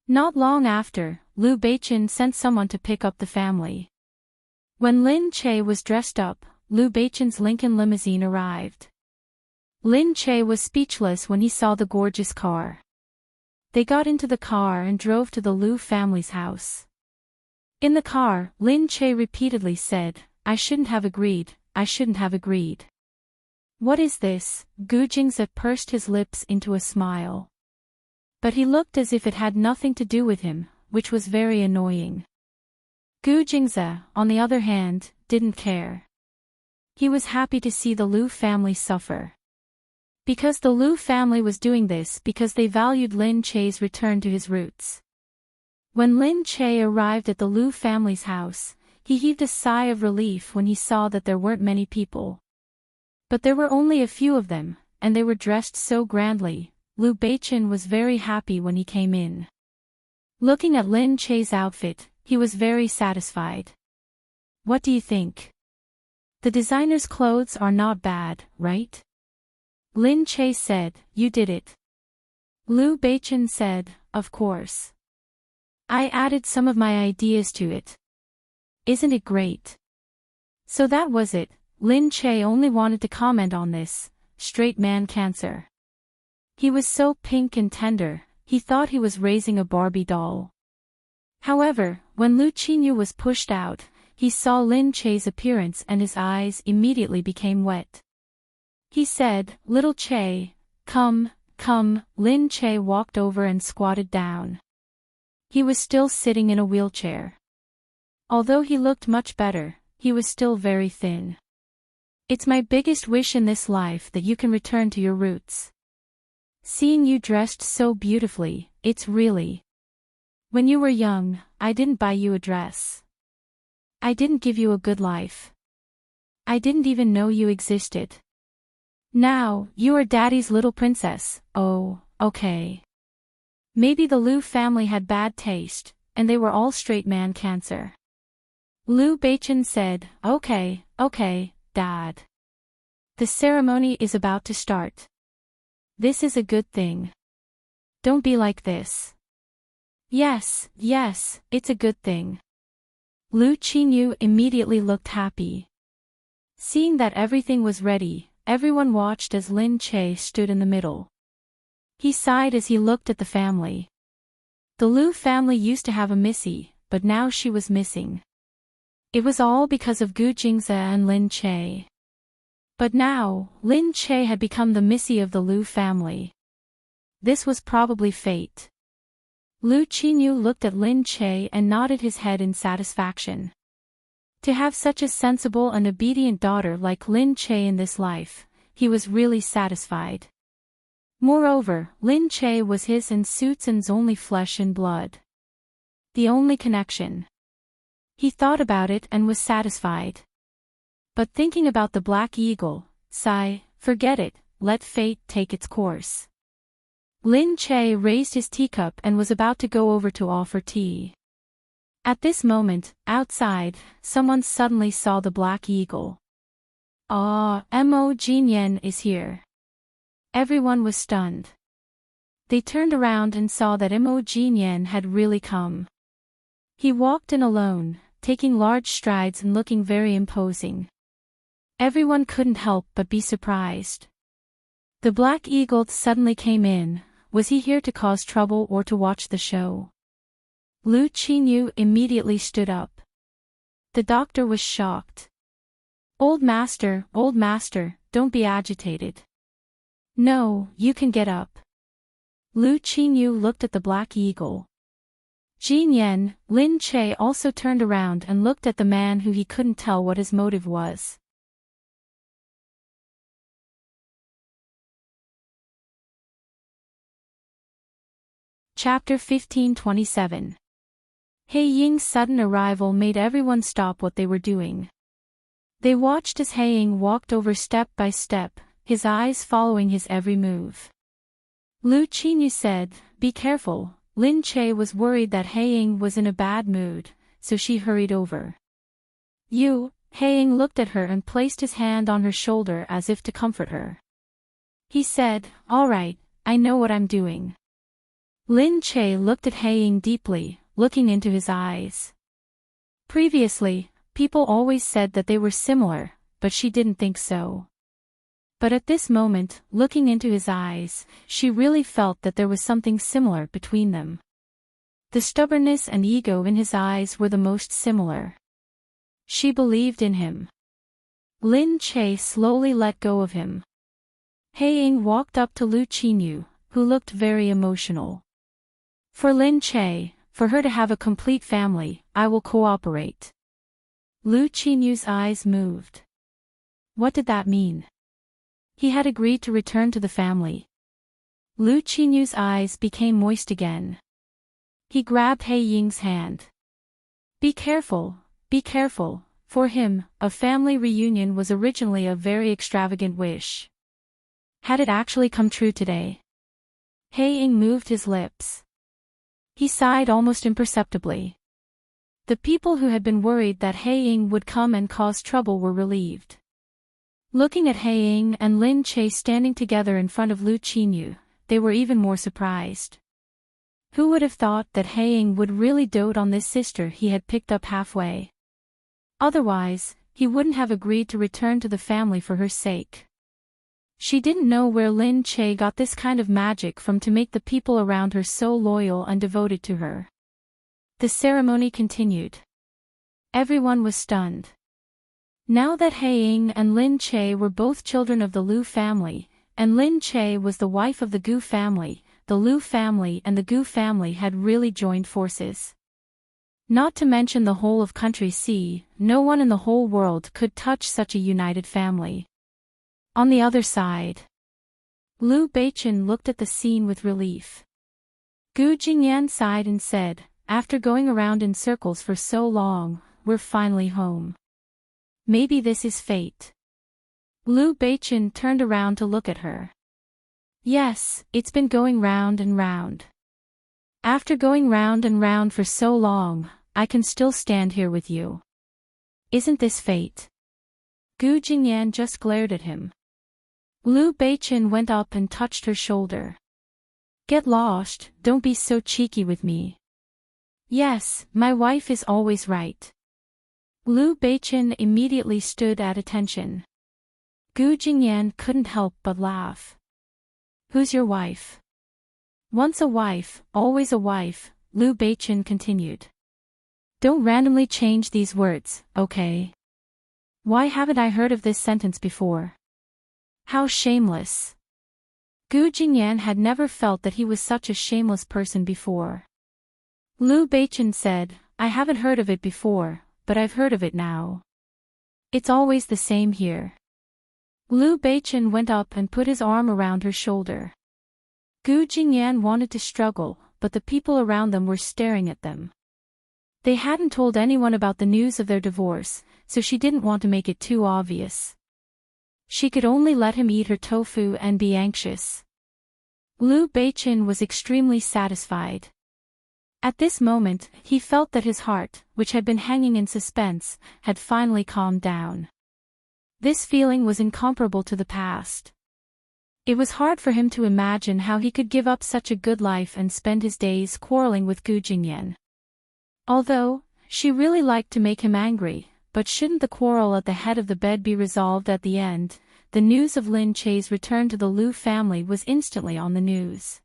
Not long after, Liu Beichen sent someone to pick up the family. When Lin Che was dressed up, Liu Beichen's Lincoln limousine arrived. Lin Che was speechless when he saw the gorgeous car. They got into the car and drove to the Liu family's house. In the car, Lin Che repeatedly said, "I shouldn't have agreed, I shouldn't have agreed." "What is this?" Gu Jingze pursed his lips into a smile. But he looked as if it had nothing to do with him, which was very annoying. Gu Jingze, on the other hand, didn't care. He was happy to see the Liu family suffer. Because the Liu family was doing this because they valued Lin Che's return to his roots. When Lin Che arrived at the Liu family's house, he heaved a sigh of relief when he saw that there weren't many people. But there were only a few of them, and they were dressed so grandly. Liu Beichen was very happy when he came in. Looking at Lin Che's outfit, he was very satisfied. What do you think? The designer's clothes are not bad, right? Lin Che said, you did it. Liu Beichen said, of course. I added some of my ideas to it. Isn't it great? So that was it. Lin Che only wanted to comment on this, straight man cancer. He was so pink and tender, he thought he was raising a Barbie doll. However, when Lu Qinyu was pushed out, he saw Lin Che's appearance and his eyes immediately became wet. He said, Little Che, come, come. Lin Che walked over and squatted down. He was still sitting in a wheelchair. Although he looked much better, he was still very thin. It's my biggest wish in this life that you can return to your roots. Seeing you dressed so beautifully, it's really. When you were young, I didn't buy you a dress. I didn't give you a good life. I didn't even know you existed. Now, you are Daddy's little princess. Oh, okay. Maybe the Liu family had bad taste, and they were all straight man cancer. Liu Beichen said, okay, Dad. The ceremony is about to start. This is a good thing. Don't be like this. Yes, it's a good thing. Lu Qinyu immediately looked happy. Seeing that everything was ready, everyone watched as Lin Che stood in the middle. He sighed as he looked at the family. The Liu family used to have a Missy, but now she was missing. It was all because of Gu Jingze and Lin Che. But now, Lin Che had become the Missy of the Liu family. This was probably fate. Lu Qinyu looked at Lin Che and nodded his head in satisfaction. To have such a sensible and obedient daughter like Lin Che in this life, he was really satisfied. Moreover, Lin Che was his and Su Tsun's only flesh and blood. The only connection. He thought about it and was satisfied. But thinking about the Black Eagle, sigh, forget it, let fate take its course. Lin Che raised his teacup and was about to go over to offer tea. At this moment, outside, someone suddenly saw the Black Eagle. Ah, Mo Jinyan is here. Everyone was stunned. They turned around and saw that Mo Jinyan had really come. He walked in alone, taking large strides and looking very imposing. Everyone couldn't help but be surprised. The Black Eagle suddenly came in. Was he here to cause trouble or to watch the show? Lu Qinyu immediately stood up. The doctor was shocked. Old master, don't be agitated. No, you can get up. Lu Qinyu looked at the Black Eagle. Jinyan, Lin Che also turned around and looked at the man who he couldn't tell what his motive was. Chapter 1527. He Ying's sudden arrival made everyone stop what they were doing. They watched as He Ying walked over step by step, his eyes following his every move. Lu Qinyu said, be careful. Lin Che was worried that He Ying was in a bad mood, so she hurried over. He Ying looked at her and placed his hand on her shoulder as if to comfort her. He said, all right, I know what I'm doing. Lin Che looked at He Ying deeply, looking into his eyes. Previously, people always said that they were similar, but she didn't think so. But at this moment, looking into his eyes, she really felt that there was something similar between them. The stubbornness and ego in his eyes were the most similar. She believed in him. Lin Che slowly let go of him. He Ying walked up to Lu Qinyu, who looked very emotional. For Lin Che, for her to have a complete family, I will cooperate. Lu Qinyu's eyes moved. What did that mean? He had agreed to return to the family. Lu Qinyu's eyes became moist again. He grabbed He Ying's hand. Be careful, For him, a family reunion was originally a very extravagant wish. Had it actually come true today? Hae-ing moved his lips. He sighed almost imperceptibly. The people who had been worried that Hae-ing would come and cause trouble were relieved. Looking at Hae-ing and Lin Che standing together in front of Lu Qinyu, they were even more surprised. Who would have thought that Hae-ing would really dote on this sister he had picked up halfway? Otherwise, he wouldn't have agreed to return to the family for her sake. She didn't know where Lin Che got this kind of magic from to make the people around her so loyal and devoted to her. The ceremony continued. Everyone was stunned. Now that Hae-ing and Lin Che were both children of the Lu family, and Lin Che was the wife of the Gu family, the Lu family and the Gu family had really joined forces. Not to mention the whole of Country C, no one in the whole world could touch such a united family. On the other side, Liu Beichen looked at the scene with relief. Gu Jingyan sighed and said, "After going around in circles for so long, we're finally home. Maybe this is fate." Liu Beichen turned around to look at her. "Yes, it's been going round and round. After going round and round for so long, I can still stand here with you. Isn't this fate?" Gu Jingyan just glared at him. Liu Beichen went up and touched her shoulder. "Get lost, don't be so cheeky with me." "Yes, my wife is always right." Liu Beichen immediately stood at attention. Gu Jingyan couldn't help but laugh. "Who's your wife?" "Once a wife, always a wife," Liu Beichen continued. "Don't randomly change these words, okay? Why haven't I heard of this sentence before? How shameless." Gu Jingyan had never felt that he was such a shameless person before. Liu Beichen said, "I haven't heard of it before, but I've heard of it now. It's always the same here." Liu Beichen went up and put his arm around her shoulder. Gu Jingyan wanted to struggle, but the people around them were staring at them. They hadn't told anyone about the news of their divorce, so she didn't want to make it too obvious. She could only let him eat her tofu and be anxious. Liu Beichen was extremely satisfied. At this moment, he felt that his heart, which had been hanging in suspense, had finally calmed down. This feeling was incomparable to the past. It was hard for him to imagine how he could give up such a good life and spend his days quarreling with Gu Jingyan. Although, she really liked to make him angry, but shouldn't the quarrel at the head of the bed be resolved at the end? The news of Lin Che's return to the Liu family was instantly on the news.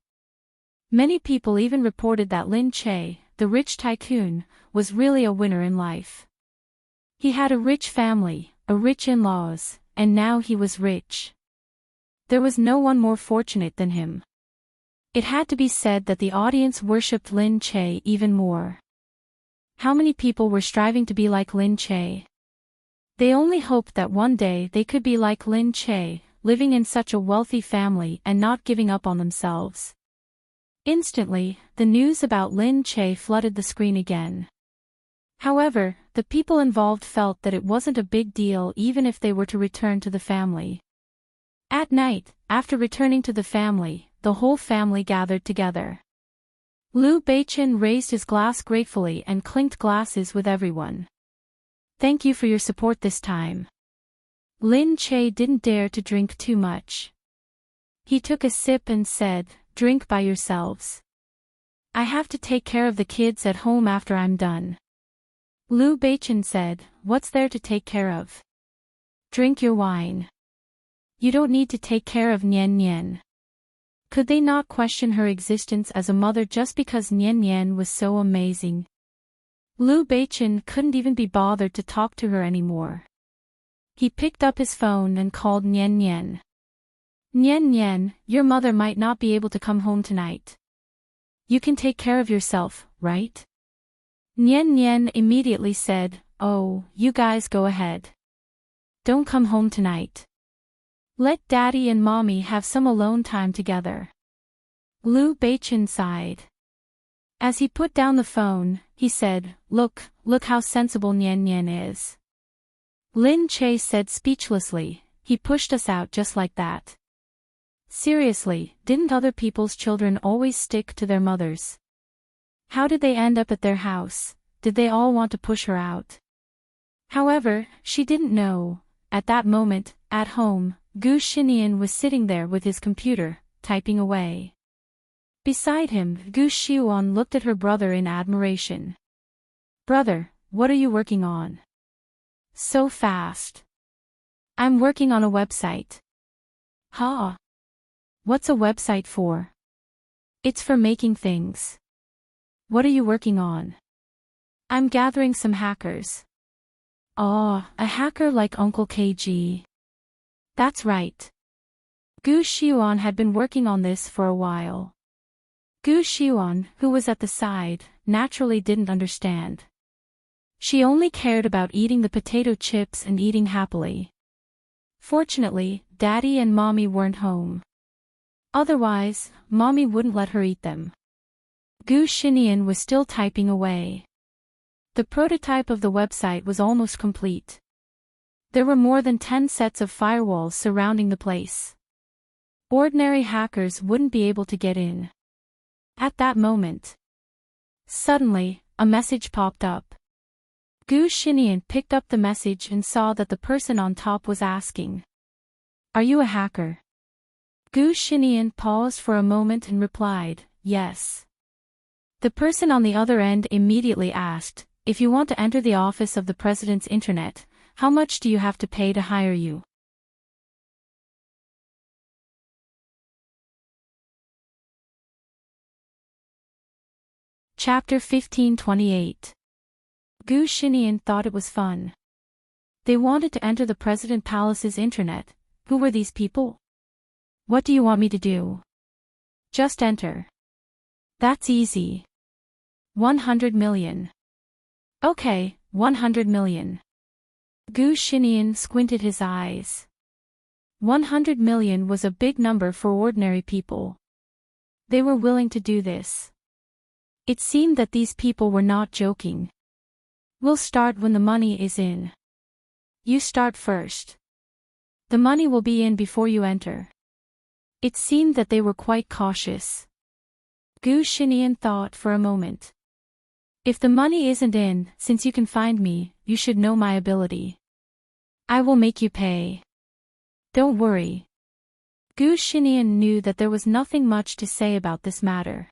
Many people even reported that Lin Che, the rich tycoon, was really a winner in life. He had a rich family, a rich in-laws, and now he was rich. There was no one more fortunate than him. It had to be said that the audience worshipped Lin Che even more. How many people were striving to be like Lin Che? They only hoped that one day they could be like Lin Che, living in such a wealthy family and not giving up on themselves. Instantly, the news about Lin Che flooded the screen again. However, the people involved felt that it wasn't a big deal even if they were to return to the family. At night, after returning to the family, the whole family gathered together. Liu Beichen raised his glass gratefully and clinked glasses with everyone. "Thank you for your support this time." Lin Che didn't dare to drink too much. He took a sip and said, "Drink by yourselves. I have to take care of the kids at home after I'm done." Liu Beichen said, "What's there to take care of? Drink your wine. You don't need to take care of Nian Nian." Could they not question her existence as a mother just because Nian Nian was so amazing? Liu Beichen couldn't even be bothered to talk to her anymore. He picked up his phone and called Nian Nian. "Nian Nian, your mother might not be able to come home tonight. You can take care of yourself, right?" Nian Nian immediately said, "Oh, you guys go ahead. Don't come home tonight. Let Daddy and Mommy have some alone time together." Liu Beichen sighed. As he put down the phone, he said, Look how sensible Nian Nian is. Lin Che said speechlessly, he pushed us out just like that. Seriously, didn't other people's children always stick to their mothers? How did they end up at their house? Did they all want to push her out? However, she didn't know. At that moment, at home, Gu Xinian was sitting there with his computer, typing away. Beside him, Gu Xiuan looked at her brother in admiration. Brother, what are you working on? So fast. I'm working on a website. Huh? What's a website for? It's for making things. What are you working on? I'm gathering some hackers. Oh, a hacker like Uncle KG. That's right. Gu Xiuan had been working on this for a while. Gu Xiuan, who was at the side, naturally didn't understand. She only cared about eating the potato chips and eating happily. Fortunately, Daddy and Mommy weren't home. Otherwise, Mommy wouldn't let her eat them. Gu Xinian was still typing away. The prototype of the website was almost complete. There were more than 10 sets of firewalls surrounding the place. Ordinary hackers wouldn't be able to get in. At that moment, suddenly, a message popped up. Gu Xinian picked up the message and saw that the person on top was asking, "Are you a hacker?" Gu Xinian paused for a moment and replied, "Yes." The person on the other end immediately asked, "If you want to enter the office of the president's internet, how much do you have to pay to hire you?" Chapter 1528. Gu Xinian thought it was fun. They wanted to enter the President Palace's internet. Who were these people? What do you want me to do? Just enter. That's easy. 100 million. Okay, 100 million. Gu Xinian squinted his eyes. 100 million was a big number for ordinary people. They were willing to do this. It seemed that these people were not joking. We'll start when the money is in. You start first. The money will be in before you enter. It seemed that they were quite cautious. Gu Xinian thought for a moment. If the money isn't in, since you can find me, you should know my ability. I will make you pay. Don't worry. Gu Xinian knew that there was nothing much to say about this matter.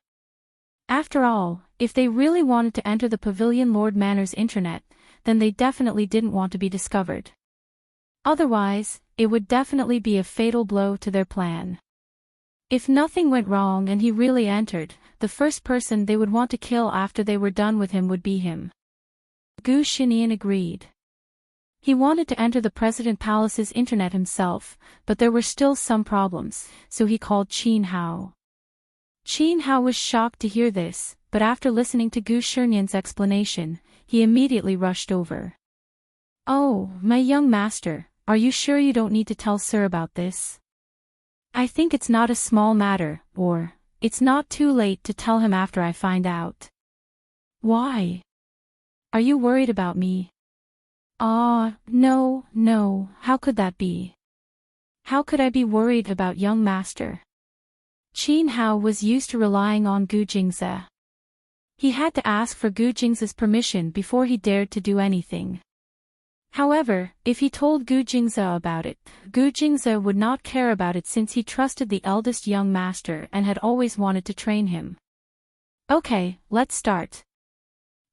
After all, if they really wanted to enter the Pavilion Lord Manor's internet, then they definitely didn't want to be discovered. Otherwise, it would definitely be a fatal blow to their plan. If nothing went wrong and he really entered, the first person they would want to kill after they were done with him would be him. Gu Xinian agreed. He wanted to enter the President Palace's internet himself, but there were still some problems, so he called Qin Hao. Qin Hao was shocked to hear this, but after listening to Gu Xinian's explanation, he immediately rushed over. "Oh, my young master, are you sure you don't need to tell Sir about this? I think it's not a small matter, or, it's not too late to tell him after I find out." "Why? Are you worried about me?" No, how could that be? How could I be worried about young master?" Qin Hao was used to relying on Gu Jingze. He had to ask for Gu Jingze's permission before he dared to do anything. However, if he told Gu Jingze about it, Gu Jingze would not care about it since he trusted the eldest young master and had always wanted to train him. "Okay, let's start.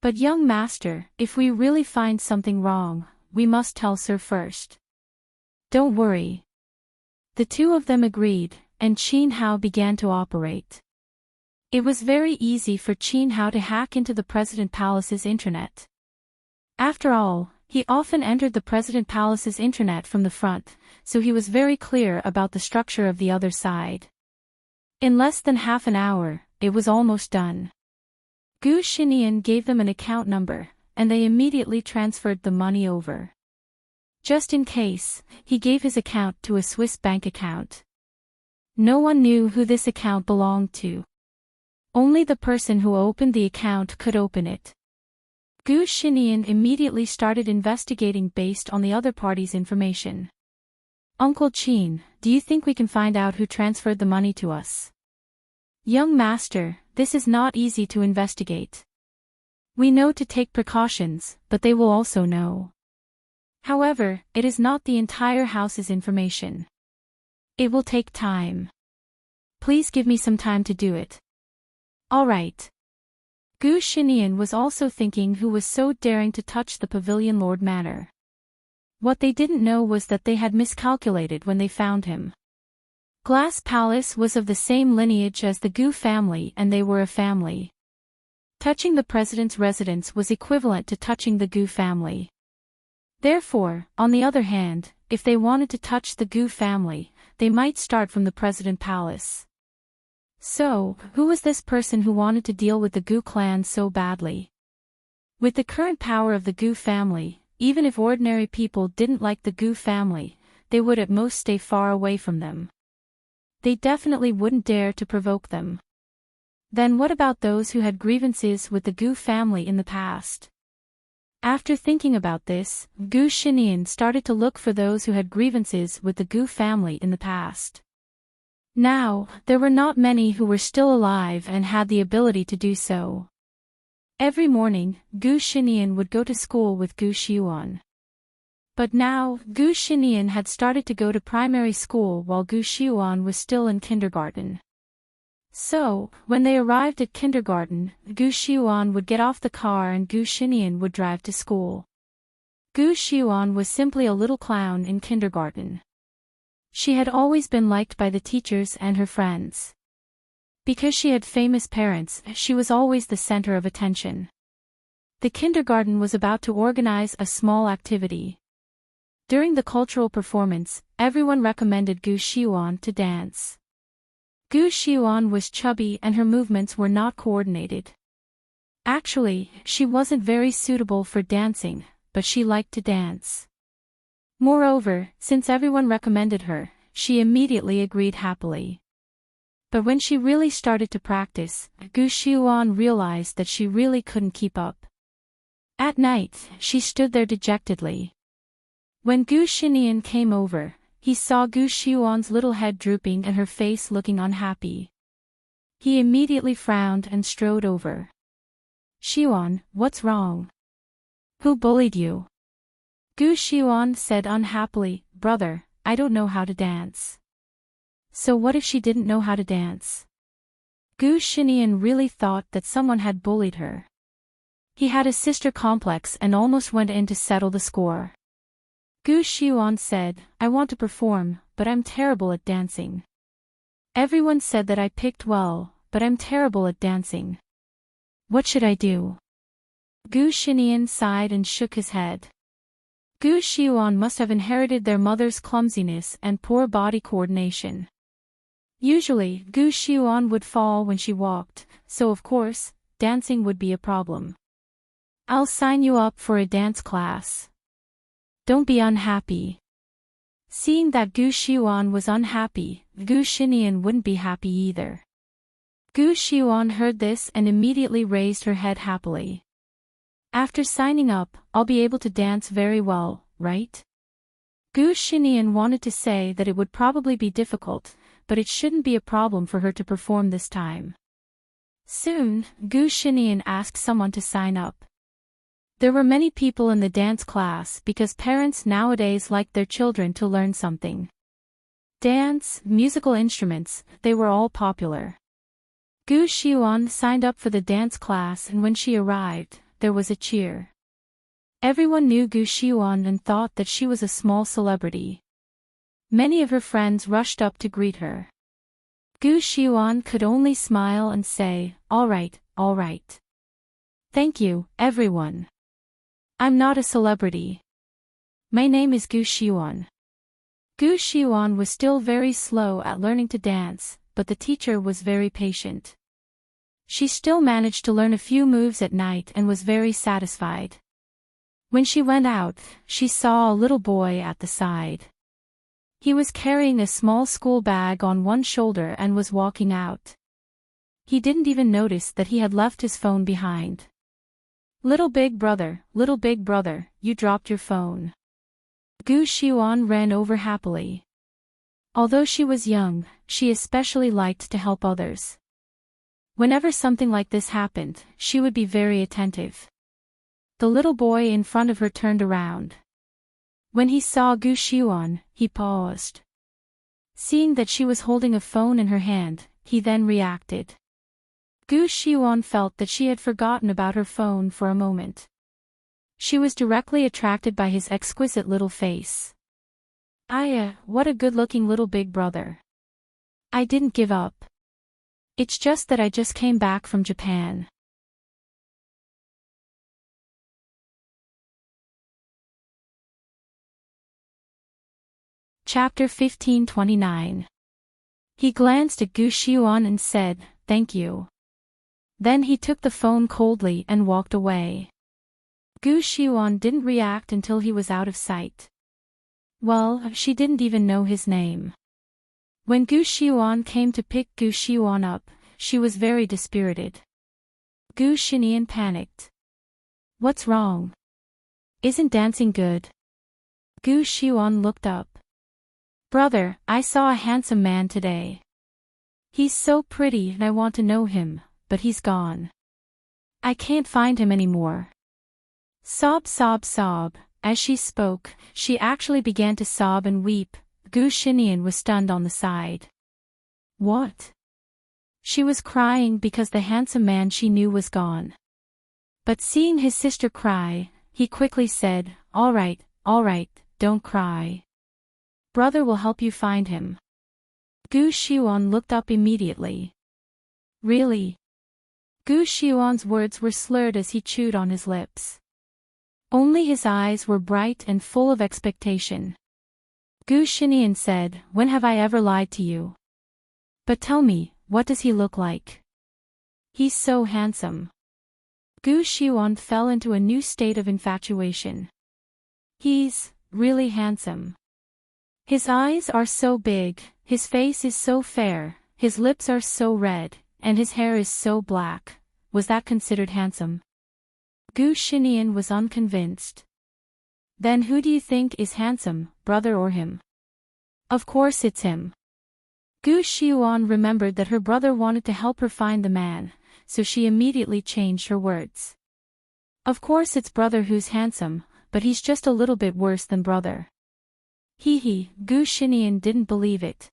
But young master, if we really find something wrong, we must tell Sir first." "Don't worry." The two of them agreed, and Qin Hao began to operate. It was very easy for Qin Hao to hack into the President Palace's internet. After all, he often entered the President Palace's internet from the front, so he was very clear about the structure of the other side. In less than half an hour, it was almost done. Gu Xinian gave them an account number, and they immediately transferred the money over. Just in case, he gave his account to a Swiss bank account. No one knew who this account belonged to. Only the person who opened the account could open it. Gu Xinian immediately started investigating based on the other party's information. Uncle Qin, do you think we can find out who transferred the money to us? Young master, this is not easy to investigate. We know to take precautions, but they will also know. However, it is not the entire house's information. It will take time. Please give me some time to do it. All right. Gu Xinian was also thinking who was so daring to touch the Pavilion Lord Manor. What they didn't know was that they had miscalculated when they found him. Glass Palace was of the same lineage as the Gu family and they were a family. Touching the president's residence was equivalent to touching the Gu family. Therefore, on the other hand, if they wanted to touch the Gu family, they might start from the President Palace. So, who was this person who wanted to deal with the Gu clan so badly? With the current power of the Gu family, even if ordinary people didn't like the Gu family, they would at most stay far away from them. They definitely wouldn't dare to provoke them. Then what about those who had grievances with the Gu family in the past? After thinking about this, Gu Xinian started to look for those who had grievances with the Gu family in the past. Now, there were not many who were still alive and had the ability to do so. Every morning, Gu Xinian would go to school with Gu Xiuan. But now, Gu Xinian had started to go to primary school while Gu Xiuan was still in kindergarten. So, when they arrived at kindergarten, Gu Xiuan would get off the car and Gu Xinian would drive to school. Gu Xiuan was simply a little clown in kindergarten. She had always been liked by the teachers and her friends. Because she had famous parents, she was always the center of attention. The kindergarten was about to organize a small activity. During the cultural performance, everyone recommended Gu Xiuan to dance. Gu Xiuan was chubby and her movements were not coordinated. Actually, she wasn't very suitable for dancing, but she liked to dance. Moreover, since everyone recommended her, she immediately agreed happily. But when she really started to practice, Gu Xiuan realized that she really couldn't keep up. At night, she stood there dejectedly. When Gu Xinian came over, he saw Gu Xiuan's little head drooping and her face looking unhappy. He immediately frowned and strode over. Xiuan, what's wrong? Who bullied you? Gu Xiuan said unhappily, brother, I don't know how to dance. So what if she didn't know how to dance? Gu Xinian really thought that someone had bullied her. He had a sister complex and almost went in to settle the score. Gu Xiuan said, I want to perform, but I'm terrible at dancing. Everyone said that I picked well, but I'm terrible at dancing. What should I do? Gu Xinian sighed and shook his head. Gu Xiuan must have inherited their mother's clumsiness and poor body coordination. Usually, Gu Xiuan would fall when she walked, so of course, dancing would be a problem. I'll sign you up for a dance class. Don't be unhappy. Seeing that Gu Xiuan was unhappy, Gu Xinian wouldn't be happy either. Gu Xiuan heard this and immediately raised her head happily. After signing up, I'll be able to dance very well, right? Gu Xinian wanted to say that it would probably be difficult, but it shouldn't be a problem for her to perform this time. Soon, Gu Xinian asked someone to sign up. There were many people in the dance class because parents nowadays like their children to learn something. Dance, musical instruments, they were all popular. Gu Xiuan signed up for the dance class and when she arrived, there was a cheer. Everyone knew Gu Xiuan and thought that she was a small celebrity. Many of her friends rushed up to greet her. Gu Xiuan could only smile and say, all right, all right. Thank you, everyone. I'm not a celebrity. My name is Gu Xiuan. Gu Xiuan was still very slow at learning to dance, but the teacher was very patient. She still managed to learn a few moves at night and was very satisfied. When she went out, she saw a little boy at the side. He was carrying a small school bag on one shoulder and was walking out. He didn't even notice that he had left his phone behind. little big brother, you dropped your phone. Gu Xiuan ran over happily. Although she was young, she especially liked to help others. Whenever something like this happened, she would be very attentive. The little boy in front of her turned around. When he saw Gu Xiuan, he paused. Seeing that she was holding a phone in her hand, he then reacted. Gu Xiuan felt that she had forgotten about her phone for a moment. She was directly attracted by his exquisite little face. What a good-looking little big brother. I didn't give up. It's just that I just came back from Japan. Chapter 1529. He glanced at Gu Xiuan and said, "Thank you." Then he took the phone coldly and walked away. Gu Xiuan didn't react until he was out of sight. Well, she didn't even know his name. When Gu Xiuan came to pick Gu Xiuan up, she was very dispirited. Gu Xinian panicked. "What's wrong? Isn't dancing good?" Gu Xiuan looked up. "Brother, I saw a handsome man today. He's so pretty and I want to know him, but he's gone. I can't find him anymore." Sob, sob, sob. As she spoke, she actually began to sob and weep. Gu Xinian was stunned on the side. What? She was crying because the handsome man she knew was gone. But seeing his sister cry, he quickly said, all right, don't cry. Brother will help you find him." Gu Xiuan looked up immediately. Really? Gu Xiuan's words were slurred as he chewed on his lips. Only his eyes were bright and full of expectation. Gu Xinian said, "When have I ever lied to you? But tell me, what does he look like? He's so handsome." Gu Xiuan fell into a new state of infatuation. "He's really handsome. His eyes are so big, his face is so fair, his lips are so red, and his hair is so black. Was that considered handsome?" Gu Xinian was unconvinced. "Then who do you think is handsome, brother or him?" "Of course it's him." Gu Xiuan remembered that her brother wanted to help her find the man, so she immediately changed her words. "Of course it's brother who's handsome, but he's just a little bit worse than brother." He, Gu Xinian didn't believe it.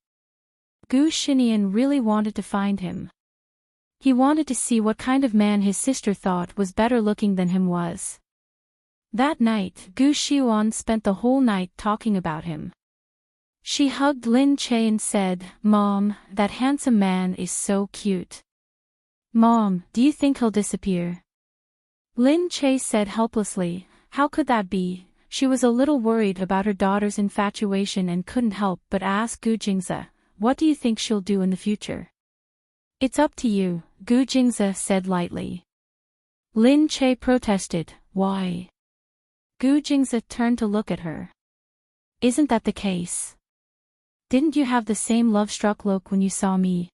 Gu Xinian really wanted to find him. He wanted to see what kind of man his sister thought was better looking than him was. That night, Gu Xiuan spent the whole night talking about him. She hugged Lin Che and said, "Mom, that handsome man is so cute. Mom, do you think he'll disappear?" Lin Che said helplessly, "How could that be?" She was a little worried about her daughter's infatuation and couldn't help but ask Gu Jingze, "What do you think she'll do in the future?" "It's up to you," Gu Jingze said lightly. Lin Che protested, "Why?" Gu Jingze turned to look at her. "Isn't that the case? Didn't you have the same love-struck look when you saw me?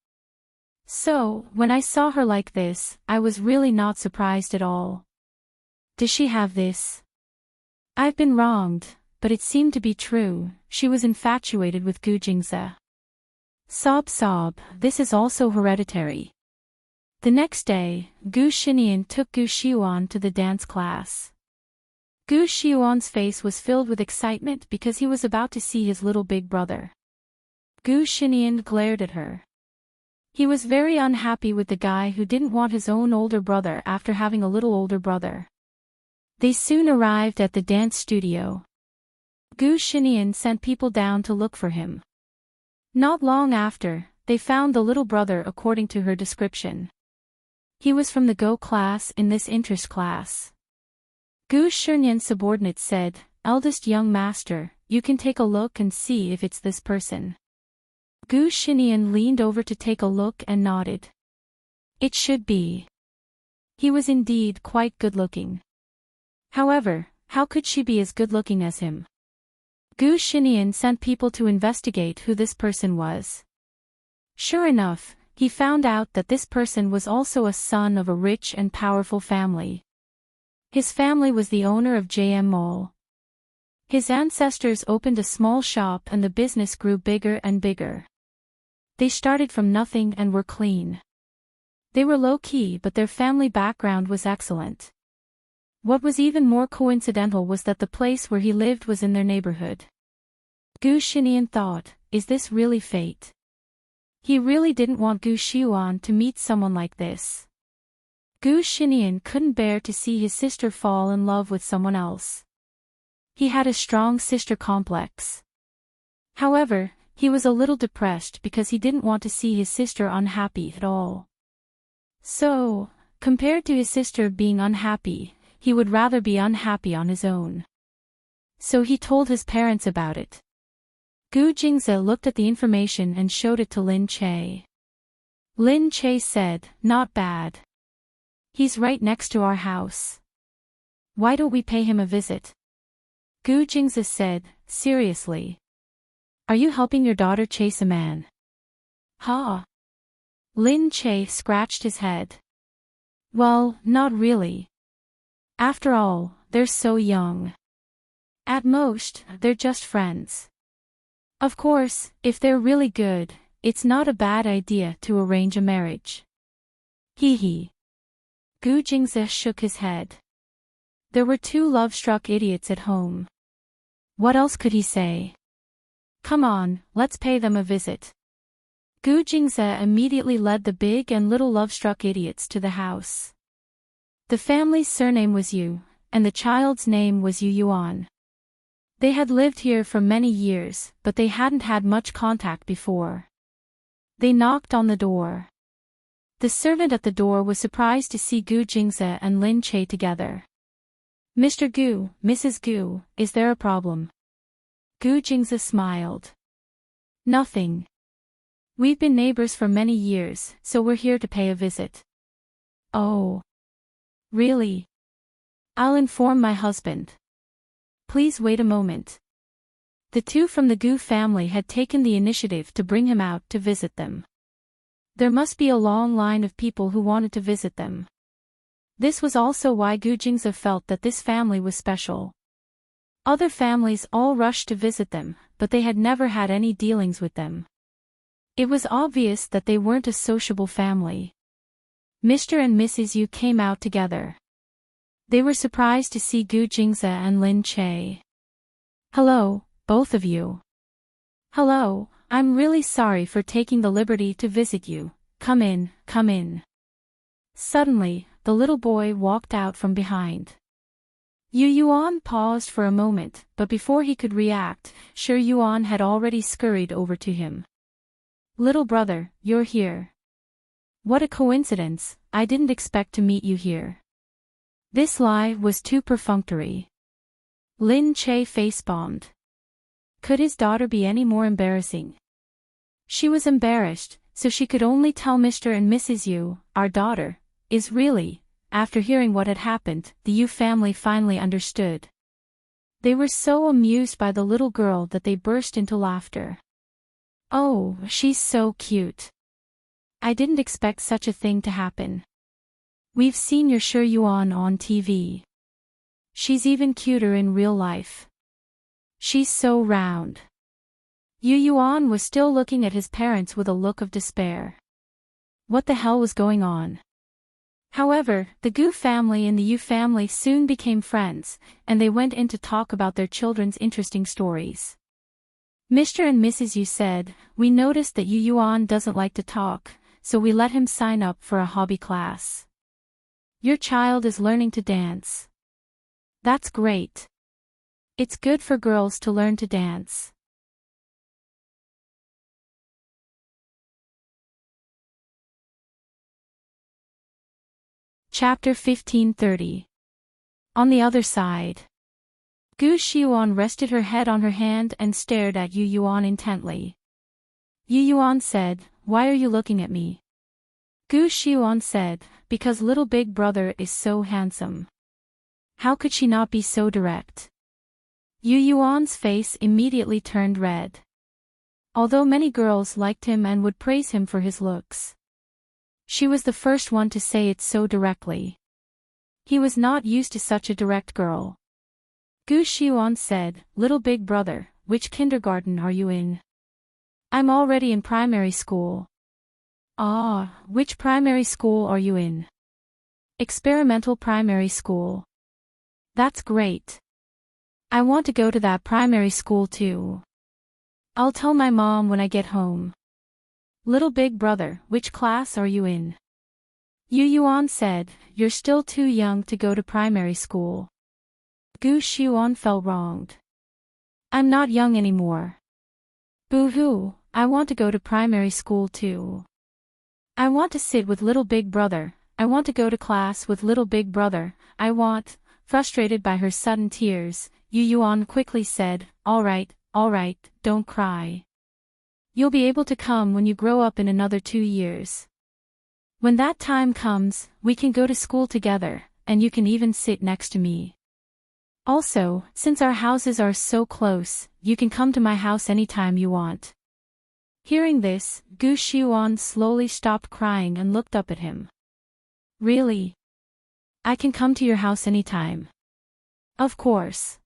So, when I saw her like this, I was really not surprised at all. Does she have this? I've been wronged, but it seemed to be true. She was infatuated with Gu Jingze." Sob, sob. This is also hereditary. The next day, Gu Xinian took Gu Xiuan to the dance class. Gu Xiuan's face was filled with excitement because he was about to see his little big brother. Gu Xinian glared at her. He was very unhappy with the guy who didn't want his own older brother after having a little older brother. They soon arrived at the dance studio. Gu Xinian sent people down to look for him. Not long after, they found the little brother according to her description. He was from the Go class in this interest class. Gu Xinian's subordinate said, "Eldest young master, you can take a look and see if it's this person." Gu Xinian leaned over to take a look and nodded. It should be. He was indeed quite good-looking. However, how could she be as good-looking as him? Gu Xinian sent people to investigate who this person was. Sure enough, he found out that this person was also a son of a rich and powerful family. His family was the owner of JM Mall. His ancestors opened a small shop and the business grew bigger and bigger. They started from nothing and were clean. They were low-key, but their family background was excellent. What was even more coincidental was that the place where he lived was in their neighborhood. Gu Xinian thought, is this really fate? He really didn't want Gu Xiuan to meet someone like this. Gu Xinian couldn't bear to see his sister fall in love with someone else. He had a strong sister complex. However, he was a little depressed because he didn't want to see his sister unhappy at all. So, compared to his sister being unhappy, he would rather be unhappy on his own. So he told his parents about it. Gu Jingze looked at the information and showed it to Lin Che. Lin Che said, not bad. He's right next to our house. Why don't we pay him a visit? Gu Jingze said, seriously. Are you helping your daughter chase a man? Ha! Lin Che scratched his head. Well, not really. After all, they're so young. At most, they're just friends. Of course, if they're really good, it's not a bad idea to arrange a marriage. Hee hee. Gu Jingze shook his head. There were two love-struck idiots at home. What else could he say? Come on, let's pay them a visit. Gu Jingze immediately led the big and little love-struck idiots to the house. The family's surname was Yu, and the child's name was Yu Yuan. They had lived here for many years, but they hadn't had much contact before. They knocked on the door. The servant at the door was surprised to see Gu Jingze and Lin Che together. Mr. Gu, Mrs. Gu, is there a problem? Gu Jingze smiled. Nothing. We've been neighbors for many years, so we're here to pay a visit. Oh. Really? I'll inform my husband. Please wait a moment. The two from the Gu family had taken the initiative to bring him out to visit them. There must be a long line of people who wanted to visit them. This was also why Gu Jingze felt that this family was special. Other families all rushed to visit them, but they had never had any dealings with them. It was obvious that they weren't a sociable family. Mr. and Mrs. Yu came out together. They were surprised to see Gu Jingze and Lin Che. Hello, both of you. Hello, I'm really sorry for taking the liberty to visit you. Come in, come in. Suddenly, the little boy walked out from behind. Yu Yuan paused for a moment, but before he could react, Shi Yuan had already scurried over to him. Little brother, you're here. What a coincidence, I didn't expect to meet you here. This lie was too perfunctory. Lin Che face-bombed. Could his daughter be any more embarrassing? She was embarrassed, so she could only tell Mr. and Mrs. Yu, our daughter, is really. After hearing what had happened, the Yu family finally understood. They were so amused by the little girl that they burst into laughter. Oh, she's so cute. I didn't expect such a thing to happen. We've seen your Shi Yuan on TV. She's even cuter in real life. She's so round. Yu Yuan was still looking at his parents with a look of despair. What the hell was going on? However, the Gu family and the Yu family soon became friends, and they went in to talk about their children's interesting stories. Mr. and Mrs. Yu said, we noticed that Yu Yuan doesn't like to talk, so we let him sign up for a hobby class. Your child is learning to dance. That's great. It's good for girls to learn to dance. Chapter 1530. On the other side. Gu Xiuan rested her head on her hand and stared at Yu Yuan intently. Yu Yuan said, why are you looking at me? Gu Xiuan said, because little big brother is so handsome. How could she not be so direct? Yu Yuan's face immediately turned red. Although many girls liked him and would praise him for his looks, she was the first one to say it so directly. He was not used to such a direct girl. Gu Xiuan said, "Little big brother, which kindergarten are you in?" "I'm already in primary school." "Ah, which primary school are you in?" "Experimental primary school." "That's great. I want to go to that primary school too. I'll tell my mom when I get home." "Little big brother, which class are you in?" Yu Yuan said, "You're still too young to go to primary school." Gu Xiuan felt wronged. "I'm not young anymore." "Boo-hoo, I want to go to primary school too. I want to sit with little big brother, I want to go to class with little big brother, I want." Frustrated by her sudden tears, Yu Yuan quickly said, all right, don't cry. You'll be able to come when you grow up in another 2 years. When that time comes, we can go to school together, and you can even sit next to me. Also, since our houses are so close, you can come to my house anytime you want." Hearing this, Gu Xiuan slowly stopped crying and looked up at him. "Really? I can come to your house anytime?" "Of course."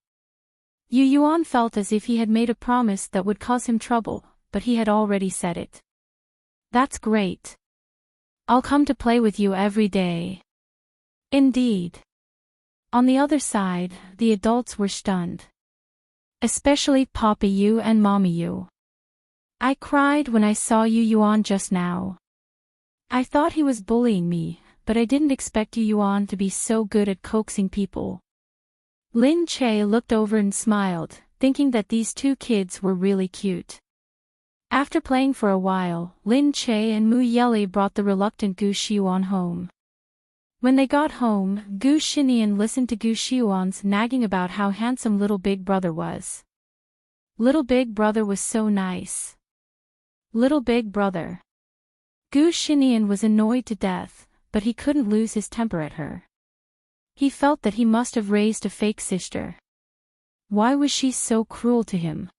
Yu Yuan felt as if he had made a promise that would cause him trouble, but he had already said it. "That's great. I'll come to play with you every day." Indeed. On the other side, the adults were stunned. Especially Papa Yu and Mommy Yu. "I cried when I saw Yu Yuan just now. I thought he was bullying me, but I didn't expect Yu Yuan to be so good at coaxing people." Lin Che looked over and smiled, thinking that these two kids were really cute. After playing for a while, Lin Che and Mu Yeli brought the reluctant Gu Xiuan home. When they got home, Gu Xinian listened to Gu Xiuan's nagging about how handsome little big brother was. Little big brother was so nice. Little big brother. Gu Xinian was annoyed to death, but he couldn't lose his temper at her. He felt that he must have raised a fake sister. Why was she so cruel to him?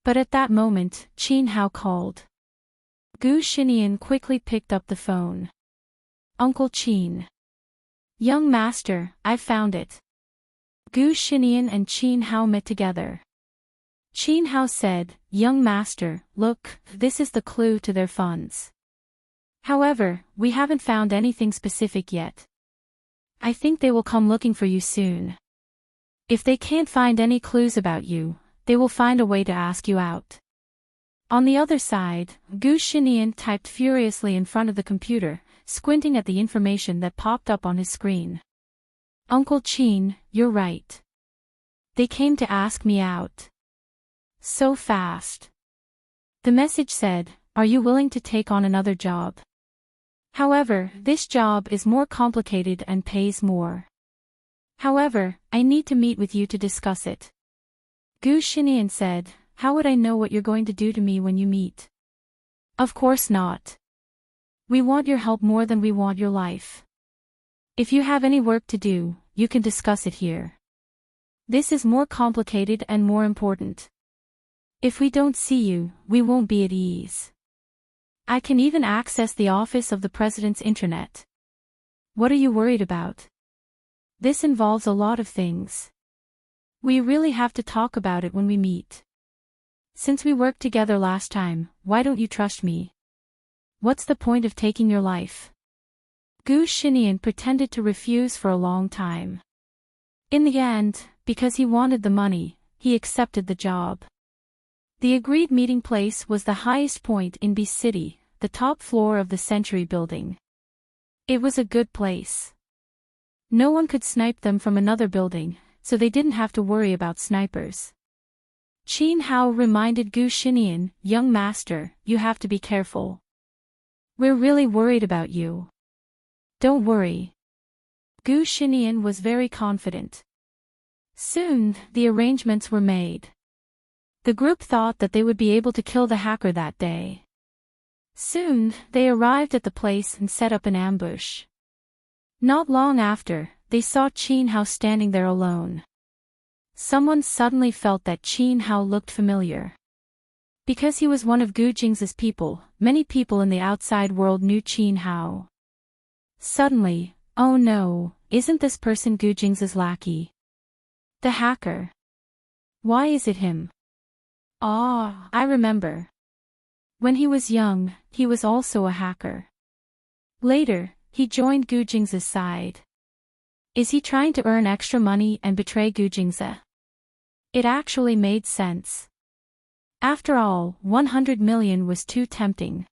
But at that moment, Qin Hao called. Gu Xinian quickly picked up the phone. "Uncle Qin." "Young master, I found it." Gu Xinian and Qin Hao met together. Qin Hao said, "Young master, look, this is the clue to their funds. However, we haven't found anything specific yet. I think they will come looking for you soon. If they can't find any clues about you, they will find a way to ask you out." On the other side, Gu Xinian typed furiously in front of the computer, squinting at the information that popped up on his screen. "Uncle Qin, you're right. They came to ask me out. So fast." The message said, "Are you willing to take on another job? However, this job is more complicated and pays more. However, I need to meet with you to discuss it." Gu Xinian said, "How would I know what you're going to do to me when you meet?" "Of course not. We want your help more than we want your life. If you have any work to do, you can discuss it here. This is more complicated and more important. If we don't see you, we won't be at ease. I can even access the office of the president's intranet. What are you worried about? This involves a lot of things. We really have to talk about it when we meet. Since we worked together last time, why don't you trust me? What's the point of taking your life?" Gu Xinian pretended to refuse for a long time. In the end, because he wanted the money, he accepted the job. The agreed meeting place was the highest point in B City, the top floor of the Century building. It was a good place. No one could snipe them from another building, so they didn't have to worry about snipers. Qin Hao reminded Gu Xinian, "Young master, you have to be careful. We're really worried about you." "Don't worry." Gu Xinian was very confident. Soon, the arrangements were made. The group thought that they would be able to kill the hacker that day. Soon, they arrived at the place and set up an ambush. Not long after, they saw Qin Hao standing there alone. Someone suddenly felt that Qin Hao looked familiar. Because he was one of Gu Jing's people, many people in the outside world knew Qin Hao. Suddenly, oh no, isn't this person Gu Jing's lackey? The hacker. Why is it him? Ah, I remember. When he was young, he was also a hacker. Later, he joined Gu Jing's side. Is he trying to earn extra money and betray Gu Jing's? It actually made sense. After all, 100 million was too tempting.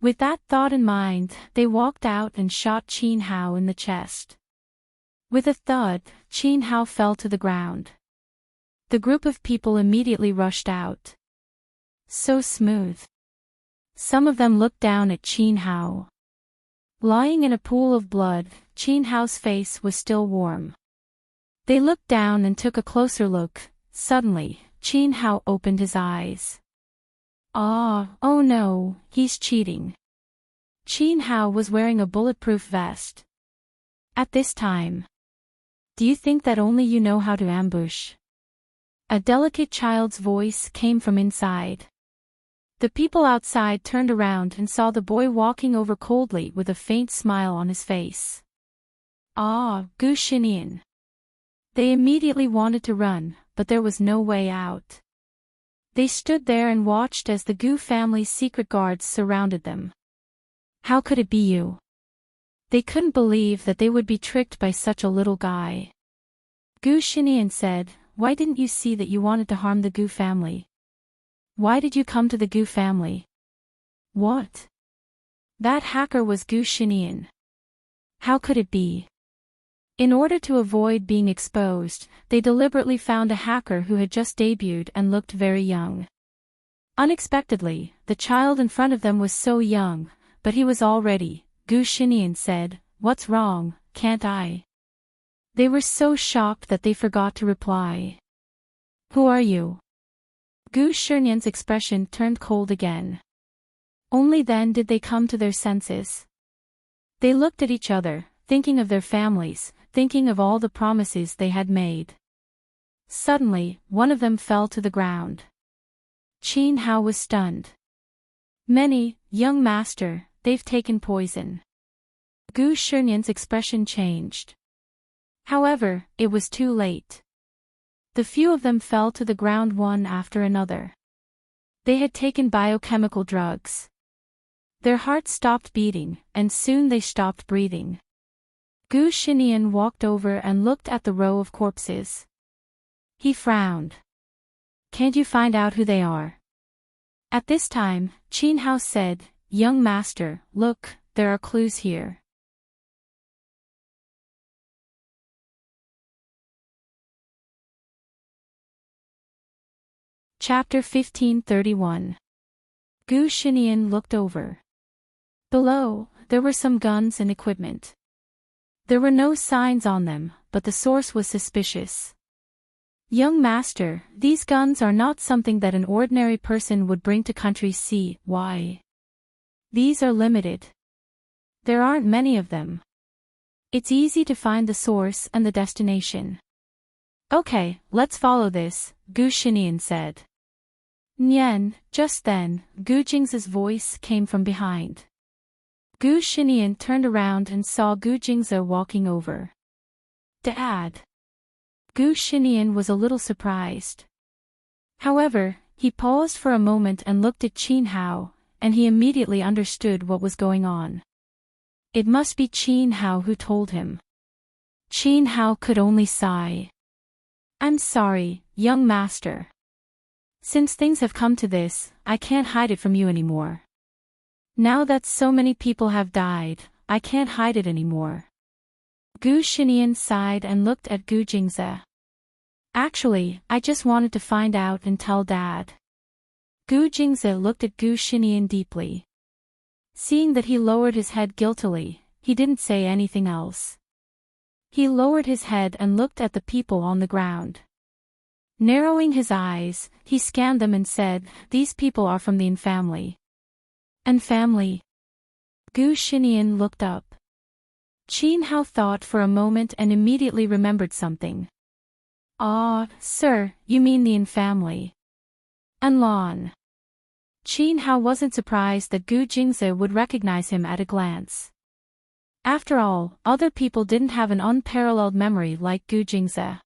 With that thought in mind, they walked out and shot Qin Hao in the chest. With a thud, Qin Hao fell to the ground. The group of people immediately rushed out. So smooth. Some of them looked down at Qin Hao. Lying in a pool of blood, Qin Hao's face was still warm. They looked down and took a closer look. Suddenly, Qin Hao opened his eyes. Oh no, he's cheating. Qin Hao was wearing a bulletproof vest. At this time. Do you think that only you know how to ambush? A delicate child's voice came from inside. The people outside turned around and saw the boy walking over coldly with a faint smile on his face. Gu Xinian. They immediately wanted to run, but there was no way out. They stood there and watched as the Gu family's secret guards surrounded them. How could it be you? They couldn't believe that they would be tricked by such a little guy. Gu Xinian said, "Why didn't you see that you wanted to harm the Gu family? Why did you come to the Gu family?" What? That hacker was Gu Xinian. How could it be? In order to avoid being exposed, they deliberately found a hacker who had just debuted and looked very young. Unexpectedly, the child in front of them was so young, but he was all ready. Gu Xinian said, "What's wrong, can't I?" They were so shocked that they forgot to reply. "Who are you?" Gu Xinian's expression turned cold again. Only then did they come to their senses. They looked at each other, thinking of their families, thinking of all the promises they had made. Suddenly, one of them fell to the ground. Qin Hao was stunned. "Many, young master, they've taken poison." Gu Xinian's expression changed. However, it was too late. The few of them fell to the ground one after another. They had taken biochemical drugs. Their hearts stopped beating, and soon they stopped breathing. Gu Xinian walked over and looked at the row of corpses. He frowned. "Can't you find out who they are?" At this time, Qin Hao said, "Young master, look, there are clues here." Chapter 1531. Gu Xinian looked over. Below, there were some guns and equipment. There were no signs on them, but the source was suspicious. "Young master, these guns are not something that an ordinary person would bring to country C. Why? These are limited. There aren't many of them. It's easy to find the source and the destination." "Okay, let's follow this," Gu Xinian said. "Nian." Just then, Gu Jing's voice came from behind. Gu Xinian turned around and saw Gu Jingze walking over. "Dad." Gu Xinian was a little surprised. However, he paused for a moment and looked at Qin Hao, and he immediately understood what was going on. It must be Qin Hao who told him. Qin Hao could only sigh. "I'm sorry, young master. Since things have come to this, I can't hide it from you anymore. Now that so many people have died, I can't hide it anymore." Gu Xinian sighed and looked at Gu Jingze. "Actually, I just wanted to find out and tell Dad." Gu Jingze looked at Gu Xinian deeply. Seeing that he lowered his head guiltily, he didn't say anything else. He lowered his head and looked at the people on the ground. Narrowing his eyes, he scanned them and said, "These people are from the En family." "En family?" Gu Xinian looked up. Qin Hao thought for a moment and immediately remembered something. Sir, you mean the En family. En Lan." Qin Hao wasn't surprised that Gu Jingze would recognize him at a glance. After all, other people didn't have an unparalleled memory like Gu Jingze.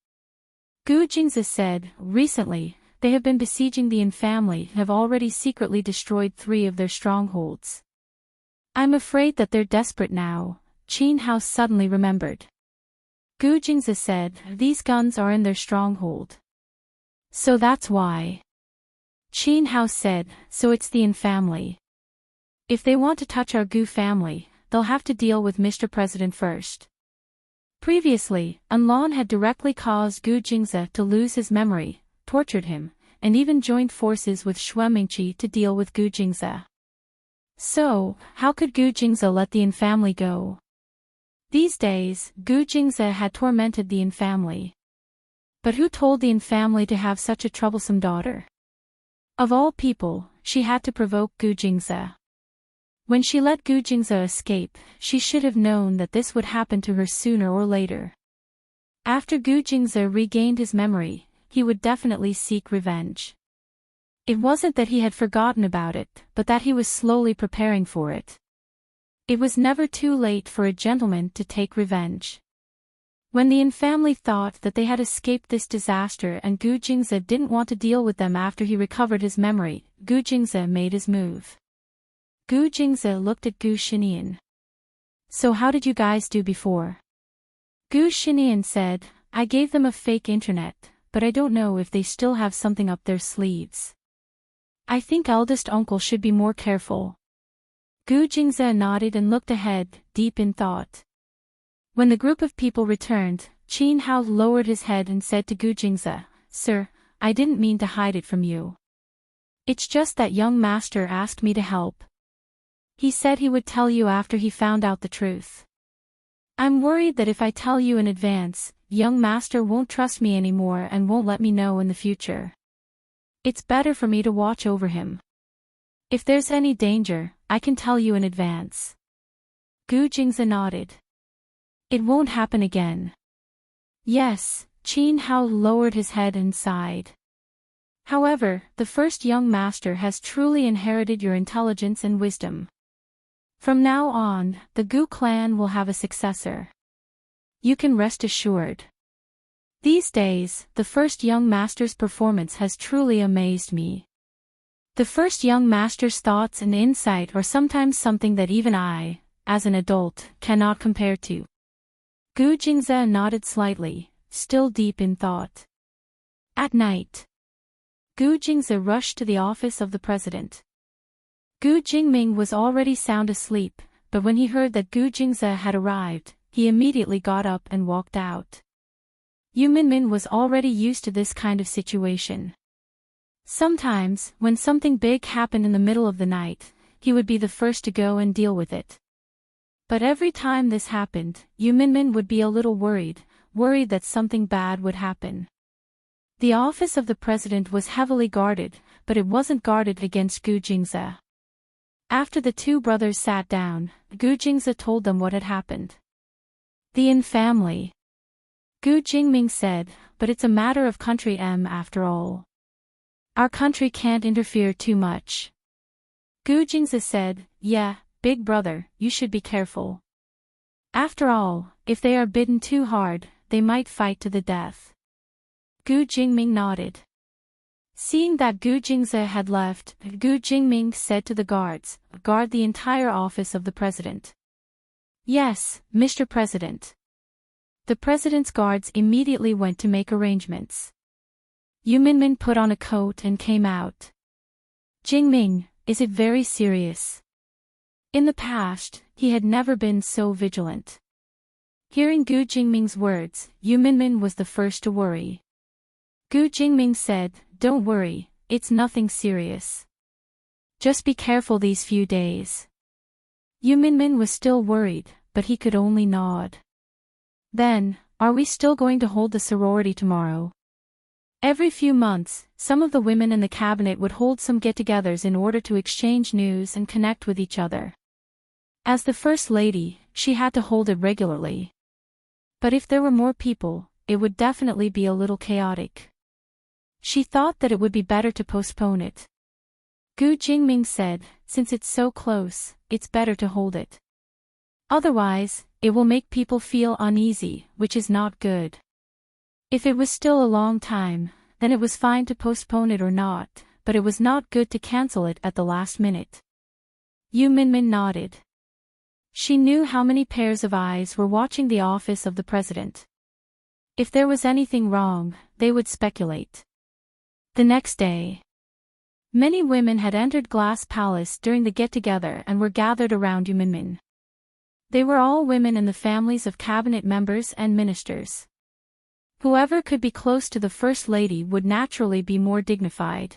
Gu Jingze said, recently, they have been besieging the Yin family and have already secretly destroyed 3 of their strongholds. I'm afraid that they're desperate now, Qin Hao suddenly remembered. Gu Jingze said, these guns are in their stronghold. So that's why. Qin Hao said, so it's the Yin family. If they want to touch our Gu family, they'll have to deal with Mr. President first. Previously, Anlan had directly caused Gu Jingze to lose his memory, tortured him, and even joined forces with Xue Mingqi to deal with Gu Jingze. So, how could Gu Jingze let the Yin family go? These days, Gu Jingze had tormented the Yin family. But who told the Yin family to have such a troublesome daughter? Of all people, she had to provoke Gu Jingze. When she let Gu Jingze escape, she should have known that this would happen to her sooner or later. After Gu Jingze regained his memory, he would definitely seek revenge. It wasn't that he had forgotten about it, but that he was slowly preparing for it. It was never too late for a gentleman to take revenge. When the Yin family thought that they had escaped this disaster and Gu Jingze didn't want to deal with them after he recovered his memory, Gu Jingze made his move. Gu Jingze looked at Gu Shinian. So how did you guys do before? Gu Shinian said, I gave them a fake internet, but I don't know if they still have something up their sleeves. I think eldest uncle should be more careful. Gu Jingze nodded and looked ahead, deep in thought. When the group of people returned, Qin Hao lowered his head and said to Gu Jingze, Sir, I didn't mean to hide it from you. It's just that young master asked me to help. He said he would tell you after he found out the truth. I'm worried that if I tell you in advance, young master won't trust me anymore and won't let me know in the future. It's better for me to watch over him. If there's any danger, I can tell you in advance. Gu Jingze nodded. It won't happen again. Yes, Qin Hao lowered his head and sighed. However, the first young master has truly inherited your intelligence and wisdom. From now on, the Gu clan will have a successor. You can rest assured. These days, the first young master's performance has truly amazed me. The first young master's thoughts and insight are sometimes something that even I, as an adult, cannot compare to. Gu Jingze nodded slightly, still deep in thought. At night, Gu Jingze rushed to the office of the president. Gu Jingming was already sound asleep, but when he heard that Gu Jingze had arrived, he immediately got up and walked out. Yu Minmin was already used to this kind of situation. Sometimes, when something big happened in the middle of the night, he would be the first to go and deal with it. But every time this happened, Yu Minmin would be a little worried that something bad would happen. The office of the president was heavily guarded, but it wasn't guarded against Gu Jingze. After the 2 brothers sat down, Gu Jingze told them what had happened. The Yin family. Gu Jingming said, but it's a matter of country after all. Our country can't interfere too much. Gu Jingze said, yeah, big brother, you should be careful. After all, if they are bitten too hard, they might fight to the death. Gu Jingming nodded. Seeing that Gu Jingze had left, Gu Jingming said to the guards, guard the entire office of the president. Yes, Mr. President. The president's guards immediately went to make arrangements. Yu Minmin put on a coat and came out. Jingming, is it very serious? In the past, he had never been so vigilant. Hearing Gu Jingming's words, Yu Minmin was the first to worry. Gu Jingming said, don't worry, it's nothing serious. Just be careful these few days. Yu Minmin was still worried, but he could only nod. Then, are we still going to hold the sorority tomorrow? Every few months, some of the women in the cabinet would hold some get-togethers in order to exchange news and connect with each other. As the First Lady, she had to hold it regularly. But if there were more people, it would definitely be a little chaotic. She thought that it would be better to postpone it. Gu Jingming said, since it's so close, it's better to hold it. Otherwise, it will make people feel uneasy, which is not good. If it was still a long time, then it was fine to postpone it or not, but it was not good to cancel it at the last minute. Yu Minmin nodded. She knew how many pairs of eyes were watching the office of the president. If there was anything wrong, they would speculate. The next day, many women had entered Glass Palace during the get-together and were gathered around Yu Minmin. They were all women in the families of cabinet members and ministers. Whoever could be close to the First Lady would naturally be more dignified.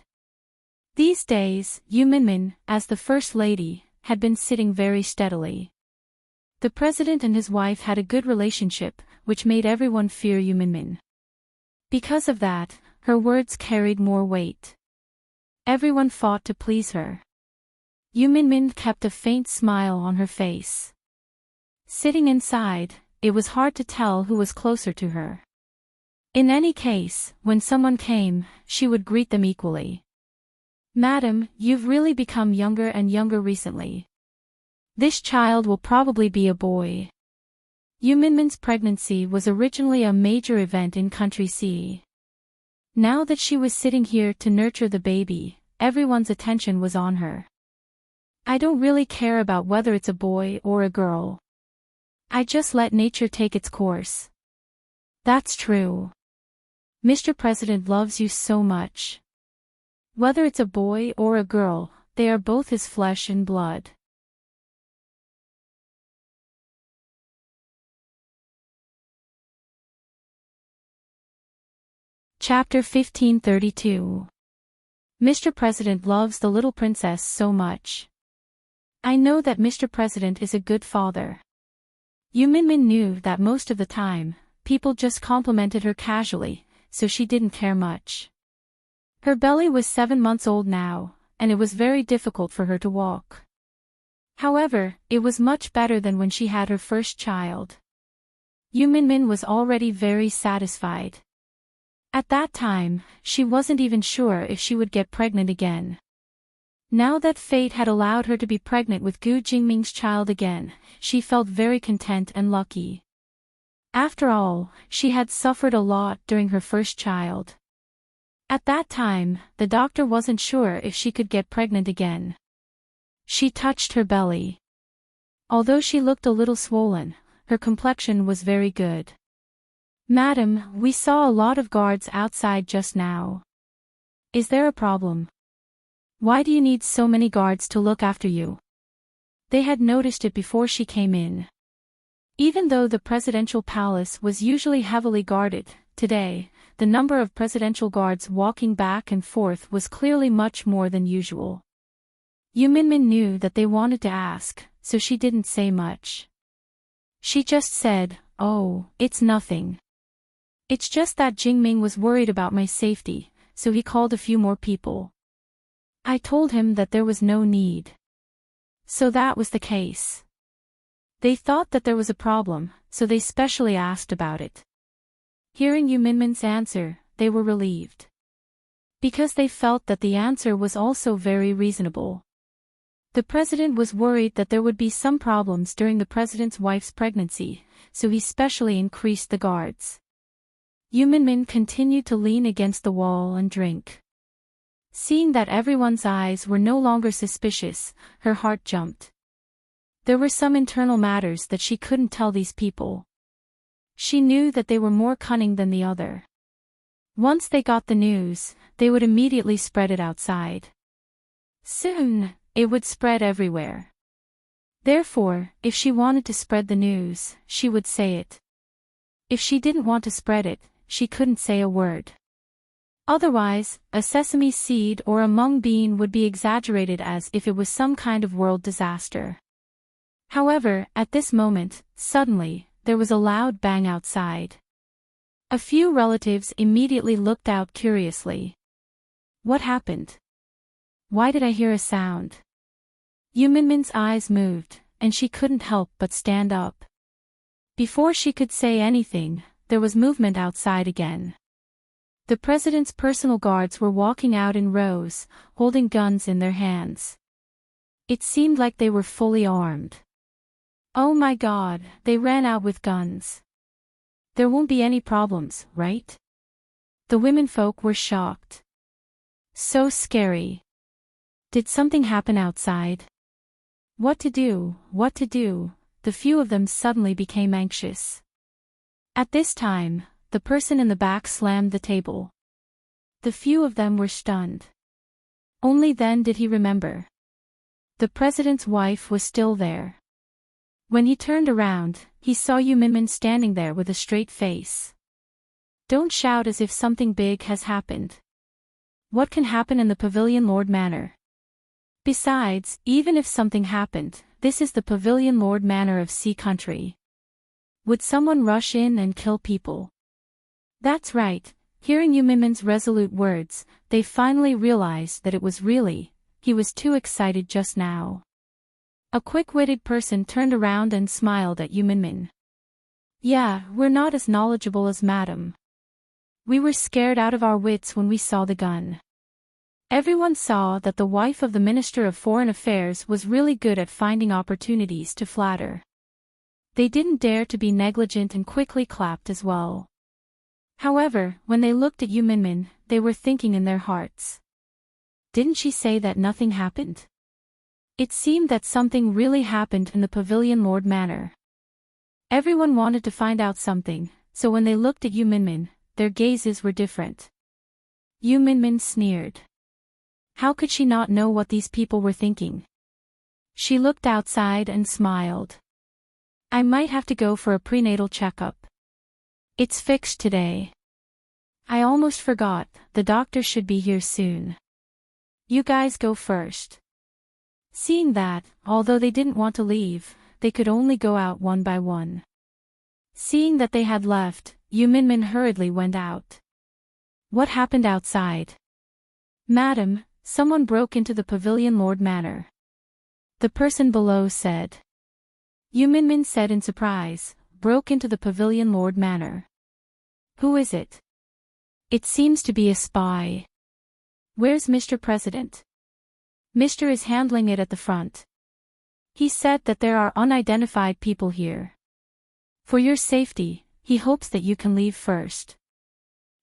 These days, Yu Minmin, as the First Lady, had been sitting very steadily. The president and his wife had a good relationship, which made everyone fear Yu Minmin. Because of that, her words carried more weight. Everyone fought to please her. Yu Minmin kept a faint smile on her face. Sitting inside, it was hard to tell who was closer to her. In any case, when someone came, she would greet them equally. "Madam, you've really become younger and younger recently. This child will probably be a boy." Yu Minmin's pregnancy was originally a major event in Country C. Now that she was sitting here to nurture the baby, everyone's attention was on her. "I don't really care about whether it's a boy or a girl. I just let nature take its course." "That's true. Mr. President loves you so much. Whether it's a boy or a girl, they are both his flesh and blood." Chapter 1532. Mr. President loves the little princess so much. I know that Mr. President is a good father. Yu Minmin knew that most of the time, people just complimented her casually, so she didn't care much. Her belly was 7 months old now, and it was very difficult for her to walk. However, it was much better than when she had her first child. Yu Minmin was already very satisfied. At that time, she wasn't even sure if she would get pregnant again. Now that fate had allowed her to be pregnant with Gu Jingming's child again, she felt very content and lucky. After all, she had suffered a lot during her first child. At that time, the doctor wasn't sure if she could get pregnant again. She touched her belly. Although she looked a little swollen, her complexion was very good. "Madam, we saw a lot of guards outside just now. Is there a problem? Why do you need so many guards to look after you?" They had noticed it before she came in. Even though the presidential palace was usually heavily guarded, today, the number of presidential guards walking back and forth was clearly much more than usual. Yu Minmin knew that they wanted to ask, so she didn't say much. She just said, "Oh, it's nothing. It's just that Jingming was worried about my safety, so he called a few more people. I told him that there was no need." So that was the case. They thought that there was a problem, so they specially asked about it. Hearing Yu Minmin's answer, they were relieved. Because they felt that the answer was also very reasonable. The president was worried that there would be some problems during the president's wife's pregnancy, so he specially increased the guards. Yu Minmin continued to lean against the wall and drink. Seeing that everyone's eyes were no longer suspicious, her heart jumped. There were some internal matters that she couldn't tell these people. She knew that they were more cunning than the other. Once they got the news, they would immediately spread it outside. Soon, it would spread everywhere. Therefore, if she wanted to spread the news, she would say it. If she didn't want to spread it, she couldn't say a word. Otherwise, a sesame seed or a mung bean would be exaggerated as if it was some kind of world disaster. However, at this moment, suddenly, there was a loud bang outside. A few relatives immediately looked out curiously. What happened? Why did I hear a sound? Yu Minmin's eyes moved, and she couldn't help but stand up. Before she could say anything, there was movement outside again. The president's personal guards were walking out in rows, holding guns in their hands. It seemed like they were fully armed. Oh my god, they ran out with guns. There won't be any problems, right? The womenfolk were shocked. So scary. Did something happen outside? What to do, what to do? The few of them suddenly became anxious. At this time, the person in the back slammed the table. The few of them were stunned. Only then did he remember. The president's wife was still there. When he turned around, he saw Yu Minmin standing there with a straight face. Don't shout as if something big has happened. What can happen in the Pavilion Lord Manor? Besides, even if something happened, this is the Pavilion Lord Manor of Sea Country. Would someone rush in and kill people? That's right. Hearing Yu Minmin's resolute words, they finally realized that it was really, he was too excited just now. A quick-witted person turned around and smiled at Yu Minmin. Yeah, we're not as knowledgeable as Madam. We were scared out of our wits when we saw the gun. Everyone saw that the wife of the Minister of Foreign Affairs was really good at finding opportunities to flatter. They didn't dare to be negligent and quickly clapped as well. However, when they looked at Yu Minmin, they were thinking in their hearts. Didn't she say that nothing happened? It seemed that something really happened in the Pavilion Lord Manor. Everyone wanted to find out something, so when they looked at Yu Minmin, their gazes were different. Yu Minmin sneered. How could she not know what these people were thinking? She looked outside and smiled. I might have to go for a prenatal checkup. It's fixed today. I almost forgot, the doctor should be here soon. You guys go first. Seeing that, although they didn't want to leave, they could only go out one by one. Seeing that they had left, Yu Minmin hurriedly went out. What happened outside? Madam, someone broke into the Pavilion Lord Manor. The person below said. Yu Minmin said in surprise, broke into the Pavilion Lord Manor. Who is it? It seems to be a spy. Where's Mr. President? Mr. is handling it at the front. He said that there are unidentified people here. For your safety, he hopes that you can leave first.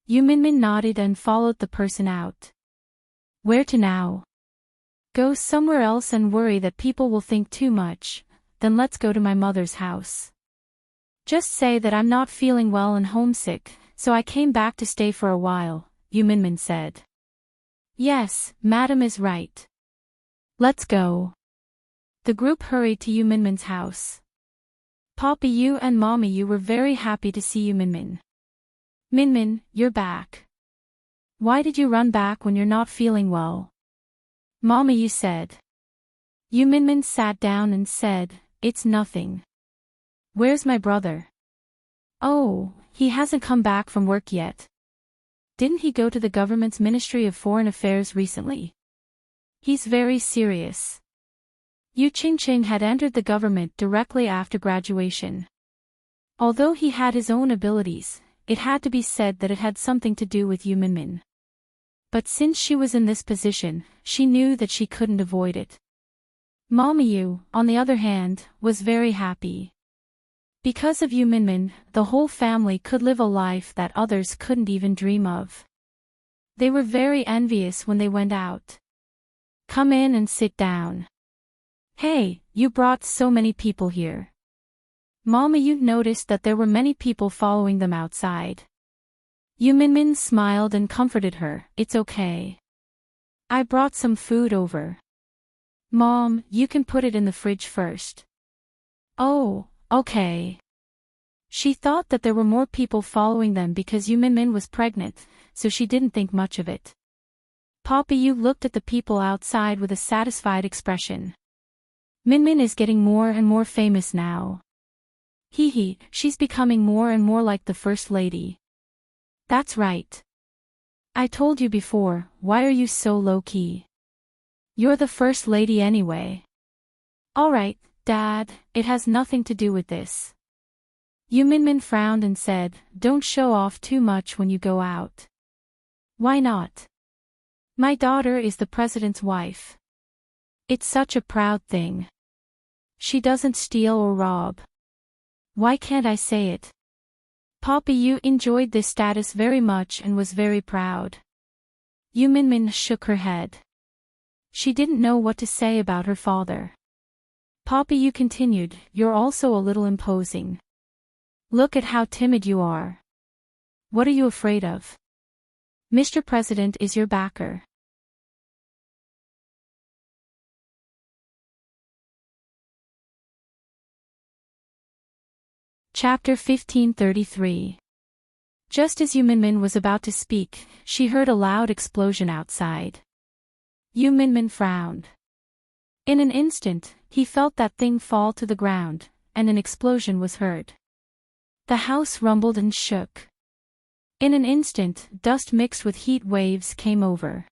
Yu Minmin nodded and followed the person out. Where to now? Go somewhere else and worry that people will think too much, then let's go to my mother's house. Just say that I'm not feeling well and homesick, so I came back to stay for a while, Yu Minmin said. Yes, Madam is right. Let's go. The group hurried to Yu Minmin's house. Papi Yu and Mommy Yu were very happy to see Yu Minmin. Minmin, you're back. Why did you run back when you're not feeling well? Mommy Yu said. Yu Minmin sat down and said, It's nothing. Where's my brother? Oh, he hasn't come back from work yet. Didn't he go to the government's Ministry of Foreign Affairs recently? He's very serious. Yu Qingqing had entered the government directly after graduation. Although he had his own abilities, it had to be said that it had something to do with Yu Minmin. But since she was in this position, she knew that she couldn't avoid it. Mommy Yu, on the other hand, was very happy. Because of Yu Minmin, the whole family could live a life that others couldn't even dream of. They were very envious when they went out. Come in and sit down. Hey, you brought so many people here. Mommy Yu noticed that there were many people following them outside. Yu Minmin smiled and comforted her, It's okay. I brought some food over. Mom, you can put it in the fridge first. Oh, okay. She thought that there were more people following them because Yu Minmin was pregnant, so she didn't think much of it. Papi Yu looked at the people outside with a satisfied expression. Minmin is getting more and more famous now. Hee, she's becoming more and more like the First Lady. That's right. I told you before, why are you so low-key? You're the First Lady anyway. Alright, Dad, it has nothing to do with this. Yu Minmin frowned and said, Don't show off too much when you go out. Why not? My daughter is the president's wife. It's such a proud thing. She doesn't steal or rob. Why can't I say it? Papa Yu enjoyed this status very much and was very proud. Yu Minmin shook her head. She didn't know what to say about her father. Papa Yu continued, "You're also a little imposing. Look at how timid you are. What are you afraid of? Mr. President is your backer." Chapter 1533. Just as Yu Minmin was about to speak, she heard a loud explosion outside. Yu Minmin frowned. In an instant, he felt that thing fall to the ground, and an explosion was heard. The house rumbled and shook. In an instant, dust mixed with heat waves came over.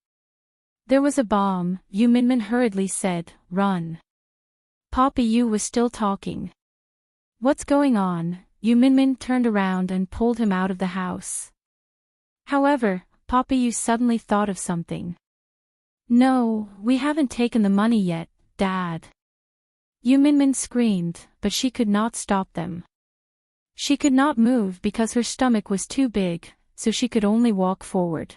"There was a bomb," Yu Minmin hurriedly said, "Run." Papa Yu was still talking. "What's going on?" Yu Minmin turned around and pulled him out of the house. However, Papa Yu suddenly thought of something. "No, we haven't taken the money yet, Dad." Yu Minmin screamed, but she could not stop them. She could not move because her stomach was too big, so she could only walk forward.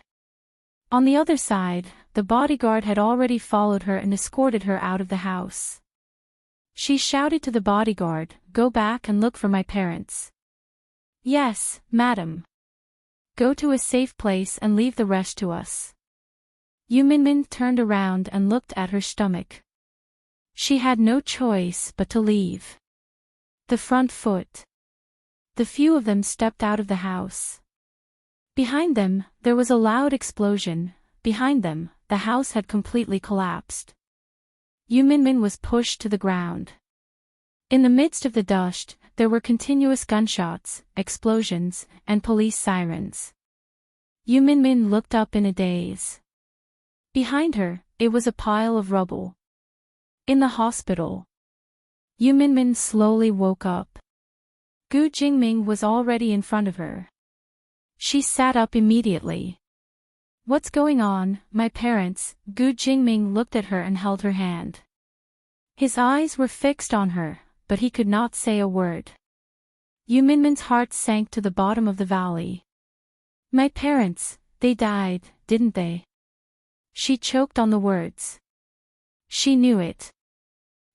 On the other side, the bodyguard had already followed her and escorted her out of the house. She shouted to the bodyguard, "Go back and look for my parents." "Yes, madam." "Go to a safe place and leave the rest to us." Yu Minmin turned around and looked at her stomach. She had no choice but to leave. The front foot. The few of them stepped out of the house. Behind them, there was a loud explosion. Behind them, the house had completely collapsed. Yu Minmin was pushed to the ground. In the midst of the dust, there were continuous gunshots, explosions, and police sirens. Yu Minmin looked up in a daze. Behind her, it was a pile of rubble. In the hospital. Yu Minmin slowly woke up. Gu Jingming was already in front of her. She sat up immediately. "What's going on, my parents?" Gu Jingming looked at her and held her hand. His eyes were fixed on her, but he could not say a word. Yu Minmin's heart sank to the bottom of the valley. "My parents, they died, didn't they?" She choked on the words. She knew it.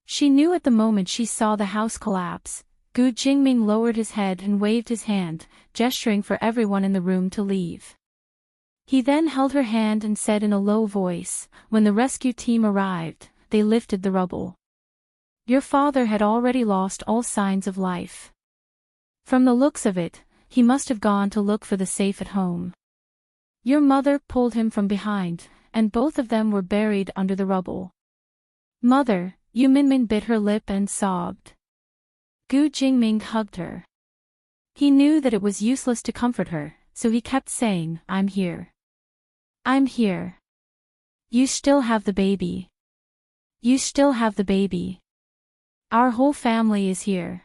She knew at the moment she saw the house collapse. Gu Jingming lowered his head and waved his hand, gesturing for everyone in the room to leave. He then held her hand and said in a low voice, "When the rescue team arrived, they lifted the rubble. Your father had already lost all signs of life. From the looks of it, he must have gone to look for the safe at home. Your mother pulled him from behind, and both of them were buried under the rubble." "Mother," Yu Minmin bit her lip and sobbed. Gu Jingming hugged her. He knew that it was useless to comfort her, so he kept saying, "I'm here. I'm here. You still have the baby. You still have the baby. Our whole family is here."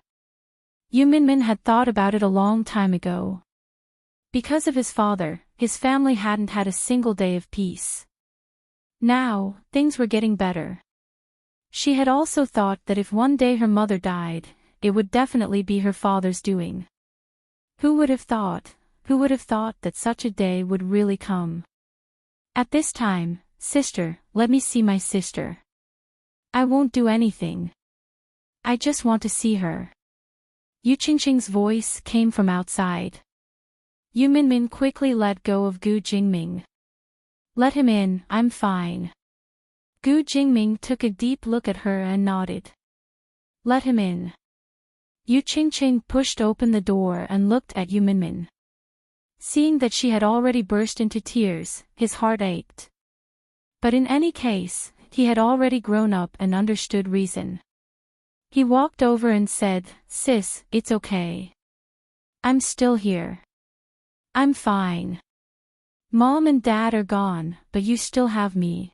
Yu Minmin had thought about it a long time ago. Because of his father, his family hadn't had a single day of peace. Now, things were getting better. She had also thought that if one day her mother died, it would definitely be her father's doing. Who would have thought that such a day would really come? At this time, "Sister, let me see my sister. I won't do anything. I just want to see her." Yu Qingqing's voice came from outside. Yu Minmin quickly let go of Gu Jingming. "Let him in, I'm fine." Gu Jingming took a deep look at her and nodded. "Let him in." Yu Qingqing pushed open the door and looked at Yu Minmin. Seeing that she had already burst into tears, his heart ached. But in any case, he had already grown up and understood reason. He walked over and said, "Sis, it's okay. I'm still here. I'm fine. Mom and Dad are gone, but you still have me."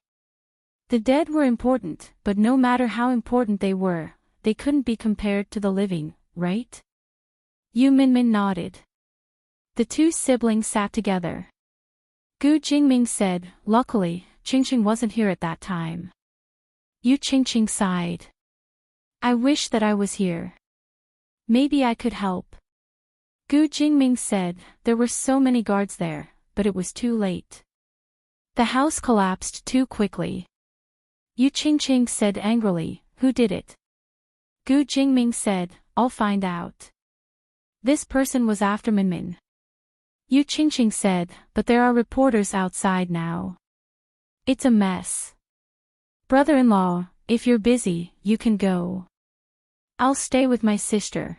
The dead were important, but no matter how important they were, they couldn't be compared to the living, right? Yu Minmin nodded. The two siblings sat together. Gu Jingming said, "Luckily, Qingqing wasn't here at that time." Yu Qingqing sighed. I wish that I was here. Maybe I could help. Gu Jingming said. There were so many guards there, but it was too late. The house collapsed too quickly. Yu Qingqing said angrily, who did it? Gu Jingming said, I'll find out. This person was after Minmin. Yu Qingqing said, but there are reporters outside now. It's a mess. Brother-in-law, if you're busy, you can go. I'll stay with my sister.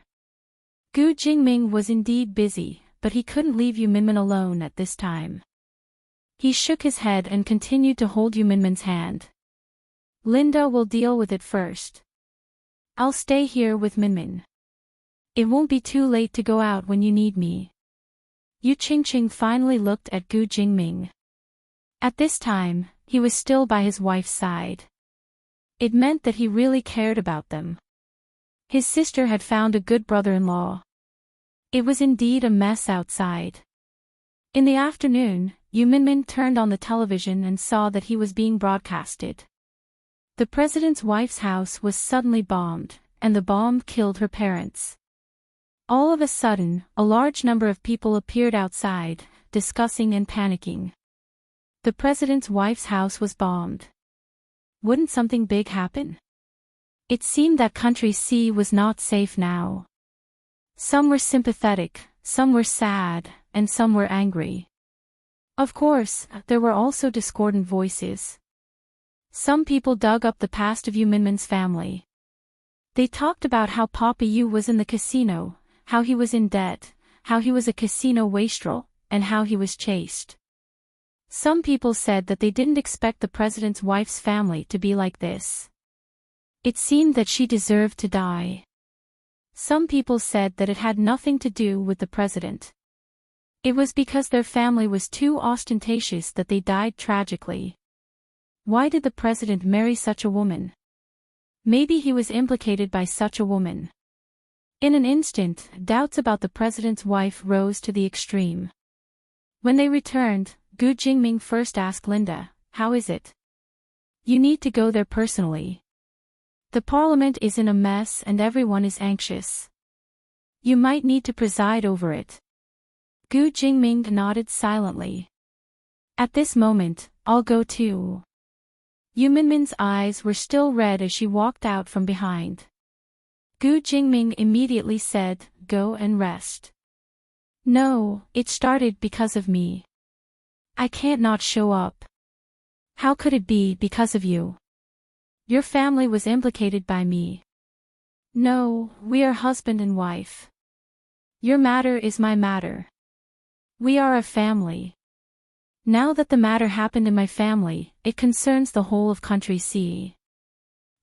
Gu Jingming was indeed busy, but he couldn't leave Yu Minmin alone at this time. He shook his head and continued to hold Yu Minmin's hand. Linda will deal with it first. I'll stay here with Minmin. It won't be too late to go out when you need me. Yu Qingqing finally looked at Gu Jingming. At this time, he was still by his wife's side. It meant that he really cared about them. His sister had found a good brother-in-law. It was indeed a mess outside. In the afternoon, Yu Minmin turned on the television and saw that he was being broadcasted. The president's wife's house was suddenly bombed, and the bomb killed her parents. All of a sudden, a large number of people appeared outside, discussing and panicking. The president's wife's house was bombed. Wouldn't something big happen? It seemed that country C was not safe now. Some were sympathetic, some were sad, and some were angry. Of course, there were also discordant voices. Some people dug up the past of Yu Minmin's family. They talked about how Papa Yu was in the casino, how he was in debt, how he was a casino wastrel, and how he was chased. Some people said that they didn't expect the president's wife's family to be like this. It seemed that she deserved to die. Some people said that it had nothing to do with the president. It was because their family was too ostentatious that they died tragically. Why did the president marry such a woman? Maybe he was implicated by such a woman. In an instant, doubts about the president's wife rose to the extreme. When they returned, Gu Jingming first asked Linda, how is it? You need to go there personally. The parliament is in a mess and everyone is anxious. You might need to preside over it. Gu Jingming nodded silently. At this moment, I'll go too. Yu Minmin's eyes were still red as she walked out from behind. Gu Jingming immediately said, go and rest. No, it started because of me. I can't not show up. How could it be because of you? Your family was implicated by me. No, we are husband and wife. Your matter is my matter. We are a family. Now that the matter happened in my family, it concerns the whole of country C.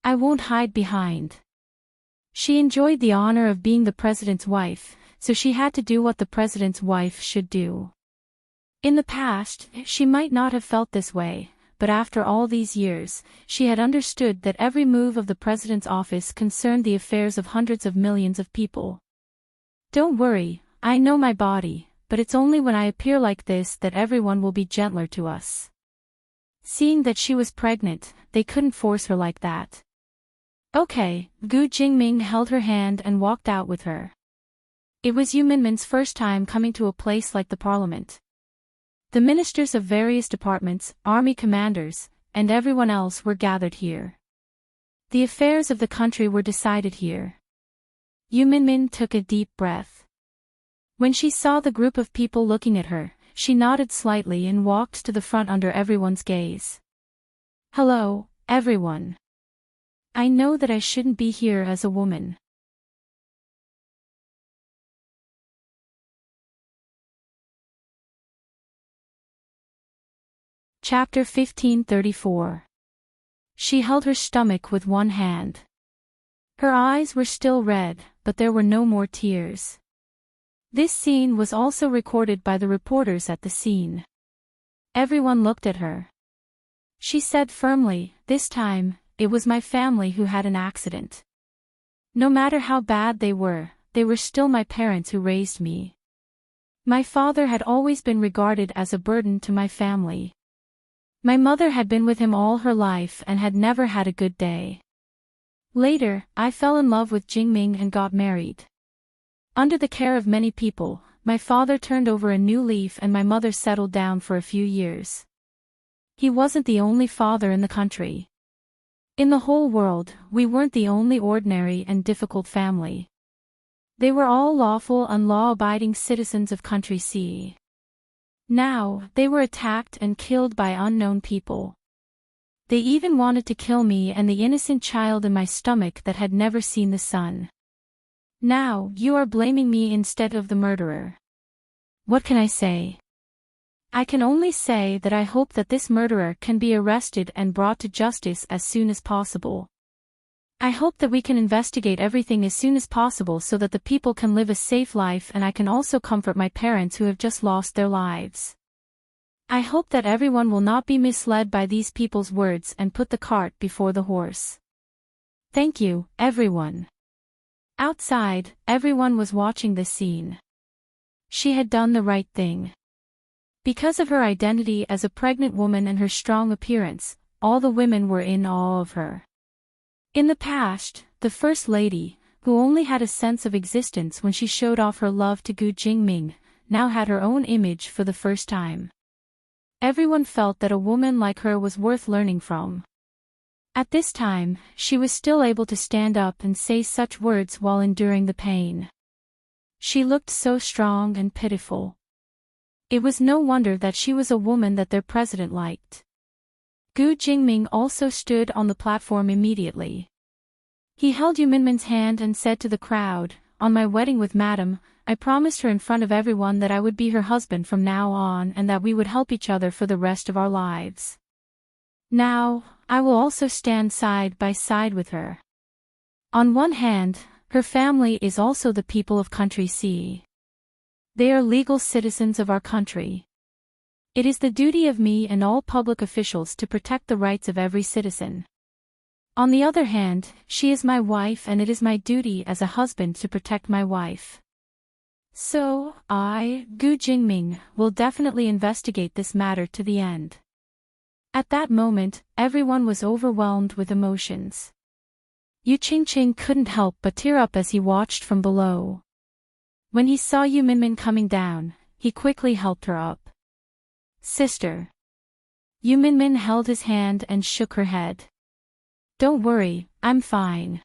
I won't hide behind. She enjoyed the honor of being the president's wife, so she had to do what the president's wife should do. In the past, she might not have felt this way, but after all these years, she had understood that every move of the president's office concerned the affairs of hundreds of millions of people. Don't worry, I know my body, but it's only when I appear like this that everyone will be gentler to us. Seeing that she was pregnant, they couldn't force her like that. Okay, Gu Jingming held her hand and walked out with her. It was Yu Minmin's first time coming to a place like the parliament. The ministers of various departments, army commanders, and everyone else were gathered here. The affairs of the country were decided here. Yu Minmin took a deep breath. When she saw the group of people looking at her, she nodded slightly and walked to the front under everyone's gaze. Hello, everyone. I know that I shouldn't be here as a woman. Chapter 1534. She held her stomach with one hand. Her eyes were still red, but there were no more tears. This scene was also recorded by the reporters at the scene. Everyone looked at her. She said firmly, this time, it was my family who had an accident. No matter how bad they were still my parents who raised me. My father had always been regarded as a burden to my family. My mother had been with him all her life and had never had a good day. Later, I fell in love with Jingming and got married. Under the care of many people, my father turned over a new leaf and my mother settled down for a few years. He wasn't the only father in the country. In the whole world, we weren't the only ordinary and difficult family. They were all lawful and law-abiding citizens of Country C. Now, they were attacked and killed by unknown people. They even wanted to kill me and the innocent child in my stomach that had never seen the sun. Now, you are blaming me instead of the murderer. What can I say? I can only say that I hope that this murderer can be arrested and brought to justice as soon as possible. I hope that we can investigate everything as soon as possible so that the people can live a safe life and I can also comfort my parents who have just lost their lives. I hope that everyone will not be misled by these people's words and put the cart before the horse. Thank you, everyone. Outside, everyone was watching this scene. She had done the right thing. Because of her identity as a pregnant woman and her strong appearance, all the women were in awe of her. In the past, the First Lady, who only had a sense of existence when she showed off her love to Gu Jingming, now had her own image for the first time. Everyone felt that a woman like her was worth learning from. At this time, she was still able to stand up and say such words while enduring the pain. She looked so strong and pitiful. It was no wonder that she was a woman that their president liked. Gu Jingming also stood on the platform immediately. He held Yu Minmin's hand and said to the crowd, "On my wedding with Madam, I promised her in front of everyone that I would be her husband from now on and that we would help each other for the rest of our lives. Now, I will also stand side by side with her. On one hand, her family is also the people of Country C. They are legal citizens of our country. It is the duty of me and all public officials to protect the rights of every citizen. On the other hand, she is my wife and it is my duty as a husband to protect my wife. So, I, Gu Jingming, will definitely investigate this matter to the end." At that moment, everyone was overwhelmed with emotions. Yu Qingqing couldn't help but tear up as he watched from below. When he saw Yu Minmin coming down, he quickly helped her up. "Sister." Yu Minmin held his hand and shook her head. "Don't worry, I'm fine."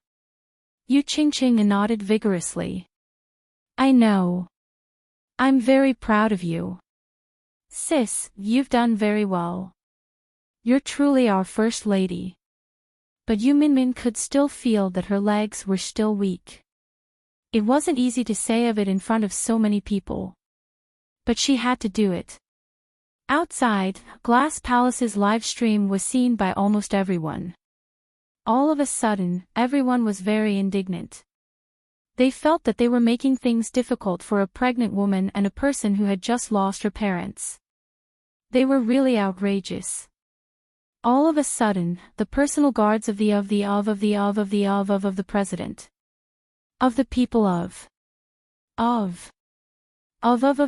Yu Qingqing nodded vigorously. "I know. I'm very proud of you. Sis, you've done very well. You're truly our First Lady." But Yu Minmin could still feel that her legs were still weak. It wasn't easy to say of it in front of so many people. But she had to do it. Outside, Glass Palace's live stream was seen by almost everyone. All of a sudden, everyone was very indignant. They felt that they were making things difficult for a pregnant woman and a person who had just lost her parents. They were really outrageous. All of a sudden, the personal guards of the president. Of the people of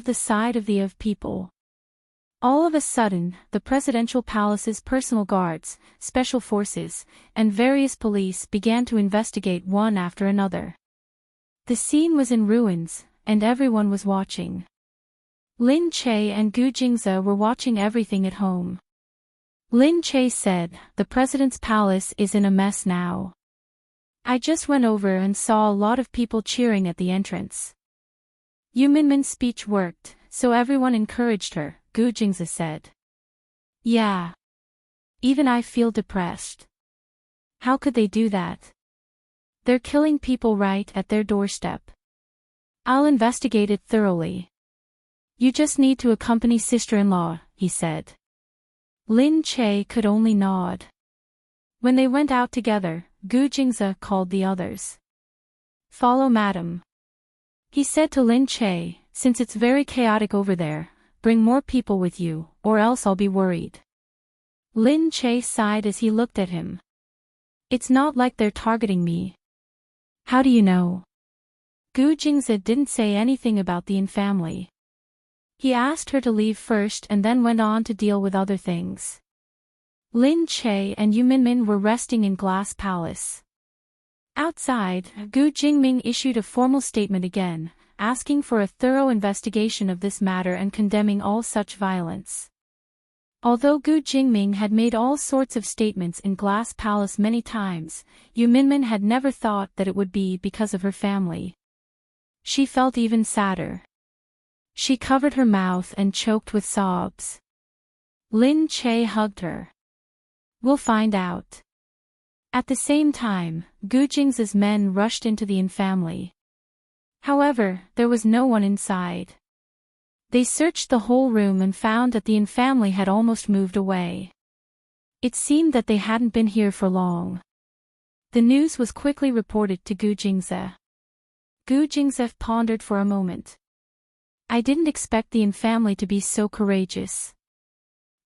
the side of the people. All of a sudden, the presidential palace's personal guards, special forces, and various police began to investigate one after another. The scene was in ruins, and everyone was watching. Lin Che and Gu Jingze were watching everything at home. Lin Che said, "The president's palace is in a mess now. I just went over and saw a lot of people cheering at the entrance." Yu Minmin's speech worked, so everyone encouraged her, Gu Jingze said. "Yeah. Even I feel depressed. How could they do that? They're killing people right at their doorstep. I'll investigate it thoroughly. You just need to accompany sister-in-law," he said. Lin Che could only nod. When they went out together, Gu Jingze called the others. "Follow Madam," he said to Lin Che, "since it's very chaotic over there, bring more people with you, or else I'll be worried." Lin Che sighed as he looked at him. "It's not like they're targeting me." "How do you know?" Gu Jingze didn't say anything about the In family. He asked her to leave first and then went on to deal with other things. Lin Che and Yu Minmin were resting in Glass Palace. Outside, Gu Jingming issued a formal statement again, asking for a thorough investigation of this matter and condemning all such violence. Although Gu Jingming had made all sorts of statements in Glass Palace many times, Yu Minmin had never thought that it would be because of her family. She felt even sadder. She covered her mouth and choked with sobs. Lin Che hugged her. "We'll find out." At the same time, Gu Jing's men rushed into the Yin family. However, there was no one inside. They searched the whole room and found that the Yin family had almost moved away. It seemed that they hadn't been here for long. The news was quickly reported to Gu Jingze. Gu Jingze pondered for a moment. "I didn't expect the Yin family to be so courageous.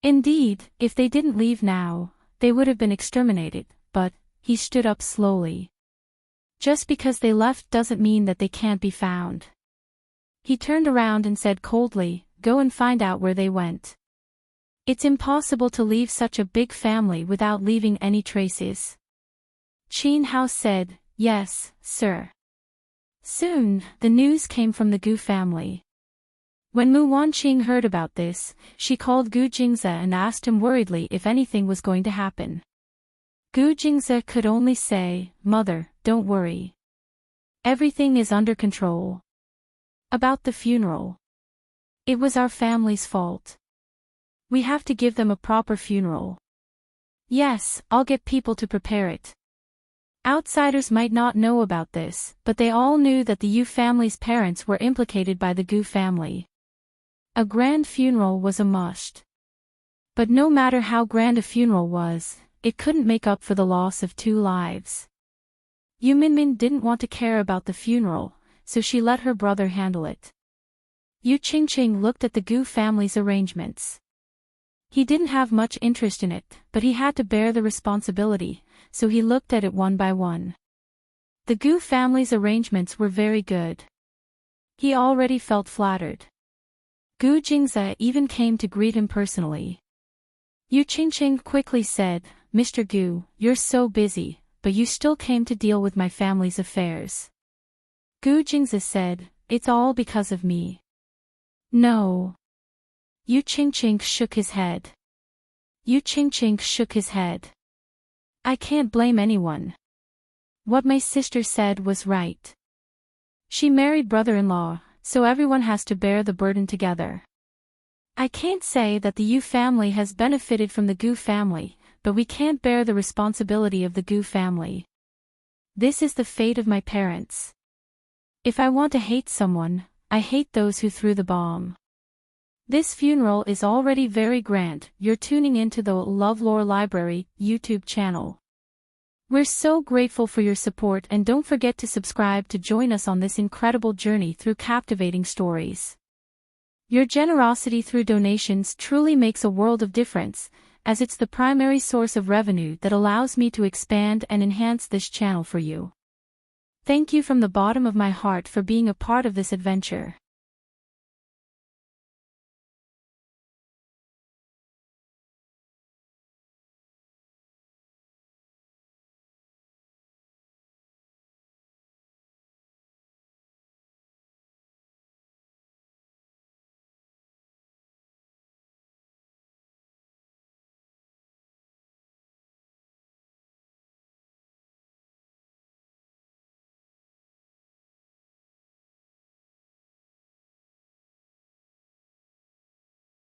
Indeed, if they didn't leave now, they would have been exterminated, but," he stood up slowly. "Just because they left doesn't mean that they can't be found." He turned around and said coldly, "Go and find out where they went. It's impossible to leave such a big family without leaving any traces." Qin Hao said, "Yes, sir." Soon, the news came from the Gu family. When Mu Wanqing heard about this, she called Gu Jingze and asked him worriedly if anything was going to happen. Gu Jingze could only say, "Mother, don't worry. Everything is under control." About the funeral. "It was our family's fault. We have to give them a proper funeral." "Yes, I'll get people to prepare it." Outsiders might not know about this, but they all knew that the Yu family's parents were implicated by the Gu family. A grand funeral was a must. But no matter how grand a funeral was, it couldn't make up for the loss of 2 lives. Yu Minmin didn't want to care about the funeral, so she let her brother handle it. Yu Qingqing looked at the Gu family's arrangements. He didn't have much interest in it, but he had to bear the responsibility, so he looked at it one by one. The Gu family's arrangements were very good. He already felt flattered. Gu Jingze even came to greet him personally. Yu Qingqing quickly said, "Mr. Gu, you're so busy, but you still came to deal with my family's affairs." Gu Jingze said, "It's all because of me." "No." Yu Qingqing shook his head. Yu Qingqing shook his head. "I can't blame anyone. What my sister said was right. She married brother-in-law, so everyone has to bear the burden together. I can't say that the Yu family has benefited from the Gu family, but we can't bear the responsibility of the Gu family. This is the fate of my parents. If I want to hate someone, I hate those who threw the bomb." This funeral is already very grand. You're tuning into the LoveLore Library YouTube channel. We're so grateful for your support, and don't forget to subscribe to join us on this incredible journey through captivating stories. Your generosity through donations truly makes a world of difference, as it's the primary source of revenue that allows me to expand and enhance this channel for you. Thank you from the bottom of my heart for being a part of this adventure.